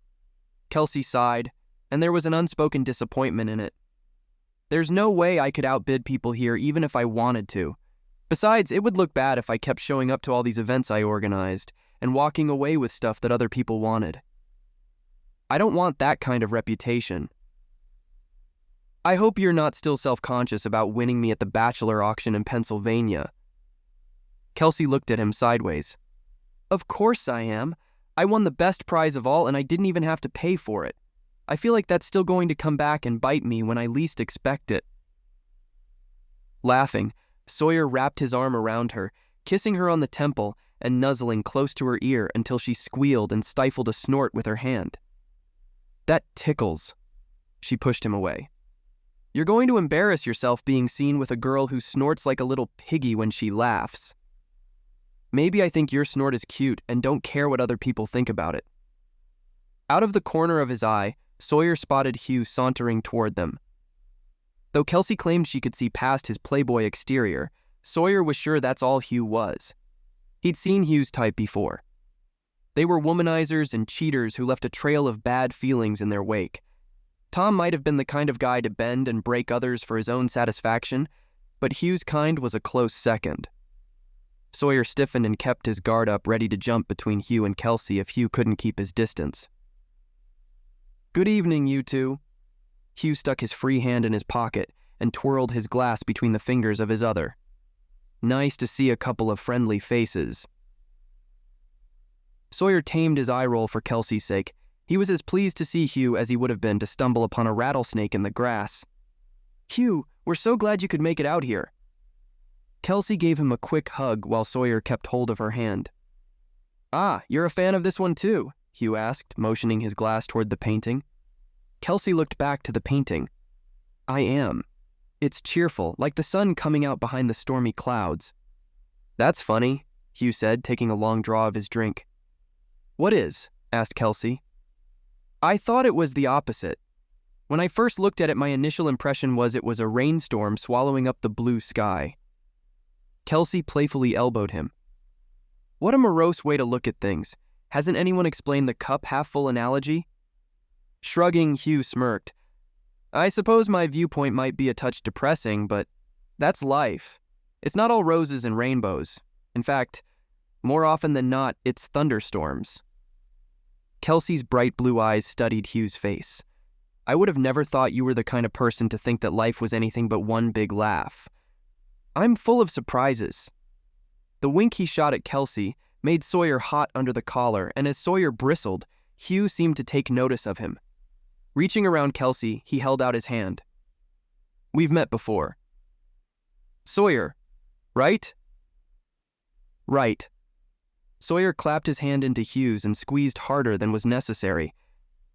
Kelsea sighed, and there was an unspoken disappointment in it. There's no way I could outbid people here even if I wanted to. Besides, it would look bad if I kept showing up to all these events I organized and walking away with stuff that other people wanted. I don't want that kind of reputation. I hope you're not still self-conscious about winning me at the bachelor auction in Pennsylvania. Kelsea looked at him sideways. Of course I am. I won the best prize of all and I didn't even have to pay for it. I feel like that's still going to come back and bite me when I least expect it. Laughing, Sawyer wrapped his arm around her, kissing her on the temple and nuzzling close to her ear until she squealed and stifled a snort with her hand. That tickles. She pushed him away. You're going to embarrass yourself being seen with a girl who snorts like a little piggy when she laughs. Maybe I think your snort is cute and don't care what other people think about it. Out of the corner of his eye, Sawyer spotted Hugh sauntering toward them. Though Kelsea claimed she could see past his playboy exterior, Sawyer was sure that's all Hugh was. He'd seen Hugh's type before. They were womanizers and cheaters who left a trail of bad feelings in their wake. Tom might have been the kind of guy to bend and break others for his own satisfaction, but Hugh's kind was a close second. Sawyer stiffened and kept his guard up, ready to jump between Hugh and Kelsea if Hugh couldn't keep his distance. Good evening, you two. Hugh stuck his free hand in his pocket and twirled his glass between the fingers of his other. Nice to see a couple of friendly faces. Sawyer tamed his eye roll for Kelsea's sake. He was as pleased to see Hugh as he would have been to stumble upon a rattlesnake in the grass. Hugh, we're so glad you could make it out here. Kelsea gave him a quick hug while Sawyer kept hold of her hand. Ah, you're a fan of this one too? Hugh asked, motioning his glass toward the painting. Kelsea looked back to the painting. I am. It's cheerful, like the sun coming out behind the stormy clouds. That's funny, Hugh said, taking a long draw of his drink. What is? Asked Kelsea. I thought it was the opposite. When I first looked at it, my initial impression was it was a rainstorm swallowing up the blue sky. Kelsea playfully elbowed him. What a morose way to look at things. Hasn't anyone explained the cup-half-full analogy? Shrugging, Hugh smirked. I suppose my viewpoint might be a touch depressing, but that's life. It's not all roses and rainbows. In fact, more often than not, it's thunderstorms. Kelsea's bright blue eyes studied Hugh's face. I would have never thought you were the kind of person to think that life was anything but one big laugh. I'm full of surprises. The wink he shot at Kelsea made Sawyer hot under the collar, and as Sawyer bristled, Hugh seemed to take notice of him. Reaching around Kelsea, he held out his hand. We've met before. Sawyer, right? Right. Sawyer clapped his hand into Hugh's and squeezed harder than was necessary.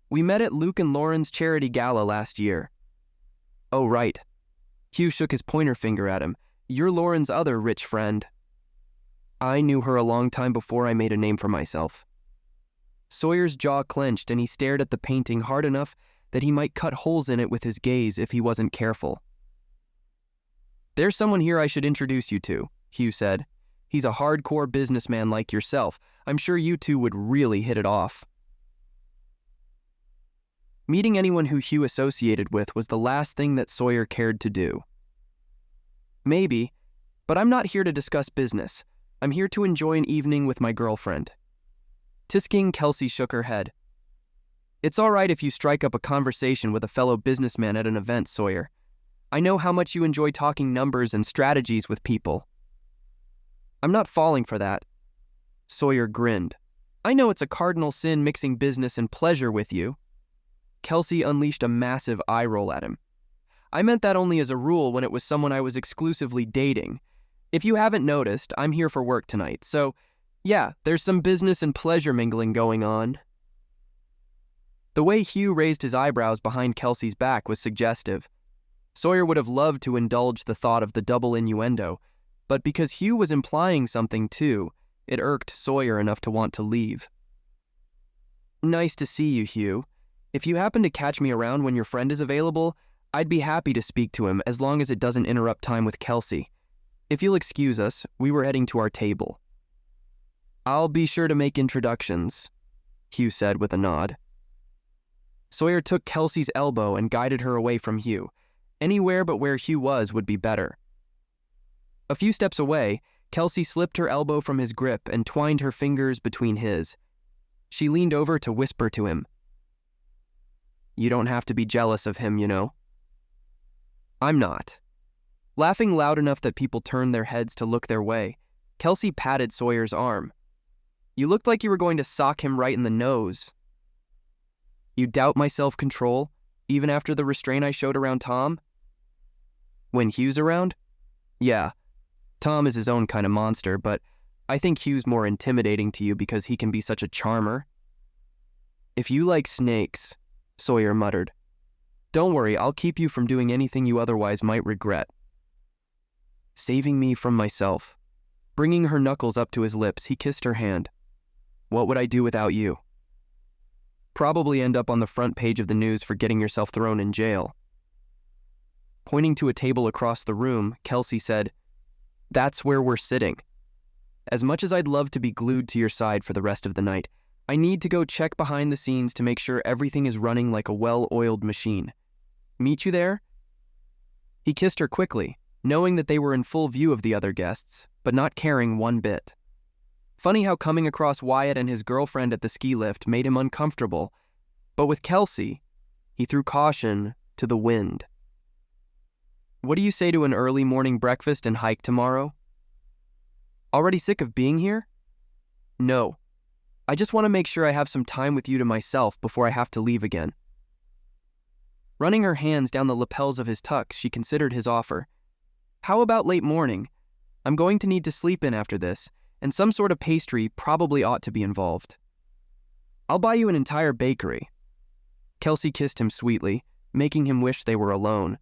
We met at Luke and Lauren's charity gala last year. Oh, right. Hugh shook his pointer finger at him. You're Lauren's other rich friend. I knew her a long time before I made a name for myself. Sawyer's jaw clenched and he stared at the painting hard enough that he might cut holes in it with his gaze if he wasn't careful. There's someone here I should introduce you to, Hugh said. He's a hardcore businessman like yourself. I'm sure you two would really hit it off. Meeting anyone who Hugh associated with was the last thing that Sawyer cared to do. Maybe, but I'm not here to discuss business. I'm here to enjoy an evening with my girlfriend. Tisking, Kelsea shook her head. It's all right if you strike up a conversation with a fellow businessman at an event, Sawyer. I know how much you enjoy talking numbers and strategies with people. I'm not falling for that. Sawyer grinned. I know it's a cardinal sin mixing business and pleasure with you. Kelsea unleashed a massive eye roll at him. I meant that only as a rule when it was someone I was exclusively dating. If you haven't noticed, I'm here for work tonight, so yeah, there's some business and pleasure mingling going on. The way Hugh raised his eyebrows behind Kelsea's back was suggestive. Sawyer would have loved to indulge the thought of the double innuendo, but because Hugh was implying something too, it irked Sawyer enough to want to leave. Nice to see you, Hugh. If you happen to catch me around when your friend is available, I'd be happy to speak to him as long as it doesn't interrupt time with Kelsea. If you'll excuse us, we were heading to our table. I'll be sure to make introductions, Hugh said with a nod. Sawyer took Kelsea's elbow and guided her away from Hugh. Anywhere but where Hugh was would be better. A few steps away, Kelsea slipped her elbow from his grip and twined her fingers between his. She leaned over to whisper to him. You don't have to be jealous of him, you know. I'm not. Laughing loud enough that people turned their heads to look their way, Kelsea patted Sawyer's arm. You looked like you were going to sock him right in the nose. You doubt my self-control, even after the restraint I showed around Tom? When Hugh's around? Yeah, Tom is his own kind of monster, but I think Hugh's more intimidating to you because he can be such a charmer. If you like snakes, Sawyer muttered. Don't worry, I'll keep you from doing anything you otherwise might regret. Saving me from myself. Bringing her knuckles up to his lips, he kissed her hand. What would I do without you? Probably end up on the front page of the news for getting yourself thrown in jail. Pointing to a table across the room, Kelsea said, That's where we're sitting. As much as I'd love to be glued to your side for the rest of the night, I need to go check behind the scenes to make sure everything is running like a well-oiled machine. Meet you there? He kissed her quickly, knowing that they were in full view of the other guests, but not caring one bit. Funny how coming across Wyatt and his girlfriend at the ski lift made him uncomfortable, but with Kelsea, he threw caution to the wind. What do you say to an early morning breakfast and hike tomorrow? Already sick of being here? No. I just want to make sure I have some time with you to myself before I have to leave again. Running her hands down the lapels of his tux, she considered his offer. How about late morning? I'm going to need to sleep in after this, and some sort of pastry probably ought to be involved. I'll buy you an entire bakery. Kelsea kissed him sweetly, making him wish they were alone.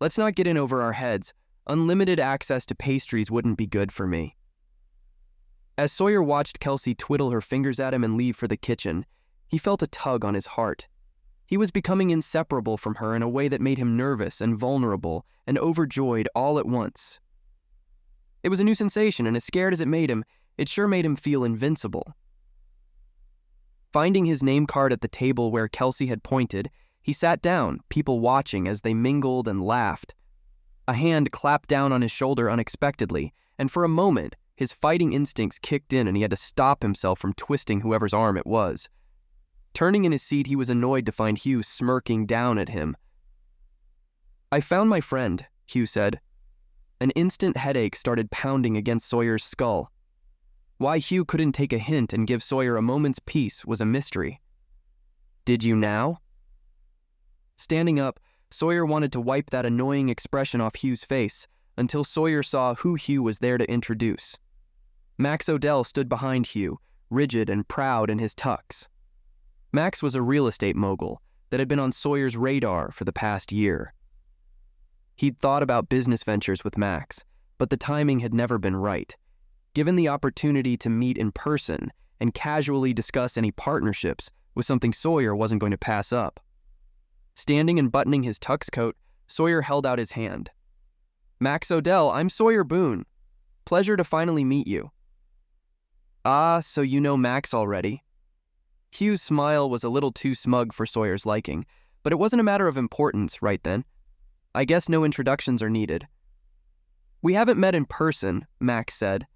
Let's not get in over our heads. Unlimited access to pastries wouldn't be good for me. As Sawyer watched Kelsea twiddle her fingers at him and leave for the kitchen, he felt a tug on his heart. He was becoming inseparable from her in a way that made him nervous and vulnerable and overjoyed all at once. It was a new sensation, and as scared as it made him, it sure made him feel invincible. Finding his name card at the table where Kelsea had pointed, he sat down, people watching as they mingled and laughed. A hand clapped down on his shoulder unexpectedly, and for a moment, his fighting instincts kicked in and he had to stop himself from twisting whoever's arm it was. Turning in his seat, he was annoyed to find Hugh smirking down at him. I found my friend, Hugh said. An instant headache started pounding against Sawyer's skull. Why Hugh couldn't take a hint and give Sawyer a moment's peace was a mystery. Did you now? Standing up, Sawyer wanted to wipe that annoying expression off Hugh's face until Sawyer saw who Hugh was there to introduce. Max Odell stood behind Hugh, rigid and proud in his tux. Max was a real estate mogul that had been on Sawyer's radar for the past year. He'd thought about business ventures with Max, but the timing had never been right. Given the opportunity to meet in person and casually discuss any partnerships was something Sawyer wasn't going to pass up. Standing and buttoning his tux coat, Sawyer held out his hand. Max Odell, I'm Sawyer Boone. Pleasure to finally meet you. Ah, so you know Max already. Hugh's smile was a little too smug for Sawyer's liking, but it wasn't a matter of importance right then. I guess no introductions are needed. We haven't met in person, Max said.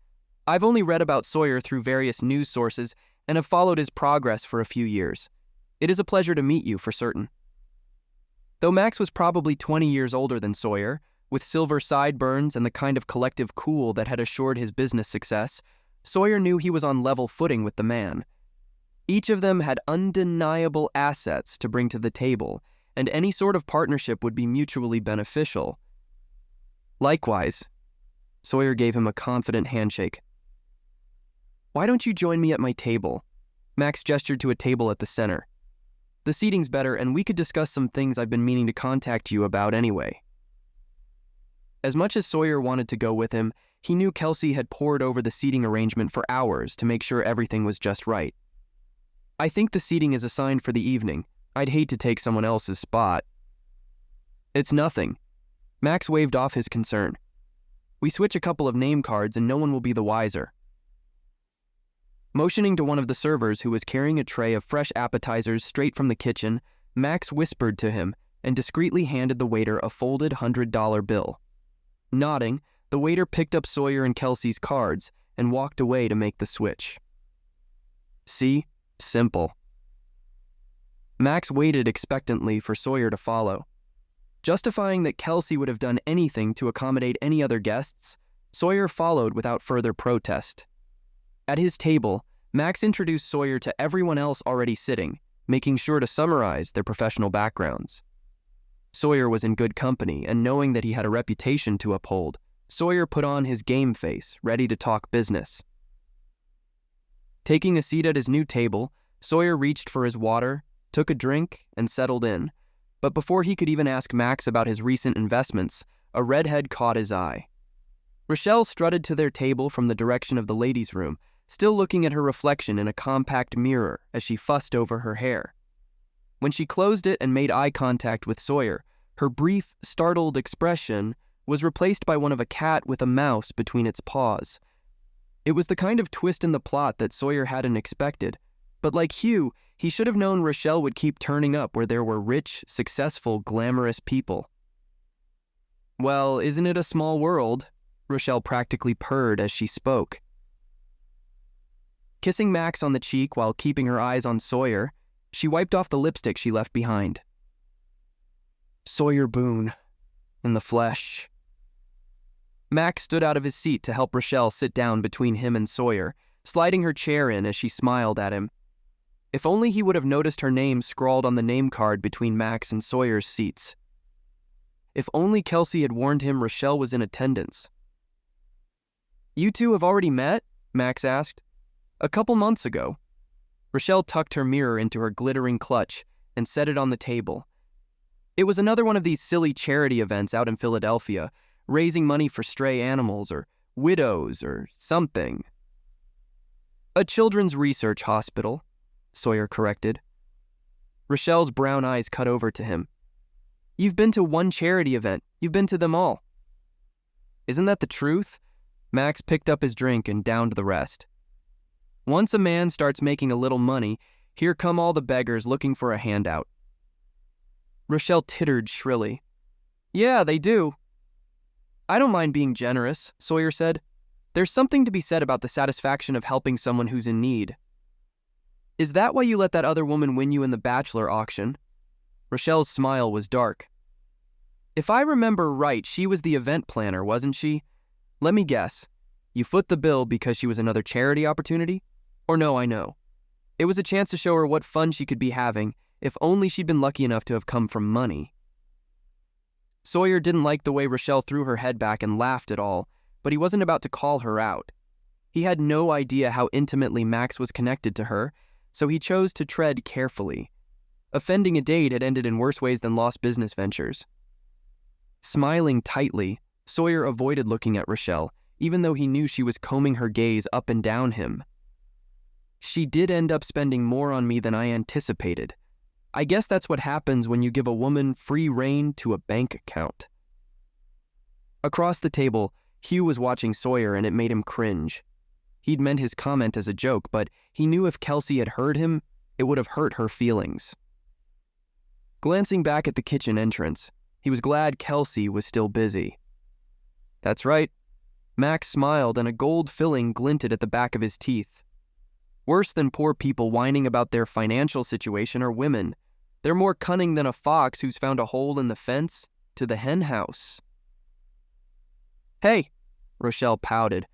I've only read about Sawyer through various news sources and have followed his progress for a few years. It is a pleasure to meet you for certain. Though Max was probably 20 years older than Sawyer, with silver sideburns and the kind of collective cool that had assured his business success, Sawyer knew he was on level footing with the man. Each of them had undeniable assets to bring to the table, and any sort of partnership would be mutually beneficial. Likewise, Sawyer gave him a confident handshake. Why don't you join me at my table? Max gestured to a table at the center. The seating's better, and we could discuss some things I've been meaning to contact you about anyway. As much as Sawyer wanted to go with him, he knew Kelsea had pored over the seating arrangement for hours to make sure everything was just right. I think the seating is assigned for the evening. I'd hate to take someone else's spot. It's nothing. Max waved off his concern. We switch a couple of name cards and no one will be the wiser. Motioning to one of the servers who was carrying a tray of fresh appetizers straight from the kitchen, Max whispered to him and discreetly handed the waiter a folded $100 bill. Nodding, the waiter picked up Sawyer and Kelsey's cards and walked away to make the switch. See? Simple. Max waited expectantly for Sawyer to follow. Justifying that Kelsey would have done anything to accommodate any other guests, Sawyer followed without further protest. At his table, Max introduced Sawyer to everyone else already sitting, making sure to summarize their professional backgrounds. Sawyer was in good company, and knowing that he had a reputation to uphold, Sawyer put on his game face, ready to talk business. Taking a seat at his new table, Sawyer reached for his water, took a drink, and settled in. But before he could even ask Max about his recent investments, a redhead caught his eye. Rachael strutted to their table from the direction of the ladies' room, still looking at her reflection in a compact mirror as she fussed over her hair. When she closed it and made eye contact with Sawyer, her brief, startled expression was replaced by one of a cat with a mouse between its paws. It was the kind of twist in the plot that Sawyer hadn't expected, but like Hugh, he should have known Rachael would keep turning up where there were rich, successful, glamorous people. Well, isn't it a small world? Rachael practically purred as she spoke. Kissing Max on the cheek while keeping her eyes on Sawyer, she wiped off the lipstick she left behind. Sawyer Boone, in the flesh. Max stood out of his seat to help Rachael sit down between him and Sawyer, sliding her chair in as she smiled at him. If only he would have noticed her name scrawled on the name card between Max and Sawyer's seats. If only Kelsey had warned him Rachael was in attendance. You two have already met? Max asked. A couple months ago. Rachael tucked her mirror into her glittering clutch and set it on the table. It was another one of these silly charity events out in Philadelphia, raising money for stray animals or widows or something. A children's research hospital, Sawyer corrected. Rachel's brown eyes cut over to him. You've been to one charity event. You've been to them all. Isn't that the truth? Max picked up his drink and downed the rest. Once a man starts making a little money, here come all the beggars looking for a handout. Rachael tittered shrilly. Yeah, they do. I don't mind being generous, Sawyer said. There's something to be said about the satisfaction of helping someone who's in need. Is that why you let that other woman win you in the bachelor auction? Rachel's smile was dark. If I remember right, she was the event planner, wasn't she? Let me guess. You foot the bill because she was another charity opportunity? Or no, I know. It was a chance to show her what fun she could be having, if only she'd been lucky enough to have come from money. Sawyer didn't like the way Rachael threw her head back and laughed at all, but he wasn't about to call her out. He had no idea how intimately Max was connected to her, so he chose to tread carefully. Offending a date had ended in worse ways than lost business ventures. Smiling tightly, Sawyer avoided looking at Rachael, even though he knew she was combing her gaze up and down him. She did end up spending more on me than I anticipated. I guess that's what happens when you give a woman free rein to a bank account. Across the table, Hugh was watching Sawyer and it made him cringe. He'd meant his comment as a joke, but he knew if Kelsey had heard him, it would have hurt her feelings. Glancing back at the kitchen entrance, he was glad Kelsey was still busy. That's right. Max smiled and a gold filling glinted at the back of his teeth. Worse than poor people whining about their financial situation are women. They're more cunning than a fox who's found a hole in the fence to the hen house. Hey, Rachael pouted.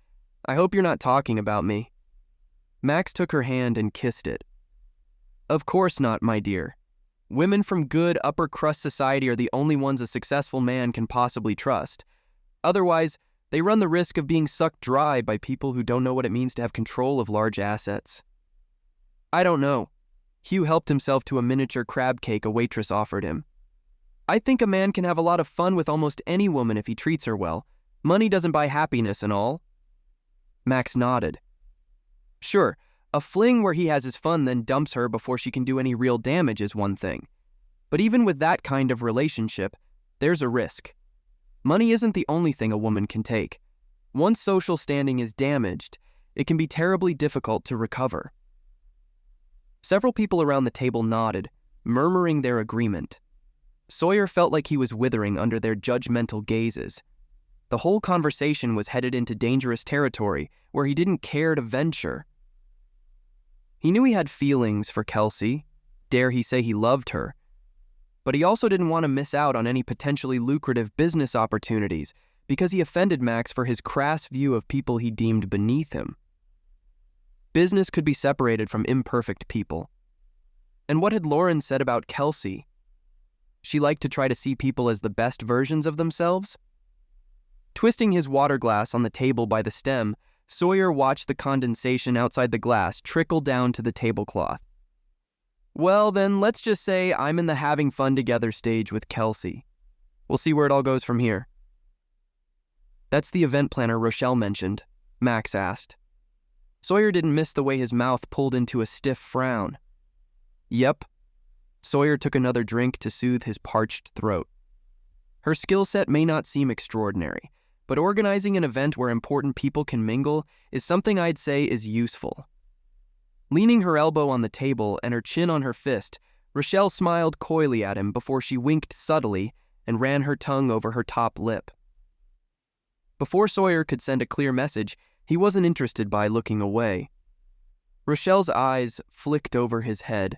I hope you're not talking about me. Max took her hand and kissed it. Of course not, my dear. Women from good upper-crust society are the only ones a successful man can possibly trust. Otherwise, they run the risk of being sucked dry by people who don't know what it means to have control of large assets. I don't know. Hugh helped himself to a miniature crab cake a waitress offered him. I think a man can have a lot of fun with almost any woman if he treats her well. Money doesn't buy happiness and all. Max nodded. Sure, A fling where he has his fun then dumps her before she can do any real damage is one thing. But even with that kind of relationship, there's a risk. Money isn't the only thing a woman can take. Once social standing is damaged, it can be terribly difficult to recover. Several people around the table nodded, murmuring their agreement. Sawyer felt like he was withering under their judgmental gazes. The whole conversation was headed into dangerous territory where he didn't care to venture. He knew he had feelings for Kelsea, dare he say he loved her, but he also didn't want to miss out on any potentially lucrative business opportunities because he offended Max for his crass view of people he deemed beneath him. Business could be separated from imperfect people. And what had Lauren said about Kelsea? She liked to try to see people as the best versions of themselves? Twisting his water glass on the table by the stem, Sawyer watched the condensation outside the glass trickle down to the tablecloth. Well, then, let's just say I'm in the having fun together stage with Kelsea. We'll see where it all goes from here. That's the event planner Rachael mentioned, Max asked. Sawyer didn't miss the way his mouth pulled into a stiff frown. Yep. Sawyer took another drink to soothe his parched throat. Her skill set may not seem extraordinary, but organizing an event where important people can mingle is something I'd say is useful. Leaning her elbow on the table and her chin on her fist, Rachael smiled coyly at him before she winked subtly and ran her tongue over her top lip. Before Sawyer could send a clear message, he wasn't interested by looking away. Rachel's eyes flicked over his head.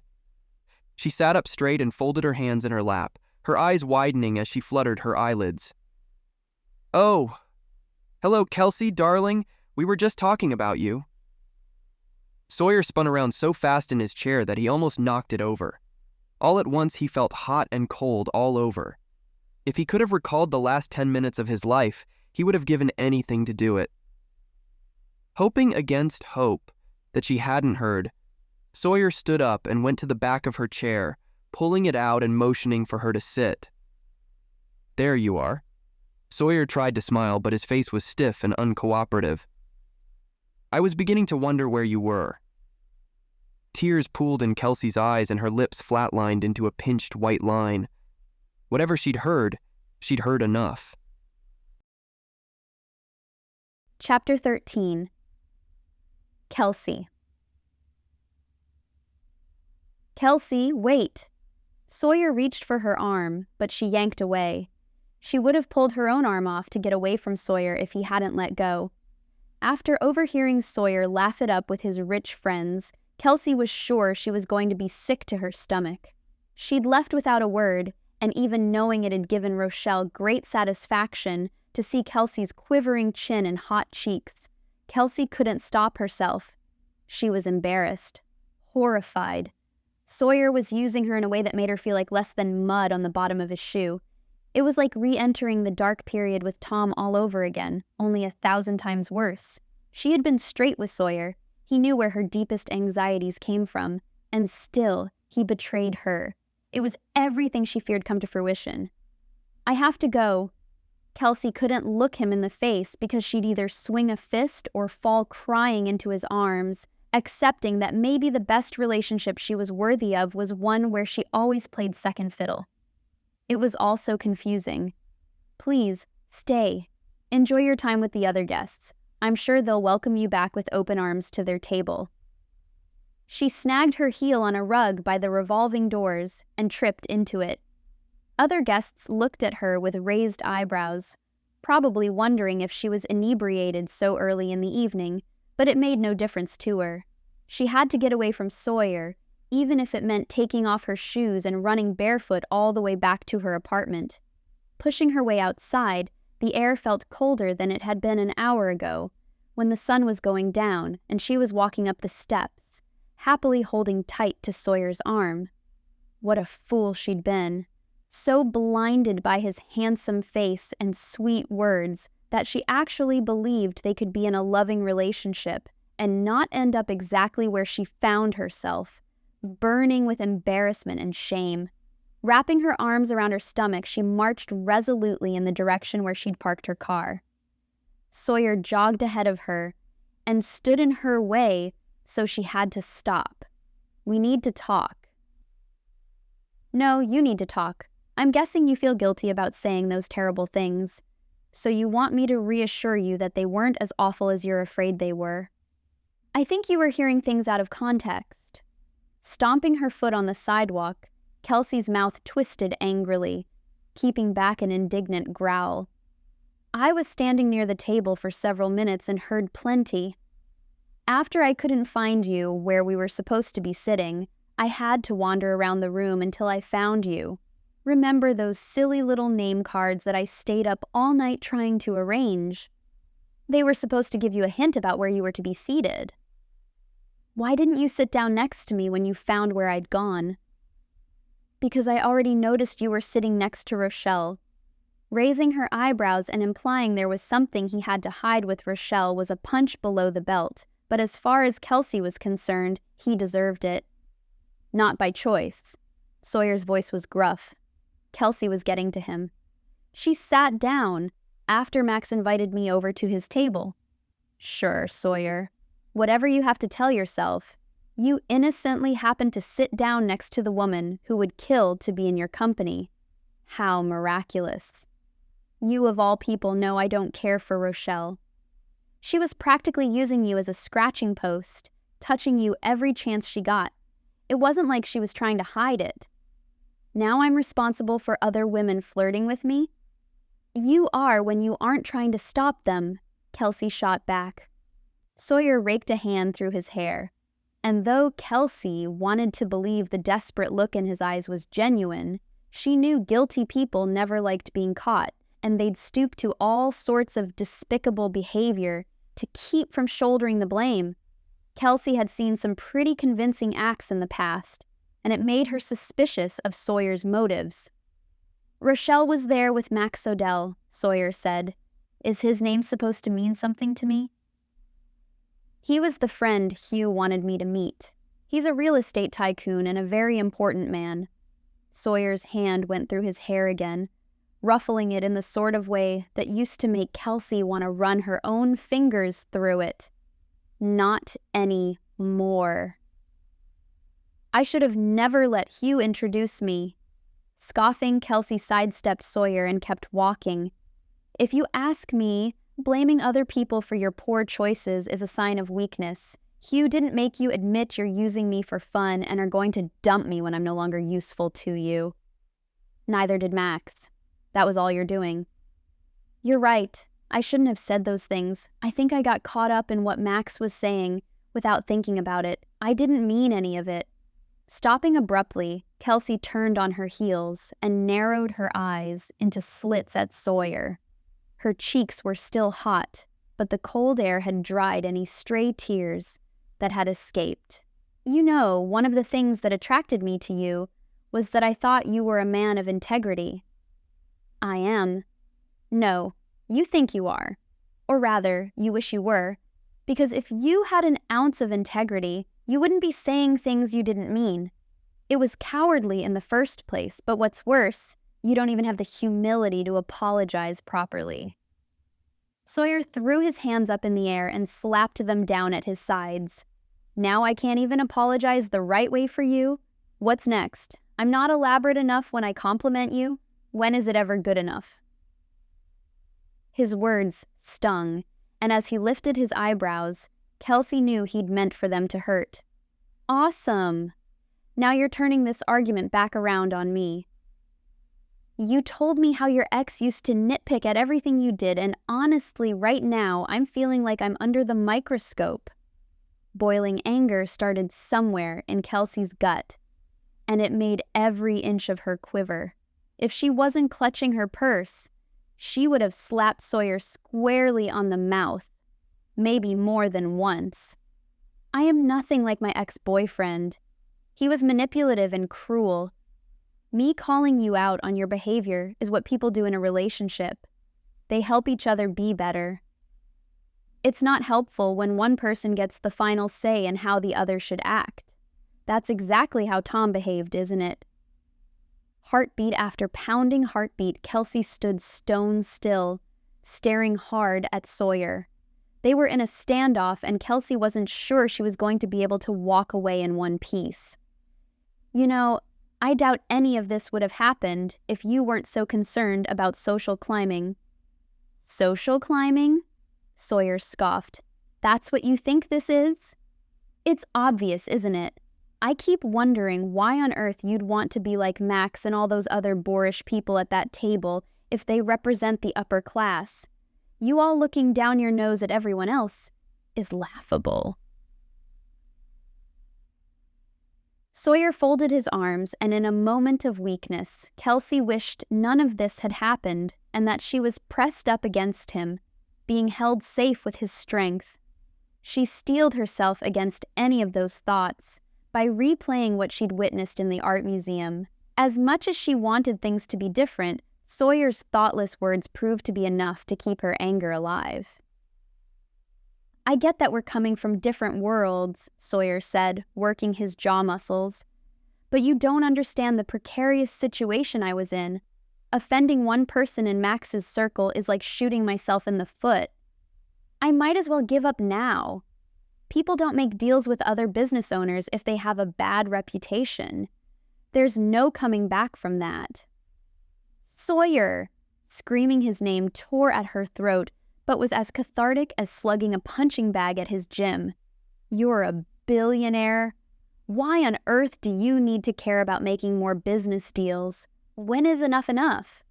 She sat up straight and folded her hands in her lap, her eyes widening as she fluttered her eyelids. Oh, hello, Kelsea, darling. We were just talking about you. Sawyer spun around so fast in his chair that he almost knocked it over. All at once he felt hot and cold all over. If he could have recalled the last 10 minutes of his life, he would have given anything to do it. Hoping against hope that she hadn't heard, Sawyer stood up and went to the back of her chair, pulling it out and motioning for her to sit. There you are. Sawyer tried to smile, but his face was stiff and uncooperative. I was beginning to wonder where you were. Tears pooled in Kelsea's eyes and her lips flatlined into a pinched white line. Whatever she'd heard enough. Chapter 13. Kelsea. Kelsea, wait! Sawyer reached for her arm, but she yanked away. She would have pulled her own arm off to get away from Sawyer if he hadn't let go. After overhearing Sawyer laugh it up with his rich friends, Kelsea was sure she was going to be sick to her stomach. She'd left without a word, and even knowing it had given Rachael great satisfaction to see Kelsea's quivering chin and hot cheeks, Kelsea couldn't stop herself. She was embarrassed, horrified. Sawyer was using her in a way that made her feel like less than mud on the bottom of his shoe. It was like re-entering the dark period with Tom all over again, only 1,000 times worse. She had been straight with Sawyer. He knew where her deepest anxieties came from, and still, he betrayed her. It was everything she feared come to fruition. I have to go. Kelsea couldn't look him in the face because she'd either swing a fist or fall crying into his arms, accepting that maybe the best relationship she was worthy of was one where she always played second fiddle. It was all so confusing. Please, stay. Enjoy your time with the other guests. I'm sure they'll welcome you back with open arms to their table. She snagged her heel on a rug by the revolving doors and tripped into it. Other guests looked at her with raised eyebrows, probably wondering if she was inebriated so early in the evening, but it made no difference to her. She had to get away from Sawyer, even if it meant taking off her shoes and running barefoot all the way back to her apartment. Pushing her way outside, the air felt colder than it had been an hour ago, when the sun was going down and she was walking up the steps, happily holding tight to Sawyer's arm. What a fool she'd been, so blinded by his handsome face and sweet words that she actually believed they could be in a loving relationship and not end up exactly where she found herself, burning with embarrassment and shame. Wrapping her arms around her stomach, she marched resolutely in the direction where she'd parked her car. Sawyer jogged ahead of her and stood in her way so she had to stop. We need to talk. No, you need to talk. I'm guessing you feel guilty about saying those terrible things. So you want me to reassure you that they weren't as awful as you're afraid they were. I think you were hearing things out of context. Stomping her foot on the sidewalk, Kelsey's mouth twisted angrily, keeping back an indignant growl. I was standing near the table for several minutes and heard plenty. After I couldn't find you where we were supposed to be sitting, I had to wander around the room until I found you. Remember those silly little name cards that I stayed up all night trying to arrange? They were supposed to give you a hint about where you were to be seated. Why didn't you sit down next to me when you found where I'd gone? Because I already noticed you were sitting next to Rachael. Raising her eyebrows and implying there was something he had to hide with Rachael was a punch below the belt, but as far as Kelsey was concerned, he deserved it. Not by choice. Sawyer's voice was gruff. Kelsey was getting to him. She sat down after Max invited me over to his table. Sure, Sawyer. Whatever you have to tell yourself, you innocently happened to sit down next to the woman who would kill to be in your company. How miraculous. You of all people know I don't care for Rachael. She was practically using you as a scratching post, touching you every chance she got. It wasn't like she was trying to hide it. Now I'm responsible for other women flirting with me? You are when you aren't trying to stop them, Kelsey shot back. Sawyer raked a hand through his hair, and though Kelsey wanted to believe the desperate look in his eyes was genuine, she knew guilty people never liked being caught, and they'd stoop to all sorts of despicable behavior to keep from shouldering the blame. Kelsey had seen some pretty convincing acts in the past, and it made her suspicious of Sawyer's motives. Rachael was there with Max Odell, Sawyer said. Is his name supposed to mean something to me? He was the friend Hugh wanted me to meet. He's a real estate tycoon and a very important man. Sawyer's hand went through his hair again, ruffling it in the sort of way that used to make Kelsey want to run her own fingers through it. Not any more. I should have never let Hugh introduce me. Scoffing, Kelsey sidestepped Sawyer and kept walking. If you ask me, blaming other people for your poor choices is a sign of weakness. Hugh didn't make you admit you're using me for fun and are going to dump me when I'm no longer useful to you. Neither did Max. That was all you're doing. You're right. I shouldn't have said those things. I think I got caught up in what Max was saying without thinking about it. I didn't mean any of it. Stopping abruptly, Kelsey turned on her heels and narrowed her eyes into slits at Sawyer. Her cheeks were still hot, but the cold air had dried any stray tears that had escaped. You know, one of the things that attracted me to you was that I thought you were a man of integrity. I am. No, you think you are. Or rather, you wish you were. Because if you had an ounce of integrity, you wouldn't be saying things you didn't mean. It was cowardly in the first place, but what's worse, you don't even have the humility to apologize properly. Sawyer threw his hands up in the air and slapped them down at his sides. Now I can't even apologize the right way for you? What's next? I'm not elaborate enough when I compliment you? When is it ever good enough? His words stung, and as he lifted his eyebrows, Kelsey knew he'd meant for them to hurt. Awesome! Now you're turning this argument back around on me. You told me how your ex used to nitpick at everything you did, and honestly, right now, I'm feeling like I'm under the microscope. Boiling anger started somewhere in Kelsey's gut, and it made every inch of her quiver. If she wasn't clutching her purse, she would have slapped Sawyer squarely on the mouth, maybe more than once. I am nothing like my ex-boyfriend. He was manipulative and cruel. Me calling you out on your behavior is what people do in a relationship. They help each other be better. It's not helpful when one person gets the final say in how the other should act. That's exactly how Tom behaved, isn't it? Heartbeat after pounding heartbeat, Kelsey stood stone still, staring hard at Sawyer. They were in a standoff, and Kelsea wasn't sure she was going to be able to walk away in one piece. You know, I doubt any of this would have happened if you weren't so concerned about social climbing. Social climbing? Sawyer scoffed. That's what you think this is? It's obvious, isn't it? I keep wondering why on earth you'd want to be like Max and all those other boorish people at that table if they represent the upper class. You all looking down your nose at everyone else is laughable. Sawyer folded his arms, and in a moment of weakness, Kelsea wished none of this had happened and that she was pressed up against him, being held safe with his strength. She steeled herself against any of those thoughts by replaying what she'd witnessed in the art museum. As much as she wanted things to be different, Sawyer's thoughtless words proved to be enough to keep her anger alive. I get that we're coming from different worlds, Sawyer said, working his jaw muscles. But you don't understand the precarious situation I was in. Offending one person in Max's circle is like shooting myself in the foot. I might as well give up now. People don't make deals with other business owners if they have a bad reputation. There's no coming back from that. Sawyer! Screaming his name tore at her throat, but was as cathartic as slugging a punching bag at his gym. You're a billionaire. Why on earth do you need to care about making more business deals? When is enough enough?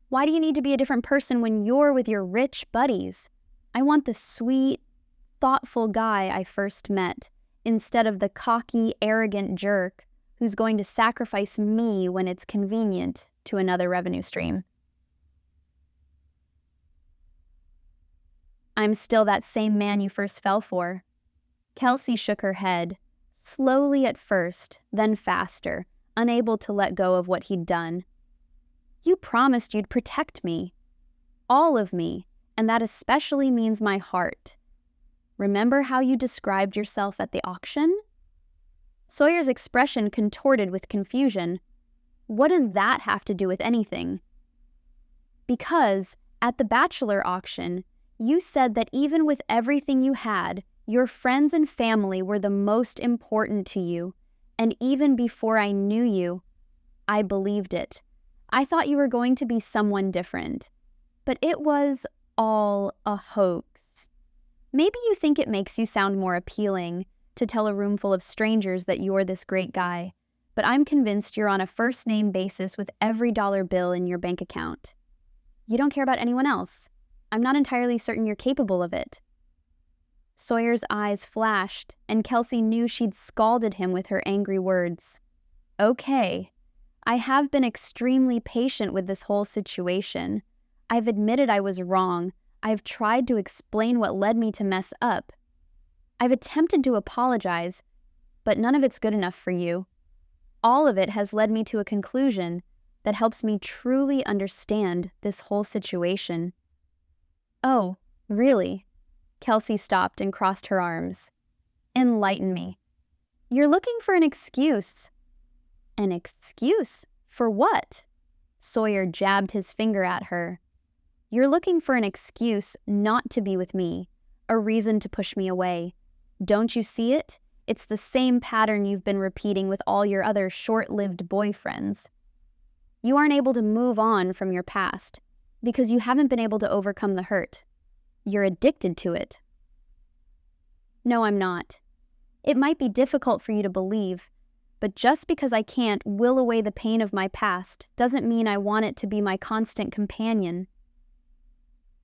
Why do you need to be a different person when you're with your rich buddies? I want the sweet, thoughtful guy I first met, instead of the cocky, arrogant jerk who's going to sacrifice me when it's convenient to another revenue stream. I'm still that same man you first fell for. Kelsea shook her head, slowly at first, then faster, unable to let go of what he'd done. You promised you'd protect me. All of me, and that especially means my heart. Remember how you described yourself at the auction? Sawyer's expression contorted with confusion. What does that have to do with anything? Because, at the bachelor auction, you said that even with everything you had, your friends and family were the most important to you. And even before I knew you, I believed it. I thought you were going to be someone different. But it was all a hoax. Maybe you think it makes you sound more appealing to tell a room full of strangers that you're this great guy, but I'm convinced you're on a first-name basis with every dollar bill in your bank account. You don't care about anyone else. I'm not entirely certain you're capable of it. Sawyer's eyes flashed, and Kelsea knew she'd scalded him with her angry words. Okay, I have been extremely patient with this whole situation. I've admitted I was wrong. I've tried to explain what led me to mess up. I've attempted to apologize, but none of it's good enough for you. All of it has led me to a conclusion that helps me truly understand this whole situation. Oh, really? Kelsea stopped and crossed her arms. Enlighten me. You're looking for an excuse. An excuse? For what? Sawyer jabbed his finger at her. You're looking for an excuse not to be with me, a reason to push me away. Don't you see it? It's the same pattern you've been repeating with all your other short-lived boyfriends. You aren't able to move on from your past because you haven't been able to overcome the hurt. You're addicted to it. No, I'm not. It might be difficult for you to believe, but just because I can't will away the pain of my past doesn't mean I want it to be my constant companion.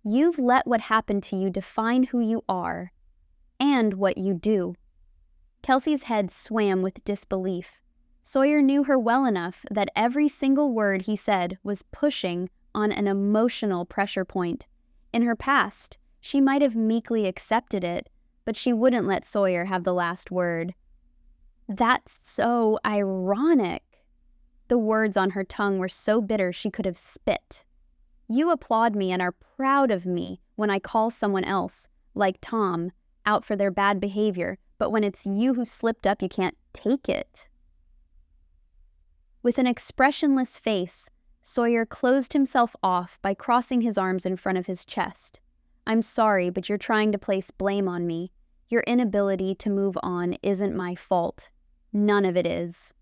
You've let what happened to you define who you are and what you do. Kelsea's head swam with disbelief. Sawyer knew her well enough that every single word he said was pushing on an emotional pressure point. In her past, she might have meekly accepted it, but she wouldn't let Sawyer have the last word. That's so ironic. The words on her tongue were so bitter she could have spit. You applaud me and are proud of me when I call someone else, like Tom, out for their bad behavior, but when it's you who slipped up, you can't take it. With an expressionless face, Sawyer closed himself off by crossing his arms in front of his chest. I'm sorry, but you're trying to place blame on me. Your inability to move on isn't my fault. None of it is."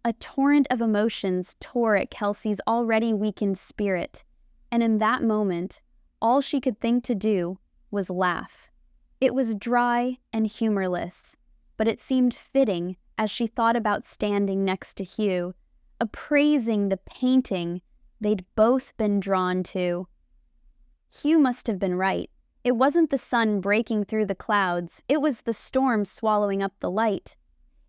A torrent of emotions tore at Kelsey's already weakened spirit, and in that moment, all she could think to do was laugh. It was dry and humorless, but it seemed fitting as she thought about standing next to Hugh, appraising the painting they'd both been drawn to. Hugh must have been right. It wasn't the sun breaking through the clouds, it was the storm swallowing up the light.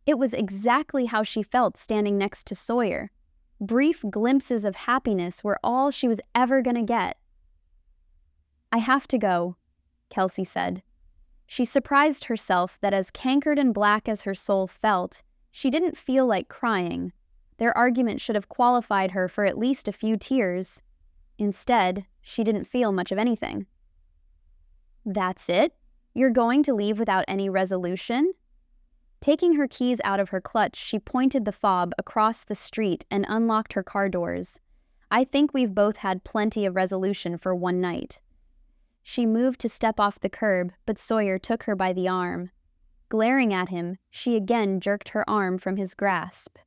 It was exactly how she felt standing next to Sawyer. Brief glimpses of happiness were all she was ever gonna get. "I have to go," Kelsey said. She surprised herself that as cankered and black as her soul felt, she didn't feel like crying. Their argument should have qualified her for at least a few tears. Instead, she didn't feel much of anything. "That's it? You're going to leave without any resolution?" Taking her keys out of her clutch, she pointed the fob across the street and unlocked her car doors. "I think we've both had plenty of resolution for one night." She moved to step off the curb, but Sawyer took her by the arm. Glaring at him, she again jerked her arm from his grasp.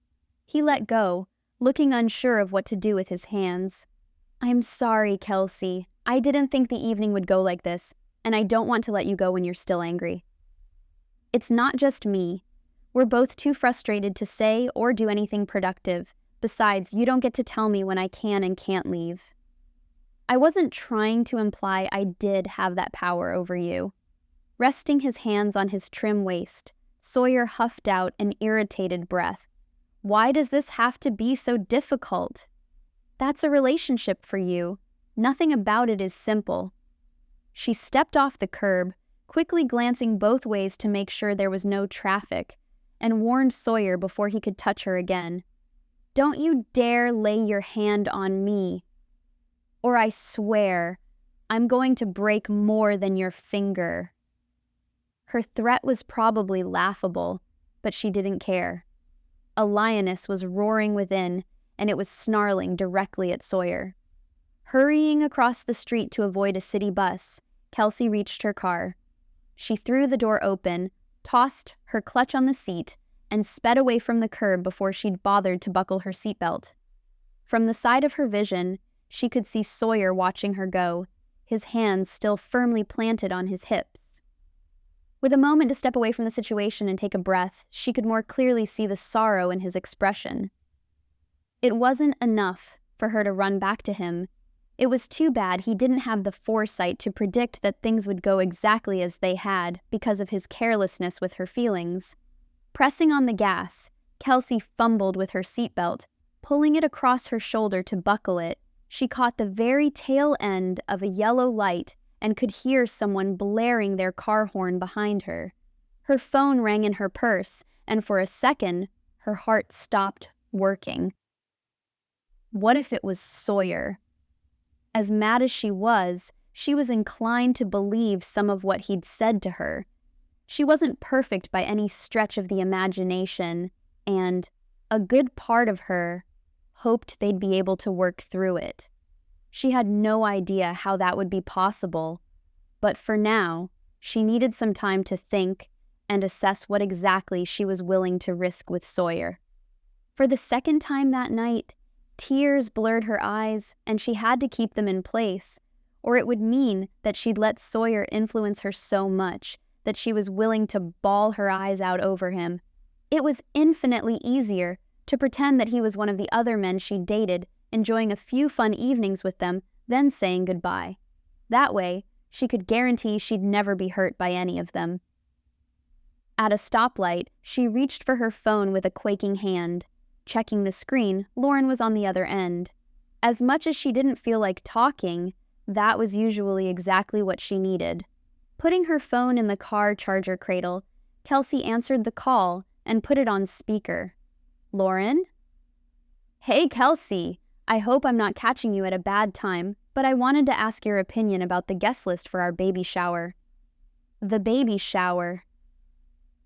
He let go, looking unsure of what to do with his hands. "I'm sorry, Kelsey. I didn't think the evening would go like this, and I don't want to let you go when you're still angry." "It's not just me. We're both too frustrated to say or do anything productive. Besides, you don't get to tell me when I can and can't leave." "I wasn't trying to imply I did have that power over you." Resting his hands on his trim waist, Sawyer huffed out an irritated breath. "Why does this have to be so difficult? That's a relationship for you. Nothing about it is simple." She stepped off the curb, quickly glancing both ways to make sure there was no traffic, and warned Sawyer before he could touch her again. "Don't you dare lay your hand on me, or I swear I'm going to break more than your finger." Her threat was probably laughable, but she didn't care. A lioness was roaring within, and it was snarling directly at Sawyer. Hurrying across the street to avoid a city bus, Kelsey reached her car. She threw the door open, tossed her clutch on the seat, and sped away from the curb before she'd bothered to buckle her seatbelt. From the side of her vision, she could see Sawyer watching her go, his hands still firmly planted on his hips. With a moment to step away from the situation and take a breath, she could more clearly see the sorrow in his expression. It wasn't enough for her to run back to him. It was too bad he didn't have the foresight to predict that things would go exactly as they had because of his carelessness with her feelings. Pressing on the gas, Kelsey fumbled with her seatbelt. Pulling it across her shoulder to buckle it, she caught the very tail end of a yellow light and could hear someone blaring their car horn behind her. Her phone rang in her purse, and for a second, her heart stopped working. What if it was Sawyer? As mad as she was inclined to believe some of what he'd said to her. She wasn't perfect by any stretch of the imagination, and a good part of her hoped they'd be able to work through it. She had no idea how that would be possible, but for now, she needed some time to think and assess what exactly she was willing to risk with Sawyer. For the second time that night, tears blurred her eyes, and she had to keep them in place, or it would mean that she'd let Sawyer influence her so much that she was willing to bawl her eyes out over him. It was infinitely easier to pretend that he was one of the other men she'd dated, enjoying a few fun evenings with them, then saying goodbye. That way, she could guarantee she'd never be hurt by any of them. At a stoplight, she reached for her phone with a quaking hand. Checking the screen, Lauren was on the other end. As much as she didn't feel like talking, that was usually exactly what she needed. Putting her phone in the car charger cradle, Kelsey answered the call and put it on speaker. "Lauren?" "Hey, Kelsey. I hope I'm not catching you at a bad time, but I wanted to ask your opinion about the guest list for our baby shower." The baby shower.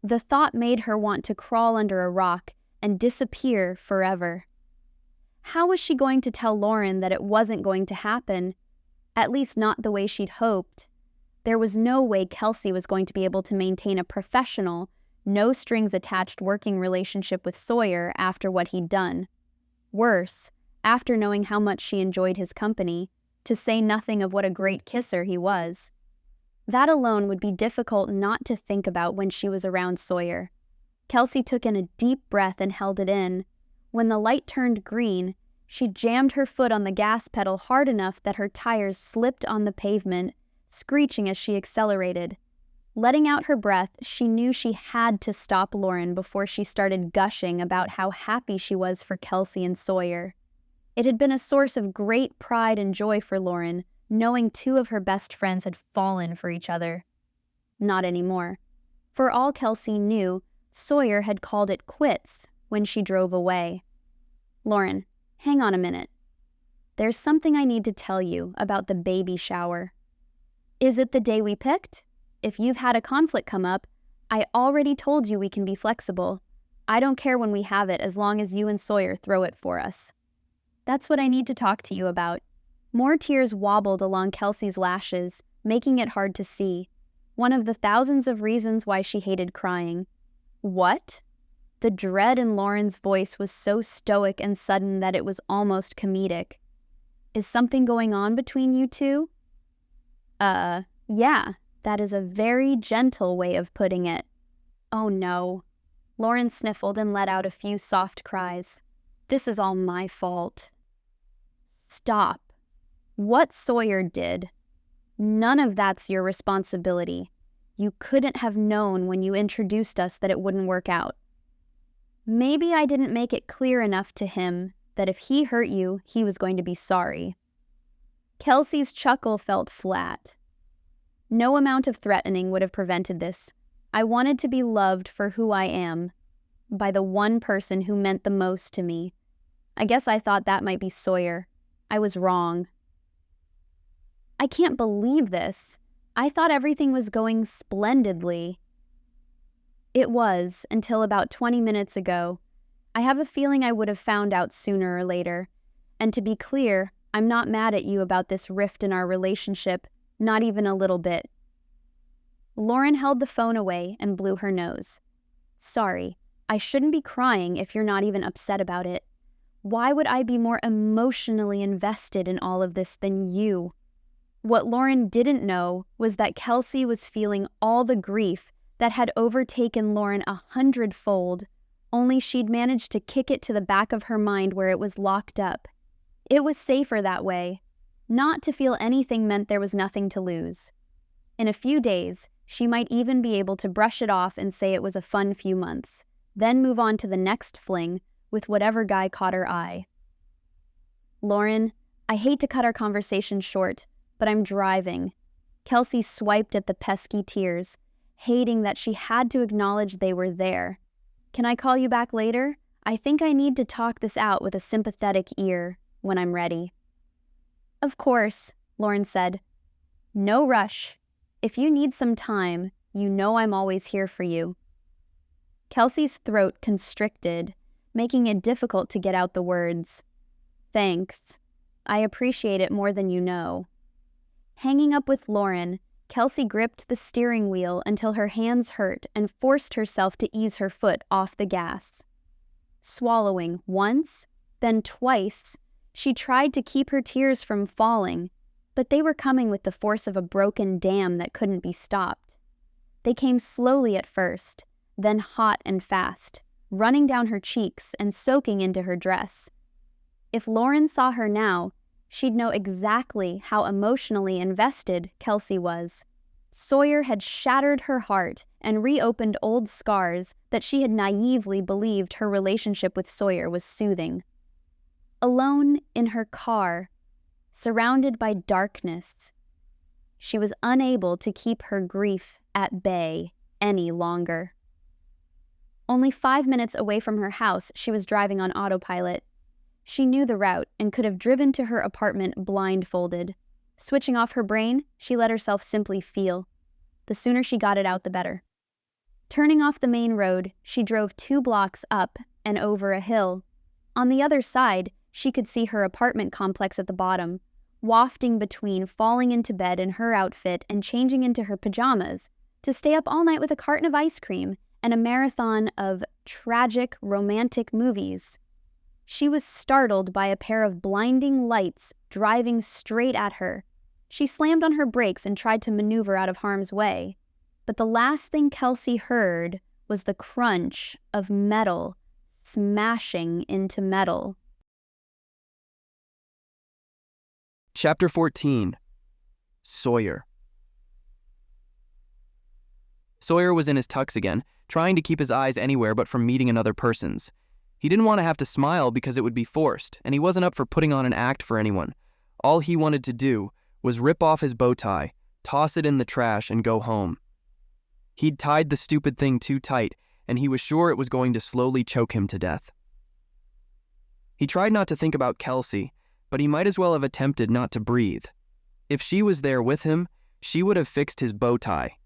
The thought made her want to crawl under a rock and disappear forever. How was she going to tell Lauren that it wasn't going to happen? At least not the way she'd hoped. There was no way Kelsea was going to be able to maintain a professional, no-strings-attached working relationship with Sawyer after what he'd done. Worse, after knowing how much she enjoyed his company, to say nothing of what a great kisser he was. That alone would be difficult not to think about when she was around Sawyer. Kelsea took in a deep breath and held it in. When the light turned green, she jammed her foot on the gas pedal hard enough that her tires slipped on the pavement, screeching as she accelerated. Letting out her breath, she knew she had to stop Lauren before she started gushing about how happy she was for Kelsea and Sawyer. It had been a source of great pride and joy for Lauren, knowing two of her best friends had fallen for each other. Not anymore. For all Kelsea knew, Sawyer had called it quits when she drove away. "Lauren, hang on a minute. There's something I need to tell you about the baby shower." "Is it the day we picked? If you've had a conflict come up, I already told you we can be flexible. I don't care when we have it as long as you and Sawyer throw it for us." "That's what I need to talk to you about." More tears wobbled along Kelsea's lashes, making it hard to see. One of the thousands of reasons why she hated crying. "What?" The dread in Lauren's voice was so stoic and sudden that it was almost comedic. "Is something going on between you two?" Yeah, that is a very gentle way of putting it." "Oh no." Lauren sniffled and let out a few soft cries. "This is all my fault." "Stop. What Sawyer did, none of that's your responsibility. You couldn't have known when you introduced us that it wouldn't work out." "Maybe I didn't make it clear enough to him that if he hurt you, he was going to be sorry." Kelsea's chuckle felt flat. "No amount of threatening would have prevented this. I wanted to be loved for who I am, by the one person who meant the most to me. I guess I thought that might be Sawyer. I was wrong." "I can't believe this. I thought everything was going splendidly." "It was, until about 20 minutes ago. I have a feeling I would have found out sooner or later. And to be clear, I'm not mad at you about this rift in our relationship, not even a little bit." Lauren held the phone away and blew her nose. "Sorry, I shouldn't be crying if you're not even upset about it. Why would I be more emotionally invested in all of this than you?" What Lauren didn't know was that Kelsea was feeling all the grief that had overtaken Lauren 100-fold, only she'd managed to kick it to the back of her mind where it was locked up. It was safer that way. Not to feel anything meant there was nothing to lose. In a few days, she might even be able to brush it off and say it was a fun few months, then move on to the next fling with whatever guy caught her eye. "Lauren, I hate to cut our conversation short, but I'm driving." Kelsea swiped at the pesky tears, hating that she had to acknowledge they were there. "Can I call you back later? I think I need to talk this out with a sympathetic ear when I'm ready." "Of course," Lauren said. "No rush. If you need some time, you know I'm always here for you." Kelsea's throat constricted, making it difficult to get out the words. "Thanks. I appreciate it more than you know." Hanging up with Lauren, Kelsea gripped the steering wheel until her hands hurt and forced herself to ease her foot off the gas. Swallowing once, then twice, she tried to keep her tears from falling, but they were coming with the force of a broken dam that couldn't be stopped. They came slowly at first, then hot and fast, running down her cheeks and soaking into her dress. If Lauren saw her now, she'd know exactly how emotionally invested Kelsea was. Sawyer had shattered her heart and reopened old scars that she had naively believed her relationship with Sawyer was soothing. Alone in her car, surrounded by darkness, she was unable to keep her grief at bay any longer. Only 5 minutes away from her house, she was driving on autopilot. She knew the route and could have driven to her apartment blindfolded. Switching off her brain, she let herself simply feel. The sooner she got it out, the better. Turning off the main road, she drove 2 blocks up and over a hill. On the other side, she could see her apartment complex at the bottom. wafting between falling into bed in her outfit and changing into her pajamas, to stay up all night with a carton of ice cream and a marathon of tragic, romantic movies. She was startled by a pair of blinding lights driving straight at her. She slammed on her brakes and tried to maneuver out of harm's way. But the last thing Kelsea heard was the crunch of metal smashing into metal. Chapter 14. Sawyer. Sawyer was in his tux again, trying to keep his eyes anywhere but from meeting another person's. He didn't want to have to smile because it would be forced, and he wasn't up for putting on an act for anyone. All he wanted to do was rip off his bow tie, toss it in the trash, and go home. He'd tied the stupid thing too tight, and he was sure it was going to slowly choke him to death. He tried not to think about Kelsea, but he might as well have attempted not to breathe. If she was there with him, she would have fixed his bow tie.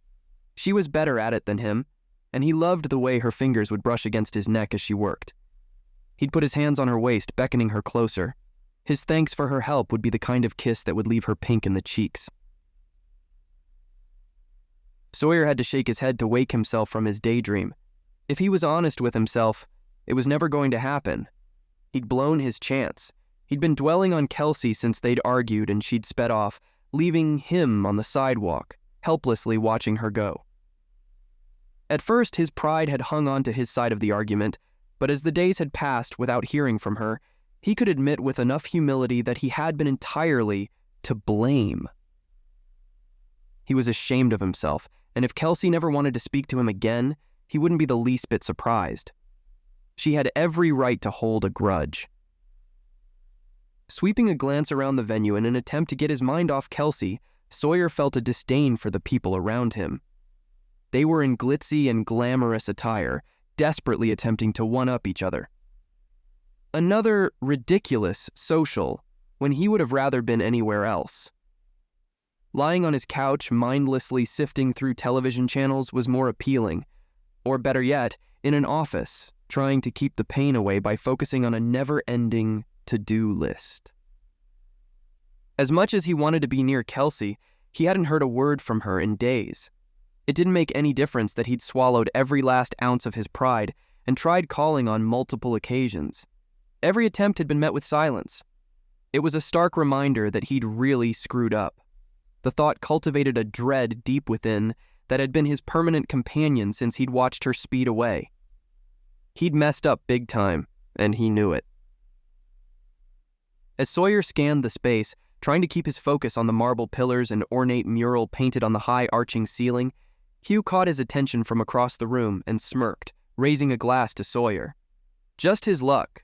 She was better at it than him, and he loved the way her fingers would brush against his neck as she worked. He'd put his hands on her waist, beckoning her closer. His thanks for her help would be the kind of kiss that would leave her pink in the cheeks. Sawyer had to shake his head to wake himself from his daydream. If he was honest with himself, it was never going to happen. He'd blown his chance. He'd been dwelling on Kelsea since they'd argued and she'd sped off, leaving him on the sidewalk, helplessly watching her go. At first, his pride had hung on to his side of the argument, but as the days had passed without hearing from her, he could admit with enough humility that he had been entirely to blame. He was ashamed of himself, and if Kelsea never wanted to speak to him again, he wouldn't be the least bit surprised. She had every right to hold a grudge. Sweeping a glance around the venue in an attempt to get his mind off Kelsea, Sawyer felt a disdain for the people around him. They were in glitzy and glamorous attire, desperately attempting to one-up each other. Another ridiculous social when he would have rather been anywhere else. Lying on his couch, mindlessly sifting through television channels was more appealing, or better yet, in an office, trying to keep the pain away by focusing on a never-ending to-do list. As much as he wanted to be near Kelsea, he hadn't heard a word from her in days. It didn't make any difference that he'd swallowed every last ounce of his pride and tried calling on multiple occasions. Every attempt had been met with silence. It was a stark reminder that he'd really screwed up. The thought cultivated a dread deep within that had been his permanent companion since he'd watched her speed away. He'd messed up big time, and he knew it. As Sawyer scanned the space, trying to keep his focus on the marble pillars and ornate mural painted on the high arching ceiling, Hugh caught his attention from across the room and smirked, raising a glass to Sawyer. Just his luck.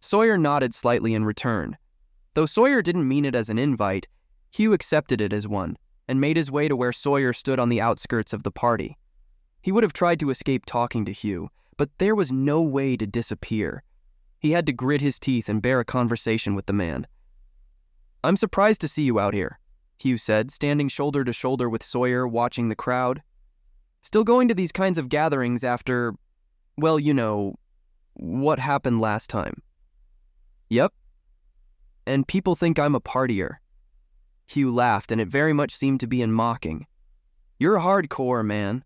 Sawyer nodded slightly in return. Though Sawyer didn't mean it as an invite, Hugh accepted it as one and made his way to where Sawyer stood on the outskirts of the party. He would have tried to escape talking to Hugh, but there was no way to disappear. He had to grit his teeth and bear a conversation with the man. "I'm surprised to see you out here," Hugh said, standing shoulder to shoulder with Sawyer, watching the crowd. "Still going to these kinds of gatherings after, well, you know, what happened last time?" "Yep. And people think I'm a partier." Hugh laughed, and it very much seemed to be in mocking. "You're hardcore, man."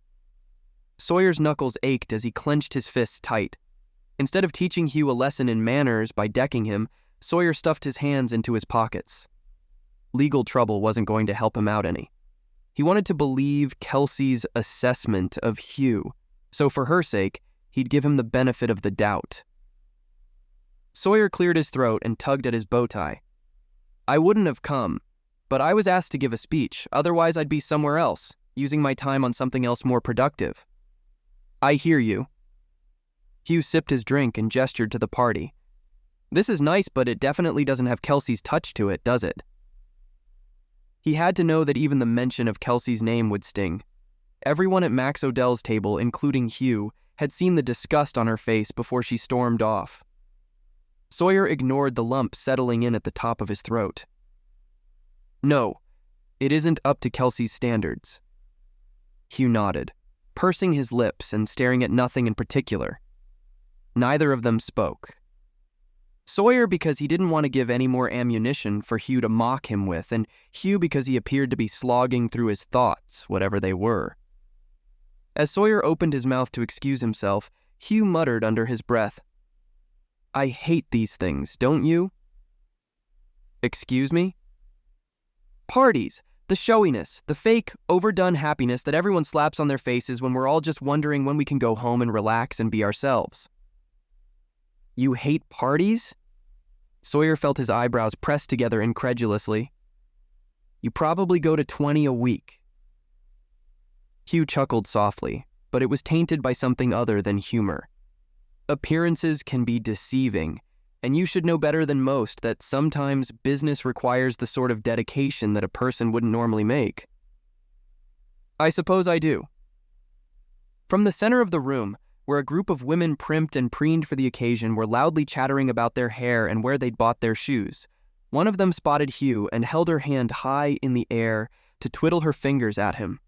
Sawyer's knuckles ached as he clenched his fists tight. Instead of teaching Hugh a lesson in manners by decking him, Sawyer stuffed his hands into his pockets. Legal trouble wasn't going to help him out any. He wanted to believe Kelsea's assessment of Hugh, so for her sake, he'd give him the benefit of the doubt. Sawyer cleared his throat and tugged at his bow tie. "I wouldn't have come, but I was asked to give a speech, otherwise I'd be somewhere else, using my time on something else more productive." "I hear you." Hugh sipped his drink and gestured to the party. "This is nice, but it definitely doesn't have Kelsea's touch to it, does it?" He had to know that even the mention of Kelsea's name would sting. Everyone at Max Odell's table, including Hugh, had seen the disgust on her face before she stormed off. Sawyer ignored the lump settling in at the top of his throat. "No, it isn't up to Kelsea's standards." Hugh nodded, pursing his lips and staring at nothing in particular. Neither of them spoke. Sawyer because he didn't want to give any more ammunition for Hugh to mock him with, and Hugh because he appeared to be slogging through his thoughts, whatever they were. As Sawyer opened his mouth to excuse himself, Hugh muttered under his breath, "I hate these things, don't you?" "Excuse me?" "Parties, the showiness, the fake, overdone happiness that everyone slaps on their faces when we're all just wondering when we can go home and relax and be ourselves." "You hate parties?" Sawyer felt his eyebrows pressed together incredulously. "You probably go to 20 a week." Hugh chuckled softly, but it was tainted by something other than humor. Appearances can be deceiving, and you should know better than most that sometimes business requires the sort of dedication that a person wouldn't normally make. "I suppose I do." From the center of the room, where a group of women primped and preened for the occasion were loudly chattering about their hair and where they'd bought their shoes, one of them spotted Hugh and held her hand high in the air to twiddle her fingers at him.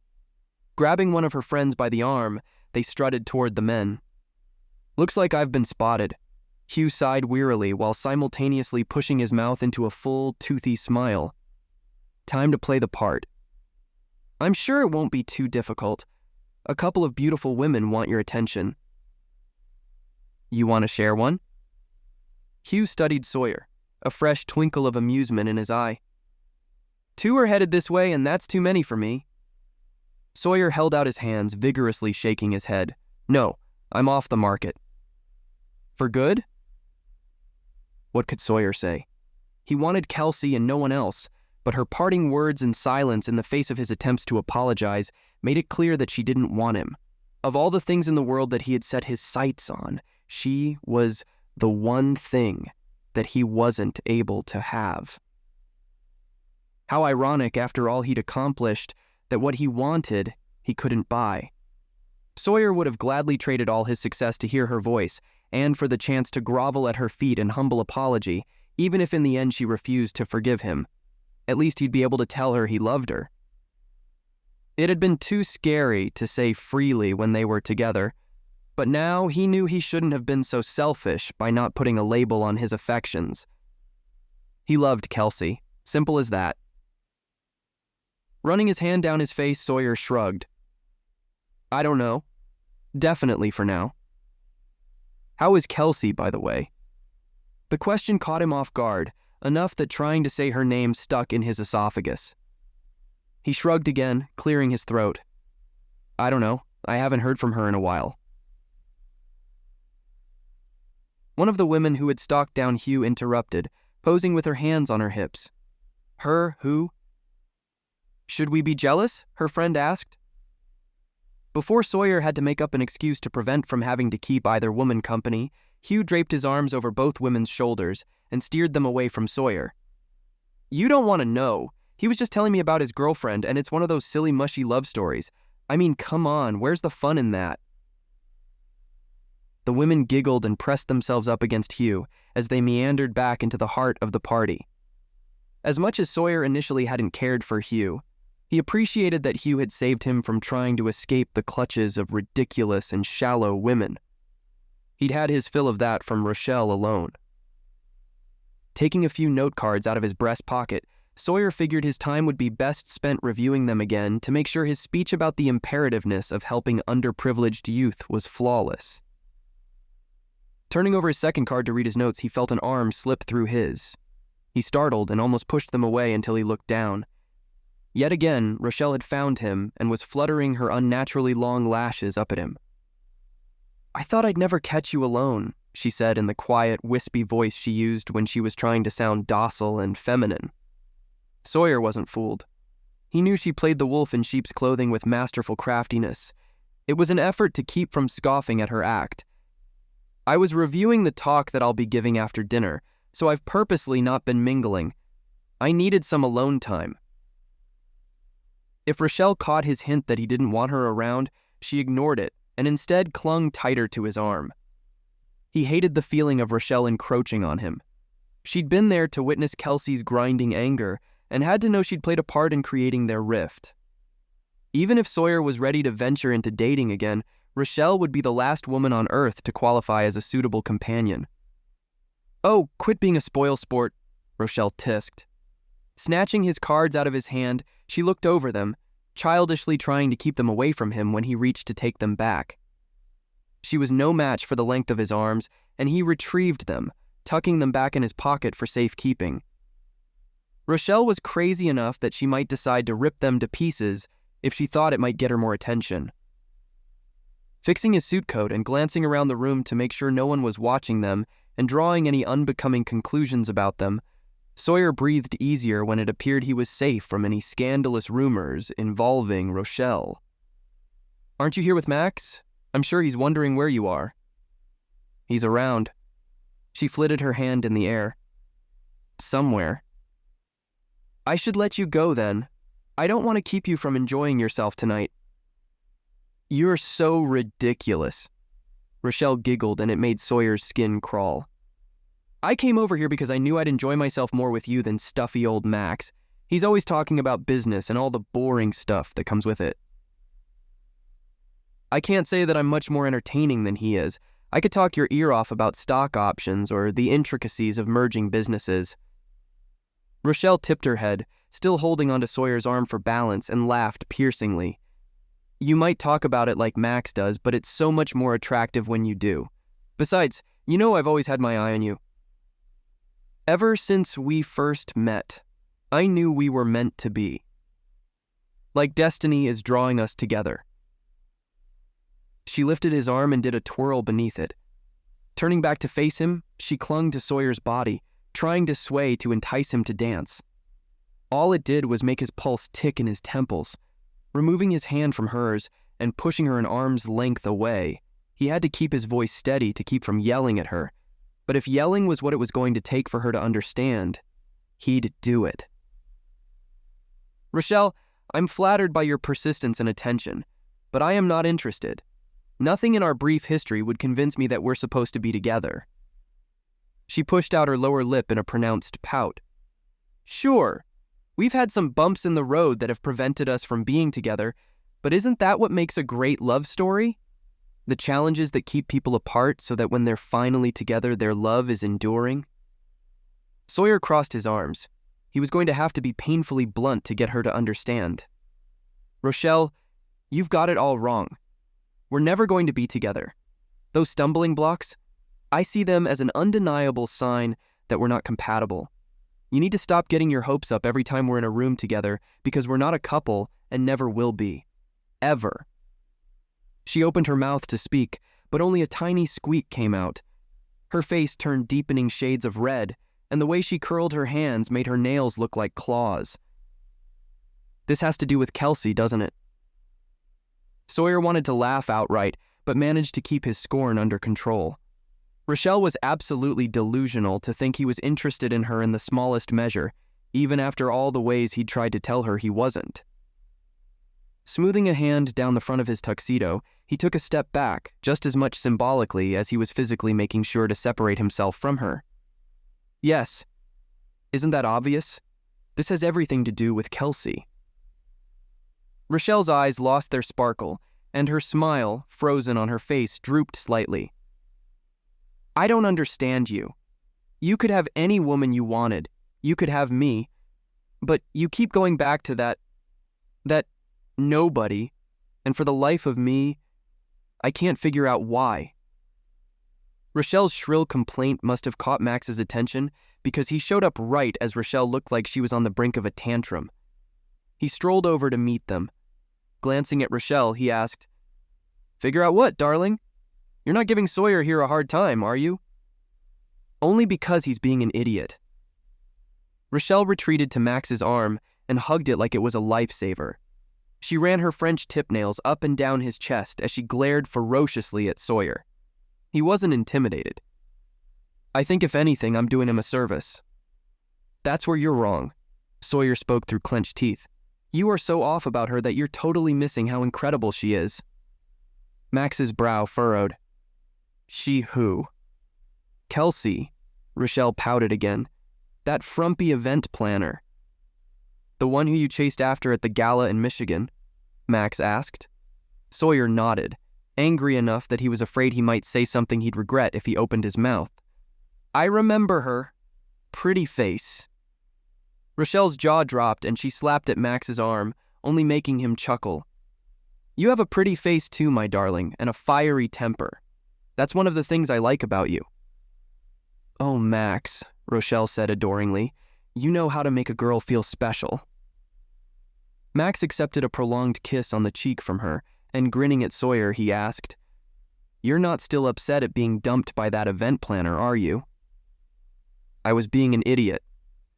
Grabbing one of her friends by the arm, they strutted toward the men. "Looks like I've been spotted." Hugh sighed wearily while simultaneously pushing his mouth into a full, toothy smile. "Time to play the part." "I'm sure it won't be too difficult. A couple of beautiful women want your attention." "You want to share one?" Hugh studied Sawyer, a fresh twinkle of amusement in his eye. "Two are headed this way, and that's too many for me." Sawyer held out his hands, vigorously shaking his head. "No, I'm off the market." "For good?" What could Sawyer say? He wanted Kelsea and no one else, but her parting words and silence in the face of his attempts to apologize made it clear that she didn't want him. Of all the things in the world that he had set his sights on, she was the one thing that he wasn't able to have. How ironic, after all he'd accomplished, that what he wanted, he couldn't buy. Sawyer would have gladly traded all his success to hear her voice, and for the chance to grovel at her feet in humble apology, even if in the end she refused to forgive him. At least he'd be able to tell her he loved her. It had been too scary to say freely when they were together, but now he knew he shouldn't have been so selfish by not putting a label on his affections. He loved Kelsea, simple as that. Running his hand down his face, Sawyer shrugged. "I don't know. Definitely for now." "How is Kelsea, by the way?" The question caught him off guard, enough that trying to say her name stuck in his esophagus. He shrugged again, clearing his throat. "I don't know. I haven't heard from her in a while." One of the women who had stalked down Hugh interrupted, posing with her hands on her hips. "Her who?" "Should we be jealous?" her friend asked. Before Sawyer had to make up an excuse to prevent from having to keep either woman company, Hugh draped his arms over both women's shoulders and steered them away from Sawyer. "You don't want to know. He was just telling me about his girlfriend, and it's one of those silly, mushy love stories. I mean, come on, where's the fun in that?" The women giggled and pressed themselves up against Hugh as they meandered back into the heart of the party. As much as Sawyer initially hadn't cared for Hugh, he appreciated that Hugh had saved him from trying to escape the clutches of ridiculous and shallow women. He'd had his fill of that from Rachael alone. Taking a few note cards out of his breast pocket, Sawyer figured his time would be best spent reviewing them again to make sure his speech about the imperativeness of helping underprivileged youth was flawless. Turning over his second card to read his notes, he felt an arm slip through his. He startled and almost pushed them away until he looked down. Yet again, Rachael had found him and was fluttering her unnaturally long lashes up at him. "I thought I'd never catch you alone," she said in the quiet, wispy voice she used when she was trying to sound docile and feminine. Sawyer wasn't fooled. He knew she played the wolf in sheep's clothing with masterful craftiness. It was an effort to keep from scoffing at her act. "I was reviewing the talk that I'll be giving after dinner, so I've purposely not been mingling. I needed some alone time." If Rachael caught his hint that he didn't want her around, she ignored it and instead clung tighter to his arm. He hated the feeling of Rachael encroaching on him. She'd been there to witness Kelsea's grinding anger and had to know she'd played a part in creating their rift. Even if Sawyer was ready to venture into dating again, Rachael would be the last woman on Earth to qualify as a suitable companion. "Oh, quit being a spoilsport," Rachael tisked. Snatching his cards out of his hand, she looked over them, childishly trying to keep them away from him when he reached to take them back. She was no match for the length of his arms, and he retrieved them, tucking them back in his pocket for safekeeping. Rachael was crazy enough that she might decide to rip them to pieces if she thought it might get her more attention. Fixing his suit coat and glancing around the room to make sure no one was watching them and drawing any unbecoming conclusions about them, Sawyer breathed easier when it appeared he was safe from any scandalous rumors involving Rachael. "Aren't you here with Max? I'm sure he's wondering where you are." "He's around." She flitted her hand in the air. "Somewhere." "I should let you go then. I don't want to keep you from enjoying yourself tonight." "You're so ridiculous." Rachael giggled and it made Sawyer's skin crawl. "I came over here because I knew I'd enjoy myself more with you than stuffy old Max. He's always talking about business and all the boring stuff that comes with it." "I can't say that I'm much more entertaining than he is. I could talk your ear off about stock options or the intricacies of merging businesses." Rachael tipped her head, still holding onto Sawyer's arm for balance, and laughed piercingly. "You might talk about it like Max does, but it's so much more attractive when you do. Besides, you know I've always had my eye on you. Ever since we first met, I knew we were meant to be. Like destiny is drawing us together." She lifted his arm and did a twirl beneath it. Turning back to face him, she clung to Sawyer's body, trying to sway to entice him to dance. All it did was make his pulse tick in his temples. Removing his hand from hers and pushing her an arm's length away, he had to keep his voice steady to keep from yelling at her. But if yelling was what it was going to take for her to understand, he'd do it. "Rachael, I'm flattered by your persistence and attention, but I am not interested. Nothing in our brief history would convince me that we're supposed to be together." She pushed out her lower lip in a pronounced pout. "Sure, we've had some bumps in the road that have prevented us from being together, but isn't that what makes a great love story? The challenges that keep people apart so that when they're finally together, their love is enduring?" Sawyer crossed his arms. He was going to have to be painfully blunt to get her to understand. "Rachael, you've got it all wrong. We're never going to be together. Those stumbling blocks, I see them as an undeniable sign that we're not compatible. You need to stop getting your hopes up every time we're in a room together because we're not a couple and never will be. Ever." She opened her mouth to speak, but only a tiny squeak came out. Her face turned deepening shades of red, and the way she curled her hands made her nails look like claws. "This has to do with Kelsea, doesn't it?" Sawyer wanted to laugh outright, but managed to keep his scorn under control. Rachael was absolutely delusional to think he was interested in her in the smallest measure, even after all the ways he'd tried to tell her he wasn't. Smoothing a hand down the front of his tuxedo, he took a step back, just as much symbolically as he was physically making sure to separate himself from her. "Yes. Isn't that obvious? This has everything to do with Kelsea." Rachael's eyes lost their sparkle, and her smile, frozen on her face, drooped slightly. "I don't understand you. You could have any woman you wanted. You could have me. But you keep going back to that nobody, and for the life of me, I can't figure out why." Rachael's shrill complaint must have caught Max's attention because he showed up right as Rachael looked like she was on the brink of a tantrum. He strolled over to meet them. Glancing at Rachael, he asked, "Figure out what, darling? You're not giving Sawyer here a hard time, are you?" "Only because he's being an idiot." Rachael retreated to Max's arm and hugged it like it was a lifesaver. She ran her French tip nails up and down his chest as she glared ferociously at Sawyer. He wasn't intimidated. "I think if anything, I'm doing him a service." "That's where you're wrong." Sawyer spoke through clenched teeth. "You are so off about her that you're totally missing how incredible she is." Max's brow furrowed. "She who?" "Kelsea," Rachael pouted again. "That frumpy event planner." "The one who you chased after at the gala in Michigan?" Max asked. Sawyer nodded, angry enough that he was afraid he might say something he'd regret if he opened his mouth. I remember her. Pretty face. Rachel's jaw dropped and she slapped at Max's arm, only making him chuckle. You have a pretty face too, my darling, and a fiery temper. That's one of the things I like about you. Oh, Max, Rochelle said adoringly, you know how to make a girl feel special. Max accepted a prolonged kiss on the cheek from her, and grinning at Sawyer, he asked, You're not still upset at being dumped by that event planner, are you? I was being an idiot.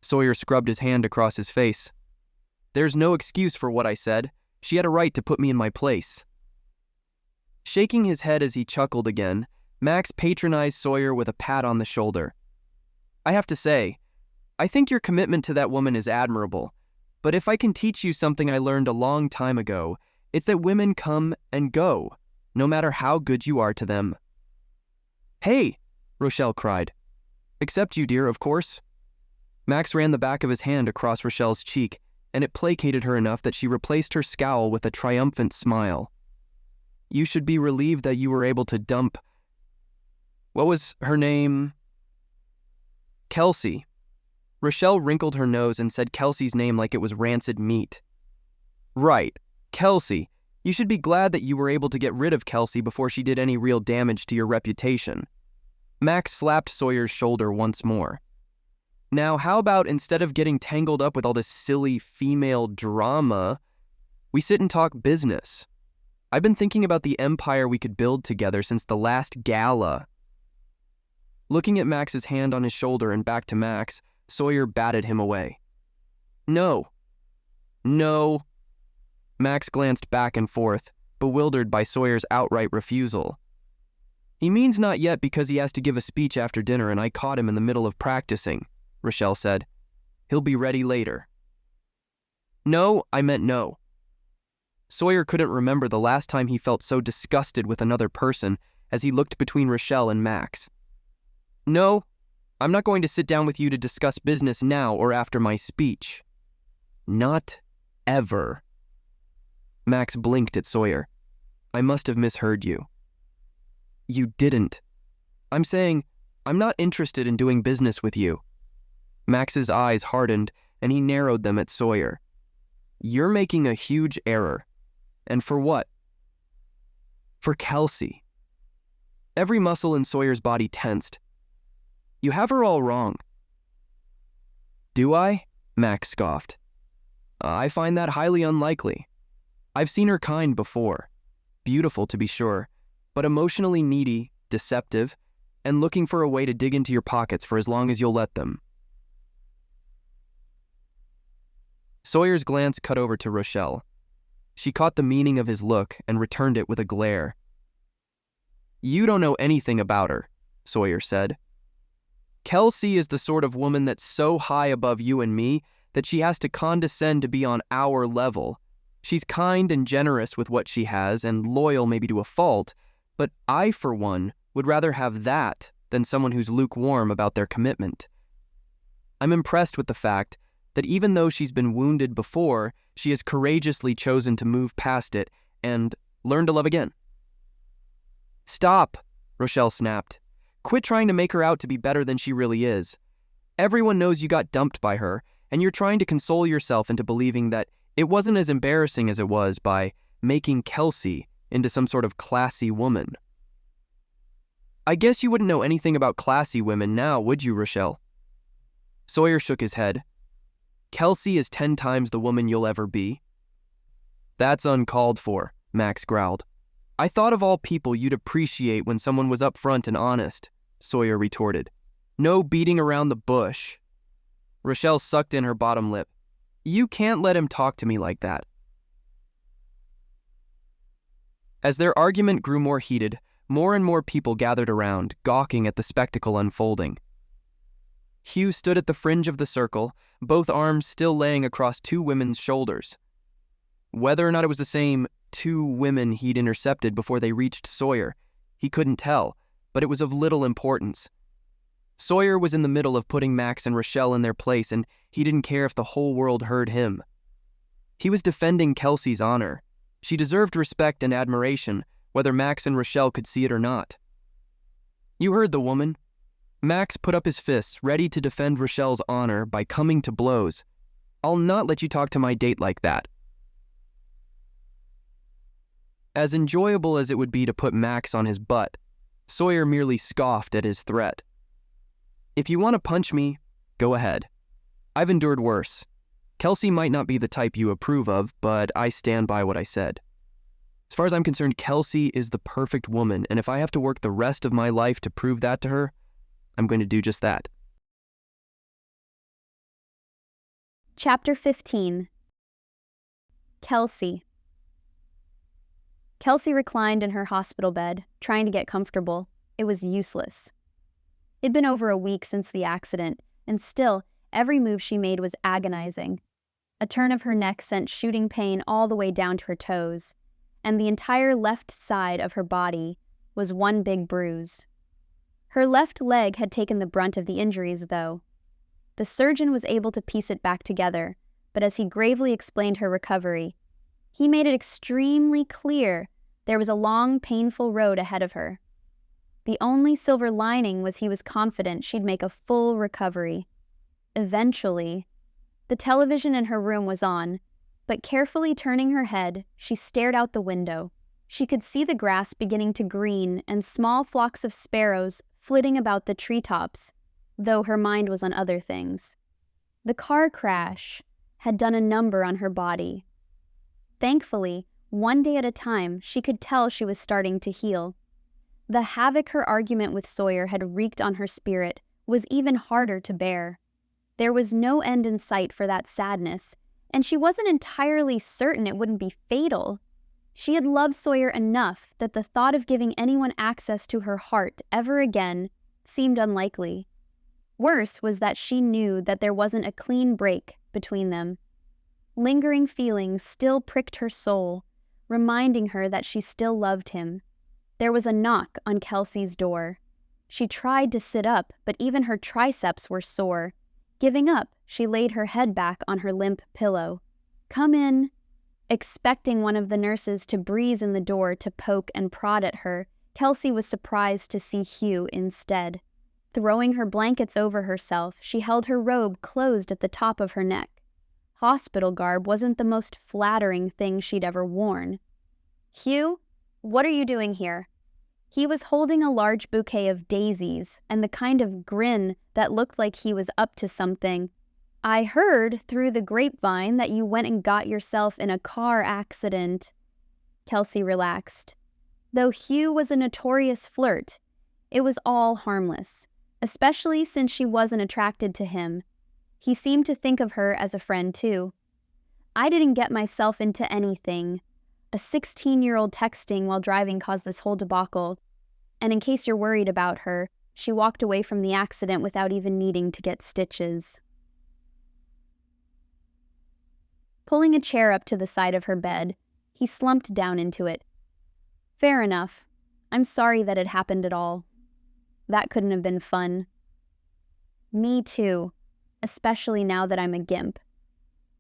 Sawyer scrubbed his hand across his face. There's no excuse for what I said. She had a right to put me in my place. Shaking his head as he chuckled again, Max patronized Sawyer with a pat on the shoulder. I have to say, I think your commitment to that woman is admirable, but if I can teach you something I learned a long time ago, it's that women come and go, no matter how good you are to them. Hey, Rochelle cried. Except you, dear, of course. Max ran the back of his hand across Rochelle's cheek, and it placated her enough that she replaced her scowl with a triumphant smile. You should be relieved that you were able to dump... What was her name? Kelsea. Rachael wrinkled her nose and said Kelsey's name like it was rancid meat. Right, Kelsea. You should be glad that you were able to get rid of Kelsea before she did any real damage to your reputation. Max slapped Sawyer's shoulder once more. Now, how about instead of getting tangled up with all this silly female drama, we sit and talk business? I've been thinking about the empire we could build together since the last gala. Looking at Max's hand on his shoulder and back to Max, Sawyer batted him away. No. Max glanced back and forth, bewildered by Sawyer's outright refusal. He means not yet because he has to give a speech after dinner and I caught him in the middle of practicing, Rachael said. He'll be ready later. No, I meant no. Sawyer couldn't remember the last time he felt so disgusted with another person as he looked between Rachael and Max. No, I'm not going to sit down with you to discuss business now or after my speech. Not ever. Max blinked at Sawyer. I must have misheard you. You didn't. I'm saying, I'm not interested in doing business with you. Max's eyes hardened, and he narrowed them at Sawyer. You're making a huge error. And for what? For Kelsea. Every muscle in Sawyer's body tensed. You have her all wrong. Do I? Max scoffed. I find that highly unlikely. I've seen her kind before. Beautiful, to be sure, but emotionally needy, deceptive, and looking for a way to dig into your pockets for as long as you'll let them. Sawyer's glance cut over to Rachael. She caught the meaning of his look and returned it with a glare. You don't know anything about her, Sawyer said. Kelsea is the sort of woman that's so high above you and me that she has to condescend to be on our level. She's kind and generous with what she has and loyal maybe to a fault, but I, for one, would rather have that than someone who's lukewarm about their commitment. I'm impressed with the fact that even though she's been wounded before, she has courageously chosen to move past it and learn to love again. Stop, Rachael snapped. Quit trying to make her out to be better than she really is. Everyone knows you got dumped by her, and you're trying to console yourself into believing that it wasn't as embarrassing as it was by making Kelsea into some sort of classy woman. I guess you wouldn't know anything about classy women now, would you, Rachael? Sawyer shook his head. Kelsea is 10 times the woman you'll ever be. That's uncalled for, Max growled. I thought of all people you'd appreciate when someone was upfront and honest, Sawyer retorted. No beating around the bush. Rachael sucked in her bottom lip. You can't let him talk to me like that. As their argument grew more heated, more and more people gathered around, gawking at the spectacle unfolding. Hugh stood at the fringe of the circle, both arms still laying across two women's shoulders. Whether or not it was the same two women he'd intercepted before they reached Sawyer, he couldn't tell, but it was of little importance. Sawyer was in the middle of putting Max and Rachael in their place, and he didn't care if the whole world heard him. He was defending Kelsea's honor. She deserved respect and admiration, whether Max and Rachael could see it or not. You heard the woman. Max put up his fists, ready to defend Rachel's honor by coming to blows. I'll not let you talk to my date like that. As enjoyable as it would be to put Max on his butt, Sawyer merely scoffed at his threat. If you want to punch me, go ahead. I've endured worse. Kelsea might not be the type you approve of, but I stand by what I said. As far as I'm concerned, Kelsea is the perfect woman, and if I have to work the rest of my life to prove that to her, I'm going to do just that. Chapter 15. Kelsea. Kelsea reclined in her hospital bed, trying to get comfortable. It was useless. It'd been over a week since the accident, and still, every move she made was agonizing. A turn of her neck sent shooting pain all the way down to her toes, and the entire left side of her body was one big bruise. Her left leg had taken the brunt of the injuries, though. The surgeon was able to piece it back together, but as he gravely explained her recovery, he made it extremely clear there was a long, painful road ahead of her. The only silver lining was he was confident she'd make a full recovery. Eventually, the television in her room was on, but carefully turning her head, she stared out the window. She could see the grass beginning to green and small flocks of sparrows flitting about the treetops, though her mind was on other things. The car crash had done a number on her body. Thankfully, one day at a time, she could tell she was starting to heal. The havoc her argument with Sawyer had wreaked on her spirit was even harder to bear. There was no end in sight for that sadness, and she wasn't entirely certain it wouldn't be fatal. She had loved Sawyer enough that the thought of giving anyone access to her heart ever again seemed unlikely. Worse was that she knew that there wasn't a clean break between them. Lingering feelings still pricked her soul, reminding her that she still loved him. There was a knock on Kelsea's door. She tried to sit up, but even her triceps were sore. Giving up, she laid her head back on her limp pillow. "Come in." Expecting one of the nurses to breeze in the door to poke and prod at her, Kelsea was surprised to see Hugh instead. Throwing her blankets over herself, she held her robe closed at the top of her neck. Hospital garb wasn't the most flattering thing she'd ever worn. "Hugh, what are you doing here?" He was holding a large bouquet of daisies and the kind of grin that looked like he was up to something. "I heard through the grapevine that you went and got yourself in a car accident." Kelsea relaxed. Though Hugh was a notorious flirt, it was all harmless, especially since she wasn't attracted to him. He seemed to think of her as a friend, too. "I didn't get myself into anything. A 16-year-old texting while driving caused this whole debacle. And in case you're worried about her, she walked away from the accident without even needing to get stitches." Pulling a chair up to the side of her bed, he slumped down into it. "Fair enough. I'm sorry that it happened at all. That couldn't have been fun." "Me too, especially now that I'm a gimp."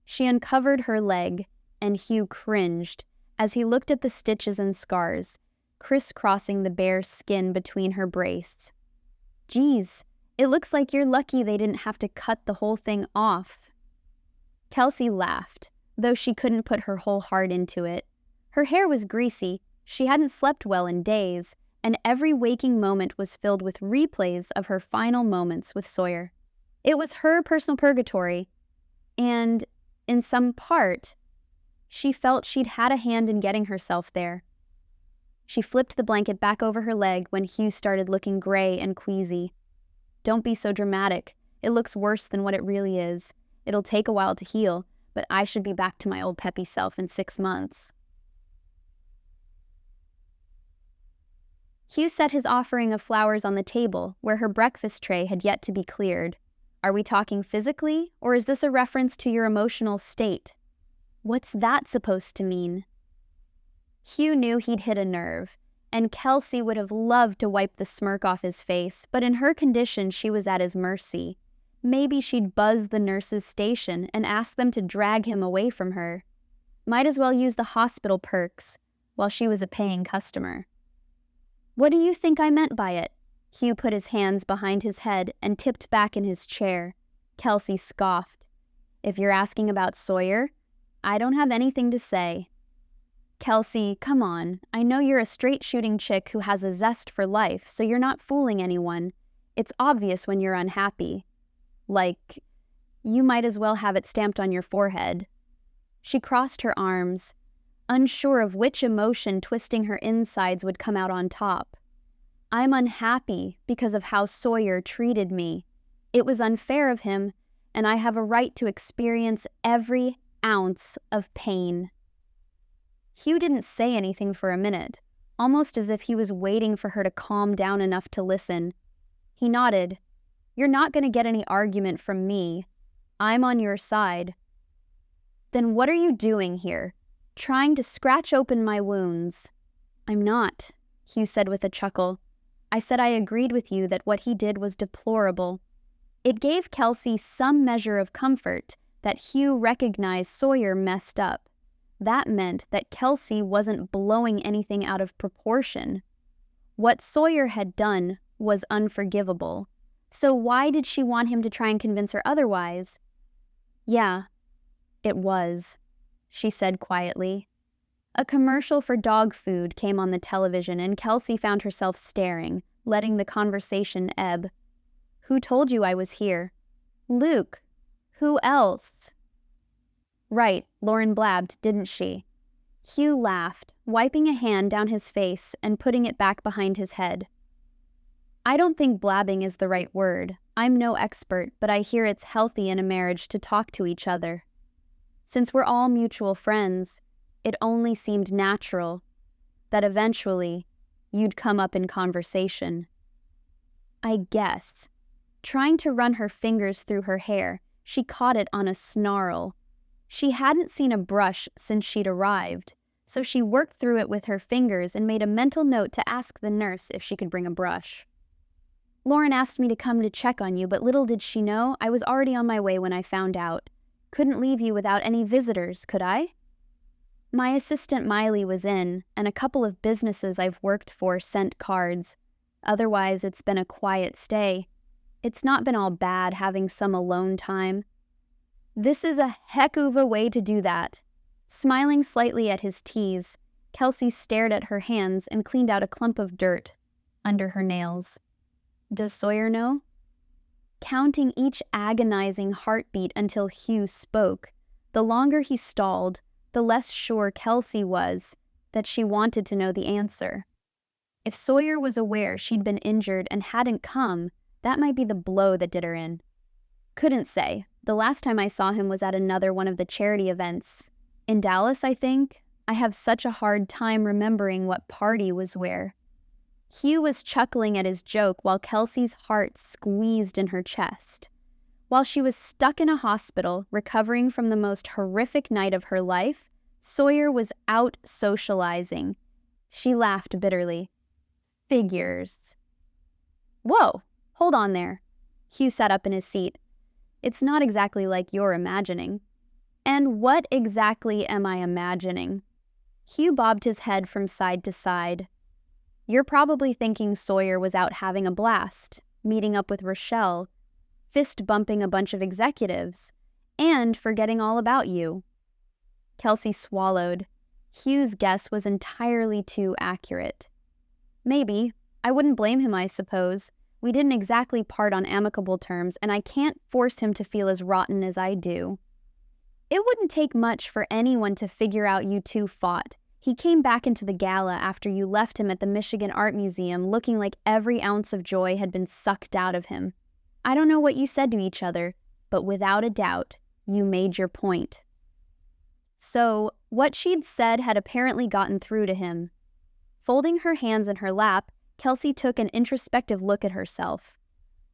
She uncovered her leg, and Hugh cringed as he looked at the stitches and scars, crisscrossing the bare skin between her braists. "Geez, it looks like you're lucky they didn't have to cut the whole thing off." Kelsea laughed, though she couldn't put her whole heart into it. Her hair was greasy, she hadn't slept well in days, and every waking moment was filled with replays of her final moments with Sawyer. It was her personal purgatory, and, in some part, she felt she'd had a hand in getting herself there. She flipped the blanket back over her leg when Hugh started looking gray and queasy. "Don't be so dramatic. It looks worse than what it really is. It'll take a while to heal, but I should be back to my old peppy self in 6 months." Hugh set his offering of flowers on the table where her breakfast tray had yet to be cleared. "Are we talking physically, or is this a reference to your emotional state?" "What's that supposed to mean?" Hugh knew he'd hit a nerve, and Kelsea would have loved to wipe the smirk off his face, but in her condition she was at his mercy. Maybe she'd buzz the nurse's station and ask them to drag him away from her. Might as well use the hospital perks while she was a paying customer. "What do you think I meant by it?" Hugh put his hands behind his head and tipped back in his chair. Kelsea scoffed. If you're asking about Sawyer, I don't have anything to say. Kelsea, come on. I know you're a straight-shooting chick who has a zest for life, so you're not fooling anyone. It's obvious when you're unhappy. Like, you might as well have it stamped on your forehead. She crossed her arms, unsure of which emotion twisting her insides would come out on top. I'm unhappy because of how Sawyer treated me. It was unfair of him, and I have a right to experience every ounce of pain. Hugh didn't say anything for a minute, almost as if he was waiting for her to calm down enough to listen. He nodded. You're not going to get any argument from me. I'm on your side. Then what are you doing here? Trying to scratch open my wounds. I'm not, Hugh said with a chuckle. I said I agreed with you that what he did was deplorable. It gave Kelsea some measure of comfort that Hugh recognized Sawyer messed up. That meant that Kelsea wasn't blowing anything out of proportion. What Sawyer had done was unforgivable. So why did she want him to try and convince her otherwise? Yeah, it was, she said quietly. A commercial for dog food came on the television and Kelsea found herself staring, letting the conversation ebb. Who told you I was here? Luke. Who else? Right, Lauren blabbed, didn't she? Hugh laughed, wiping a hand down his face and putting it back behind his head. I don't think blabbing is the right word. I'm no expert, but I hear it's healthy in a marriage to talk to each other. Since we're all mutual friends, it only seemed natural that eventually you'd come up in conversation. I guess. Trying to run her fingers through her hair, she caught it on a snarl. She hadn't seen a brush since she'd arrived, so she worked through it with her fingers and made a mental note to ask the nurse if she could bring a brush. Lauren asked me to come to check on you, but little did she know I was already on my way when I found out. Couldn't leave you without any visitors, could I? My assistant Miley was in, and a couple of businesses I've worked for sent cards. Otherwise, it's been a quiet stay. It's not been all bad having some alone time. This is a heck of a way to do that. Smiling slightly at his tease, Kelsea stared at her hands and cleaned out a clump of dirt under her nails. Does Sawyer know? Counting each agonizing heartbeat until Hugh spoke, the longer he stalled, the less sure Kelsea was that she wanted to know the answer. If Sawyer was aware she'd been injured and hadn't come, that might be the blow that did her in. Couldn't say. The last time I saw him was at another one of the charity events. In Dallas, I think. I have such a hard time remembering what party was where. Hugh was chuckling at his joke while Kelsea's heart squeezed in her chest. While she was stuck in a hospital, recovering from the most horrific night of her life, Sawyer was out socializing. She laughed bitterly. Figures. Whoa, hold on there. Hugh sat up in his seat. It's not exactly like you're imagining. And what exactly am I imagining? Hugh bobbed his head from side to side. You're probably thinking Sawyer was out having a blast, meeting up with Rachael, fist-bumping a bunch of executives, and forgetting all about you. Kelsea swallowed. Hugh's guess was entirely too accurate. Maybe. I wouldn't blame him, I suppose. We didn't exactly part on amicable terms, and I can't force him to feel as rotten as I do. It wouldn't take much for anyone to figure out you two fought. He came back into the gala after you left him at the Michigan Art Museum looking like every ounce of joy had been sucked out of him. I don't know what you said to each other, but without a doubt, you made your point. So, what she'd said had apparently gotten through to him. Folding her hands in her lap, Kelsea took an introspective look at herself.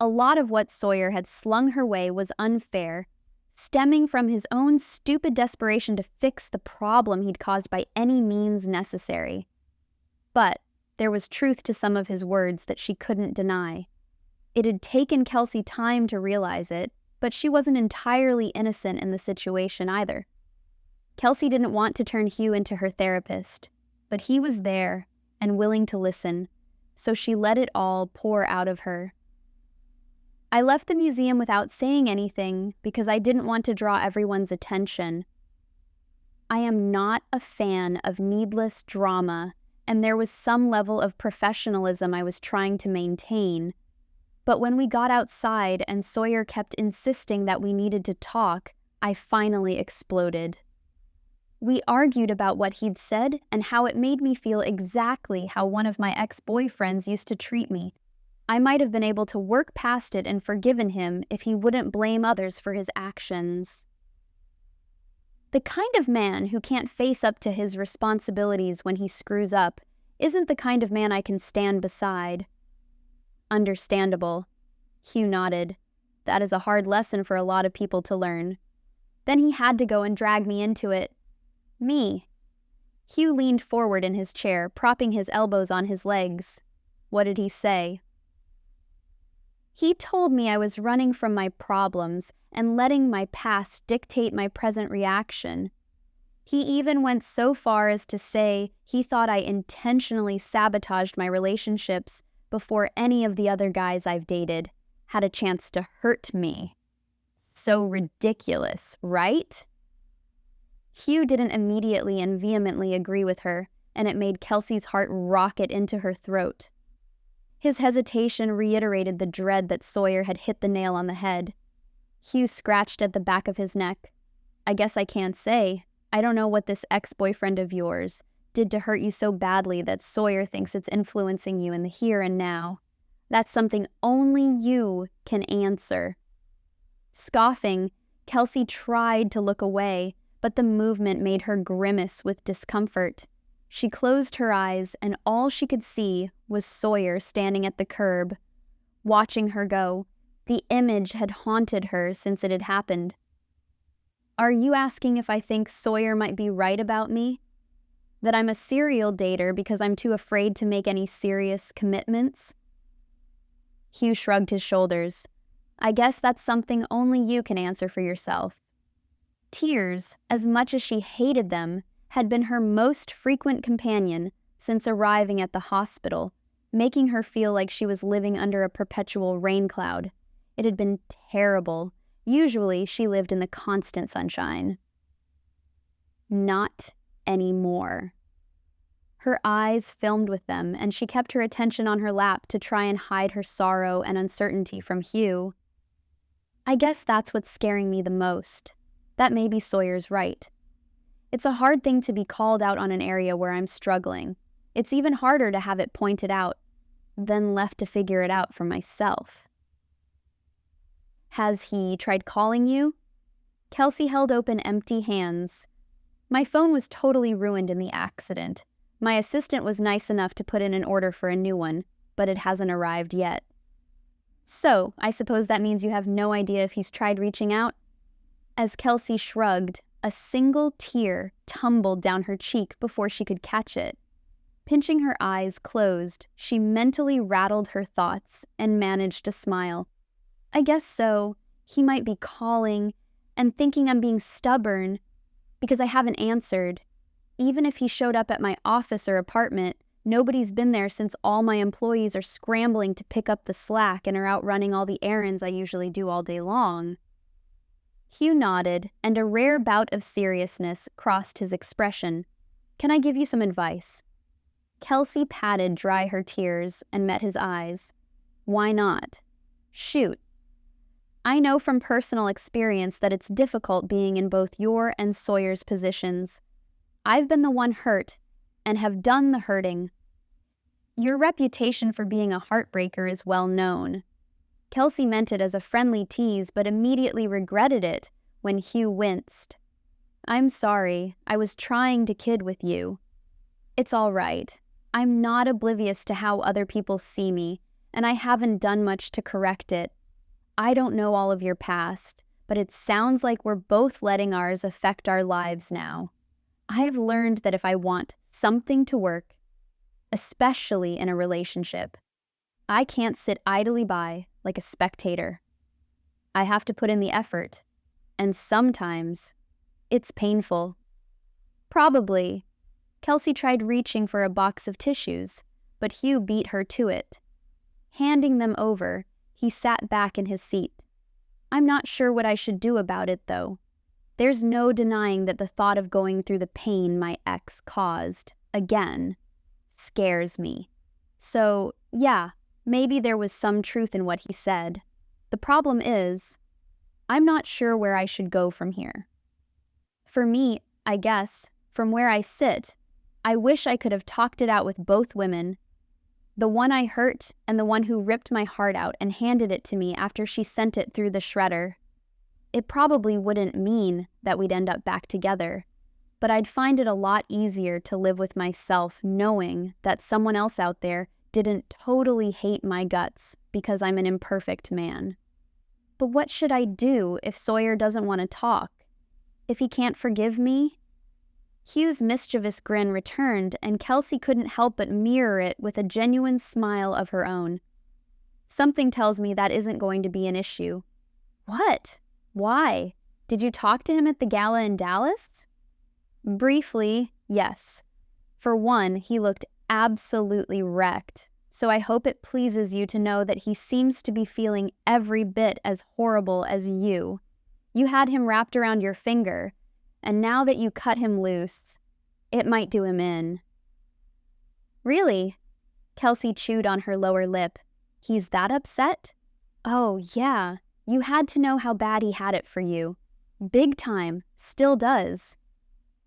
A lot of what Sawyer had slung her way was unfair, stemming from his own stupid desperation to fix the problem he'd caused by any means necessary. But there was truth to some of his words that she couldn't deny. It had taken Kelsea time to realize it, but she wasn't entirely innocent in the situation either. Kelsea didn't want to turn Hugh into her therapist, but he was there and willing to listen, so she let it all pour out of her. I left the museum without saying anything because I didn't want to draw everyone's attention. I am not a fan of needless drama, and there was some level of professionalism I was trying to maintain. But when we got outside and Sawyer kept insisting that we needed to talk, I finally exploded. We argued about what he'd said and how it made me feel exactly how one of my ex-boyfriends used to treat me. I might have been able to work past it and forgiven him if he wouldn't blame others for his actions. The kind of man who can't face up to his responsibilities when he screws up isn't the kind of man I can stand beside. Understandable. Hugh nodded. That is a hard lesson for a lot of people to learn. Then he had to go and drag me into it. Me. Hugh leaned forward in his chair, propping his elbows on his legs. What did he say? He told me I was running from my problems and letting my past dictate my present reaction. He even went so far as to say he thought I intentionally sabotaged my relationships before any of the other guys I've dated had a chance to hurt me. So ridiculous, right? Hugh didn't immediately and vehemently agree with her, and it made Kelsey's heart rocket into her throat. His hesitation reiterated the dread that Sawyer had hit the nail on the head. Hugh scratched at the back of his neck. I guess I can't say. I don't know what this ex-boyfriend of yours did to hurt you so badly that Sawyer thinks it's influencing you in the here and now. That's something only you can answer. Scoffing, Kelsey tried to look away, but the movement made her grimace with discomfort. She closed her eyes, and all she could see was Sawyer standing at the curb. Watching her go, the image had haunted her since it had happened. Are you asking if I think Sawyer might be right about me? That I'm a serial dater because I'm too afraid to make any serious commitments? Hugh shrugged his shoulders. I guess that's something only you can answer for yourself. Tears, as much as she hated them, had been her most frequent companion since arriving at the hospital, making her feel like she was living under a perpetual rain cloud. It had been terrible. Usually, she lived in the constant sunshine. Not anymore. Her eyes filmed with them, and she kept her attention on her lap to try and hide her sorrow and uncertainty from Hugh. I guess that's what's scaring me the most. That maybe Sawyer's right. It's a hard thing to be called out on an area where I'm struggling. It's even harder to have it pointed out, then left to figure it out for myself. Has he tried calling you? Kelsey held open empty hands. My phone was totally ruined in the accident. My assistant was nice enough to put in an order for a new one, but it hasn't arrived yet. So, I suppose that means you have no idea if he's tried reaching out? As Kelsey shrugged, a single tear tumbled down her cheek before she could catch it. Pinching her eyes closed, she mentally rattled her thoughts and managed to smile. I guess so. He might be calling and thinking I'm being stubborn because I haven't answered. Even if he showed up at my office or apartment, nobody's been there since all my employees are scrambling to pick up the slack and are out running all the errands I usually do all day long. Hugh nodded, and a rare bout of seriousness crossed his expression. Can I give you some advice? Kelsey patted dry her tears and met his eyes. Why not? Shoot. I know from personal experience that it's difficult being in both your and Sawyer's positions. I've been the one hurt, and have done the hurting. Your reputation for being a heartbreaker is well known. Kelsey meant it as a friendly tease, but immediately regretted it when Hugh winced. I'm sorry, I was trying to kid with you. It's all right. I'm not oblivious to how other people see me, and I haven't done much to correct it. I don't know all of your past, but it sounds like we're both letting ours affect our lives now. I have learned that if I want something to work, especially in a relationship, I can't sit idly by like a spectator. I have to put in the effort, and sometimes it's painful. Probably. Kelsey tried reaching for a box of tissues, but Hugh beat her to it. Handing them over, he sat back in his seat. I'm not sure what I should do about it, though. There's no denying that the thought of going through the pain my ex caused, again, scares me. So, yeah, maybe there was some truth in what he said. The problem is, I'm not sure where I should go from here. For me, I guess, from where I sit, I wish I could have talked it out with both women. The one I hurt and the one who ripped my heart out and handed it to me after she sent it through the shredder. It probably wouldn't mean that we'd end up back together, but I'd find it a lot easier to live with myself knowing that someone else out there didn't totally hate my guts because I'm an imperfect man. But what should I do if Sawyer doesn't want to talk? If he can't forgive me? Hugh's mischievous grin returned, and Kelsea couldn't help but mirror it with a genuine smile of her own. Something tells me that isn't going to be an issue. What? Why? Did you talk to him at the gala in Dallas? Briefly, yes. For one, he looked absolutely wrecked, so I hope it pleases you to know that he seems to be feeling every bit as horrible as you. You had him wrapped around your finger, and now that you cut him loose, it might do him in. Really? Kelsea chewed on her lower lip. He's that upset? Oh, yeah. You had to know how bad he had it for you. Big time. Still does.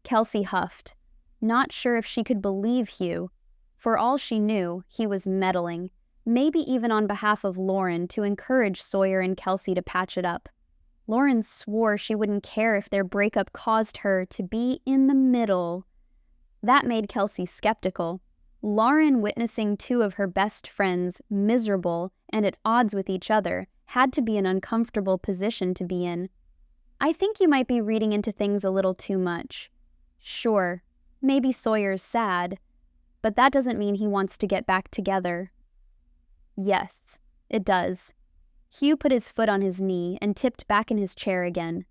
Kelsea huffed, not sure if she could believe Hugh. For all she knew, he was meddling, maybe even on behalf of Lauren to encourage Sawyer and Kelsea to patch it up. Lauren swore she wouldn't care if their breakup caused her to be in the middle. That made Kelsea skeptical. Lauren witnessing two of her best friends miserable and at odds with each other had to be an uncomfortable position to be in. I think you might be reading into things a little too much. Sure, maybe Sawyer's sad, but that doesn't mean he wants to get back together. Yes, it does. Hugh put his foot on his knee and tipped back in his chair again.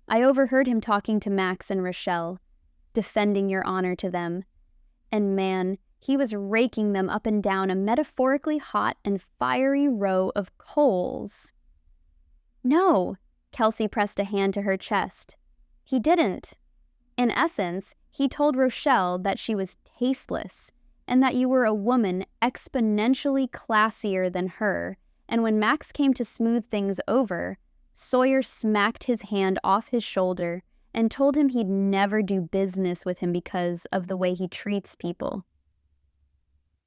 I overheard him talking to Max and Rachael, defending your honor to them. And man, he was raking them up and down a metaphorically hot and fiery row of coals. No, Kelsea pressed a hand to her chest. He didn't. In essence, he told Rachael that she was tasteless and that you were a woman exponentially classier than her. And when Max came to smooth things over, Sawyer smacked his hand off his shoulder and told him he'd never do business with him because of the way he treats people.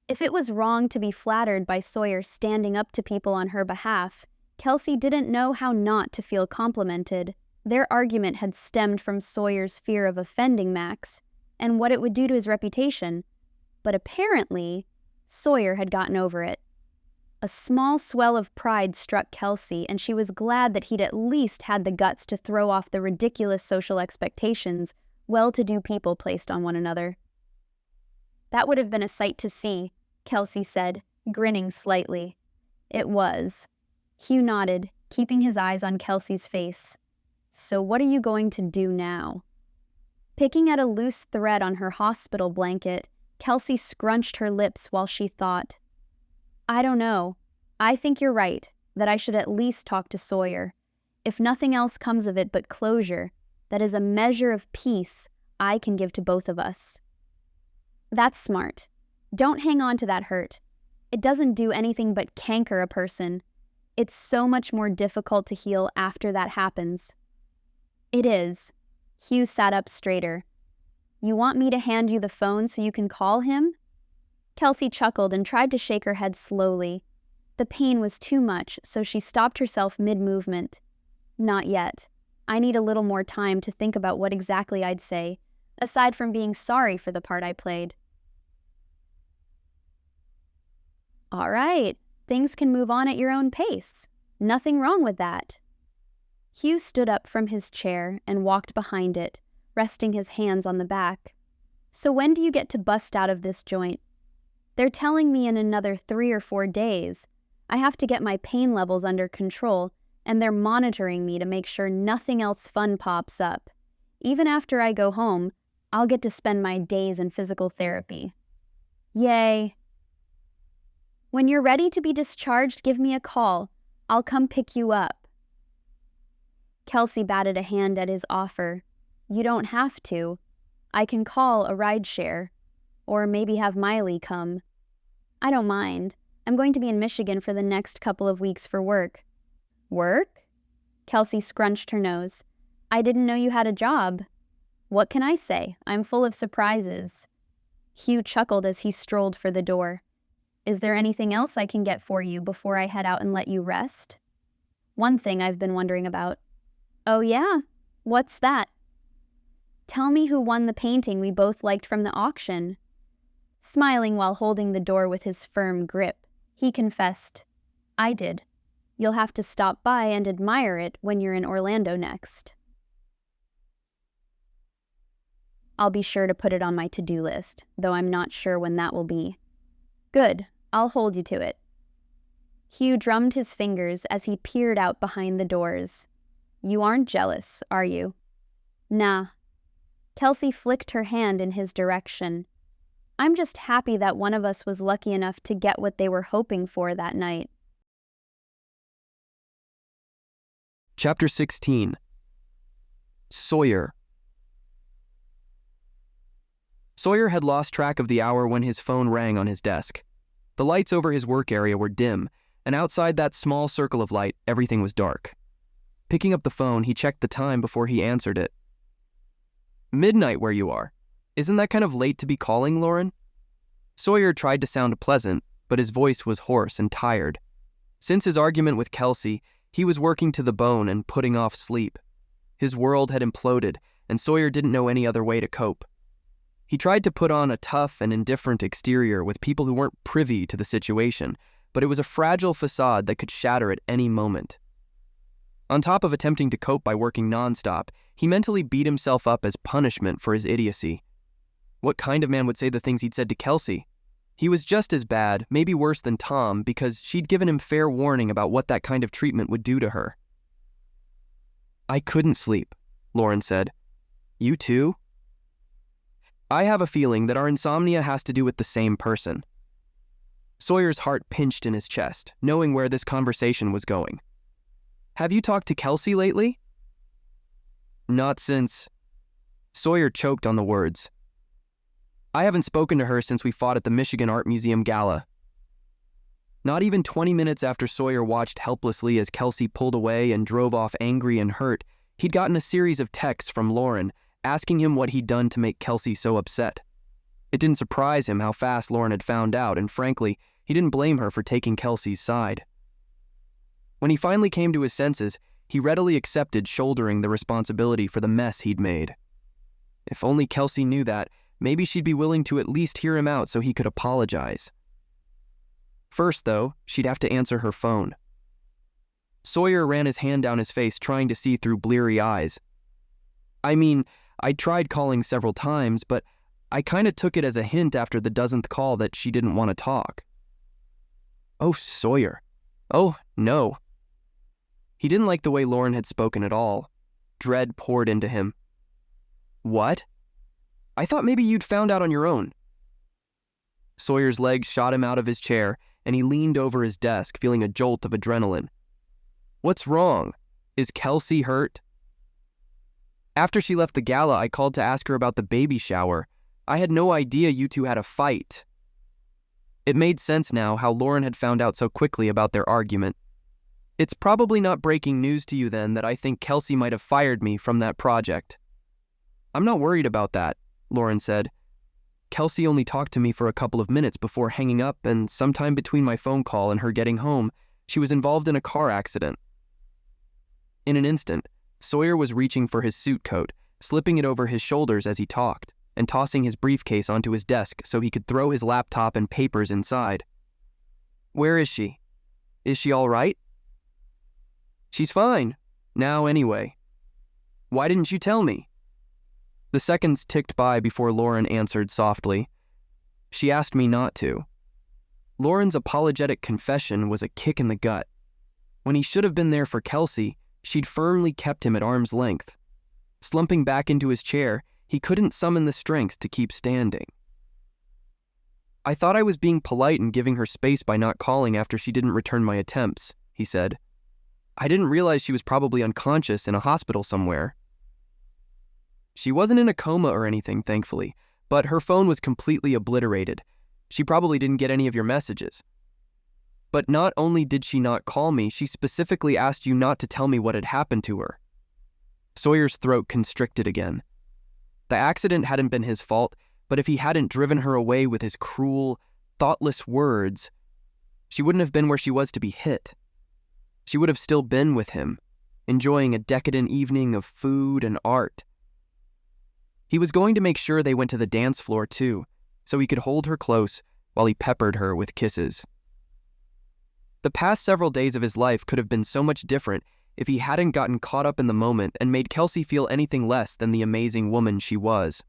If it was wrong to be flattered by Sawyer standing up to people on her behalf, Kelsea didn't know how not to feel complimented. Their argument had stemmed from Sawyer's fear of offending Max and what it would do to his reputation, but apparently, Sawyer had gotten over it. A small swell of pride struck Kelsea, and she was glad that he'd at least had the guts to throw off the ridiculous social expectations well-to-do people placed on one another. That would have been a sight to see, Kelsea said, grinning slightly. It was. Hugh nodded, keeping his eyes on Kelsea's face. So what are you going to do now? Picking at a loose thread on her hospital blanket, Kelsea scrunched her lips while she thought. I don't know. I think you're right, that I should at least talk to Sawyer. If nothing else comes of it but closure, that is a measure of peace I can give to both of us. That's smart. Don't hang on to that hurt. It doesn't do anything but canker a person. It's so much more difficult to heal after that happens. It is. Hugh sat up straighter. You want me to hand you the phone so you can call him? Kelsea chuckled and tried to shake her head slowly. The pain was too much, so she stopped herself mid-movement. Not yet. I need a little more time to think about what exactly I'd say, aside from being sorry for the part I played. All right, things can move on at your own pace. Nothing wrong with that. Hugh stood up from his chair and walked behind it, resting his hands on the back. So when do you get to bust out of this joint? They're telling me in another 3 or 4 days. I have to get my pain levels under control, and they're monitoring me to make sure nothing else fun pops up. Even after I go home, I'll get to spend my days in physical therapy. Yay. When you're ready to be discharged, give me a call. I'll come pick you up. Kelsea batted a hand at his offer. You don't have to. I can call a rideshare. Or maybe have Miley come. I don't mind. I'm going to be in Michigan for the next couple of weeks for work. Work? Kelsea scrunched her nose. I didn't know you had a job. What can I say? I'm full of surprises. Hugh chuckled as he strolled for the door. Is there anything else I can get for you before I head out and let you rest? One thing I've been wondering about. Oh yeah? What's that? Tell me who won the painting we both liked from the auction. Smiling while holding the door with his firm grip, he confessed, I did. You'll have to stop by and admire it when you're in Orlando next. I'll be sure to put it on my to-do list, though I'm not sure when that will be. Good, I'll hold you to it. Hugh drummed his fingers as he peered out behind the doors. You aren't jealous, are you? Nah. Kelsea flicked her hand in his direction. I'm just happy that one of us was lucky enough to get what they were hoping for that night. Chapter 16. Sawyer. Sawyer had lost track of the hour when his phone rang on his desk. The lights over his work area were dim, and outside that small circle of light, everything was dark. Picking up the phone, he checked the time before he answered it. Midnight where you are. Isn't that kind of late to be calling, Lauren? Sawyer tried to sound pleasant, but his voice was hoarse and tired. Since his argument with Kelsea, he was working to the bone and putting off sleep. His world had imploded, and Sawyer didn't know any other way to cope. He tried to put on a tough and indifferent exterior with people who weren't privy to the situation, but it was a fragile facade that could shatter at any moment. On top of attempting to cope by working nonstop, he mentally beat himself up as punishment for his idiocy. What kind of man would say the things he'd said to Kelsea? He was just as bad, maybe worse than Tom, because she'd given him fair warning about what that kind of treatment would do to her. I couldn't sleep, Lauren said. You too? I have a feeling that our insomnia has to do with the same person. Sawyer's heart pinched in his chest, knowing where this conversation was going. Have you talked to Kelsea lately? Not since... Sawyer choked on the words. I haven't spoken to her since we fought at the Michigan Art Museum Gala. Not even 20 minutes after Sawyer watched helplessly as Kelsea pulled away and drove off angry and hurt, he'd gotten a series of texts from Lauren asking him what he'd done to make Kelsea so upset. It didn't surprise him how fast Lauren had found out, and frankly, he didn't blame her for taking Kelsea's side. When he finally came to his senses, he readily accepted shouldering the responsibility for the mess he'd made. If only Kelsea knew that, maybe she'd be willing to at least hear him out so he could apologize. First, though, she'd have to answer her phone. Sawyer ran his hand down his face, trying to see through bleary eyes. I mean, I tried calling several times, but I kinda took it as a hint after the dozenth call that she didn't want to talk. Oh, Sawyer. Oh, no. He didn't like the way Lauren had spoken at all. Dread poured into him. What? I thought maybe you'd found out on your own. Sawyer's legs shot him out of his chair, and he leaned over his desk, feeling a jolt of adrenaline. What's wrong? Is Kelsea hurt? After she left the gala, I called to ask her about the baby shower. I had no idea you two had a fight. It made sense now how Lauren had found out so quickly about their argument. It's probably not breaking news to you then that I think Kelsea might have fired me from that project. I'm not worried about that, Lauren said. Kelsea only talked to me for a couple of minutes before hanging up, and sometime between my phone call and her getting home, she was involved in a car accident. In an instant, Sawyer was reaching for his suit coat, slipping it over his shoulders as he talked, and tossing his briefcase onto his desk so he could throw his laptop and papers inside. Where is she? Is she all right? She's fine. Now anyway. Why didn't you tell me? The seconds ticked by before Lauren answered softly. She asked me not to. Lauren's apologetic confession was a kick in the gut. When he should have been there for Kelsea, she'd firmly kept him at arm's length. Slumping back into his chair, he couldn't summon the strength to keep standing. I thought I was being polite and giving her space by not calling after she didn't return my attempts, he said. I didn't realize she was probably unconscious in a hospital somewhere. She wasn't in a coma or anything, thankfully, but her phone was completely obliterated. She probably didn't get any of your messages. But not only did she not call me, she specifically asked you not to tell me what had happened to her. Sawyer's throat constricted again. The accident hadn't been his fault, but if he hadn't driven her away with his cruel, thoughtless words, she wouldn't have been where she was to be hit. She would have still been with him, enjoying a decadent evening of food and art. He was going to make sure they went to the dance floor too, so he could hold her close while he peppered her with kisses. The past several days of his life could have been so much different if he hadn't gotten caught up in the moment and made Kelsea feel anything less than the amazing woman she was.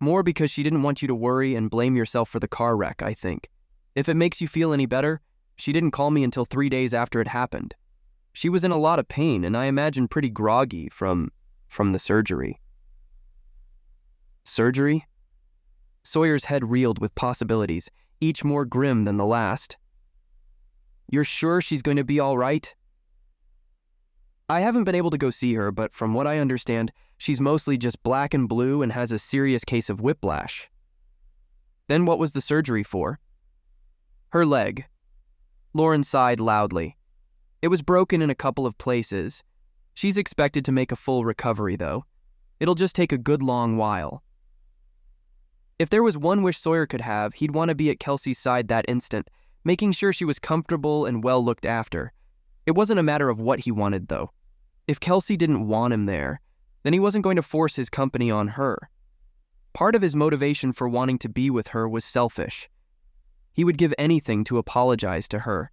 More because she didn't want you to worry and blame yourself for the car wreck, I think. If it makes you feel any better, she didn't call me until 3 days after it happened. She was in a lot of pain and I imagine pretty groggy from the surgery. Surgery? Sawyer's head reeled with possibilities, each more grim than the last. You're sure she's going to be all right? I haven't been able to go see her, but from what I understand, she's mostly just black and blue and has a serious case of whiplash. Then what was the surgery for? Her leg. Lauren sighed loudly. It was broken in a couple of places. She's expected to make a full recovery, though. It'll just take a good long while. If there was one wish Sawyer could have, he'd want to be at Kelsea's side that instant, making sure she was comfortable and well looked after. It wasn't a matter of what he wanted, though. If Kelsea didn't want him there, then he wasn't going to force his company on her. Part of his motivation for wanting to be with her was selfish. He would give anything to apologize to her.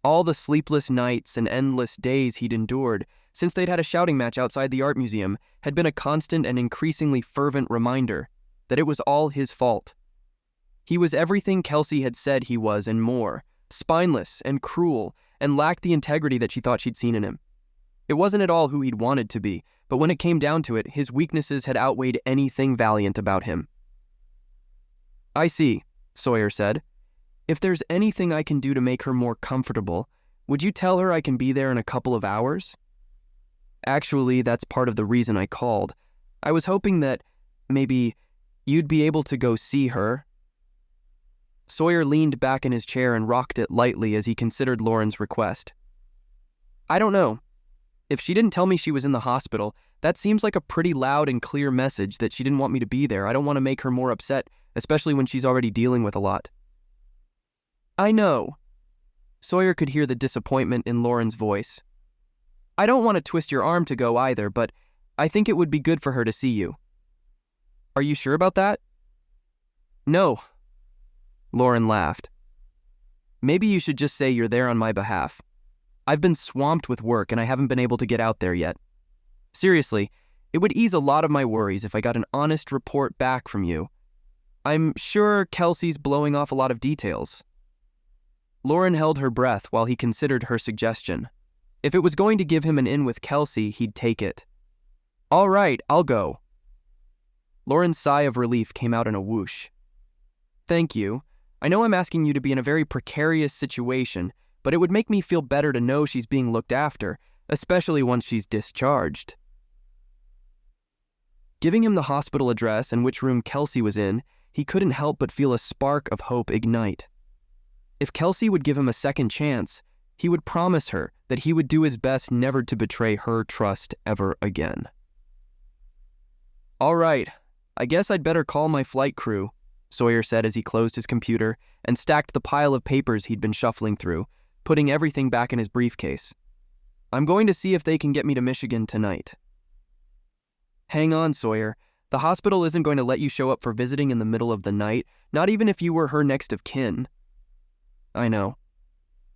All the sleepless nights and endless days he'd endured since they'd had a shouting match outside the art museum had been a constant and increasingly fervent reminder that it was all his fault. He was everything Kelsea had said he was and more, spineless and cruel, and lacked the integrity that she thought she'd seen in him. It wasn't at all who he'd wanted to be, but when it came down to it, his weaknesses had outweighed anything valiant about him. I see, Sawyer said. If there's anything I can do to make her more comfortable, would you tell her I can be there in a couple of hours? Actually, that's part of the reason I called. I was hoping that maybe you'd be able to go see her. Sawyer leaned back in his chair and rocked it lightly as he considered Lauren's request. I don't know. If she didn't tell me she was in the hospital, that seems like a pretty loud and clear message that she didn't want me to be there. I don't want to make her more upset, especially when she's already dealing with a lot. I know. Sawyer could hear the disappointment in Lauren's voice. I don't want to twist your arm to go either, but I think it would be good for her to see you. Are you sure about that? No. Lauren laughed. Maybe you should just say you're there on my behalf. I've been swamped with work and I haven't been able to get out there yet. Seriously, it would ease a lot of my worries if I got an honest report back from you. I'm sure Kelsea's blowing off a lot of details. Lauren held her breath while he considered her suggestion. If it was going to give him an in with Kelsea, he'd take it. All right, I'll go. Lauren's sigh of relief came out in a whoosh. Thank you. I know I'm asking you to be in a very precarious situation, but it would make me feel better to know she's being looked after, especially once she's discharged. Giving him the hospital address and which room Kelsea was in, he couldn't help but feel a spark of hope ignite. If Kelsea would give him a second chance, he would promise her that he would do his best never to betray her trust ever again. All right, I guess I'd better call my flight crew, Sawyer said as he closed his computer and stacked the pile of papers he'd been shuffling through, putting everything back in his briefcase. I'm going to see if they can get me to Michigan tonight. Hang on, Sawyer. The hospital isn't going to let you show up for visiting in the middle of the night, not even if you were her next of kin. I know.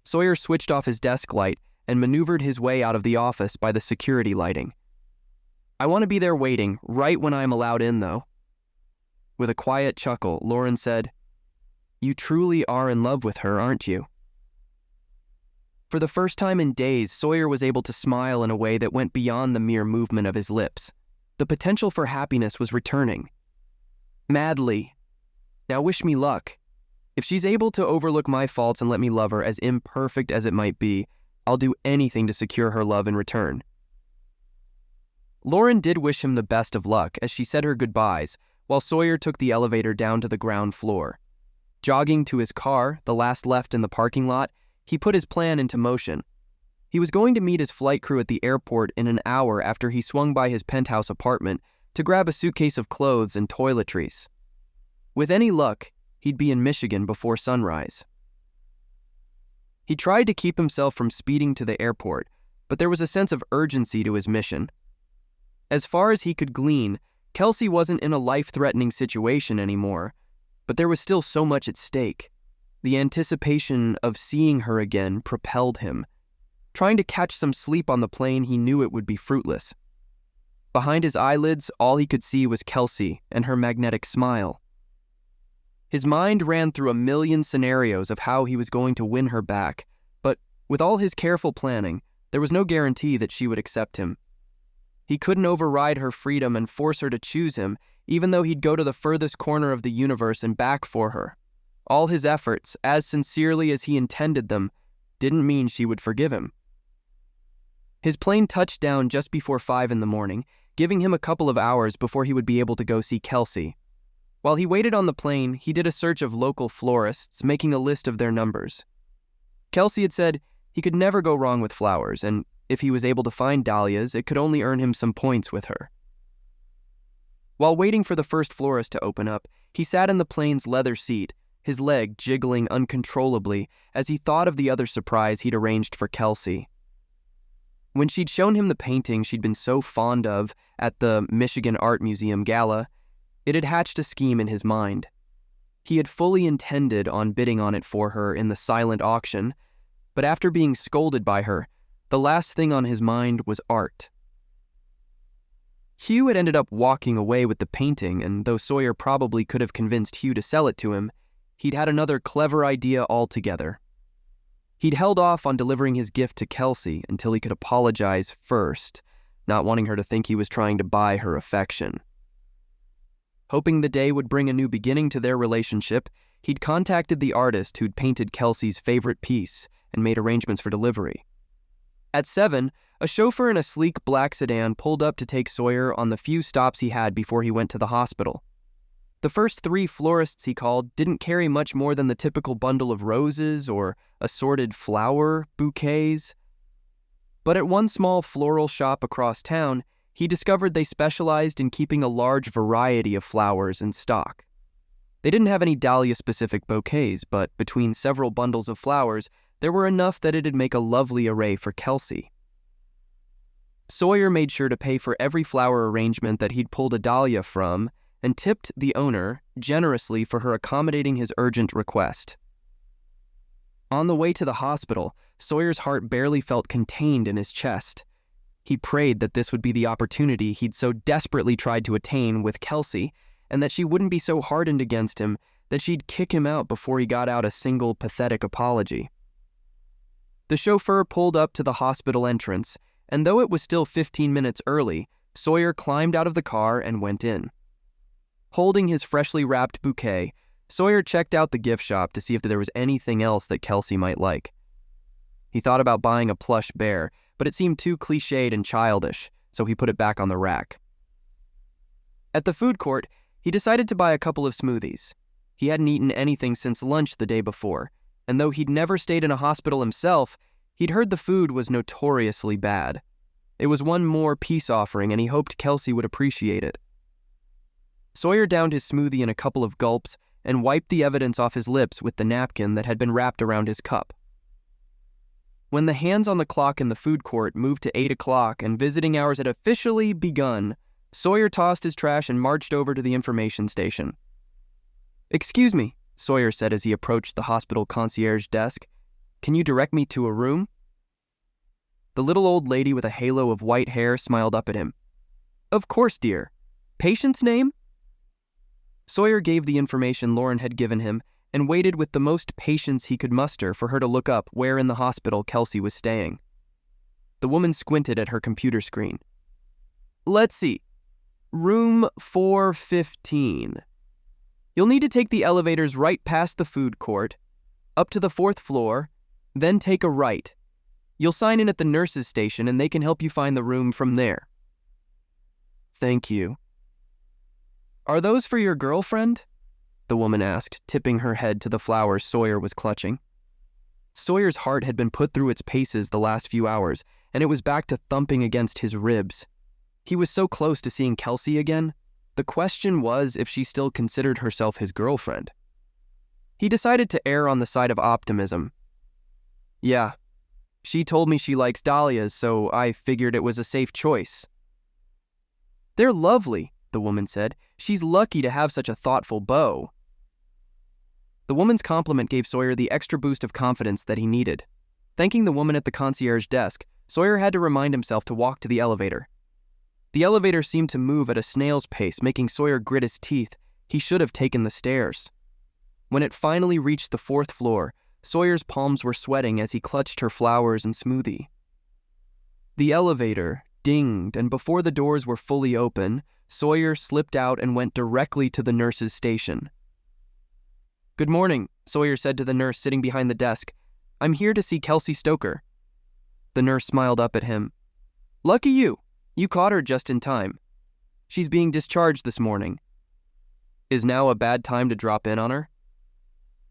Sawyer switched off his desk light and maneuvered his way out of the office by the security lighting. I want to be there waiting, right when I'm allowed in, though. With a quiet chuckle, Lauren said, You truly are in love with her, aren't you? For the first time in days, Sawyer was able to smile in a way that went beyond the mere movement of his lips. The potential for happiness was returning. Madly. Now wish me luck. If she's able to overlook my faults and let me love her, as imperfect as it might be, I'll do anything to secure her love in return." Lauren did wish him the best of luck as she said her goodbyes, while Sawyer took the elevator down to the ground floor. Jogging to his car, the last left in the parking lot, he put his plan into motion. He was going to meet his flight crew at the airport in an hour after he swung by his penthouse apartment to grab a suitcase of clothes and toiletries. With any luck, he'd be in Michigan before sunrise. He tried to keep himself from speeding to the airport, but there was a sense of urgency to his mission. As far as he could glean, Kelsea wasn't in a life-threatening situation anymore, but there was still so much at stake. The anticipation of seeing her again propelled him. Trying to catch some sleep on the plane, he knew it would be fruitless. Behind his eyelids, all he could see was Kelsea and her magnetic smile. His mind ran through a million scenarios of how he was going to win her back, but with all his careful planning, there was no guarantee that she would accept him. He couldn't override her freedom and force her to choose him, even though he'd go to the furthest corner of the universe and back for her. All his efforts, as sincerely as he intended them, didn't mean she would forgive him. His plane touched down just before 5 in the morning, giving him a couple of hours before he would be able to go see Kelsea. While he waited on the plane, he did a search of local florists, making a list of their numbers. Kelsea had said he could never go wrong with flowers, and if he was able to find dahlias, it could only earn him some points with her. While waiting for the first florist to open up, he sat in the plane's leather seat, his leg jiggling uncontrollably as he thought of the other surprise he'd arranged for Kelsea. When she'd shown him the painting she'd been so fond of at the Michigan Art Museum Gala, it had hatched a scheme in his mind. He had fully intended on bidding on it for her in the silent auction, but after being scolded by her, the last thing on his mind was art. Hugh had ended up walking away with the painting, and though Sawyer probably could have convinced Hugh to sell it to him, he'd had another clever idea altogether. He'd held off on delivering his gift to Kelsea until he could apologize first, not wanting her to think he was trying to buy her affection. Hoping the day would bring a new beginning to their relationship, he'd contacted the artist who'd painted Kelsea's favorite piece and made arrangements for delivery. At 7, a chauffeur in a sleek black sedan pulled up to take Sawyer on the few stops he had before he went to the hospital. The first 3 florists he called didn't carry much more than the typical bundle of roses or assorted flower bouquets. But at one small floral shop across town, he discovered they specialized in keeping a large variety of flowers in stock. They didn't have any dahlia-specific bouquets, but between several bundles of flowers, there were enough that it'd make a lovely array for Kelsea. Sawyer made sure to pay for every flower arrangement that he'd pulled a dahlia from, and tipped the owner generously for her accommodating his urgent request. On the way to the hospital, Sawyer's heart barely felt contained in his chest. He prayed that this would be the opportunity he'd so desperately tried to attain with Kelsea, and that she wouldn't be so hardened against him that she'd kick him out before he got out a single pathetic apology. The chauffeur pulled up to the hospital entrance, and though it was still 15 minutes early, Sawyer climbed out of the car and went in. Holding his freshly wrapped bouquet, Sawyer checked out the gift shop to see if there was anything else that Kelsea might like. He thought about buying a plush bear, but it seemed too cliched and childish, so he put it back on the rack. At the food court, he decided to buy a couple of smoothies. He hadn't eaten anything since lunch the day before, and though he'd never stayed in a hospital himself, he'd heard the food was notoriously bad. It was one more peace offering, and he hoped Kelsea would appreciate it. Sawyer downed his smoothie in a couple of gulps and wiped the evidence off his lips with the napkin that had been wrapped around his cup. When the hands on the clock in the food court moved to 8 o'clock and visiting hours had officially begun, Sawyer tossed his trash and marched over to the information station. "Excuse me," Sawyer said as he approached the hospital concierge desk. "Can you direct me to a room?" The little old lady with a halo of white hair smiled up at him. "Of course, dear. Patient's name?" Sawyer gave the information Lauren had given him and waited with the most patience he could muster for her to look up where in the hospital Kelsea was staying. The woman squinted at her computer screen. "Let's see. Room 415. You'll need to take the elevators right past the food court, up to the 4th floor, then take a right. You'll sign in at the nurse's station and they can help you find the room from there." "Thank you." "Are those for your girlfriend?" the woman asked, tipping her head to the flowers Sawyer was clutching. Sawyer's heart had been put through its paces the last few hours, and it was back to thumping against his ribs. He was so close to seeing Kelsea again. The question was if she still considered herself his girlfriend. He decided to err on the side of optimism. "Yeah, she told me she likes dahlias, so I figured it was a safe choice." "They're lovely," the woman said. "She's lucky to have such a thoughtful beau." The woman's compliment gave Sawyer the extra boost of confidence that he needed. Thanking the woman at the concierge desk, Sawyer had to remind himself to walk to the elevator. The elevator seemed to move at a snail's pace, making Sawyer grit his teeth. He should have taken the stairs. When it finally reached the 4th floor, Sawyer's palms were sweating as he clutched her flowers and smoothie. The elevator dinged, and before the doors were fully open, Sawyer slipped out and went directly to the nurse's station. "Good morning," Sawyer said to the nurse sitting behind the desk. "I'm here to see Kelsea Stoker." The nurse smiled up at him. "Lucky you. You caught her just in time. She's being discharged this morning." "Is now a bad time to drop in on her?"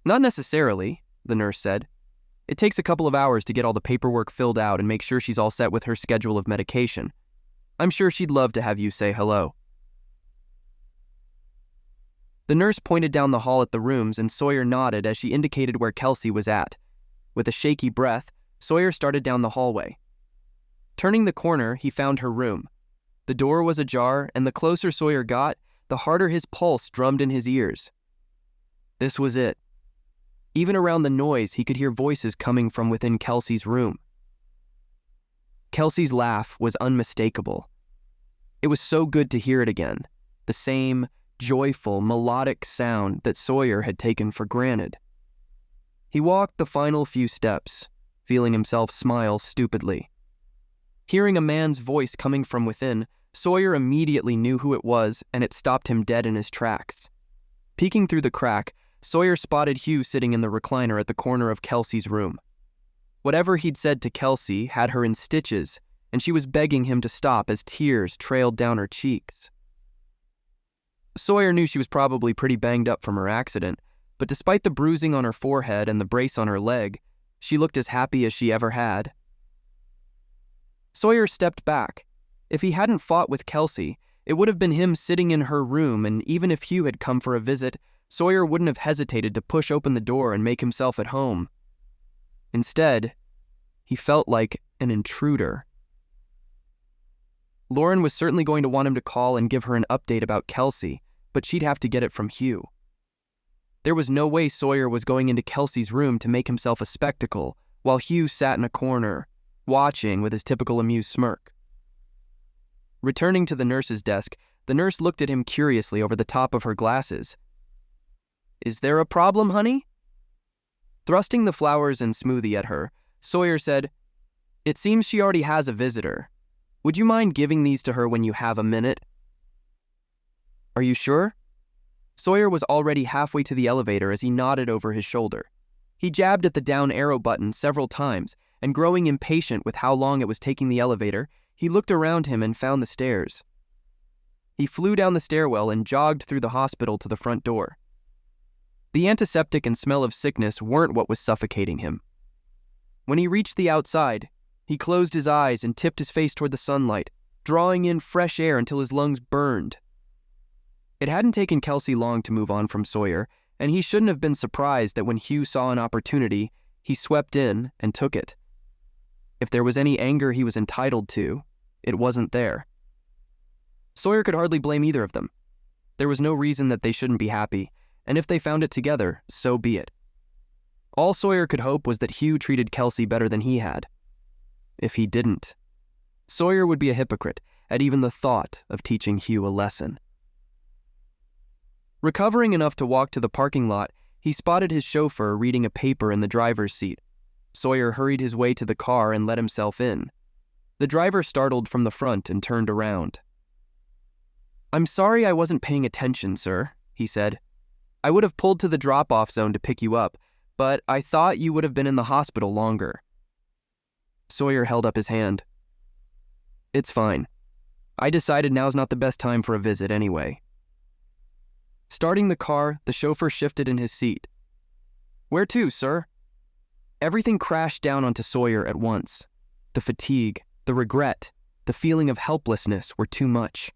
"Not necessarily," the nurse said. "It takes a couple of hours to get all the paperwork filled out and make sure she's all set with her schedule of medication. I'm sure she'd love to have you say hello." The nurse pointed down the hall at the rooms, and Sawyer nodded as she indicated where Kelsea was at. With a shaky breath, Sawyer started down the hallway. Turning the corner, he found her room. The door was ajar, and the closer Sawyer got, the harder his pulse drummed in his ears. This was it. Even around the noise, he could hear voices coming from within Kelsea's room. Kelsea's laugh was unmistakable. It was so good to hear it again, the same joyful, melodic sound that Sawyer had taken for granted. He walked the final few steps, feeling himself smile stupidly. Hearing a man's voice coming from within, Sawyer immediately knew who it was, and it stopped him dead in his tracks. Peeking through the crack, Sawyer spotted Hugh sitting in the recliner at the corner of Kelsea's room. Whatever he'd said to Kelsea had her in stitches, and she was begging him to stop as tears trailed down her cheeks. Sawyer knew she was probably pretty banged up from her accident, but despite the bruising on her forehead and the brace on her leg, she looked as happy as she ever had. Sawyer stepped back. If he hadn't fought with Kelsea, it would have been him sitting in her room, and even if Hugh had come for a visit, Sawyer wouldn't have hesitated to push open the door and make himself at home. Instead, he felt like an intruder. Lauren was certainly going to want him to call and give her an update about Kelsea, but she'd have to get it from Hugh. There was no way Sawyer was going into Kelsea's room to make himself a spectacle, while Hugh sat in a corner, watching with his typical amused smirk. Returning to the nurse's desk, the nurse looked at him curiously over the top of her glasses. "Is there a problem, honey?" Thrusting the flowers and smoothie at her, Sawyer said, "It seems she already has a visitor. Would you mind giving these to her when you have a minute?" "Are you sure?" Sawyer was already halfway to the elevator as he nodded over his shoulder. He jabbed at the down arrow button several times, and growing impatient with how long it was taking the elevator, he looked around him and found the stairs. He flew down the stairwell and jogged through the hospital to the front door. The antiseptic and smell of sickness weren't what was suffocating him. When he reached the outside, he closed his eyes and tipped his face toward the sunlight, drawing in fresh air until his lungs burned. It hadn't taken Kelsea long to move on from Sawyer, and he shouldn't have been surprised that when Hugh saw an opportunity, he swept in and took it. If there was any anger he was entitled to, it wasn't there. Sawyer could hardly blame either of them. There was no reason that they shouldn't be happy, and if they found it together, so be it. All Sawyer could hope was that Hugh treated Kelsea better than he had. If he didn't, Sawyer would be a hypocrite at even the thought of teaching Hugh a lesson. Recovering enough to walk to the parking lot, he spotted his chauffeur reading a paper in the driver's seat. Sawyer hurried his way to the car and let himself in. The driver startled from the front and turned around. "I'm sorry I wasn't paying attention, sir," he said. I would have pulled to the drop-off zone to pick you up, but I thought you would have been in the hospital longer." Sawyer held up his hand. "It's fine. I decided now's not the best time for a visit anyway." Starting the car, the chauffeur shifted in his seat. "Where to, sir?" Everything crashed down onto Sawyer at once. The fatigue, the regret, the feeling of helplessness were too much.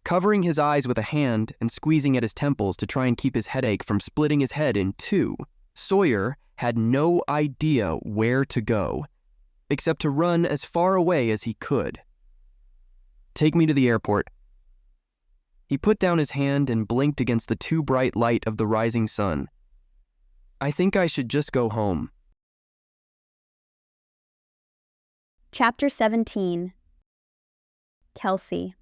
Covering his eyes with a hand and squeezing at his temples to try and keep his headache from splitting his head in two, Sawyer had no idea where to go, except to run as far away as he could. "Take me to the airport." He put down his hand and blinked against the too bright light of the rising sun. "I think I should just go home." Chapter 17. Kelsea.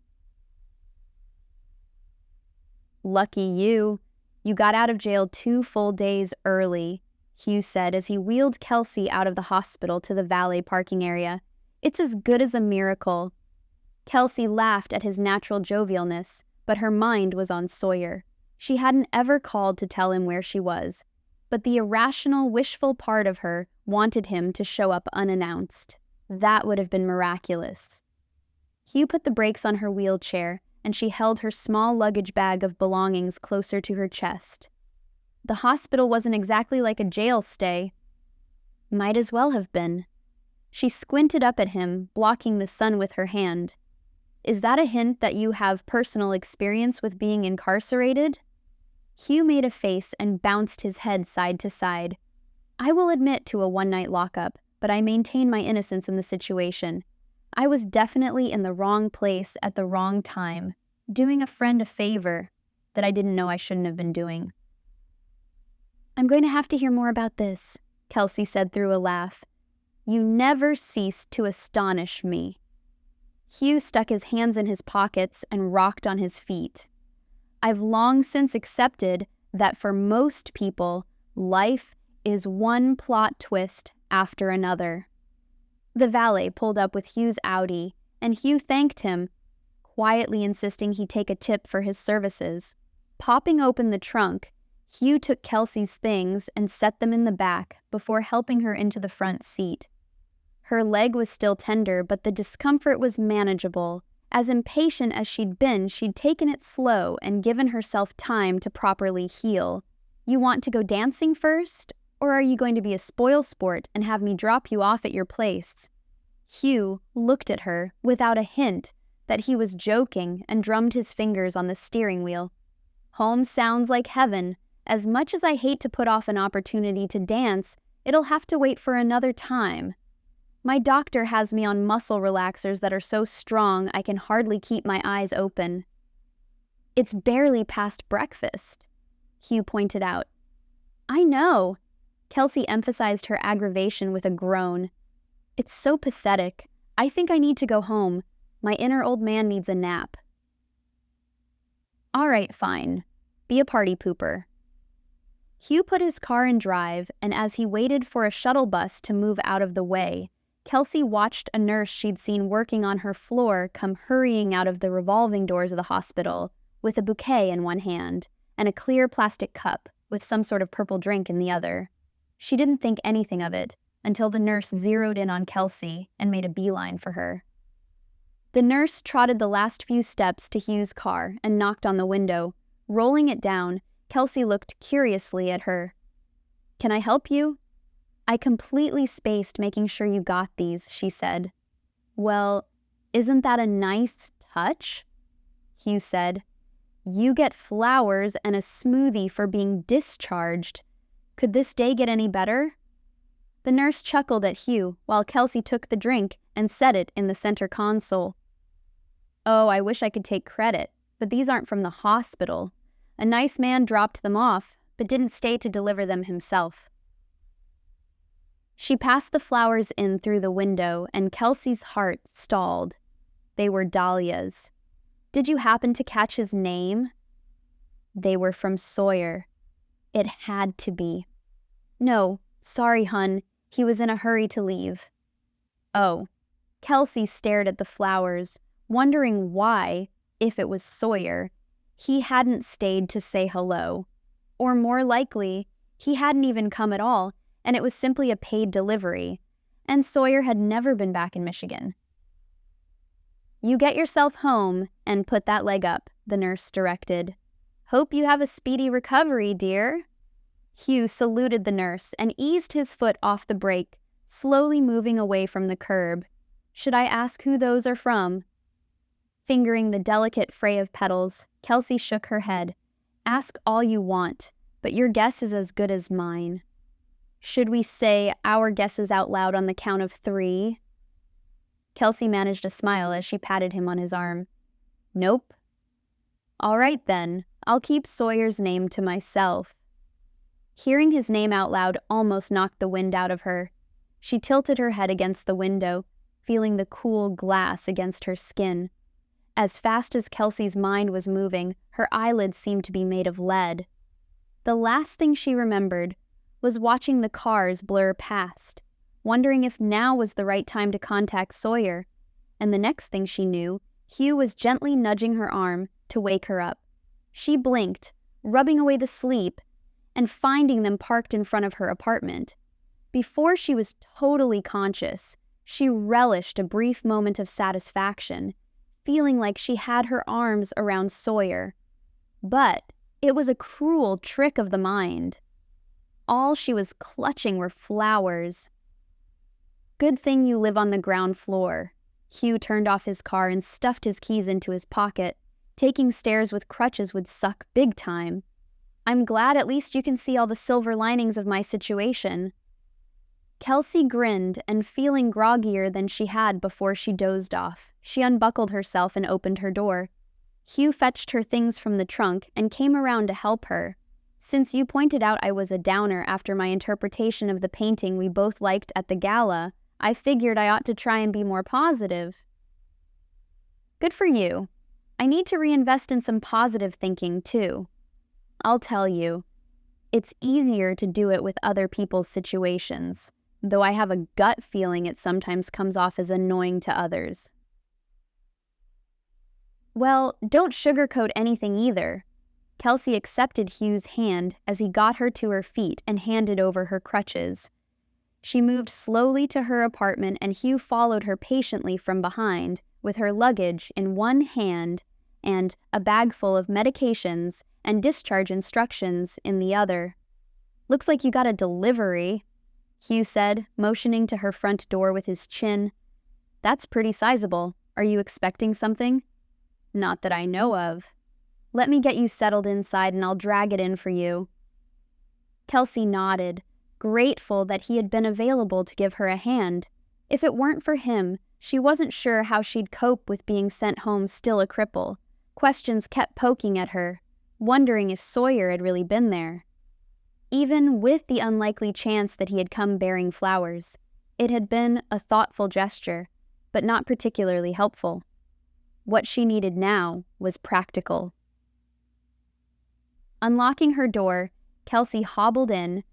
"Lucky you. You got out of jail 2 full days early," Hugh said as he wheeled Kelsea out of the hospital to the valet parking area. "It's as good as a miracle." Kelsea laughed at his natural jovialness, but her mind was on Sawyer. She hadn't ever called to tell him where she was, but the irrational, wishful part of her wanted him to show up unannounced. That would have been miraculous. Hugh put the brakes on her wheelchair, and she held her small luggage bag of belongings closer to her chest. The hospital wasn't exactly like a jail stay. Might as well have been. She squinted up at him, blocking the sun with her hand. "Is that a hint that you have personal experience with being incarcerated?" Hugh made a face and bounced his head side to side. "I will admit to a one-night lockup, but I maintain my innocence in the situation. I was definitely in the wrong place at the wrong time, doing a friend a favor that I didn't know I shouldn't have been doing." "I'm going to have to hear more about this," Kelsea said through a laugh. "You never cease to astonish me." Hugh stuck his hands in his pockets and rocked on his feet. "I've long since accepted that for most people, life is one plot twist after another." The valet pulled up with Hugh's Audi, and Hugh thanked him, quietly insisting he take a tip for his services. Popping open the trunk, Hugh took Kelsea's things and set them in the back before helping her into the front seat. Her leg was still tender, but the discomfort was manageable. As impatient as she'd been, she'd taken it slow and given herself time to properly heal. "You want to go dancing first? Or are you going to be a spoilsport and have me drop you off at your place?" Hugh looked at her without a hint that he was joking and drummed his fingers on the steering wheel. "Home sounds like heaven. As much as I hate to put off an opportunity to dance, it'll have to wait for another time. My doctor has me on muscle relaxers that are so strong I can hardly keep my eyes open." "It's barely past breakfast," Hugh pointed out. "I know." Kelsea emphasized her aggravation with a groan. "It's so pathetic. I think I need to go home. My inner old man needs a nap." "All right, fine. Be a party pooper." Hugh put his car in drive, and as he waited for a shuttle bus to move out of the way, Kelsea watched a nurse she'd seen working on her floor come hurrying out of the revolving doors of the hospital with a bouquet in one hand and a clear plastic cup with some sort of purple drink in the other. She didn't think anything of it until the nurse zeroed in on Kelsea and made a beeline for her. The nurse trotted the last few steps to Hugh's car and knocked on the window. Rolling it down, Kelsea looked curiously at her. "Can I help you?" "I completely spaced making sure you got these," she said. "Well, isn't that a nice touch?" Hugh said. "You get flowers and a smoothie for being discharged. Could this day get any better?" The nurse chuckled at Hugh while Kelsea took the drink and set it in the center console. "Oh, I wish I could take credit, but these aren't from the hospital. A nice man dropped them off, but didn't stay to deliver them himself." She passed the flowers in through the window, and Kelsea's heart stalled. They were dahlias. "Did you happen to catch his name?" They were from Sawyer. It had to be. "No, sorry, hun. He was in a hurry to leave." "Oh." Kelsea stared at the flowers, wondering why, if it was Sawyer, he hadn't stayed to say hello. Or more likely, he hadn't even come at all, and it was simply a paid delivery, and Sawyer had never been back in Michigan. "You get yourself home and put that leg up," the nurse directed. "Hope you have a speedy recovery, dear." Hugh saluted the nurse and eased his foot off the brake, slowly moving away from the curb. "Should I ask who those are from?" Fingering the delicate fray of petals, Kelsea shook her head. "Ask all you want, but your guess is as good as mine." "Should we say our guesses out loud on the count of 3? Kelsea managed a smile as she patted him on his arm. "Nope." "All right then, I'll keep Sawyer's name to myself." Hearing his name out loud almost knocked the wind out of her. She tilted her head against the window, feeling the cool glass against her skin. As fast as Kelsey's mind was moving, her eyelids seemed to be made of lead. The last thing she remembered was watching the cars blur past, wondering if now was the right time to contact Sawyer, and the next thing she knew, Hugh was gently nudging her arm to wake her up. She blinked, rubbing away the sleep, and finding them parked in front of her apartment. Before she was totally conscious, she relished a brief moment of satisfaction, feeling like she had her arms around Sawyer. But it was a cruel trick of the mind. All she was clutching were flowers. "Good thing you live on the ground floor." Hugh turned off his car and stuffed his keys into his pocket. Taking stairs with crutches would suck big time. "I'm glad at least you can see all the silver linings of my situation." Kelsea grinned, and feeling groggier than she had before she dozed off, she unbuckled herself and opened her door. Hugh fetched her things from the trunk and came around to help her. "Since you pointed out I was a downer after my interpretation of the painting we both liked at the gala, I figured I ought to try and be more positive." "Good for you. I need to reinvest in some positive thinking, too. I'll tell you, it's easier to do it with other people's situations, though I have a gut feeling it sometimes comes off as annoying to others." "Well, don't sugarcoat anything either." Kelsea accepted Hugh's hand as he got her to her feet and handed over her crutches. She moved slowly to her apartment, and Hugh followed her patiently from behind, with her luggage in one hand and a bag full of medications and discharge instructions in the other. "Looks like you got a delivery," Hugh said, motioning to her front door with his chin. "That's pretty sizable. Are you expecting something?" "Not that I know of." "Let me get you settled inside and I'll drag it in for you." Kelsea nodded, grateful that he had been available to give her a hand. If it weren't for him, she wasn't sure how she'd cope with being sent home still a cripple. Questions kept poking at her, wondering if Sawyer had really been there. Even with the unlikely chance that he had come bearing flowers, it had been a thoughtful gesture, but not particularly helpful. What she needed now was practical. Unlocking her door, Kelsea hobbled in,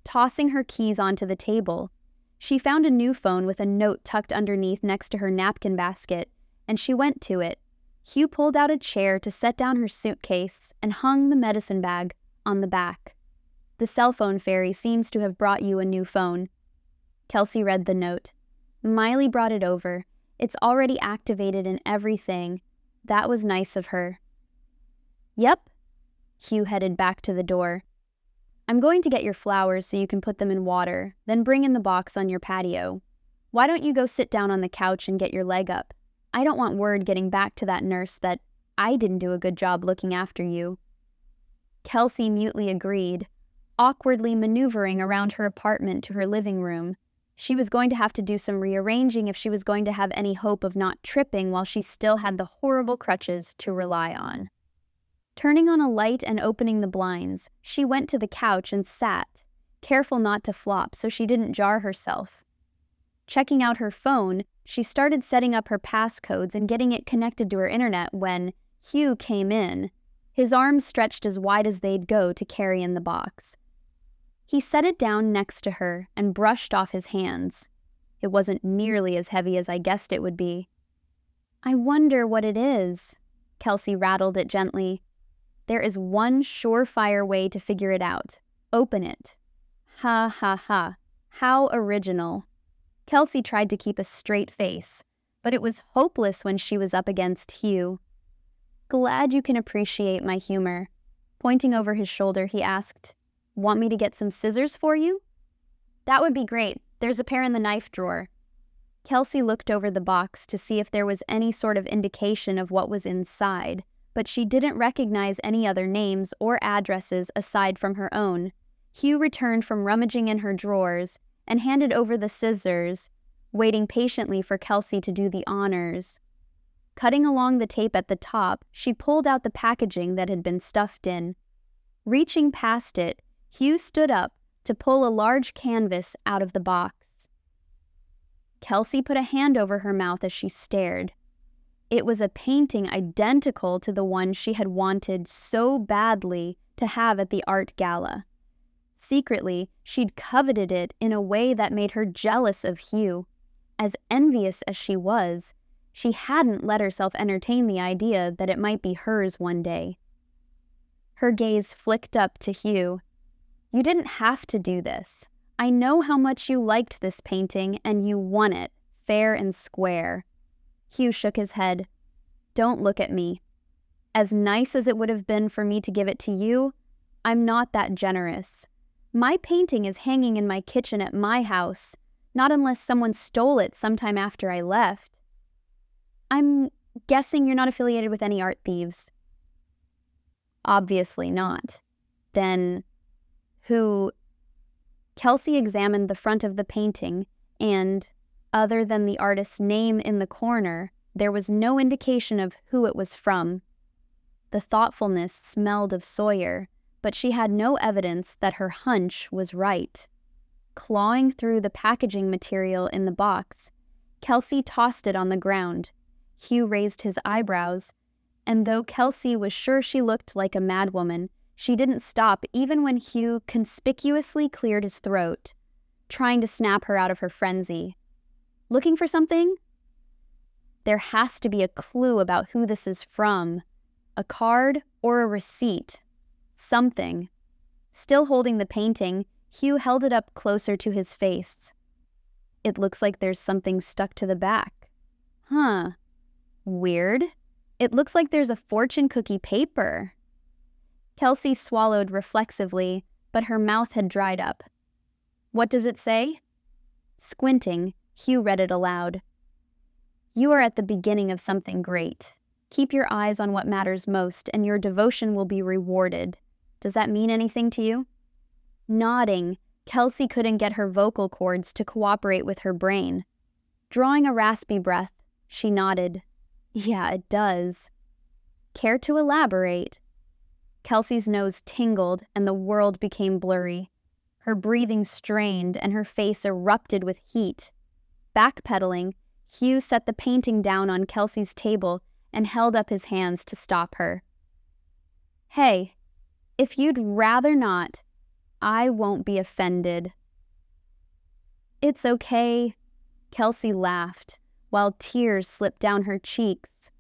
tossing her keys onto the table. She found a new phone with a note tucked underneath next to her napkin basket, and she went to it. Hugh pulled out a chair to set down her suitcase and hung the medicine bag on the back. "The cell phone fairy seems to have brought you a new phone." Kelsea read the note. "Miley brought it over. It's already activated and everything. That was nice of her." "Yep." Hugh headed back to the door. "I'm going to get your flowers so you can put them in water, then bring in the box on your patio. Why don't you go sit down on the couch and get your leg up? I don't want word getting back to that nurse that I didn't do a good job looking after you." Kelsea mutely agreed, awkwardly maneuvering around her apartment to her living room. She was going to have to do some rearranging if she was going to have any hope of not tripping while she still had the horrible crutches to rely on. Turning on a light and opening the blinds, she went to the couch and sat, careful not to flop so she didn't jar herself. Checking out her phone, she started setting up her passcodes and getting it connected to her internet when Hugh came in, his arms stretched as wide as they'd go to carry in the box. He set it down next to her and brushed off his hands. It wasn't nearly as heavy as I guessed it would be. "I wonder what it is." Kelsea rattled it gently. There is one surefire way to figure it out. Open it. Ha ha ha. How original. Kelsea tried to keep a straight face, but it was hopeless when she was up against Hugh. Glad you can appreciate my humor. Pointing over his shoulder, he asked, "Want me to get some scissors for you?" "That would be great. There's a pair in the knife drawer." Kelsea looked over the box to see if there was any sort of indication of what was inside, but she didn't recognize any other names or addresses aside from her own. Hugh returned from rummaging in her drawers and handed over the scissors, waiting patiently for Kelsea to do the honors. Cutting along the tape at the top, she pulled out the packaging that had been stuffed in. Reaching past it, Hugh stood up to pull a large canvas out of the box. Kelsea put a hand over her mouth as she stared. It was a painting identical to the one she had wanted so badly to have at the art gala. Secretly, she'd coveted it in a way that made her jealous of Hugh. As envious as she was, she hadn't let herself entertain the idea that it might be hers one day. Her gaze flicked up to Hugh. "You didn't have to do this. I know how much you liked this painting, and you won it, fair and square." Hugh shook his head. "Don't look at me. As nice as it would have been for me to give it to you, I'm not that generous. My painting is hanging in my kitchen at my house, not unless someone stole it sometime after I left. I'm guessing you're not affiliated with any art thieves." "Obviously not. Then, who—" Kelsea examined the front of the painting, and, other than the artist's name in the corner, there was no indication of who it was from. The thoughtfulness smelled of Sawyer, but she had no evidence that her hunch was right. Clawing through the packaging material in the box, Kelsea tossed it on the ground. Hugh raised his eyebrows, and though Kelsea was sure she looked like a madwoman, she didn't stop even when Hugh conspicuously cleared his throat, trying to snap her out of her frenzy. "Looking for something?" "There has to be a clue about who this is from. A card or a receipt. Something." Still holding the painting, Hugh held it up closer to his face. "It looks like there's something stuck to the back." "Huh. Weird. It looks like there's a fortune cookie paper." Kelsea swallowed reflexively, but her mouth had dried up. "What does it say?" Squinting, Hugh read it aloud. "You are at the beginning of something great. Keep your eyes on what matters most, and your devotion will be rewarded. Does that mean anything to you?" Nodding, Kelsea couldn't get her vocal cords to cooperate with her brain. Drawing a raspy breath, she nodded. "Yeah, it does." "Care to elaborate?" Kelsea's nose tingled and the world became blurry. Her breathing strained and her face erupted with heat. Backpedaling, Hugh set the painting down on Kelsea's table and held up his hands to stop her. "Hey, if you'd rather not, I won't be offended." "It's okay." Kelsea laughed, while tears slipped down her cheeks.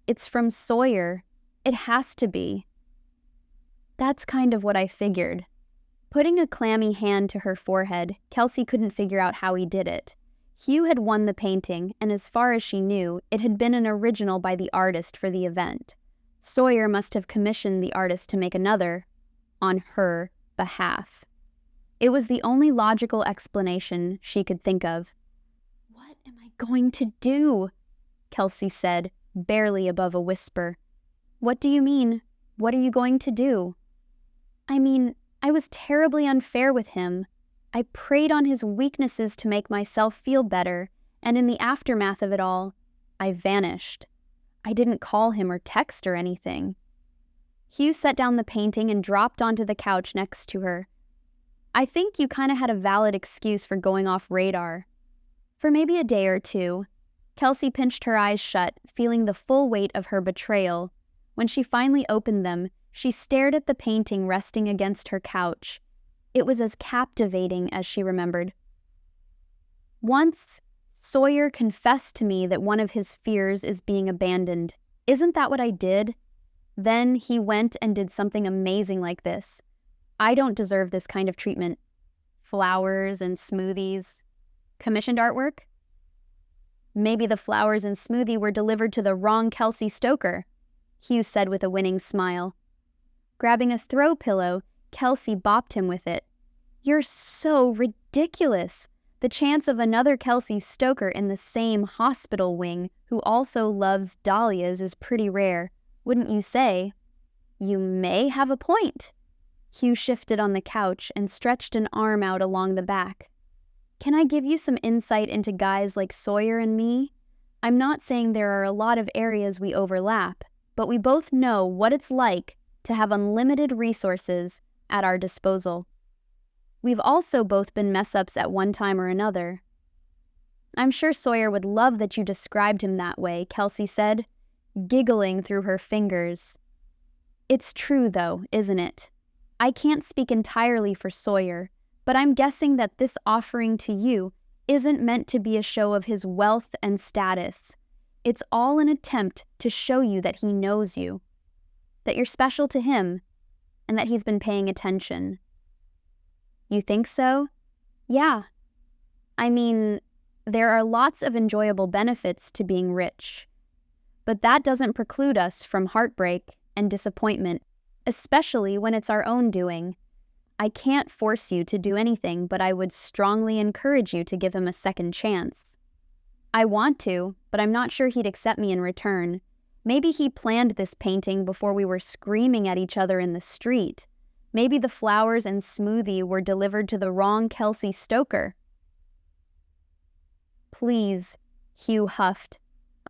"It's from Sawyer. It has to be." "That's kind of what I figured." Putting a clammy hand to her forehead, Kelsea couldn't figure out how he did it. Hugh had won the painting, and as far as she knew, it had been an original by the artist for the event. Sawyer must have commissioned the artist to make another, on her behalf. It was the only logical explanation she could think of. "What am I going to do?" Kelsea said, barely above a whisper. "What do you mean? What are you going to do?" "I mean, I was terribly unfair with him. I preyed on his weaknesses to make myself feel better, and in the aftermath of it all, I vanished. I didn't call him or text or anything." Hugh set down the painting and dropped onto the couch next to her. "I think you kind of had a valid excuse for going off radar. For maybe a day or two." Kelsea pinched her eyes shut, feeling the full weight of her betrayal. When she finally opened them, she stared at the painting resting against her couch. It was as captivating as she remembered. "Once, Sawyer confessed to me that one of his fears is being abandoned. Isn't that what I did? Then he went and did something amazing like this. I don't deserve this kind of treatment. Flowers and smoothies. Commissioned artwork? Maybe the flowers and smoothie were delivered to the wrong Kelsey Stoker, Hugh said with a winning smile. Grabbing a throw pillow, Kelsey bopped him with it. You're so ridiculous. The chance of another Kelsey Stoker in the same hospital wing who also loves dahlias is pretty rare, wouldn't you say? You may have a point. Hugh shifted on the couch and stretched an arm out along the back. Can I give you some insight into guys like Sawyer and me? I'm not saying there are a lot of areas we overlap, but we both know what it's like to have unlimited resources at our disposal. We've also both been mess-ups at one time or another. I'm sure Sawyer would love that you described him that way, Kelsey said, giggling through her fingers. It's true, though, isn't it? I can't speak entirely for Sawyer, but I'm guessing that this offering to you isn't meant to be a show of his wealth and status. It's all an attempt to show you that he knows you, that you're special to him, and that he's been paying attention. You think so? Yeah. I mean, there are lots of enjoyable benefits to being rich, but that doesn't preclude us from heartbreak and disappointment, especially when it's our own doing. I can't force you to do anything, but I would strongly encourage you to give him a second chance. I want to, but I'm not sure he'd accept me in return. Maybe he planned this painting before we were screaming at each other in the street. Maybe the flowers and smoothie were delivered to the wrong Kelsey Stoker. Please, Hugh huffed.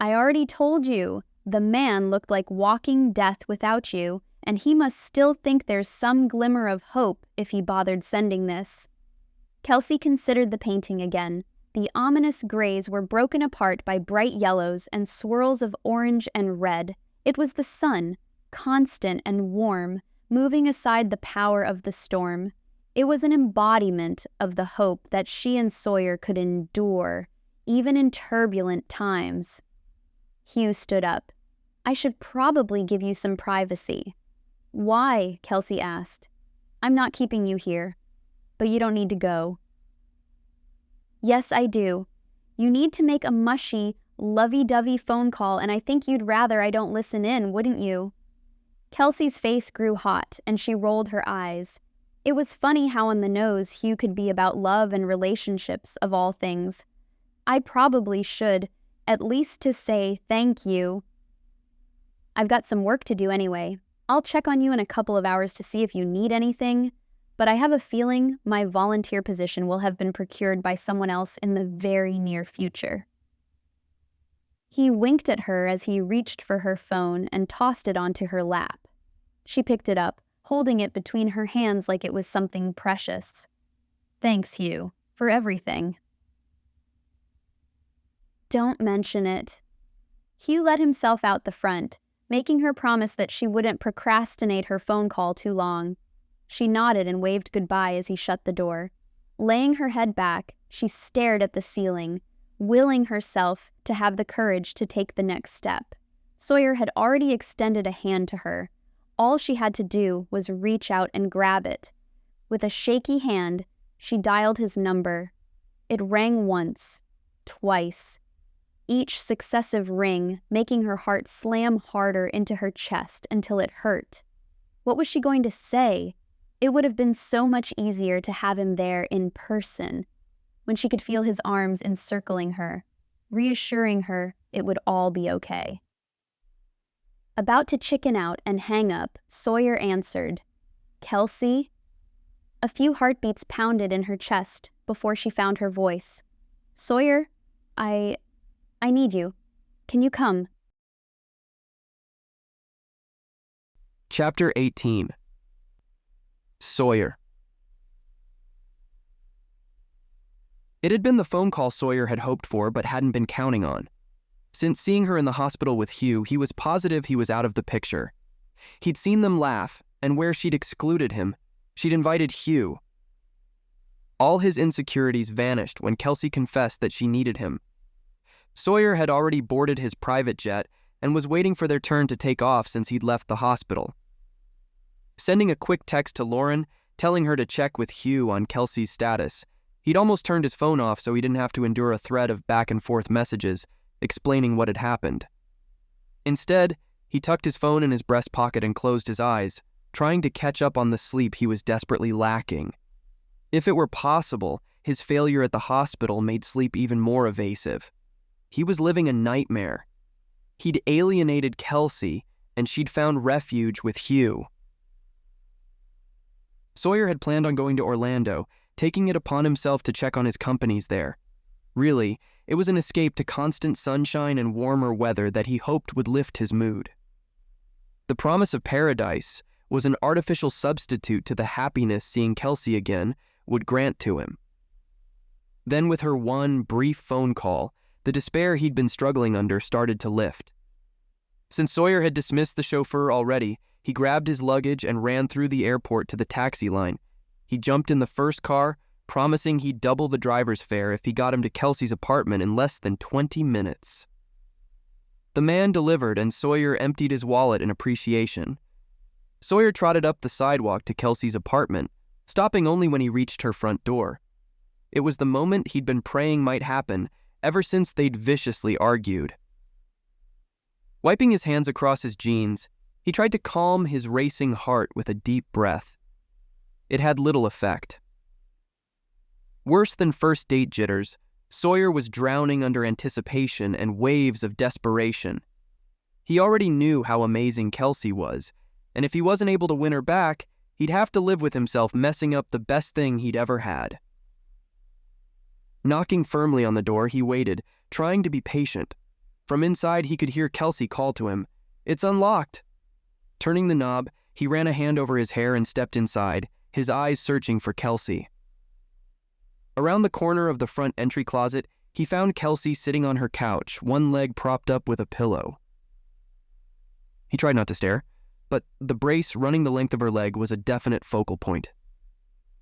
I already told you. The man looked like walking death without you, and he must still think there's some glimmer of hope if he bothered sending this. Kelsey considered the painting again. The ominous grays were broken apart by bright yellows and swirls of orange and red. It was the sun, constant and warm, moving aside the power of the storm. It was an embodiment of the hope that she and Sawyer could endure, even in turbulent times. Hugh stood up. I should probably give you some privacy. Why? Kelsey asked. I'm not keeping you here, but you don't need to go. Yes, I do. You need to make a mushy, lovey-dovey phone call, and I think you'd rather I don't listen in, wouldn't you? Kelsey's face grew hot, and she rolled her eyes. It was funny how on the nose Hugh could be about love and relationships, of all things. I probably should, at least to say thank you. I've got some work to do anyway. I'll check on you in a couple of hours to see if you need anything, but I have a feeling my volunteer position will have been procured by someone else in the very near future. He winked at her as he reached for her phone and tossed it onto her lap. She picked it up, holding it between her hands like it was something precious. Thanks, Hugh, for everything. Don't mention it. Hugh let himself out the front, making her promise that she wouldn't procrastinate her phone call too long. She nodded and waved goodbye as he shut the door. Laying her head back, she stared at the ceiling, willing herself to have the courage to take the next step. Sawyer had already extended a hand to her. All she had to do was reach out and grab it. With a shaky hand, she dialed his number. It rang once, twice, each successive ring making her heart slam harder into her chest until it hurt. What was she going to say? It would have been so much easier to have him there in person, when she could feel his arms encircling her, reassuring her it would all be okay. About to chicken out and hang up, Sawyer answered. Kelsey? A few heartbeats pounded in her chest before she found her voice. Sawyer, I need you. Can you come? Chapter 18. Sawyer. It had been the phone call Sawyer had hoped for but hadn't been counting on. Since seeing her in the hospital with Hugh, he was positive he was out of the picture. He'd seen them laugh, and where she'd excluded him, she'd invited Hugh. All his insecurities vanished when Kelsey confessed that she needed him. Sawyer had already boarded his private jet and was waiting for their turn to take off since he'd left the hospital. Sending a quick text to Lauren, telling her to check with Hugh on Kelsey's status, he'd almost turned his phone off so he didn't have to endure a thread of back-and-forth messages explaining what had happened. Instead, he tucked his phone in his breast pocket and closed his eyes, trying to catch up on the sleep he was desperately lacking. If it were possible, his failure at the hospital made sleep even more evasive. He was living a nightmare. He'd alienated Kelsey, and she'd found refuge with Hugh. Sawyer had planned on going to Orlando, taking it upon himself to check on his companies there. Really, it was an escape to constant sunshine and warmer weather that he hoped would lift his mood. The promise of paradise was an artificial substitute to the happiness seeing Kelsey again would grant to him. Then with her one brief phone call, the despair he'd been struggling under started to lift. Since Sawyer had dismissed the chauffeur already, he grabbed his luggage and ran through the airport to the taxi line. He jumped in the first car, promising he'd double the driver's fare if he got him to Kelsey's apartment in less than 20 minutes. The man delivered, and Sawyer emptied his wallet in appreciation. Sawyer trotted up the sidewalk to Kelsey's apartment, stopping only when he reached her front door. It was the moment he'd been praying might happen ever since they'd viciously argued. Wiping his hands across his jeans, he tried to calm his racing heart with a deep breath. It had little effect. Worse than first date jitters, Sawyer was drowning under anticipation and waves of desperation. He already knew how amazing Kelsey was, and if he wasn't able to win her back, he'd have to live with himself messing up the best thing he'd ever had. Knocking firmly on the door, he waited, trying to be patient. From inside, he could hear Kelsey call to him, "It's unlocked." Turning the knob, he ran a hand over his hair and stepped inside, his eyes searching for Kelsey. Around the corner of the front entry closet, he found Kelsey sitting on her couch, one leg propped up with a pillow. He tried not to stare, but the brace running the length of her leg was a definite focal point.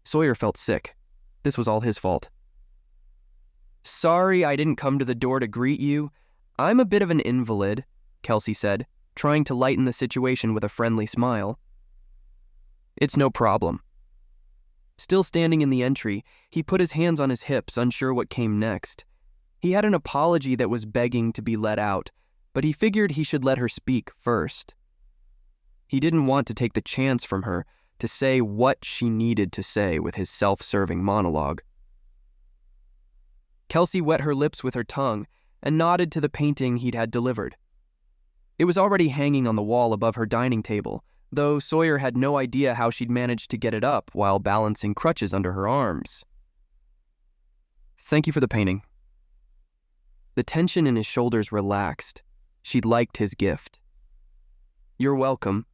Sawyer felt sick. This was all his fault. "Sorry I didn't come to the door to greet you. I'm a bit of an invalid," Kelsey said, trying to lighten the situation with a friendly smile. "It's no problem." Still standing in the entry, he put his hands on his hips, unsure what came next. He had an apology that was begging to be let out, but he figured he should let her speak first. He didn't want to take the chance from her to say what she needed to say with his self-serving monologue. Kelsey wet her lips with her tongue and nodded to the painting he'd had delivered. It was already hanging on the wall above her dining table, though Sawyer had no idea how she'd managed to get it up while balancing crutches under her arms. "Thank you for the painting." The tension in his shoulders relaxed. She'd liked his gift. "You're welcome."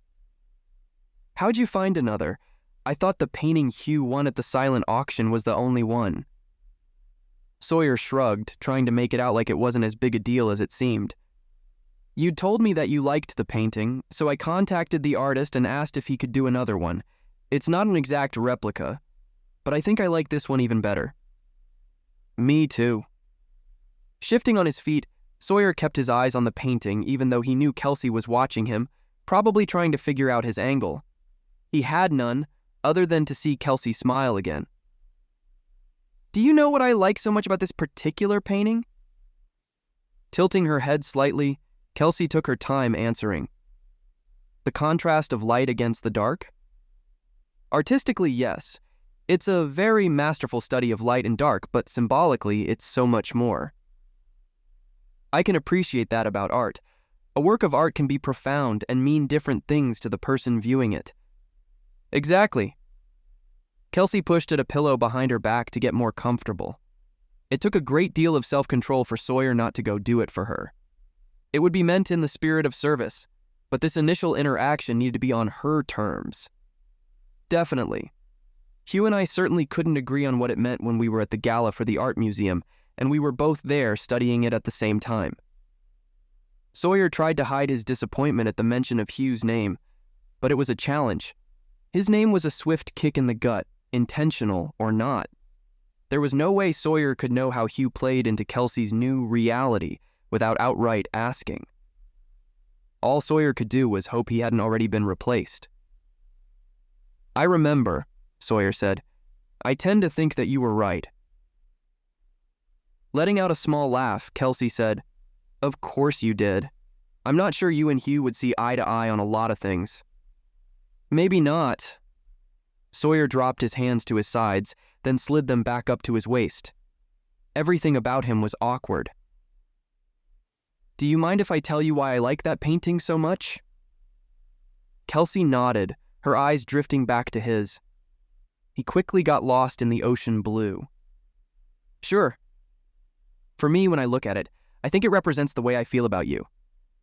"How'd you find another? I thought the painting Hugh won at the silent auction was the only one." Sawyer shrugged, trying to make it out like it wasn't as big a deal as it seemed. "You'd told me that you liked the painting, so I contacted the artist and asked if he could do another one. It's not an exact replica, but I think I like this one even better." "Me too." Shifting on his feet, Sawyer kept his eyes on the painting even though he knew Kelsey was watching him, probably trying to figure out his angle. He had none, other than to see Kelsey smile again. "Do you know what I like so much about this particular painting?" Tilting her head slightly, Kelsey took her time answering. "The contrast of light against the dark?" "Artistically, yes. It's a very masterful study of light and dark, but symbolically, it's so much more." "I can appreciate that about art. A work of art can be profound and mean different things to the person viewing it." "Exactly." Kelsey pushed at a pillow behind her back to get more comfortable. It took a great deal of self-control for Sawyer not to go do it for her. It would be meant in the spirit of service, but this initial interaction needed to be on her terms. "Definitely. Hugh and I certainly couldn't agree on what it meant when we were at the gala for the art museum, and we were both there studying it at the same time." Sawyer tried to hide his disappointment at the mention of Hugh's name, but it was a challenge. His name was a swift kick in the gut, intentional or not. There was no way Sawyer could know how Hugh played into Kelsey's new reality without outright asking. All Sawyer could do was hope he hadn't already been replaced. "I remember," Sawyer said. "I tend to think that you were right." Letting out a small laugh, Kelsea said, "Of course you did. I'm not sure you and Hugh would see eye to eye on a lot of things." "Maybe not." Sawyer dropped his hands to his sides, then slid them back up to his waist. Everything about him was awkward. "Do you mind if I tell you why I like that painting so much?" Kelsea nodded, her eyes drifting back to his. He quickly got lost in the ocean blue. "Sure. For me, when I look at it, I think it represents the way I feel about you.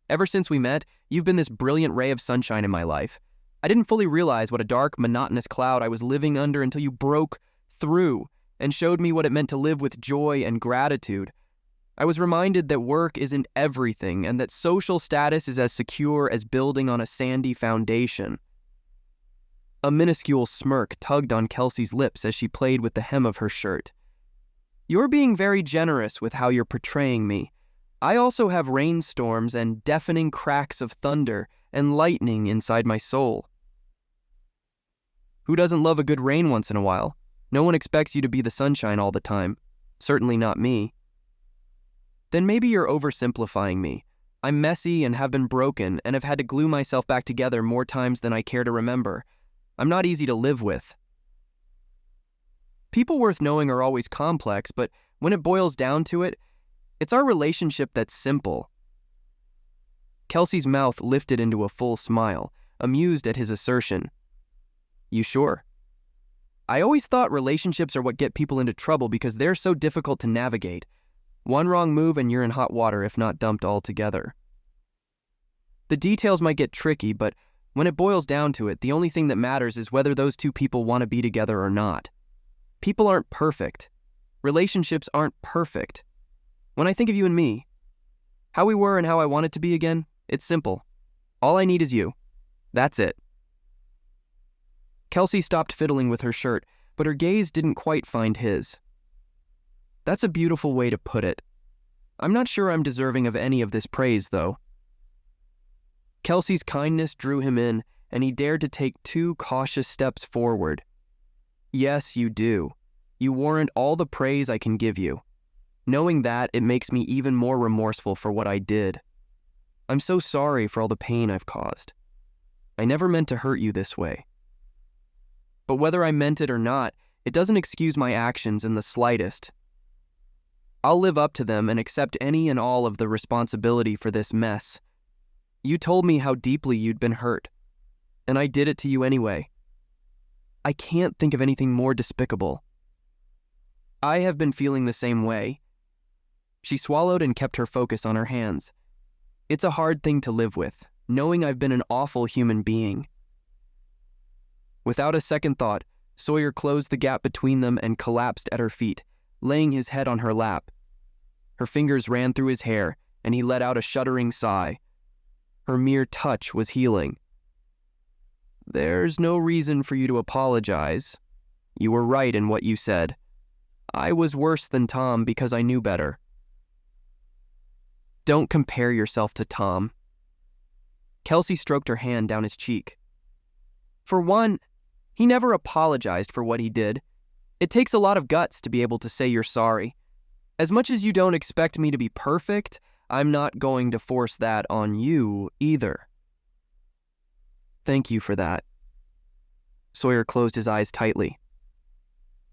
Ever since we met, you've been this brilliant ray of sunshine in my life. I didn't fully realize what a dark, monotonous cloud I was living under until you broke through and showed me what it meant to live with joy and gratitude. I was reminded that work isn't everything and that social status is as secure as building on a sandy foundation." A minuscule smirk tugged on Kelsea's lips as she played with the hem of her shirt. "You're being very generous with how you're portraying me. I also have rainstorms and deafening cracks of thunder and lightning inside my soul." "Who doesn't love a good rain once in a while? No one expects you to be the sunshine all the time. Certainly not me." "Then maybe you're oversimplifying me. I'm messy and have been broken and have had to glue myself back together more times than I care to remember. I'm not easy to live with." People worth knowing are always complex, but when it boils down to it, it's our relationship that's simple. Kelsea's mouth lifted into a full smile, amused at his assertion. "You sure? I always thought relationships are what get people into trouble because they're so difficult to navigate. One wrong move and you're in hot water if not dumped altogether. The details might get tricky, but when it boils down to it, the only thing that matters is whether those two people want to be together or not. People aren't perfect. Relationships aren't perfect. When I think of you and me, how we were and how I want it to be again, it's simple. All I need is you. That's it." Kelsea stopped fiddling with her shirt, but her gaze didn't quite find his. "That's a beautiful way to put it. I'm not sure I'm deserving of any of this praise, though." Kelsea's kindness drew him in, and he dared to take 2 cautious steps forward. "Yes, you do. You warrant all the praise I can give you. Knowing that, it makes me even more remorseful for what I did. I'm so sorry for all the pain I've caused. I never meant to hurt you this way. But whether I meant it or not, it doesn't excuse my actions in the slightest. I'll live up to them and accept any and all of the responsibility for this mess. You told me how deeply you'd been hurt, and I did it to you anyway. I can't think of anything more despicable. I have been feeling the same way." She swallowed and kept her focus on her hands. "It's a hard thing to live with, knowing I've been an awful human being." Without a second thought, Sawyer closed the gap between them and collapsed at her feet, laying his head on her lap. Her fingers ran through his hair, and he let out a shuddering sigh. Her mere touch was healing. "There's no reason for you to apologize. You were right in what you said. I was worse than Tom because I knew better." "Don't compare yourself to Tom." Kelsea stroked her hand down his cheek. "For one, he never apologized for what he did. It takes a lot of guts to be able to say you're sorry. As much as you don't expect me to be perfect, I'm not going to force that on you either." "Thank you for that." Sawyer closed his eyes tightly.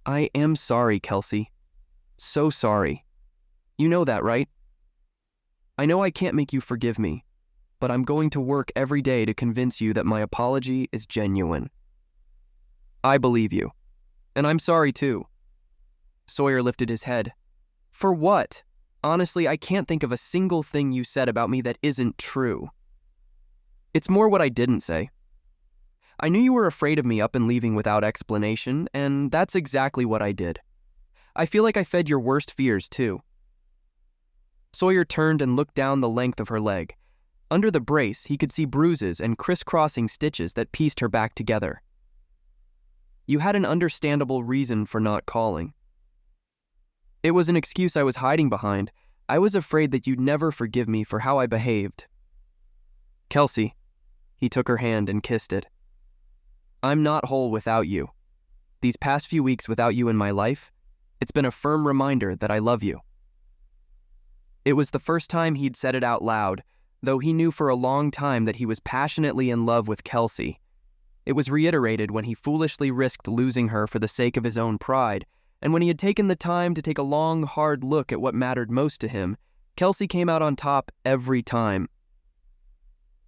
"I am sorry, Kelsea. So sorry. You know that, right? I know I can't make you forgive me, but I'm going to work every day to convince you that my apology is genuine." "I believe you. And I'm sorry too." Sawyer lifted his head. "For what? Honestly, I can't think of a single thing you said about me that isn't true. It's more what I didn't say. I knew you were afraid of me up and leaving without explanation, and that's exactly what I did. I feel like I fed your worst fears, too." Sawyer turned and looked down the length of her leg. Under the brace, he could see bruises and crisscrossing stitches that pieced her back together. "You had an understandable reason for not calling." "It was an excuse I was hiding behind. I was afraid that you'd never forgive me for how I behaved." Kelsea. He took her hand and kissed it. I'm not whole without you. These past few weeks without you in my life, it's been a firm reminder that I love you. It was the first time he'd said it out loud, though he knew for a long time that he was passionately in love with Kelsea. It was reiterated when he foolishly risked losing her for the sake of his own pride, and when he had taken the time to take a long, hard look at what mattered most to him, Kelsea came out on top every time.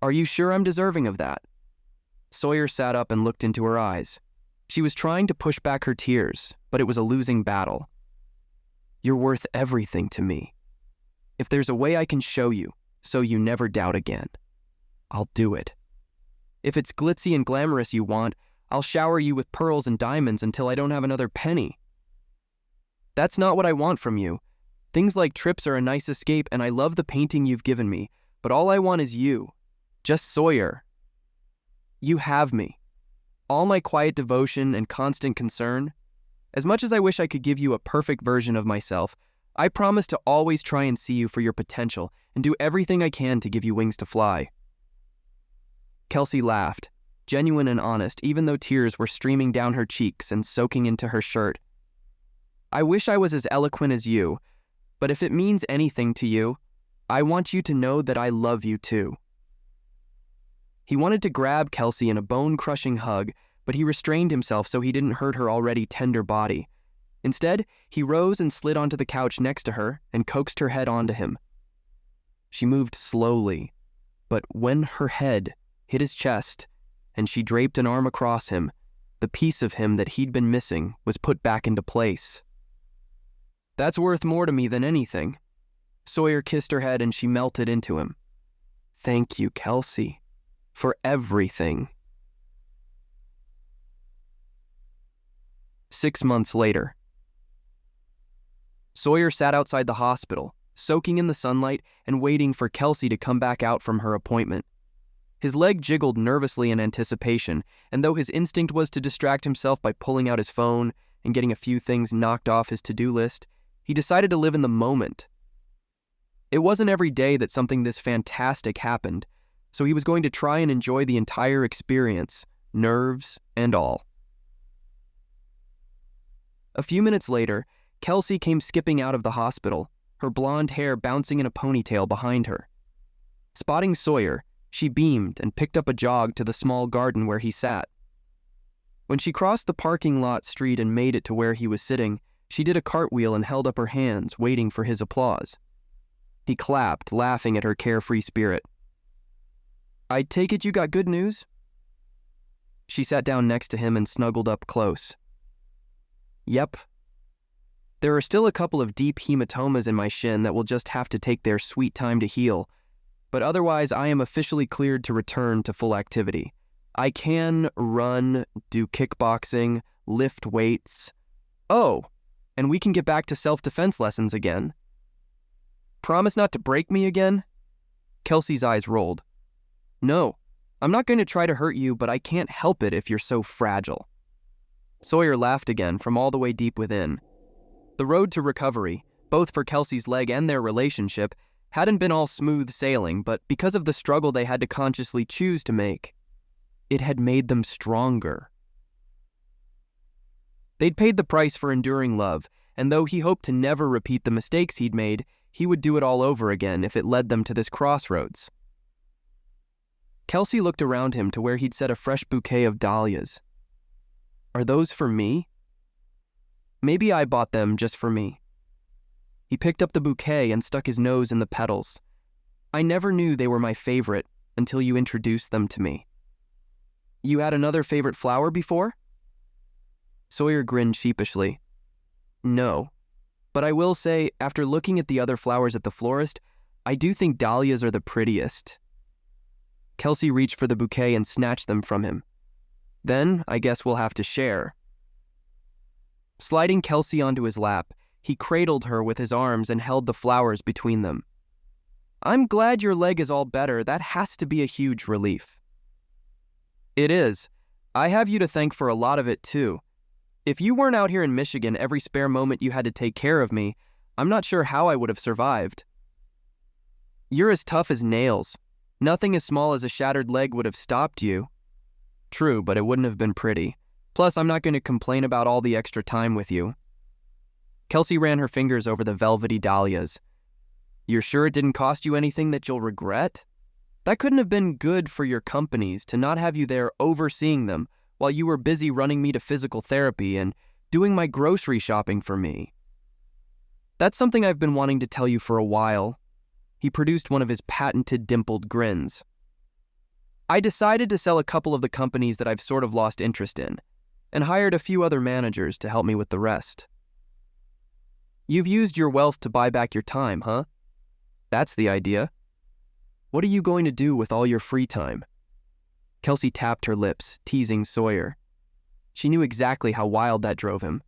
Are you sure I'm deserving of that? Sawyer sat up and looked into her eyes. She was trying to push back her tears, but it was a losing battle. You're worth everything to me. If there's a way I can show you, so you never doubt again, I'll do it. If it's glitzy and glamorous you want, I'll shower you with pearls and diamonds until I don't have another penny. That's not what I want from you. Things like trips are a nice escape, and I love the painting you've given me, but all I want is you. Just Sawyer. You have me. All my quiet devotion and constant concern. As much as I wish I could give you a perfect version of myself, I promise to always try and see you for your potential and do everything I can to give you wings to fly. Kelsea laughed, genuine and honest, even though tears were streaming down her cheeks and soaking into her shirt. I wish I was as eloquent as you, but if it means anything to you, I want you to know that I love you too. He wanted to grab Kelsea in a bone-crushing hug, but he restrained himself so he didn't hurt her already tender body. Instead, he rose and slid onto the couch next to her and coaxed her head onto him. She moved slowly, but when her head hit his chest and she draped an arm across him, the piece of him that he'd been missing was put back into place. That's worth more to me than anything. Sawyer kissed her head and she melted into him. Thank you, Kelsea, for everything. 6 months later. Sawyer sat outside the hospital, soaking in the sunlight and waiting for Kelsea to come back out from her appointment. His leg jiggled nervously in anticipation, and though his instinct was to distract himself by pulling out his phone and getting a few things knocked off his to-do list, he decided to live in the moment. It wasn't every day that something this fantastic happened, so he was going to try and enjoy the entire experience, nerves and all. A few minutes later, Kelsea came skipping out of the hospital, her blonde hair bouncing in a ponytail behind her. Spotting Sawyer, she beamed and picked up a jog to the small garden where he sat. When she crossed the parking lot street and made it to where he was sitting, she did a cartwheel and held up her hands, waiting for his applause. He clapped, laughing at her carefree spirit. I take it you got good news? She sat down next to him and snuggled up close. Yep. There are still a couple of deep hematomas in my shin that will just have to take their sweet time to heal, but otherwise I am officially cleared to return to full activity. I can run, do kickboxing, lift weights. Oh, and we can get back to self-defense lessons again. Promise not to break me again? Kelsea's eyes rolled. No, I'm not going to try to hurt you, but I can't help it if you're so fragile. Sawyer laughed again from all the way deep within. The road to recovery, both for Kelsea's leg and their relationship, hadn't been all smooth sailing, but because of the struggle they had to consciously choose to make, it had made them stronger. They'd paid the price for enduring love, and though he hoped to never repeat the mistakes he'd made, he would do it all over again if it led them to this crossroads. Kelsea looked around him to where he'd set a fresh bouquet of dahlias. Are those for me? Maybe I bought them just for me. He picked up the bouquet and stuck his nose in the petals. I never knew they were my favorite until you introduced them to me. You had another favorite flower before? Sawyer grinned sheepishly. No, but I will say, after looking at the other flowers at the florist, I do think dahlias are the prettiest. Kelsea reached for the bouquet and snatched them from him. Then, I guess we'll have to share. Sliding Kelsea onto his lap, he cradled her with his arms and held the flowers between them. I'm glad your leg is all better. That has to be a huge relief. It is. I have you to thank for a lot of it, too. If you weren't out here in Michigan every spare moment you had to take care of me, I'm not sure how I would have survived. You're as tough as nails. Nothing as small as a shattered leg would have stopped you. True, but it wouldn't have been pretty. Plus, I'm not going to complain about all the extra time with you. Kelsea ran her fingers over the velvety dahlias. You're sure it didn't cost you anything that you'll regret? That couldn't have been good for your companies to not have you there overseeing them while you were busy running me to physical therapy and doing my grocery shopping for me. That's something I've been wanting to tell you for a while. He produced one of his patented dimpled grins. I decided to sell a couple of the companies that I've sort of lost interest in, and hired a few other managers to help me with the rest. You've used your wealth to buy back your time, huh? That's the idea. What are you going to do with all your free time? Kelsea tapped her lips, teasing Sawyer. She knew exactly how wild that drove him.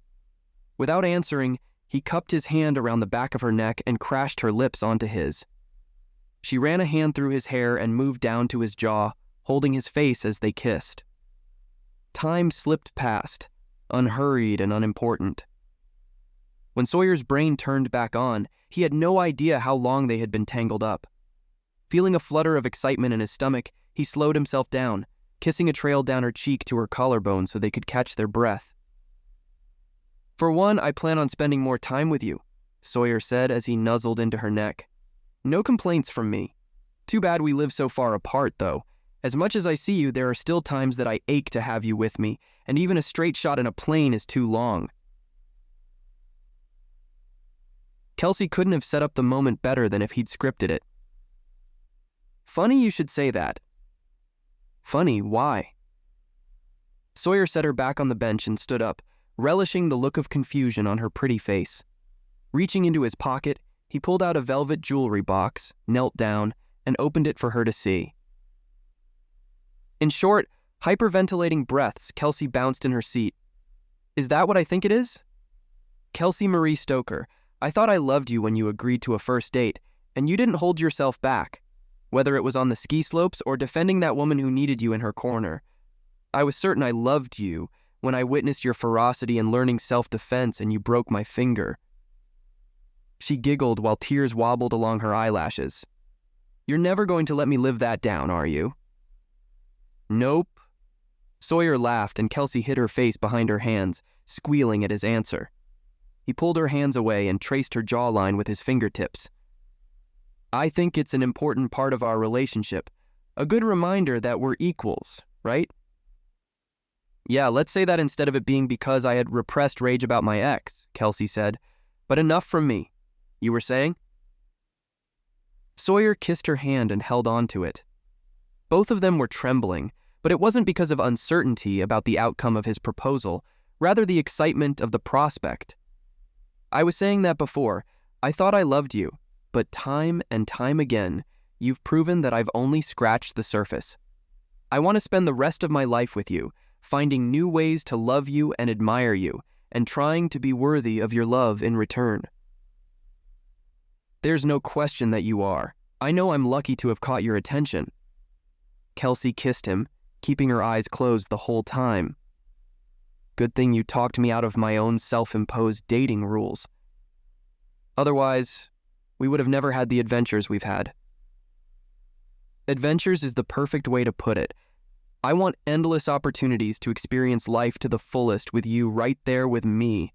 Without answering, he cupped his hand around the back of her neck and crashed her lips onto his. She ran a hand through his hair and moved down to his jaw, holding his face as they kissed. Time slipped past, unhurried and unimportant. When Sawyer's brain turned back on, he had no idea how long they had been tangled up. Feeling a flutter of excitement in his stomach, he slowed himself down, kissing a trail down her cheek to her collarbone so they could catch their breath. For one, I plan on spending more time with you, Sawyer said as he nuzzled into her neck. No complaints from me. Too bad we live so far apart, though. As much as I see you, there are still times that I ache to have you with me, and even a straight shot in a plane is too long. Kelsea couldn't have set up the moment better than if he'd scripted it. Funny you should say that. Funny, why? Sawyer set her back on the bench and stood up, relishing the look of confusion on her pretty face. Reaching into his pocket, he pulled out a velvet jewelry box, knelt down, and opened it for her to see. In short, hyperventilating breaths, Kelsea bounced in her seat. Is that what I think it is? Kelsea Marie Stoker, I thought I loved you when you agreed to a first date, and you didn't hold yourself back, whether it was on the ski slopes or defending that woman who needed you in her corner. I was certain I loved you when I witnessed your ferocity in learning self-defense and you broke my finger. She giggled while tears wobbled along her eyelashes. You're never going to let me live that down, are you? Nope. Sawyer laughed and Kelsea hid her face behind her hands, squealing at his answer. He pulled her hands away and traced her jawline with his fingertips. I think it's an important part of our relationship, a good reminder that we're equals, right? Yeah, let's say that instead of it being because I had repressed rage about my ex, Kelsea said. But enough from me. You were saying? Sawyer kissed her hand and held on to it. Both of them were trembling, but it wasn't because of uncertainty about the outcome of his proposal, rather the excitement of the prospect. I was saying that before. I thought I loved you, but time and time again, you've proven that I've only scratched the surface. I want to spend the rest of my life with you, finding new ways to love you and admire you, and trying to be worthy of your love in return. There's no question that you are. I know I'm lucky to have caught your attention. Kelsea kissed him, keeping her eyes closed the whole time. Good thing you talked me out of my own self-imposed dating rules. Otherwise, we would have never had the adventures we've had. Adventures is the perfect way to put it. I want endless opportunities to experience life to the fullest with you right there with me.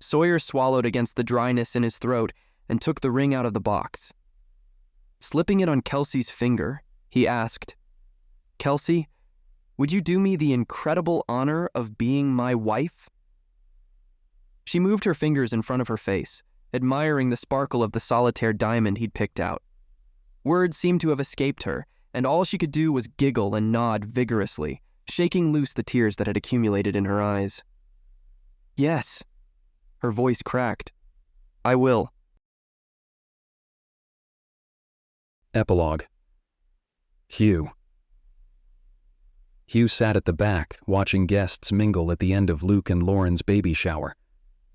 Sawyer swallowed against the dryness in his throat and took the ring out of the box. Slipping it on Kelsea's finger, he asked, Kelsea, would you do me the incredible honor of being my wife? She moved her fingers in front of her face, admiring the sparkle of the solitaire diamond he'd picked out. Words seemed to have escaped her, and all she could do was giggle and nod vigorously, shaking loose the tears that had accumulated in her eyes. Yes. Her voice cracked. I will. Epilogue. Hugh. Hugh sat at the back, watching guests mingle at the end of Luke and Lauren's baby shower.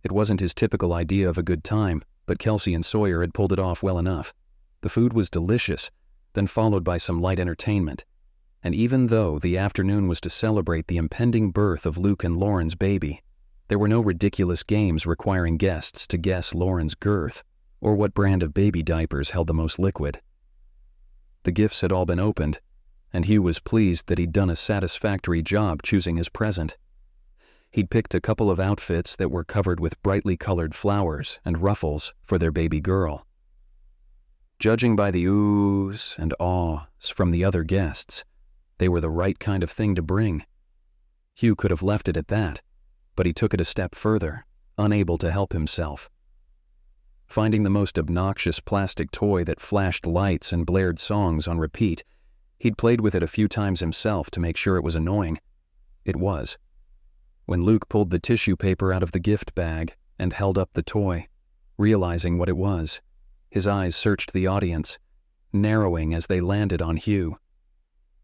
It wasn't his typical idea of a good time, but Kelsea and Sawyer had pulled it off well enough. The food was delicious, then followed by some light entertainment. And even though the afternoon was to celebrate the impending birth of Luke and Lauren's baby, there were no ridiculous games requiring guests to guess Lauren's girth, or what brand of baby diapers held the most liquid. The gifts had all been opened, and Hugh was pleased that he'd done a satisfactory job choosing his present. He'd picked a couple of outfits that were covered with brightly colored flowers and ruffles for their baby girl. Judging by the oohs and ahs from the other guests, they were the right kind of thing to bring. Hugh could have left it at that, but he took it a step further, unable to help himself. Finding the most obnoxious plastic toy that flashed lights and blared songs on repeat, he'd played with it a few times himself to make sure it was annoying. It was. When Luke pulled the tissue paper out of the gift bag and held up the toy, realizing what it was, his eyes searched the audience, narrowing as they landed on Hugh.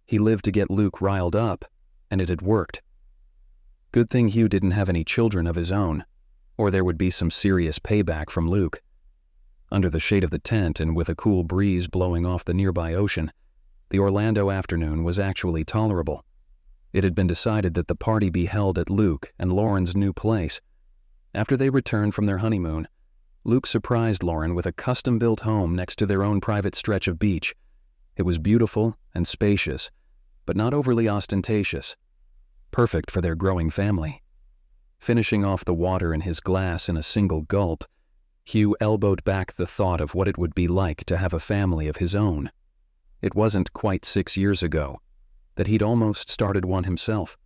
He lived to get Luke riled up, and it had worked. Good thing Hugh didn't have any children of his own, or there would be some serious payback from Luke. Under the shade of the tent and with a cool breeze blowing off the nearby ocean, the Orlando afternoon was actually tolerable. It had been decided that the party be held at Luke and Lauren's new place. After they returned from their honeymoon, Luke surprised Lauren with a custom-built home next to their own private stretch of beach. It was beautiful and spacious, but not overly ostentatious. Perfect for their growing family. Finishing off the water in his glass in a single gulp, Hugh elbowed back the thought of what it would be like to have a family of his own. It wasn't quite 6 years ago that he'd almost started one himself.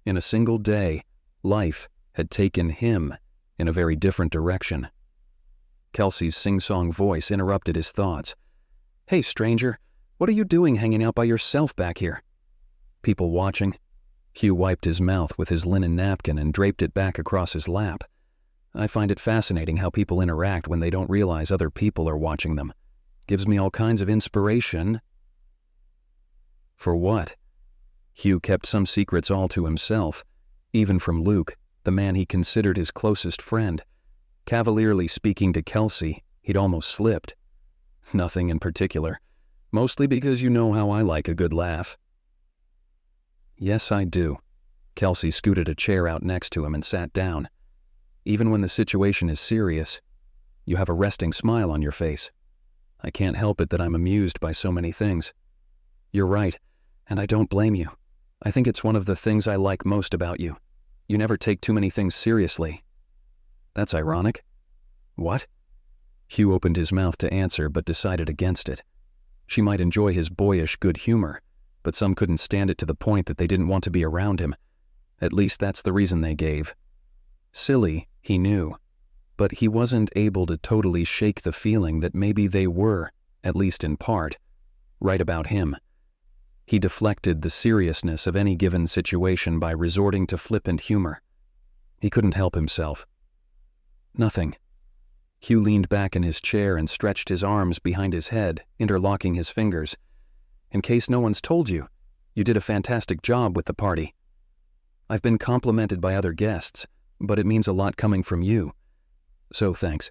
In a single day, life had taken him in a very different direction. Kelsey's sing-song voice interrupted his thoughts. "Hey, stranger, what are you doing hanging out by yourself back here?" People watching? Hugh wiped his mouth with his linen napkin and draped it back across his lap. I find it fascinating how people interact when they don't realize other people are watching them. Gives me all kinds of inspiration. For what? Hugh kept some secrets all to himself, even from Luke, the man he considered his closest friend. Cavalierly speaking to Kelsey, he'd almost slipped. Nothing in particular, mostly because you know how I like a good laugh. Yes, I do. Kelsey scooted a chair out next to him and sat down. Even when the situation is serious, you have a resting smile on your face. I can't help it that I'm amused by so many things. You're right, and I don't blame you. I think it's one of the things I like most about you. You never take too many things seriously. That's ironic. What? Hugh opened his mouth to answer but decided against it. She might enjoy his boyish good humor, but some couldn't stand it to the point that they didn't want to be around him. At least that's the reason they gave. Silly, he knew, but he wasn't able to totally shake the feeling that maybe they were, at least in part, right about him. He deflected the seriousness of any given situation by resorting to flippant humor. He couldn't help himself. Nothing. Hugh leaned back in his chair and stretched his arms behind his head, interlocking his fingers. In case no one's told you, you did a fantastic job with the party. I've been complimented by other guests, but it means a lot coming from you. So thanks.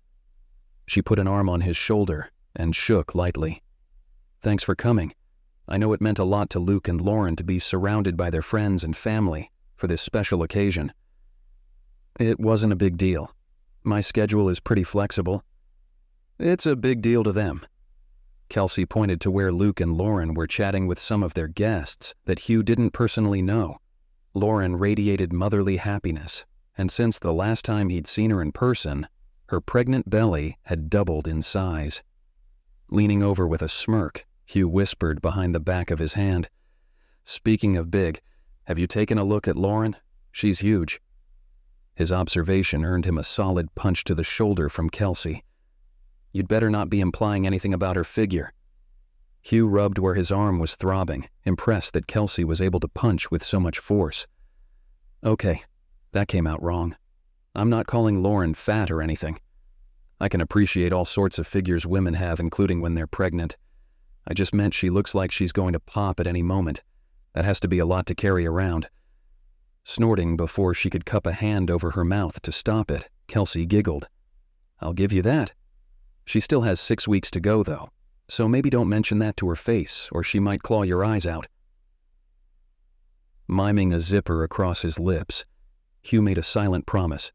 She put an arm on his shoulder and shook lightly. Thanks for coming. I know it meant a lot to Luke and Lauren to be surrounded by their friends and family for this special occasion. It wasn't a big deal. My schedule is pretty flexible. It's a big deal to them. Kelsey pointed to where Luke and Lauren were chatting with some of their guests that Hugh didn't personally know. Lauren radiated motherly happiness, and since the last time he'd seen her in person, her pregnant belly had doubled in size. Leaning over with a smirk, Hugh whispered behind the back of his hand, "Speaking of big, have you taken a look at Lauren? She's huge." His observation earned him a solid punch to the shoulder from Kelsey. "You'd better not be implying anything about her figure." Hugh rubbed where his arm was throbbing, impressed that Kelsey was able to punch with so much force. "Okay, that came out wrong. I'm not calling Lauren fat or anything. I can appreciate all sorts of figures women have, including when they're pregnant. I just meant she looks like she's going to pop at any moment. That has to be a lot to carry around." Snorting before she could cup a hand over her mouth to stop it, Kelsey giggled. "I'll give you that. She still has 6 weeks to go, though, so maybe don't mention that to her face, or she might claw your eyes out." Miming a zipper across his lips, Hugh made a silent promise.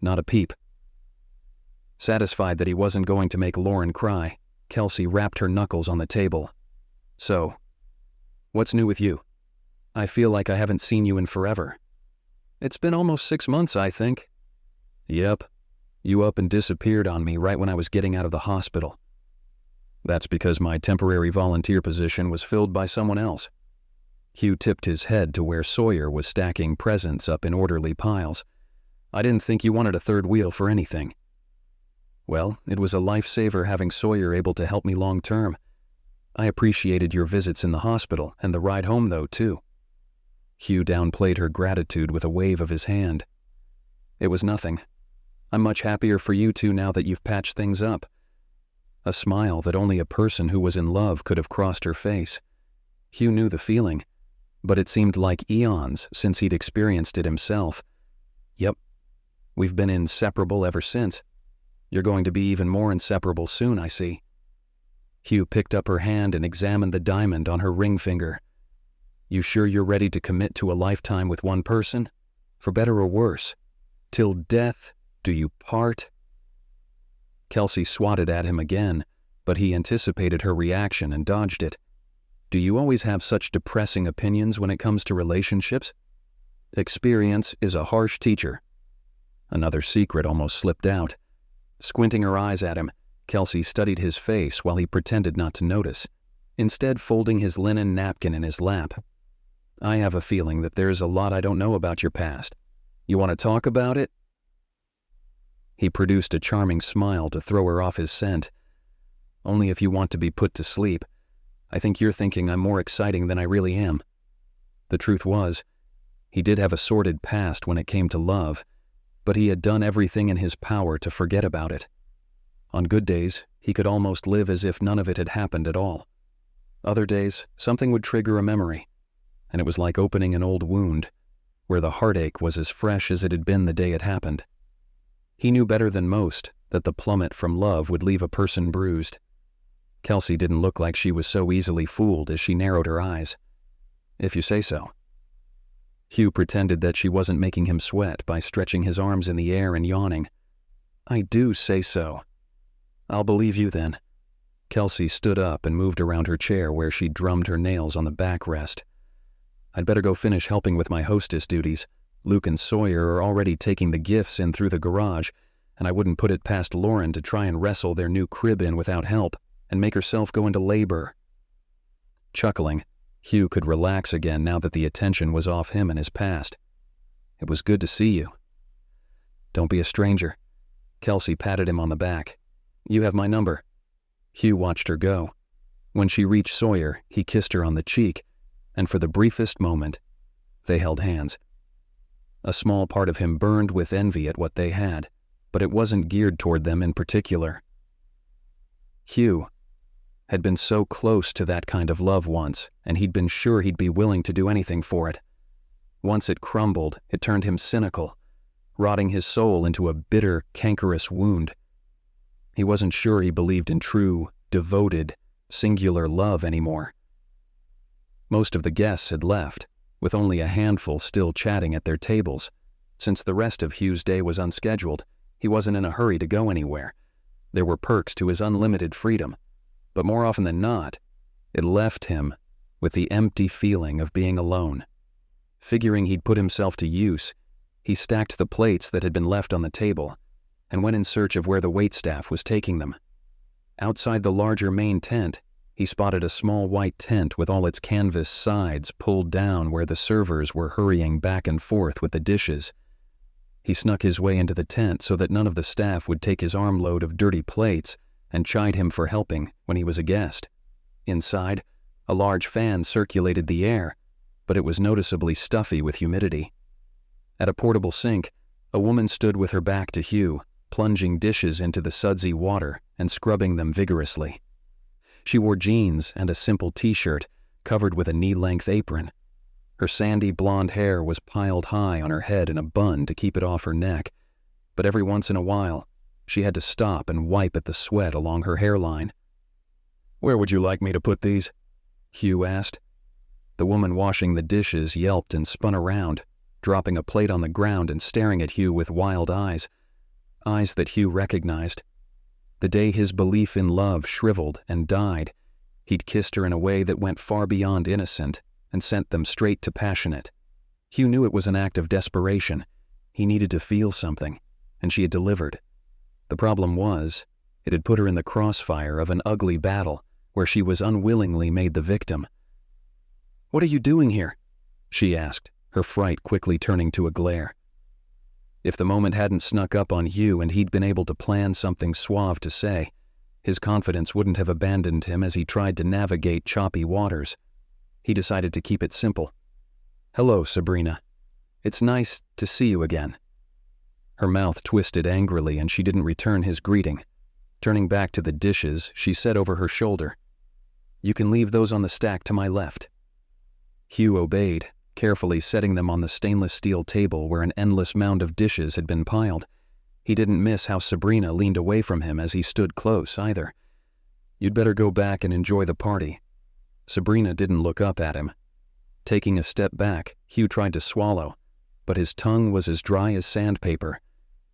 Not a peep. Satisfied that he wasn't going to make Lauren cry, Kelsey rapped her knuckles on the table. So, what's new with you? I feel like I haven't seen you in forever. It's been almost 6 months, I think. Yep. You up and disappeared on me right when I was getting out of the hospital. That's because my temporary volunteer position was filled by someone else. Hugh tipped his head to where Sawyer was stacking presents up in orderly piles. I didn't think you wanted a third wheel for anything. Well, it was a lifesaver having Sawyer able to help me long term. I appreciated your visits in the hospital and the ride home, though, too. Hugh downplayed her gratitude with a wave of his hand. It was nothing. I'm much happier for you two now that you've patched things up. A smile that only a person who was in love could have crossed her face. Hugh knew the feeling, but it seemed like eons since he'd experienced it himself. Yep, we've been inseparable ever since. You're going to be even more inseparable soon, I see. Hugh picked up her hand and examined the diamond on her ring finger. You sure you're ready to commit to a lifetime with one person? For better or worse? Till death do you part? Kelsea swatted at him again, but he anticipated her reaction and dodged it. Do you always have such depressing opinions when it comes to relationships? Experience is a harsh teacher. Another secret almost slipped out. Squinting her eyes at him, Kelsea studied his face while he pretended not to notice, instead folding his linen napkin in his lap. I have a feeling that there's a lot I don't know about your past. You want to talk about it? He produced a charming smile to throw her off his scent. Only if you want to be put to sleep. I think you're thinking I'm more exciting than I really am. The truth was, he did have a sordid past when it came to love, but he had done everything in his power to forget about it. On good days, he could almost live as if none of it had happened at all. Other days, something would trigger a memory, and it was like opening an old wound, where the heartache was as fresh as it had been the day it happened. He knew better than most that the plummet from love would leave a person bruised. Kelsea didn't look like she was so easily fooled as she narrowed her eyes. If you say so. Hugh pretended that she wasn't making him sweat by stretching his arms in the air and yawning. I do say so. I'll believe you then. Kelsea stood up and moved around her chair where she drummed her nails on the backrest. I'd better go finish helping with my hostess duties. Luke and Sawyer are already taking the gifts in through the garage, and I wouldn't put it past Lauren to try and wrestle their new crib in without help and make herself go into labor. Chuckling, Hugh could relax again now that the attention was off him and his past. It was good to see you. Don't be a stranger. Kelsea patted him on the back. You have my number. Hugh watched her go. When she reached Sawyer, he kissed her on the cheek, and for the briefest moment, they held hands. A small part of him burned with envy at what they had, but it wasn't geared toward them in particular. Hugh had been so close to that kind of love once, and he'd been sure he'd be willing to do anything for it. Once it crumbled, it turned him cynical, rotting his soul into a bitter, cankerous wound. He wasn't sure he believed in true, devoted, singular love anymore. Most of the guests had left, with only a handful still chatting at their tables. Since the rest of Hugh's day was unscheduled, he wasn't in a hurry to go anywhere. There were perks to his unlimited freedom, but more often than not, it left him with the empty feeling of being alone. Figuring he'd put himself to use, he stacked the plates that had been left on the table and went in search of where the waitstaff was taking them. Outside the larger main tent, he spotted a small white tent with all its canvas sides pulled down where the servers were hurrying back and forth with the dishes. He snuck his way into the tent so that none of the staff would take his armload of dirty plates and chide him for helping when he was a guest. Inside, a large fan circulated the air, but it was noticeably stuffy with humidity. At a portable sink, a woman stood with her back to Hugh, plunging dishes into the sudsy water and scrubbing them vigorously. She wore jeans and a simple t-shirt covered with a knee-length apron. Her sandy blonde hair was piled high on her head in a bun to keep it off her neck, but every once in a while, she had to stop and wipe at the sweat along her hairline. "Where would you like me to put these?" Hugh asked. The woman washing the dishes yelped and spun around, dropping a plate on the ground and staring at Hugh with wild eyes that Hugh recognized. The day his belief in love shriveled and died, He'd kissed her in a way that went far beyond innocent and sent them straight to passionate. Hugh knew it was an act of desperation. He needed to feel something, and she had delivered. The problem was, it had put her in the crossfire of an ugly battle where she was unwillingly made the victim. "What are you doing here?" she asked, her fright quickly turning to a glare. If the moment hadn't snuck up on Hugh and he'd been able to plan something suave to say, his confidence wouldn't have abandoned him as he tried to navigate choppy waters. He decided to keep it simple. "Hello, Sabrina. It's nice to see you again." Her mouth twisted angrily and she didn't return his greeting. Turning back to the dishes, she said over her shoulder, "You can leave those on the stack to my left." Hugh obeyed, carefully setting them on the stainless steel table where an endless mound of dishes had been piled. He didn't miss how Sabrina leaned away from him as he stood close, either. "You'd better go back and enjoy the party." Sabrina didn't look up at him. Taking a step back, Hugh tried to swallow, but his tongue was as dry as sandpaper.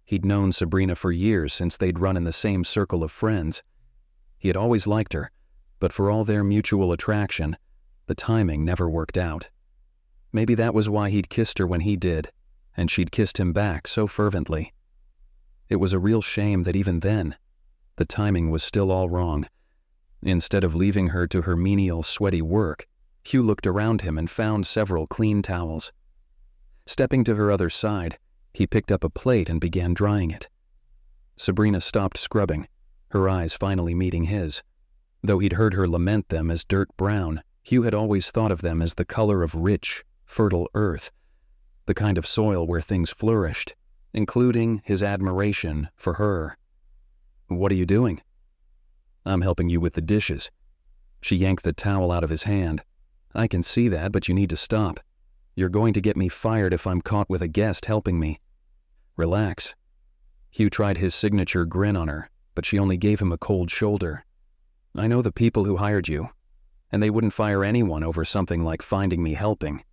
He'd known Sabrina for years since they'd run in the same circle of friends. He had always liked her, but for all their mutual attraction, the timing never worked out. Maybe that was why he'd kissed her when he did, and she'd kissed him back so fervently. It was a real shame that even then, the timing was still all wrong. Instead of leaving her to her menial, sweaty work, Hugh looked around him and found several clean towels. Stepping to her other side, he picked up a plate and began drying it. Sabrina stopped scrubbing, her eyes finally meeting his. Though he'd heard her lament them as dirt brown, Hugh had always thought of them as the color of rich, fertile earth, the kind of soil where things flourished, including his admiration for her. "What are you doing?" "I'm helping you with the dishes." She yanked the towel out of his hand. "I can see that, but you need to stop. You're going to get me fired if I'm caught with a guest helping me." "Relax." Hugh tried his signature grin on her, but she only gave him a cold shoulder. "I know the people who hired you, and they wouldn't fire anyone over something like finding me helping."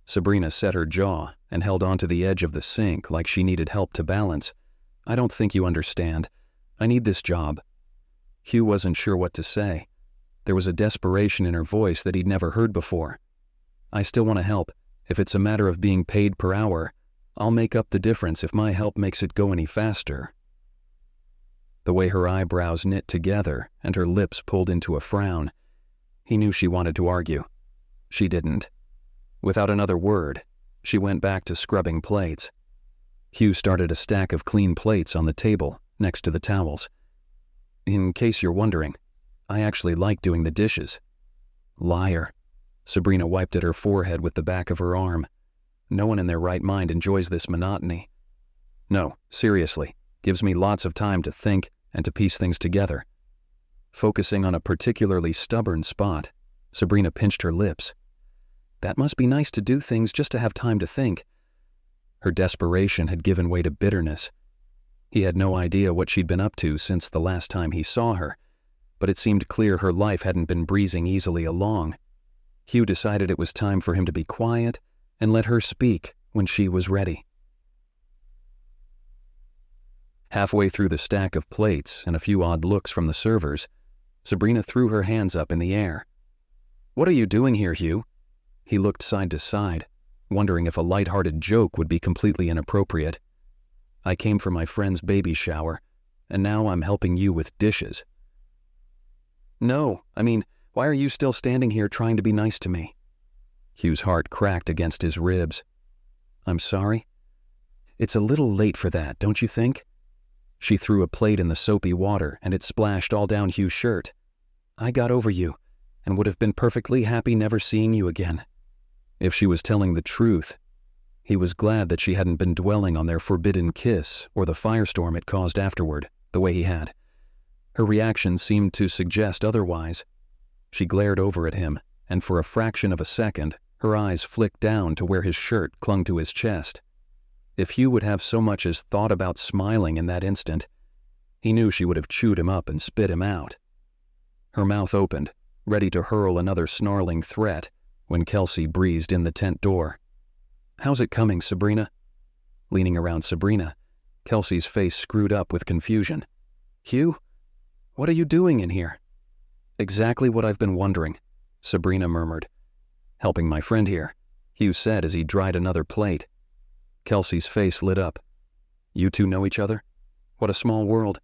Sabrina set her jaw and held onto the edge of the sink like she needed help to balance. "I don't think you understand. I need this job." Hugh wasn't sure what to say. There was a desperation in her voice that he'd never heard before. "I still want to help. If it's a matter of being paid per hour, I'll make up the difference if my help makes it go any faster." The way her eyebrows knit together and her lips pulled into a frown, he knew she wanted to argue. She didn't. Without another word, she went back to scrubbing plates. Hugh started a stack of clean plates on the table next to the towels. "In case you're wondering, I actually like doing the dishes." "Liar." Sabrina wiped at her forehead with the back of her arm. "No one in their right mind enjoys this monotony." "No, seriously, gives me lots of time to think and to piece things together." Focusing on a particularly stubborn spot, Sabrina pinched her lips. "That must be nice to do things just to have time to think." Her desperation had given way to bitterness. He had no idea what she'd been up to since the last time he saw her, but it seemed clear her life hadn't been breezing easily along. Hugh decided it was time for him to be quiet and let her speak when she was ready. Halfway through the stack of plates and a few odd looks from the servers, Sabrina threw her hands up in the air. "What are you doing here, Hugh?" He looked side to side, wondering if a light-hearted joke would be completely inappropriate. "I came for my friend's baby shower, and now I'm helping you with dishes." "No, I mean, why are you still standing here trying to be nice to me?" Hugh's heart cracked against his ribs. "I'm sorry. It's a little late for that, don't you think?" She threw a plate in the soapy water and it splashed all down Hugh's shirt. "I got over you and would have been perfectly happy never seeing you again." If she was telling the truth, he was glad that she hadn't been dwelling on their forbidden kiss or the firestorm it caused afterward, the way he had. Her reaction seemed to suggest otherwise. She glared over at him, and for a fraction of a second, her eyes flicked down to where his shirt clung to his chest. If Hugh would have so much as thought about smiling in that instant, he knew she would have chewed him up and spit him out. Her mouth opened, ready to hurl another snarling threat, when Kelsea breezed in the tent door. "How's it coming, Sabrina?" Leaning around Sabrina, Kelsea's face screwed up with confusion. "Hugh? What are you doing in here?" Exactly what I've been wondering, Sabrina murmured. Helping my friend here, Hugh said as he dried another plate. Kelsey's face lit up. You two know each other? What a small world.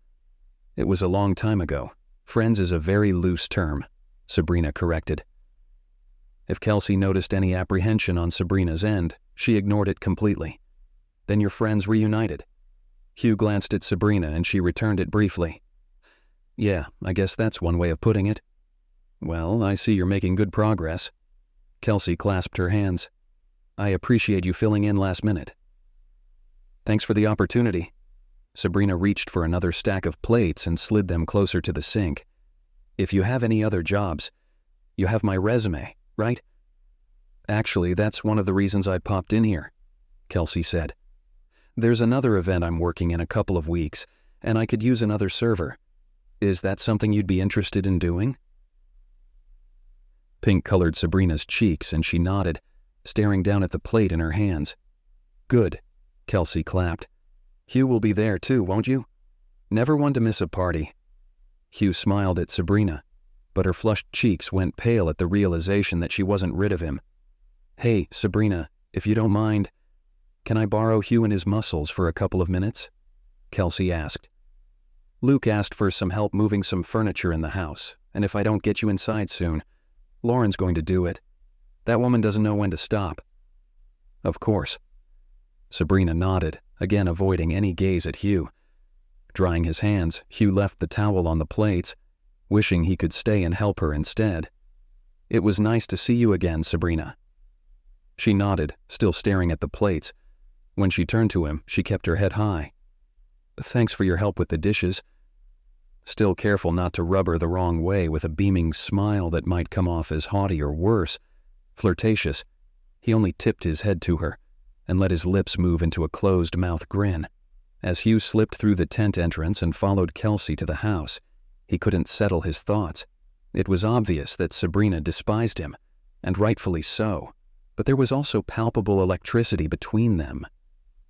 It was a long time ago. Friends is a very loose term, Sabrina corrected. If Kelsey noticed any apprehension on Sabrina's end, she ignored it completely. Then your friends reunited. Hugh glanced at Sabrina and she returned it briefly. Yeah, I guess that's one way of putting it. Well, I see you're making good progress. Kelsey clasped her hands. I appreciate you filling in last minute. Thanks for the opportunity. Sabrina reached for another stack of plates and slid them closer to the sink. If you have any other jobs, you have my resume, right? Actually, that's one of the reasons I popped in here, Kelsey said. There's another event I'm working in a couple of weeks, and I could use another server. Is that something you'd be interested in doing? Pink colored Sabrina's cheeks and she nodded, staring down at the plate in her hands. Good, Kelsey clapped. Hugh will be there too, won't you? Never one to miss a party. Hugh smiled at Sabrina, but her flushed cheeks went pale at the realization that she wasn't rid of him. Hey, Sabrina, if you don't mind, can I borrow Hugh and his muscles for a couple of minutes? Kelsey asked. Luke asked for some help moving some furniture in the house, and if I don't get you inside soon, Lauren's going to do it. That woman doesn't know when to stop. Of course. Sabrina nodded, again avoiding any gaze at Hugh. Drying his hands, Hugh left the towel on the plates, wishing he could stay and help her instead. It was nice to see you again, Sabrina. She nodded, still staring at the plates. When she turned to him, she kept her head high. Thanks for your help with the dishes. Still careful not to rub her the wrong way with a beaming smile that might come off as haughty or worse, flirtatious, he only tipped his head to her and let his lips move into a closed-mouth grin. As Hugh slipped through the tent entrance and followed Kelsey to the house, he couldn't settle his thoughts. It was obvious that Sabrina despised him, and rightfully so, but there was also palpable electricity between them.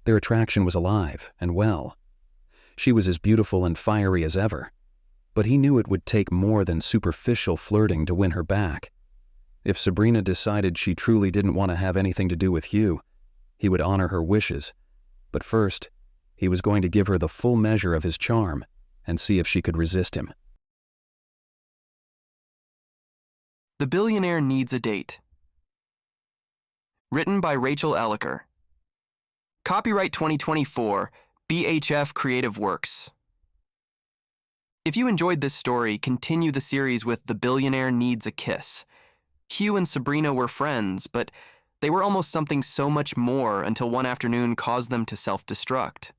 Their attraction was alive and well. She was as beautiful and fiery as ever, but he knew it would take more than superficial flirting to win her back. If Sabrina decided she truly didn't want to have anything to do with Hugh, he would honor her wishes, but first, he was going to give her the full measure of his charm and see if she could resist him. The Billionaire Needs a Date. Written by Rachael Eliker. Copyright 2024, BHF Creative Works. If you enjoyed this story, continue the series with The Billionaire Needs a Kiss. Hugh and Sabrina were friends, but they were almost something so much more until one afternoon caused them to self-destruct.